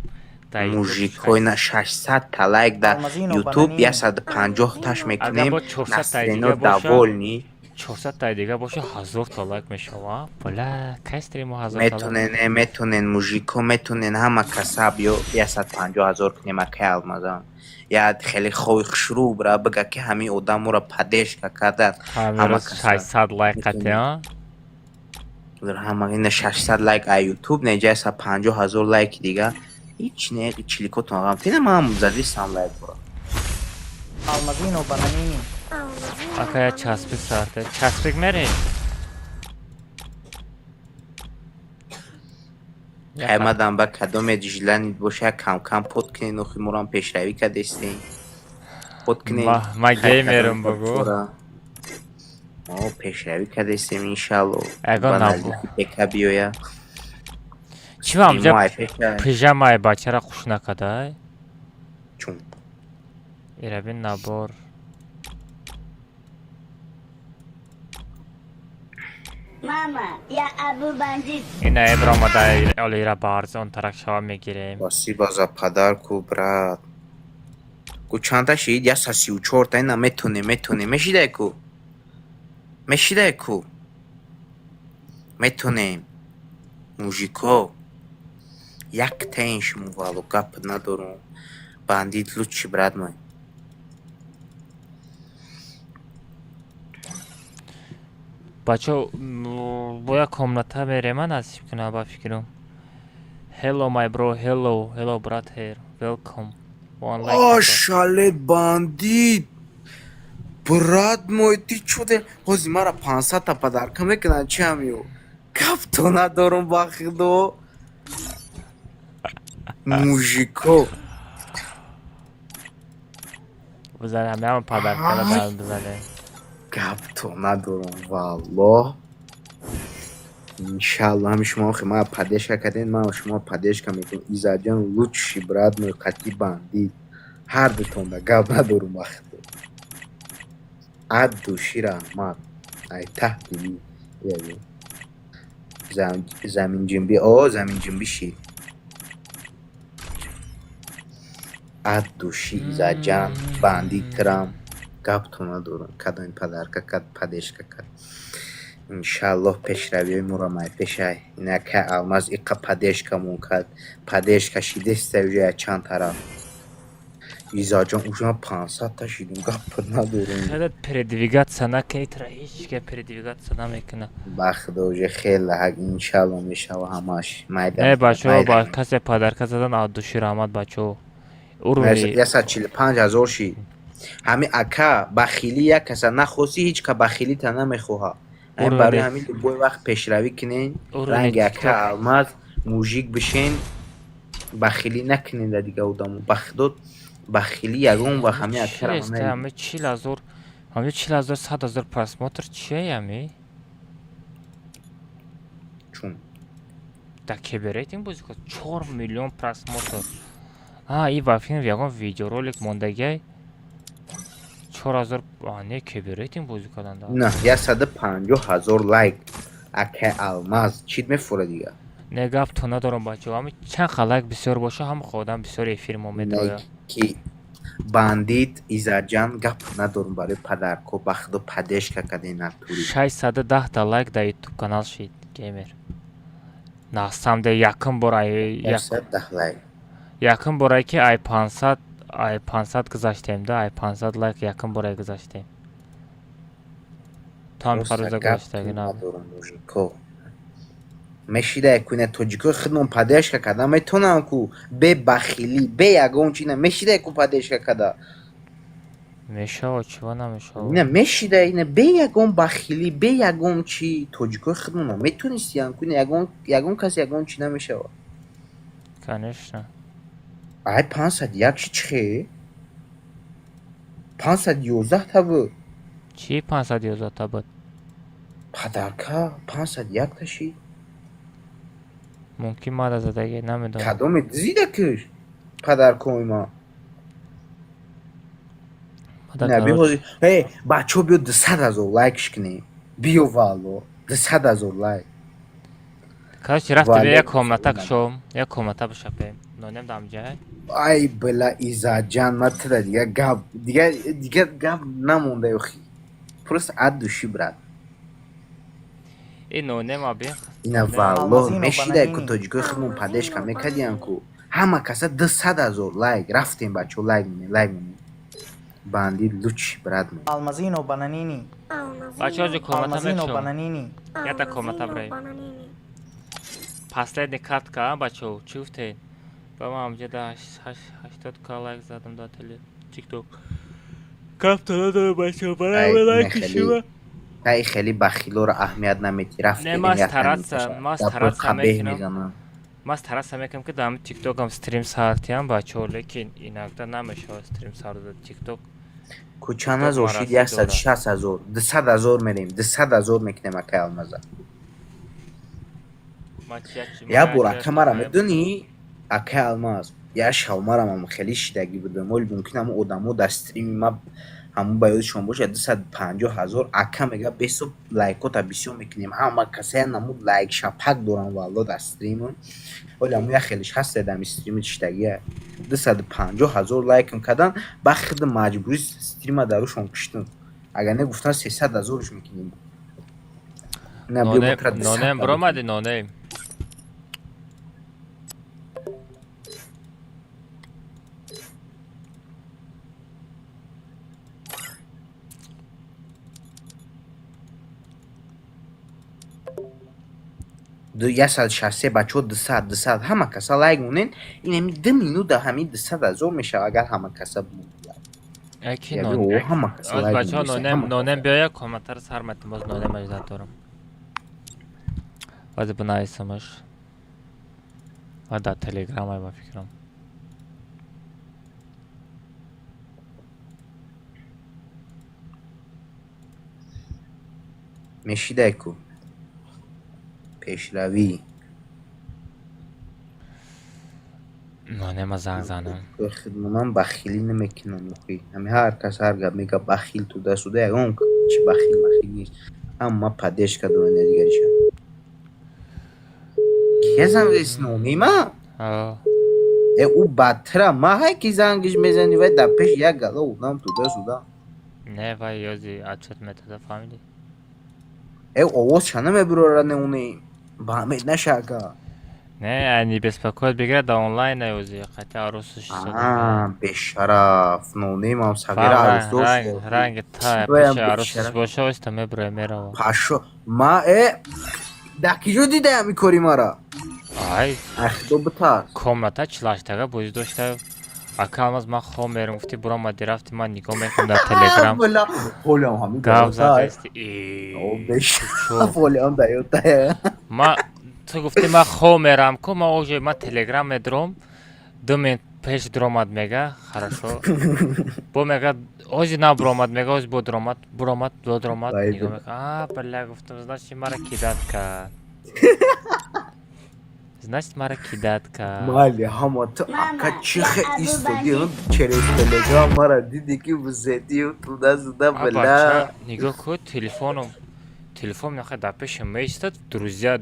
موژیکوی نه 600 تا لایک در یوتیوب 150 تاش میکنیم نسترینو داولنی 400 تا دیگه باشه 1000 تا لایک میشه بله کستریم 1000 تا لایک میتونین موژیکو میتونین همه کسا بیو 150,000 کنیم اکه المازان یا خیلی خوی شروع برا بگه که همین آدم را پدش که کردن همه 600 لایک قطعا همه این 600 لایک ای یوتیوب نه 150,000 لایک دیگه هیچ نه چلیکوتون آقام تینه ما هم زدی سام لایک برا Almazino bananini. اکا چسبیک سارته چسبیک مری همه با کدوم دیجلانی باشه کم کم پود کنین و خیموران پیشروی که دستین پود کنین ما گیمرم بگو پیشروی که دستیم انشالله اگه نبود بکا بیویا چی هم جا پیجامای بچه را خوش نکده چون ایره بین نبار ماما یا ابو بندی اینه ابراما در اولیره بارز اون طرف شوا میگیریم باسی بازا پدر کو برات کو چند تا شید یا 34 تا اینا میتونه میشیده کو میتونیم موژیکو یک تین شمو والو گپ ندارم باندید لوچی برات مای بچه باید کامنتا میره من از کنه با فکرم hello my bro hello brother welcome شالت باندید برات مویتی چوده خوزی مرا 500 تا پدرکه میکنن چی همیو گپ تو ندارم با خدو موژیکو بزنه همه پدرکه بزنه گپ تو ندارم والله انشالله همی شما ما پدش کردین ما شما پدش کنیم ایزا جان لوچی براد مو قطی باندید هر دوتون دا گپ ندارم وقت عد دوشی را احمد ای تحتی بی زمین جنبی زمین جنبی شی عد دوشی ایزا جان باندید کرم گپ تو ندارم کدام پدر کد پدش کد انشالله پیشروی مرامای پیشای اینا که الماز ایقا پدش کمون کد پدش کشیده استویه چند طرف ایزا جان اوشما 500 تا شیدیم گپ ندارم خیلی پردویگات سنا که ایترا هیچ که پردویگات سنا میکنه بخدا اوجه خیلی حق انشالله میشه و هماش نه بچه با کسی پدر که زدن آدوشی رامد بچه یا 145,000 شید همین اکا بخیلی یک کسا نخوصی هیچ که بخیلی تا نمیخواه این برای همین بای وقت پیشروی کنین رنگ اکا الماز موژیک بشین بخیلی نکنین در دیگه اودامو بخدود بخیلی یگون و همین اکا را همه 40,000 100,000 پرسموتر چیه همی؟ چون؟ در کبریت این بازی که 4 میلیون پرسموتر این وفین یگون ویدیو رولیک موندگی 4000 آنه کبریت این بازی کردن نه 150,000 لایک اکه الماز چید میفوره دیگه نه گپ تو ندارم بچه همه چند خلاک بسیار باشه هم خودم بسیار ایفیرم اومده که باندید ایزا جان گپ ندارم برای پدرکو بخدو پدش که کده نتوری 610 تا لایک در یوتیوب کانال شید گیمر ناستم ده یکم برای 610 لایک یکم برای که ای 500 گذاشتیم ده ای 500 لایک یکم برای گذاشتیم تام خروزه گذاشته گناه مشیده کنه توجیکو خدمون پدش که کده میتونم کو به بخیلی به یگون چینه مشیده کو پدش که کده میشه و چیوه نمیشه نه مشیده اینه به یگون بخیلی به یگون چی توجیکو خدمون میتونستی هم کنه یگون کسی یگون چی نمیشه Конечно. ай 501 چی 511 تا بود چی 511 تا بود؟ پدرکا 501 تاشی ممکن ما زدگی نمیدونم. کدوم زیده کش پدرکوی ما نبی هوزی هی بچه بیو 200,000 لایکش کنی بیو والو 200,000 لایک کاش رفتی به یک کامنتا کشم یک کامنتا بشپیم نونم دام جای ای بلا ایزا جان متر دیگه گاب نمونده یخی پرست عد دوشی برد این نونم آبی اینا والو مشیده که توجگوی خیمون پدش که میکدیم که همه کسا 200,000 لایک رفتیم بچه لایک مونی باندی لوچ برد مونی Almazino bananini. بچه ها جو کامنتا Almazino میکشم bananini. یا تا کامنتا برای Последний картка, бачу, чуфте. По-моему, где-то 80 лайк задам до теле. ТикТок. Капта надо бачу, пора лайки шива. ای خیلی بخیلو رو اهمیت نمیدی رفتی نه ما стараться میکنم. ما стараться میکنم که دام تیک هم استریم ساعتیم بچو لیکن اینقدر نمیشه استریم ساعت تیک کوچان از اوشید 160,000 200,000 میریم 200,000 میکنیم اکه المزه یا برا کمارا میدونی اکه الماز یا شاومارم هم خیلی شیدگی بودم ولی ممکن هم ادامو در استریم ما همون باید شما باشه 250,000 اکه میگه بیسو لایکو تا بیسیو میکنیم همه کسی نمود لایک شپک دوران والا در استریم ولی همون یا خیلیش هست دادم استریم شیدگیه 250,000 لایکم کردن بخد مجبوری استریم داروشون کشتن اگر نه گفتن 300,000 میکنیم نونم برو مدی نونم دو 160 بچه 200 همه کسا لایک مونین این همی 2 مینوت همین 200,000 میشه اگر همه کسا بمونید اکی نونم از بچه ها نونم بیایا کامنتر سر متیم باز نونم اجازت دارم باید بنایسمش و در تلگرام های با فکرم میشیده کو پیشروی نونم زنگ زنم خدمونم بخیلی نمیکنم نخوی همه هر کس هر گب میگه بخیل تو دست ده اون چی بخیل نیست اما پدش که دوانه دیگری شد که زنگش نونیمه او بدتره ما های که زنگش میزنی و دپش یک گله اونم تو دست ده نه وای یازی اچت متده فهمیدی اووز چنه میبرو نونی با همه نشاکه نه یعنی بس پاکت بگیره دا آنلاین نیوزی قطع عروسش بشرف نونیم هم صغیر عروس دوست رنگ تا پیش عروسش باشه ویستا میبره میره پاشو ما دکی جو دیده همی کاری ما را ای اخدو بتاز کامنتا چلاشتگه بوزی داشته اکام از ما خواه میرم گفتی برو ما رفتی من نگاه میکنم در تلگرام پولیم همی گاو زده استی پولیم دایوته ما تو گفتی ما خواه میرم که ما اوجه ما تلگرام میدرم 2 منت پیش درامد میگه خراشو با میگه اوجه نا برامد میگه اوجه با درامد دو درامد نگاه میگه بله گفتم значит مرا کیداد کرد значит مرا کیداد کرد مالی همه تو اکا چیخه ایستودی چرا تلگرام مرا دیدی که بزدی و تو دست ده بلا نگاه که تلفن نخواه در پیش میستد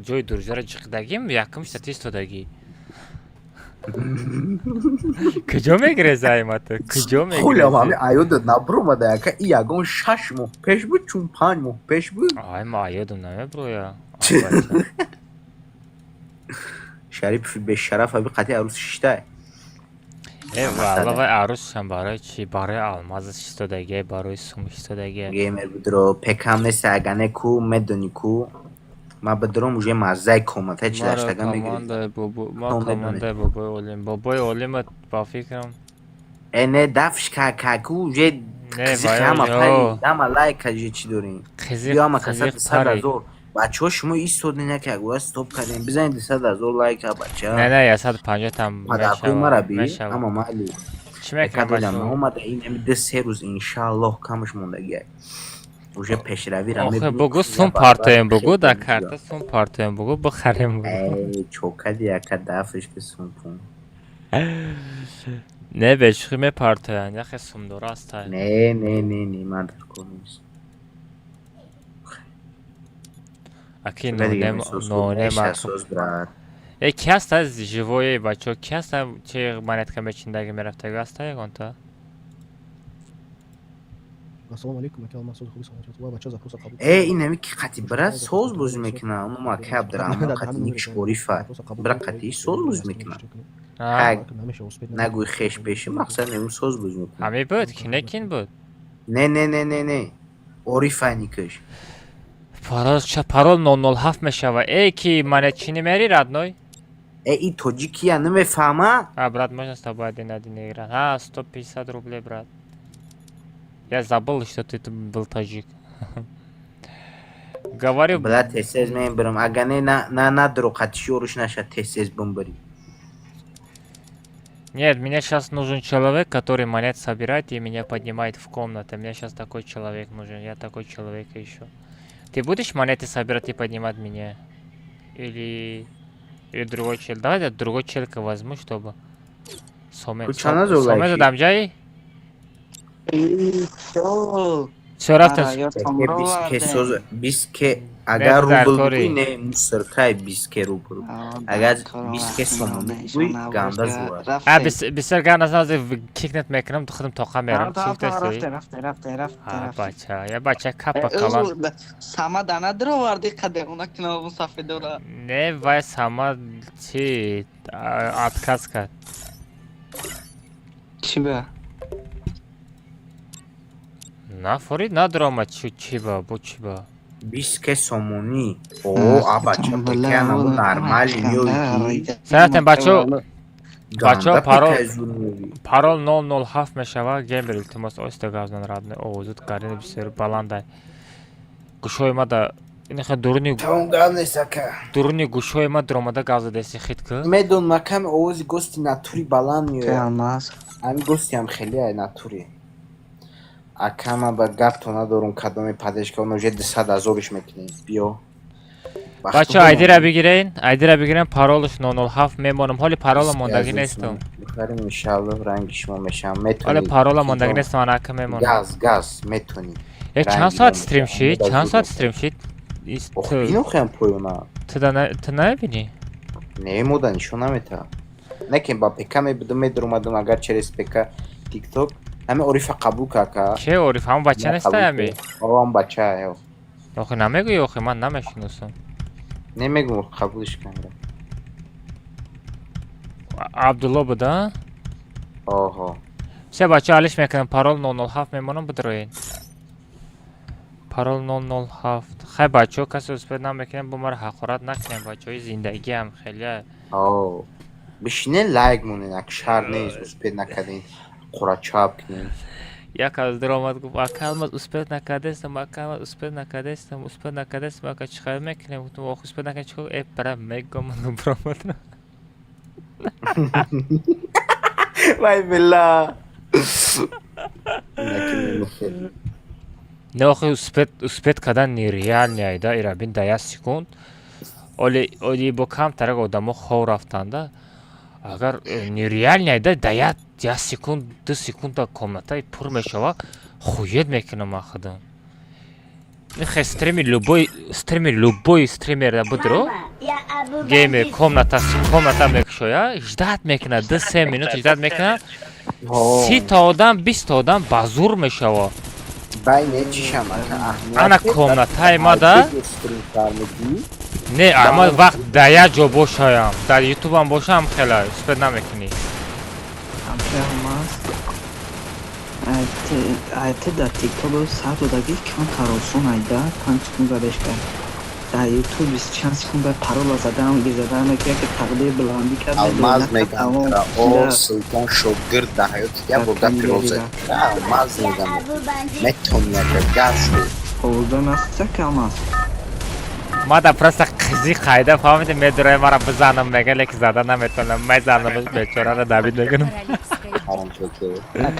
جای друзья را چقدگیم یکم شد ایستادگی کجا میگره زایمت کجا میگره خولم همه ایود نبرومده که ای یکم 6 ماه پیش بود چون 5 ماه پیش بود آی ما ایودم نمیبرویا شریف به شرف همی قطعی عروس ششته والله و عروس هم برای چی برای الماز ایستادگی برای سوم ایستادگی گیمر بدرو پکم نیست اگنه کو مدونی کو ما بدرو موجه مزه کومنت چی داشتگم میگیرید ما کامنده بابای علیم با فکرم نه دفش کاکو جه قزیقی همه پایی همه لایک کجی چی دارین یا ما کسات 100,000 بچه ها شما ایستادی نکرد و استوب کردیم بزنید 100 از اون لایک ها بچه ها نه 150 تام مدرکوی مرا بی میشه اما مالی چی میکنم بچه محمد این امی 3 روز انشالله کمش موندگی اوشه پیشروی را آخه بگو سون پارتایم بگو در کارت سون پارتایم بگو بخریم ای چوکدی اکا دفش به سون پون نه بشخی می پارتایم یخی سون درست های نه من در کنیست اکی نونه مارکو کی هست از جوایی بچه کی هست چه مانت کمی چندگی میرفته گست های گانتا السلام علیکم که ما صوت خوبی سلامت و بچه‌ها زاپوس قبول این نمی که قطی برای سوز بوز میکنه اما ما کب درام قطی نیکش بوریفه برای قطی سوز بوز میکنه نگوی خیش بشی مقصد نمی سوز بوز میکنه همی بود که نکین بود نه اوریفه نیکش پارول 007 میشوه ای کی مانت چینی میری رادنوی ای توجیکیه نمیفهمه брат можно с тобой один на один играть 150 рублей брат я забыл что ты был таджик говорю брат тез мен берем ага не дро катиши уруш наша тез бомбари нет мне сейчас нужен человек который монет собирает и меня поднимает в комнату мне сейчас такой человек нужен я такой человек ищу ты будешь монеты собирать и поднимать меня или другой чел. Давай я другой челка возьму, чтобы... Сомет дам джай? Все рафтас? Биске агар рубл буй не мусоркай биске рубл. Агар биске сомон буй ганда зуар. Бисер ганда зназы кикнет мекнем тухадым тоқа мерам. Рафте. Бача, я бача капа калам. Сама дана дро варди каде уна кино бун сафе дора. Не вай сама чи отказ кад. Чи ба? На форид надрома чи ба, бу чи ба. Биске сомони. О, а бача пекена бу нормали миёи. Саятен бачо парол 007 мешава геймер илтимос ойста газнан радне овузуд гарини бисёр баландай. Гушоима да инха дуруни гушоима дромада газа деси хитка. Медон макам овузи гости натури баланд миёяд. Ами гости ам хели ай натури. Акама ба гапто надорум кадоми падешка оно же 100,000 мекунем. Биё. Бача айдира бигирен паролш 007 мемонам ҳоли парола мондаги нестам. Бихарим иншаллоҳ ранги шумо мешам метонӣ. ҳоли парола мондаги нестам анака мемонам. Газ метонӣ. чанд соат стрим шид? Бинохем поёна. Ту набини? Немода нишон намета. Некин ба ПК медурмадум агар через ПК TikTok ҳами орифа қабул карка. Ке ориф ҳам бача нестаи ами? Ҳам бача. Охи намегӯи охи ман намешиносам. Немегум қабулиш кардам. Абдулло буда? Оҳо. Все бача алиш мекунам парол 007 мемонам бидроин. Парол 007. Хай бачо касе успед намекунем бо мара ҳақорат накунем бачои зиндагиам хеле. Оо. Бишине лайк монен ак шар нест успед накардем. Қурачаб кунем. Як аз даромад гуфт акалмаз успед накардестам ака чихар мекунем гуфтам ох успед накардем чихар бара мегам даромад. Вай билла. Не охи успед кардан нереальный айда ирабин 10 секунд. Оли бо камтарак одамо хов рафтанда. Агар нереальный айда 10 секунд 2 секунда комнатай пур мешава хуед мекунам ахадам. Нехай стример любой стример будро геймер комната мекушоя ждат мекуна 2-3 минут ждат мекуна 30 та одам 20 та одам базур мешава. Бай не чишам ака. Ана комнатай мада не ама вақт да я ҷо бошаям дар ютубам бошам хела успед намекунӣ. айте дар тикток 100 дагӣ кам таросун айда 5 секунда бешкар дар ютуб 20 секунда парола задам гизадам ки тақдир бланди кардам алмаз мегам о султон шогирд да ҳаёти я бо гапи роза алмаз мегам метонӣ агар газ ҳозир наста калмас Mada просто qizi qayda fahmidi medray mara bizanam mega lek zada nametonam mezanam bechora ra David meganam.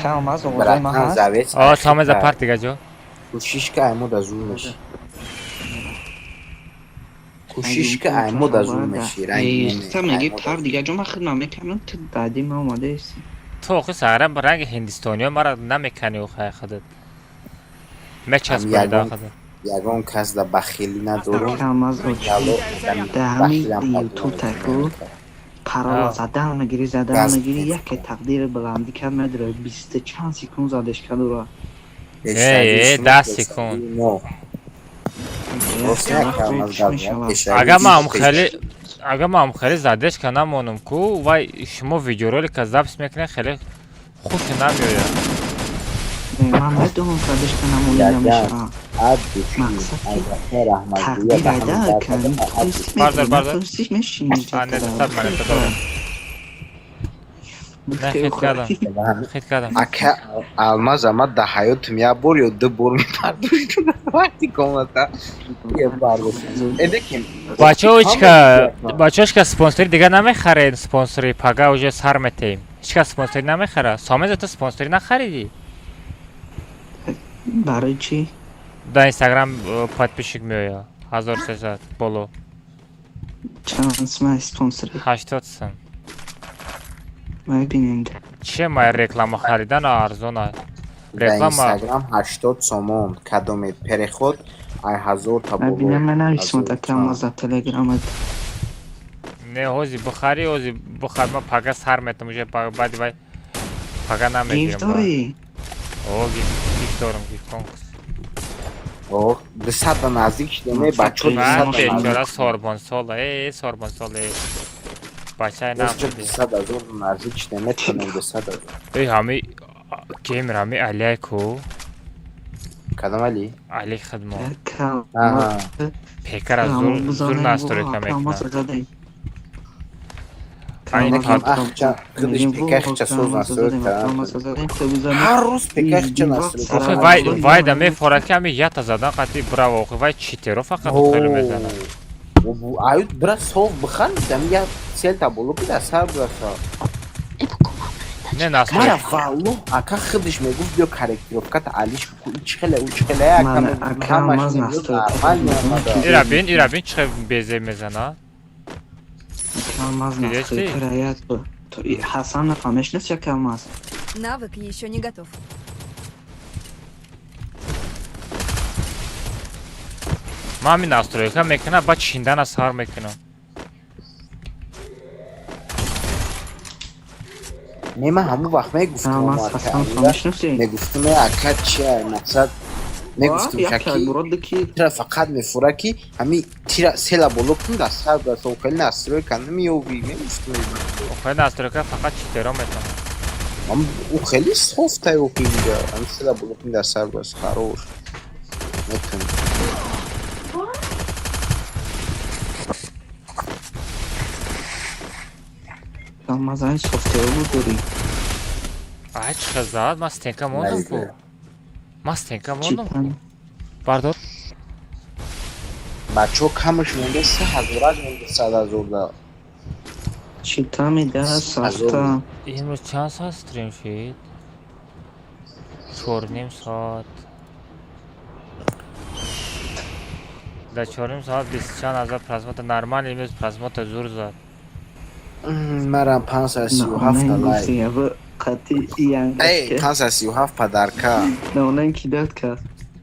Kalmaz oğlum ha. O sameza partiga jo. Kushishka aymoda zulmesh. Kushishka aymoda zulmesh. Tam میگی تر دیگه جو من خدمت میکنم تو دادی ما اومده است. تو خو سارم رنگ هندستانی مرا نمیکنی و خای خودت. مچس پیدا خودت. یگان کس در بخیلی ندارم. Kalmaz o. Dami YouTube تکو. قرار زدن نگیری نگیری یک تقدیر بلندی که مدره 20 چند سکون زدش کرد را. 10 سکون. اگه ما خیلی زدش کنم اونم کو وای شما ویدیو رو که ضبط میکنه خیلی خوش نمیاد. من بدون زدش کنم اون نمیشه. مقصد تقدیر ایده کنم. باردار. توستیش میشینی. خیلی کردم. اکه الماز اما ده حیات میا بور یا دو بور میپردوش وقتی کامتا یه بردوش ایده کم بچه که سپانسری دیگه نمیخره سپانسری پاگا اوجه سر میتیم هیچ که سپانسری نمیخره سامیز تو سپانسری نخریدی برای چی؟ در اینستاگرام پادپیشک میویا 1300 بولو چند اسمه سپانسری؟ 80 سن ببینیم چه مای رکلام خریدن ارزونه در اینستاگرام 80 سومون کدومید پر خود 1000 تا بولو ببینم من نویسم تا کلماز تلگرامت نه هوزی بخاری هوزی بخار ما پاگا سر میتم موجه بعدی وای پاگا نمیگیرم گیفت داری؟ اوه گیفت دارم گیفت کنکس اوه 200 نزدیک دمه بچه 200 بیچاره ساربان ساله ساربان ساله بچه نمیدی 200 نزدیک دمه کنم 200 ای همی گیمر همی علیه کو کدام علی؟ علی خدمه آها پیکر از زور نستوری کمیکنه Nekam ahça kılıç pekahça söz nasıl her roz pekahça nasıl vay da me foraki ami yata zadan qati bravo vay çitero fakat kelimeden bu ayut biraz soğuk bıxan dem ya sel tabulu bir de sar burası ne nasıl mara vallo aka xıdış me bu bir karakterovkat aliş ku uçkhele ya kamaz nasıl irabin çıkıp bezemezana Kalmaz nasıl края Hasan Хамешнес ya Kalmaz. Навык еще не готов. Mami настройка мекна ба чиндана сар мекна. Нема ҳамун вақт мегуфтам Hasan Хамешнес мегуфтам акад чия мақсад мегуфтам ки тира фақат мефура ки ҳами тира села болокун да сар да сохали настройка намиёви мегуфтам охай настройка фақат читеро метавонад ам у хели софта ёпинга ам села болокун да сар да хорош метун Kalmaz ay software bu duri. Ay çıkazad mastenka mondum ku. Mastenka mondum. Pardon. Bachô kamısh monde 3000 monde 3000 da. Çita mi da safta. İmroz çand saat stream shid? 4.5 saat. Da 4.5 saat 20 chand prasmata normal imroz prasmata zur zad. Maram 537 like. Ey 537 padarka. Ne onun ki 4 ka.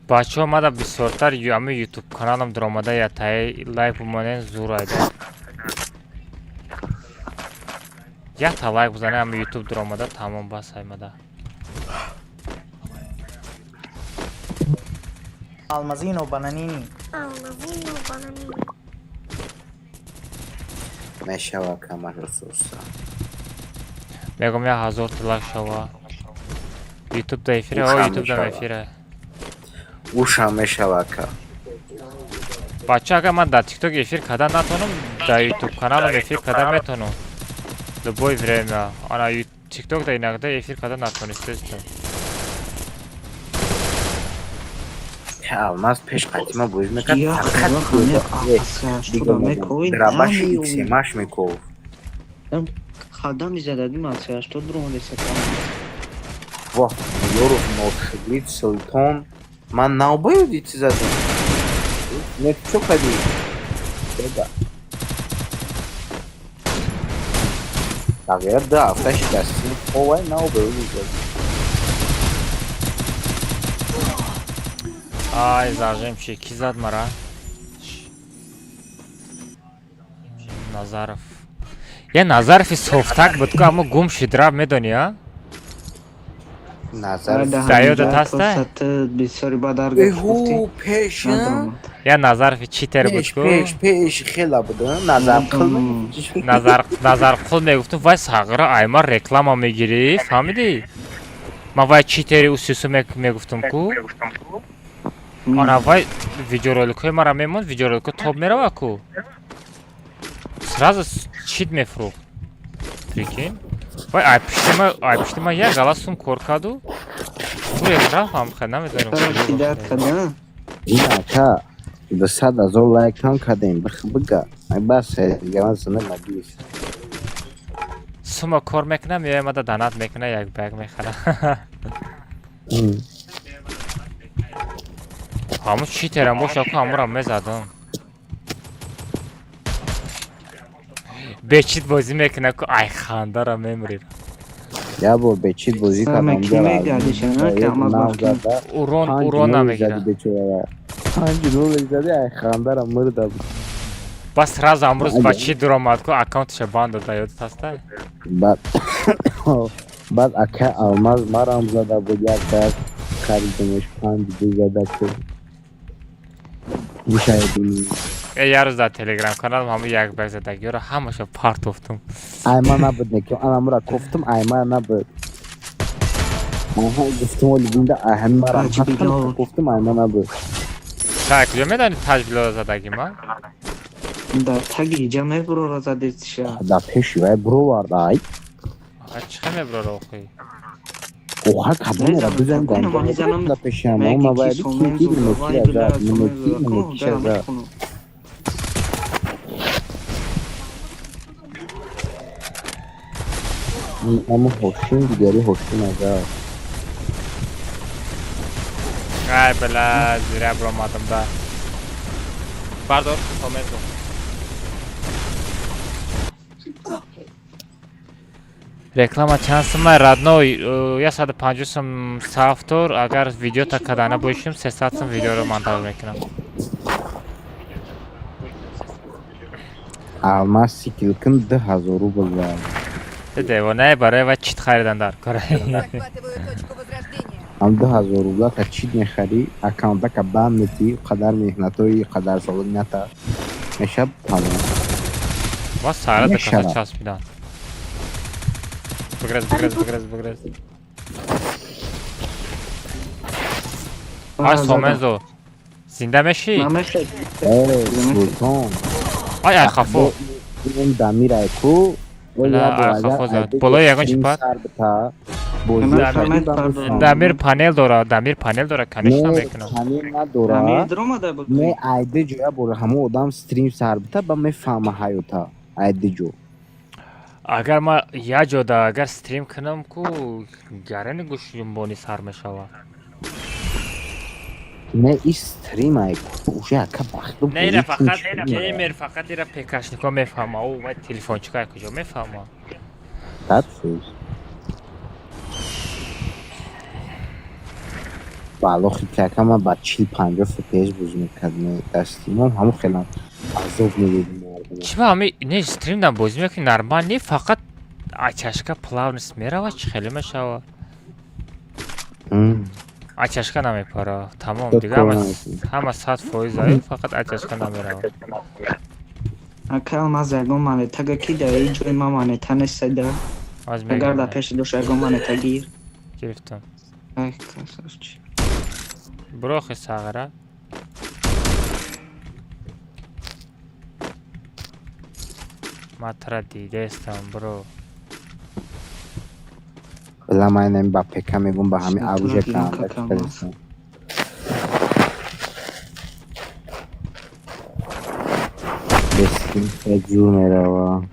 بچه ها مادا بسیارتر همه یوتیوب کانالم در آمده یا تایی لایک بمانین زور ایده یا تا لایک بزنه همه یوتیوب در آمده تمام بس های مادا Almazino bananini. Meşava kamar sosa. میگم یا 1000 لایک شوا یوتیوب دا افیره او یوتیوب دا افیره Uşa meşavaka. بچه اگر من در تیک توک افیر کردن نتونم در یوتیوب کانالم افیر کردن میتونم در بای وریمه آنا تیک توک در این نقده افیر کردن نتونسته استم که алмаз пеш қатима боз мекард Я хала хаме ахса что мекой драбаш иксемаш меков хадам изададим ахса что дрон десакам вах ёров ношиблит султон ман навбаю дити задам не чё кади да тагер да афташ дасти овай навбаю дити Ай, зажимчи, кизад мара. Назаров. Я Назаров из софтак бутку, аму гум шидраб медони, а? Назаров. Дайода таста? Эху, пеш, а? Я Назаров читер бутку. Пеш, хела буду, Назар қылмы. Назар қыл мегуфтум, вай сағыра аймар реклама мегири, фамиди? Ма вай читери усюсу мегуфтум ку? Ана вай видеороликой мара мемон, видеороликой топ мерава ку? Сразу чит мефрух. Прикинь? Вай айпиштима я галасум коркаду? Тур экран фам хадам эдарум. Ина ка, 200,000 лайктан кадем, бага. Ай басе, гаван сана мадис. Сума кор мекунам, я мада данат мекуна, як баг мехара. Ҳаму чӣ терам боша ку ҳамура мезадам. Бечит бозӣ мекуна ку ай хандара мемрир. Я бор бечит бозӣ кардам урон намегирад. 5 доллар зади ай хандара мурда. Бас раз амрӯз ба чӣ дуромад ку аккаунтиша банд дода ёдат аста? Баъд ака алмаз марам зада буд як дар харидимаш 5 дигада ку. Я рӯз дар телеграм каналам ҳамун як баг задагиёро ҳамаша партофтум. Айма набуд некӣ анамура кофтум айма набуд. Аҳа гуфтум бинда аҳамара кофтум айма набуд. Та куҷо медонӣ таҷбило задагӣ ман? Дар таги ҷаме бурора задетиша. Дар пеши вай буроварда ай. Чӣ ха мебурора охӣ? Оха кадомера бизан дар пеши ама ма бояд ки мекӣ азад мекӣ азад. Ама ҳошин дигари ҳошин азад. Ай бала зира буромадам да. Бардор, комент кун. Реклама чанд сумай радной 150 сум сафтор, агар видео так кадана бошим 300 сум видеоро монтаж мекунам. Алмаз сикилкин 2000 рубл зад. Девонае барои ва чит харидан дар кора. Ам 2000 рубла та чит мехари, аккаунта ка банд метӣ, қадар меҳнатои қадар солината мешаб тамом. Ва сара да каса часпидан. Биграз. Ай Сомензо. Зинда мешӣ? Султон. Ай хафо. Ин дамирай ку. Боло ягон чипад? Дамир панел дора, конечно мекунам. Панел надора. Ме айди ҷоя бора ҳамон одам стрим сар бита ба мефаҳма ҳаёта. Айди ҷо. Агар ма я ҷода агар стрим кунам ку гарани гӯшимбони сар мешавад. Не и стрим ай уже ака бахту. Не ира фақат геймер фақат ира пекашнико мефаҳма. О ва телефончика куҷо мефаҳма. Татфуз. балохи какама ба 40-50 фпс боз мекардем дастимон ҳамон хеле азоб мебудим. Чима ҳами не стрим дам бозӣ мекунӣ нормал не фақат ачашка плавнис мерава чӣ хеле мешава. Ачашка намепара тамом дига ҳама 100% фақат ачашка намерава. Акал маз ягон монетага ки дар ин ҷои ман монета нестада. Агар дар пеши дош ягон монета гир. Гирифтам. Ай красавчик. Брохи сағара. Матра дидестам бро. Била майнем ба пека мегум ба ҳами арӯжа кам. جور میروا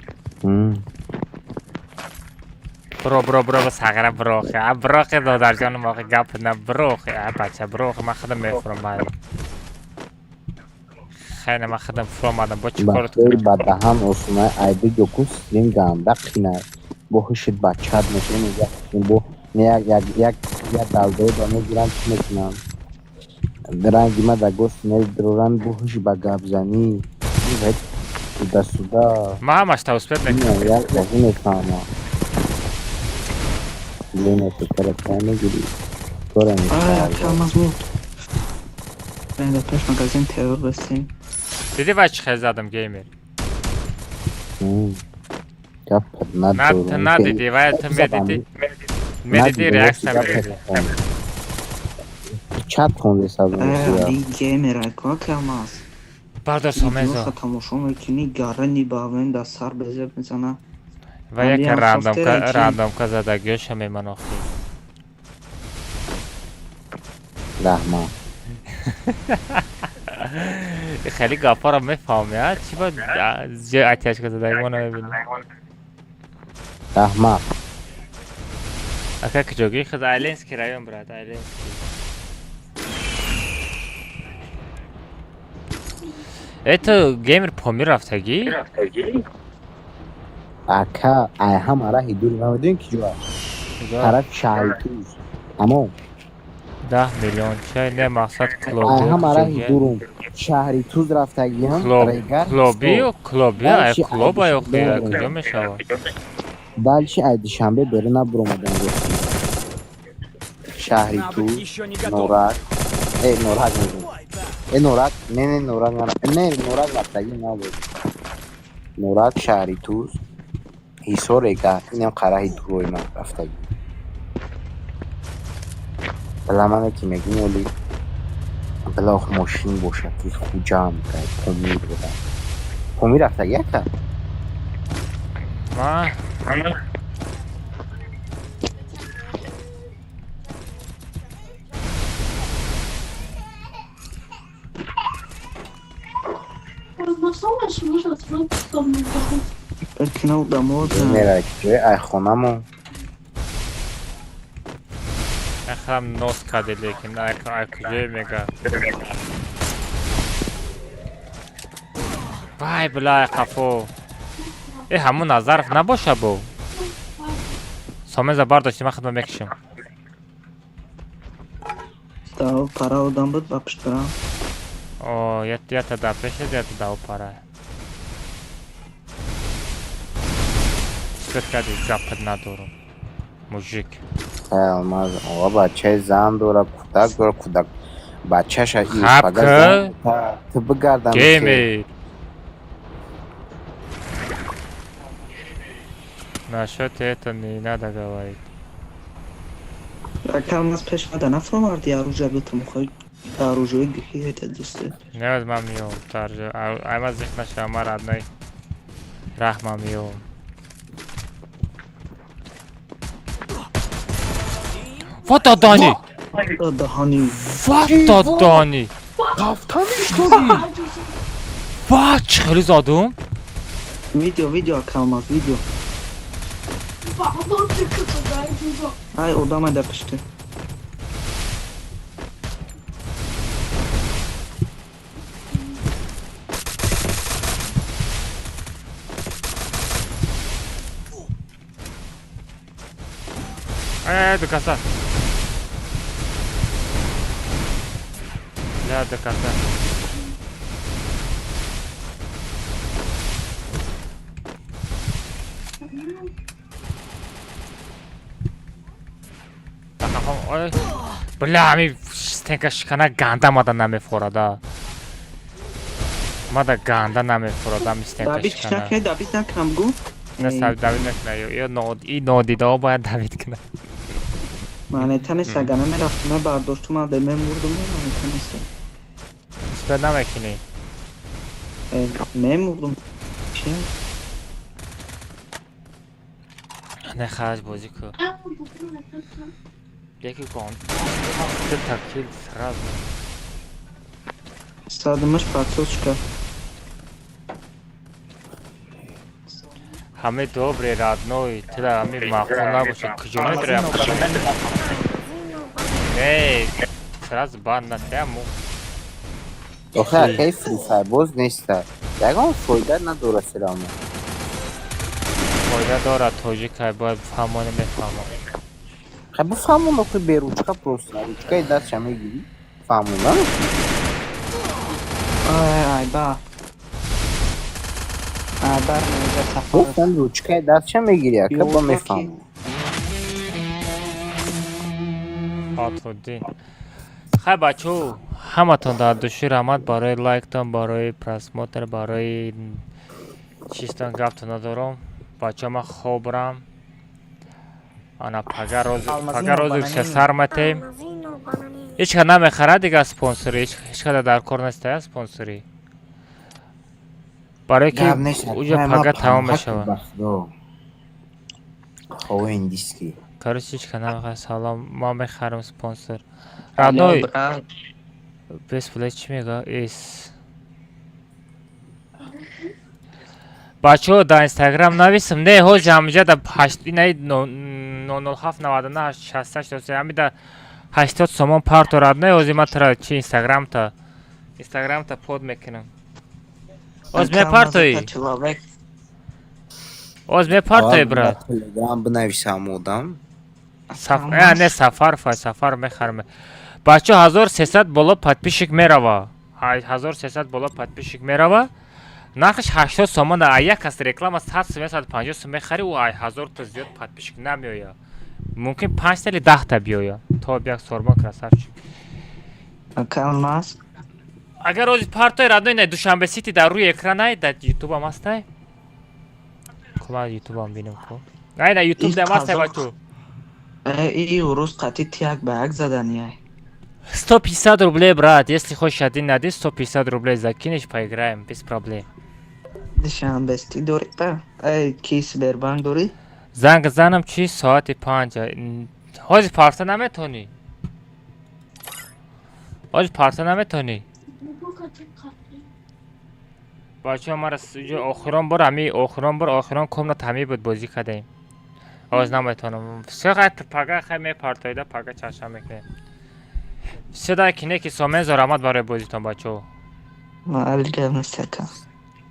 برو ساغره بروخه دادر جان ما گپ نه بروخه بچه بروخه من خودم میفرم بعد خیلی من خودم فرم آدم با چی کارت بخیر بعد هم اسمه ایدی جوکوس لین گنده خینه بخوشت بچت میشه میگه بو نه یک دلده دانه گیرم چی میکنم درنگی ما در گوست ندرورن بخوش با گبزنی دستودا ما همش توسپت میکنم یک بازی میفهمم لینه سکرت نمیگیری کاره کم از بود بینده پیش مگزین ترور بستیم دیدی بچه خیلی زدم گیمر نه دیدی باید تو میدیدی ریاکس نمیدیدی چت خونده سازم دی گیمر اکا کلماز بردار سومزو تماشا میکنی گرنی باوین در سر بزرگ میزنه و یک رندوم که زدگیش همه مناخی رحمان خیلی گفا را میفهمی چی باید جای اتیش که زدگی منو میبینی رحمان اکا کجاگی خود ایلینسکی رایون براد ایلینسکی ای تو گیمر پامی رفتگی؟ اکا ای هم اره هیدوری نمیدون کی جوا طرف شهری توز اما 10 میلیون چه نه مقصد کلوبی ای هم اره هیدورم شهری توز رفتگی هم ریگر کلوبی ای کلوب ای اخی کجا میشود دلچی ای دیشنبه بره نبرو مدن گفتی شهری توز نورک ای نورک میدون ای نورک نه نورک نه نورک رفتگی نبود نورک شهری توز هیسو ریگر اینم قره هیدروی من رفتگی بلا منه که میگیم ولی بلا ماشین باشه که خوجا هم کرد پومیر بودن پومیر رفته یک کرد ما کنو دموز میره که ای خونمو اخم نوست کده لیکن ای کجای میگه وای بلای خفو ای همون نظرف نباشه بو سامه زبار داشتی من خدمه میکشم داو پرا دام بود با پشت برام اوه یا تا دا پیشه یا تا داو پرا سپت کردی گپت ندارم موجیک الماز آقا بچه زن دوره کودک دوره کودک بچه شا ایش خب که تو بگردم گیمی نشد تا نینه دگوید اکرم از پیش مده نفرم آردی اروجه بیتم خوی اروجه گیهی هیت دوسته نیاز من میوم ترجه اما زیخ نشه اما ردنای رحمه میوم فتا دانی فتا دانی فا چخیلی زادم ویدیو اکرم از ویدیو ای اودا من در پشته دو کسا لا دو کسا بله همی ستنکه شکنه گنده ماده نمیفورده ماده گنده نمیفورده همی ستنکه شکنه دابید نکنم گو نه سب دابید نکنه این نادیده ها باید دابید کنه من تنه سگنه میرفتم برداشتم من دلمه مردم من تنسته سپید نمیکنی مردم چه؟ نه خرج بازی که یکی کن ده تکیل سراز سادمش پاتسوز کرد Хами добрый, родной. Ты да, ами махуна буши. Кжуны дрям. Эй, сразу бан на тему. Охе, кей фри фай боз неста. Ягон фойда надора селама. Фойда дора тоҷи кай бояд бифаҳмо намефаҳмам. Хай бифаҳмон охи беручка просто. Ручкаи дастша мегири. Фаҳмона? Ай ба. Бар мега сафар. Гуфтам ручкаи дастша мегири, ака ба мефаҳмам. Фатруддин. Хай бачо, ҳаматон дар души раҳмат барои лайктон, барои просмотр, барои чистон гапто надорам. Бачо ма хобрам. Ана пага розик се сарматем. Ҳечка намехарад дига спонсори, ҳечкада дар кор нестая спонсори. Барои ки уҷа пага тамом мешавад. Хова индиски. Короче, ҳечка намехарад. Салом, ма мехарам спонсор. Радной. Бесплей чӣ мега? Эс. Бачо дар Instagram нависам. Не, ҳози ҳамиҷа да 0079966 ҳамида 80 сомон парто радной ҳози ма тара чи Instagram-та под мекунам. Оз мепартои? Оз мепартои брат? Telegram бинависам одам. Не сафар мехарам. Бачо 1300 боло подписчик мерава. 1300 боло подписчик мерава. Нархаш 80 сомон. Як кас реклама 100-150 сом мехари у 1000 та зиёд подписчик намеоя. Мумкин 5 та или 10 та биоя. То як сорма красавчик. Калмас. Агар рози партои радной на Душанбе Сити дар рӯи экран ай да YouTube ам астай. Кума YouTube ам бинам ко. Ай на YouTube дам астай бачо. И урус қати тияк ба як задани ай. 150 рублей, брат. Если хочешь один на один, 150 рублей закинешь, поиграем, без проблем. Душанбе Сити дори па? Ки Сбербанк дори? Занг занам чи соати 5. ҳози парта наметонӣ? ҳози парта наметонӣ? бачаҳо мара охирон бор охирон комнат ҳамӣ буд бозӣ кадаем. ҳоз наметонам. Всё пага хай мепартоида пага чашам мекунем. Всё дай кине ки сомен зарамат барои бозитон бачаҳо. Малгам сака.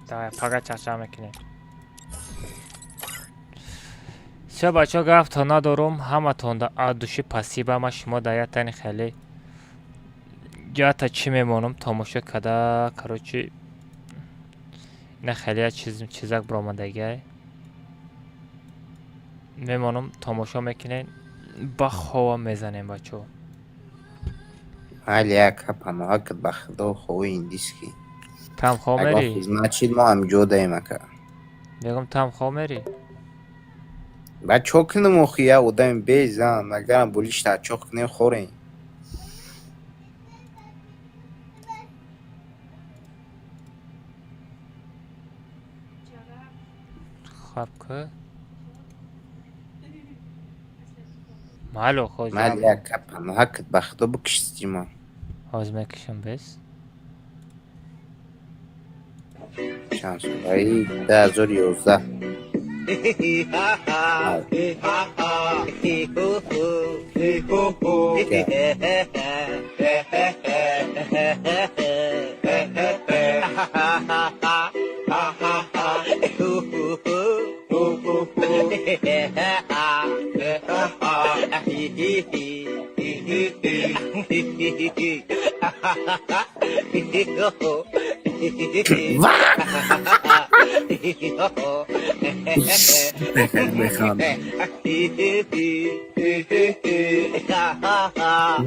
Давай пага чашам мекунем. всё бачаҳо гафто надорум. ҳаматон аз души пасиба. Ма шумо даятани хеле ҷоҳата чӣ мемонам тамошо када. Короче ина хеле чизак биромадагиай. мемонам тамошо мекунем. ба хова мезанем бачаҳо. Али ака паноҳакат ба худо хова индиски. Там хова мери? Агар хизматчид мо ҳам ҷодаем ака. Мегум там хова мери? Ба чо кунам охи я одами безан. Агарам булишта чо кунем хорем. хаб ка? Мало хоҷ. Мали ака паноҳакат ба худо бикишти мо. ҳоз мекишам бес. чанд соли 2011.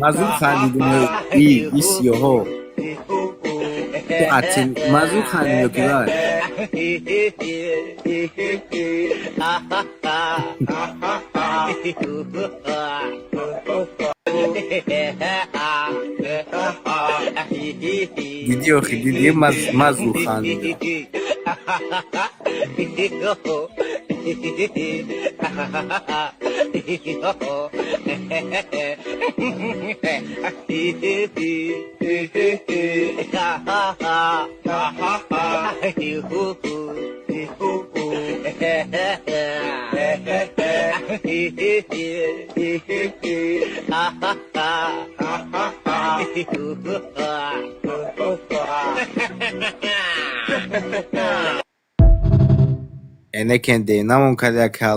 мазур хандидум и сиёҳо мазур хандидум ки бай диди охи диди мазур хандидум Ene kendi namon kalakal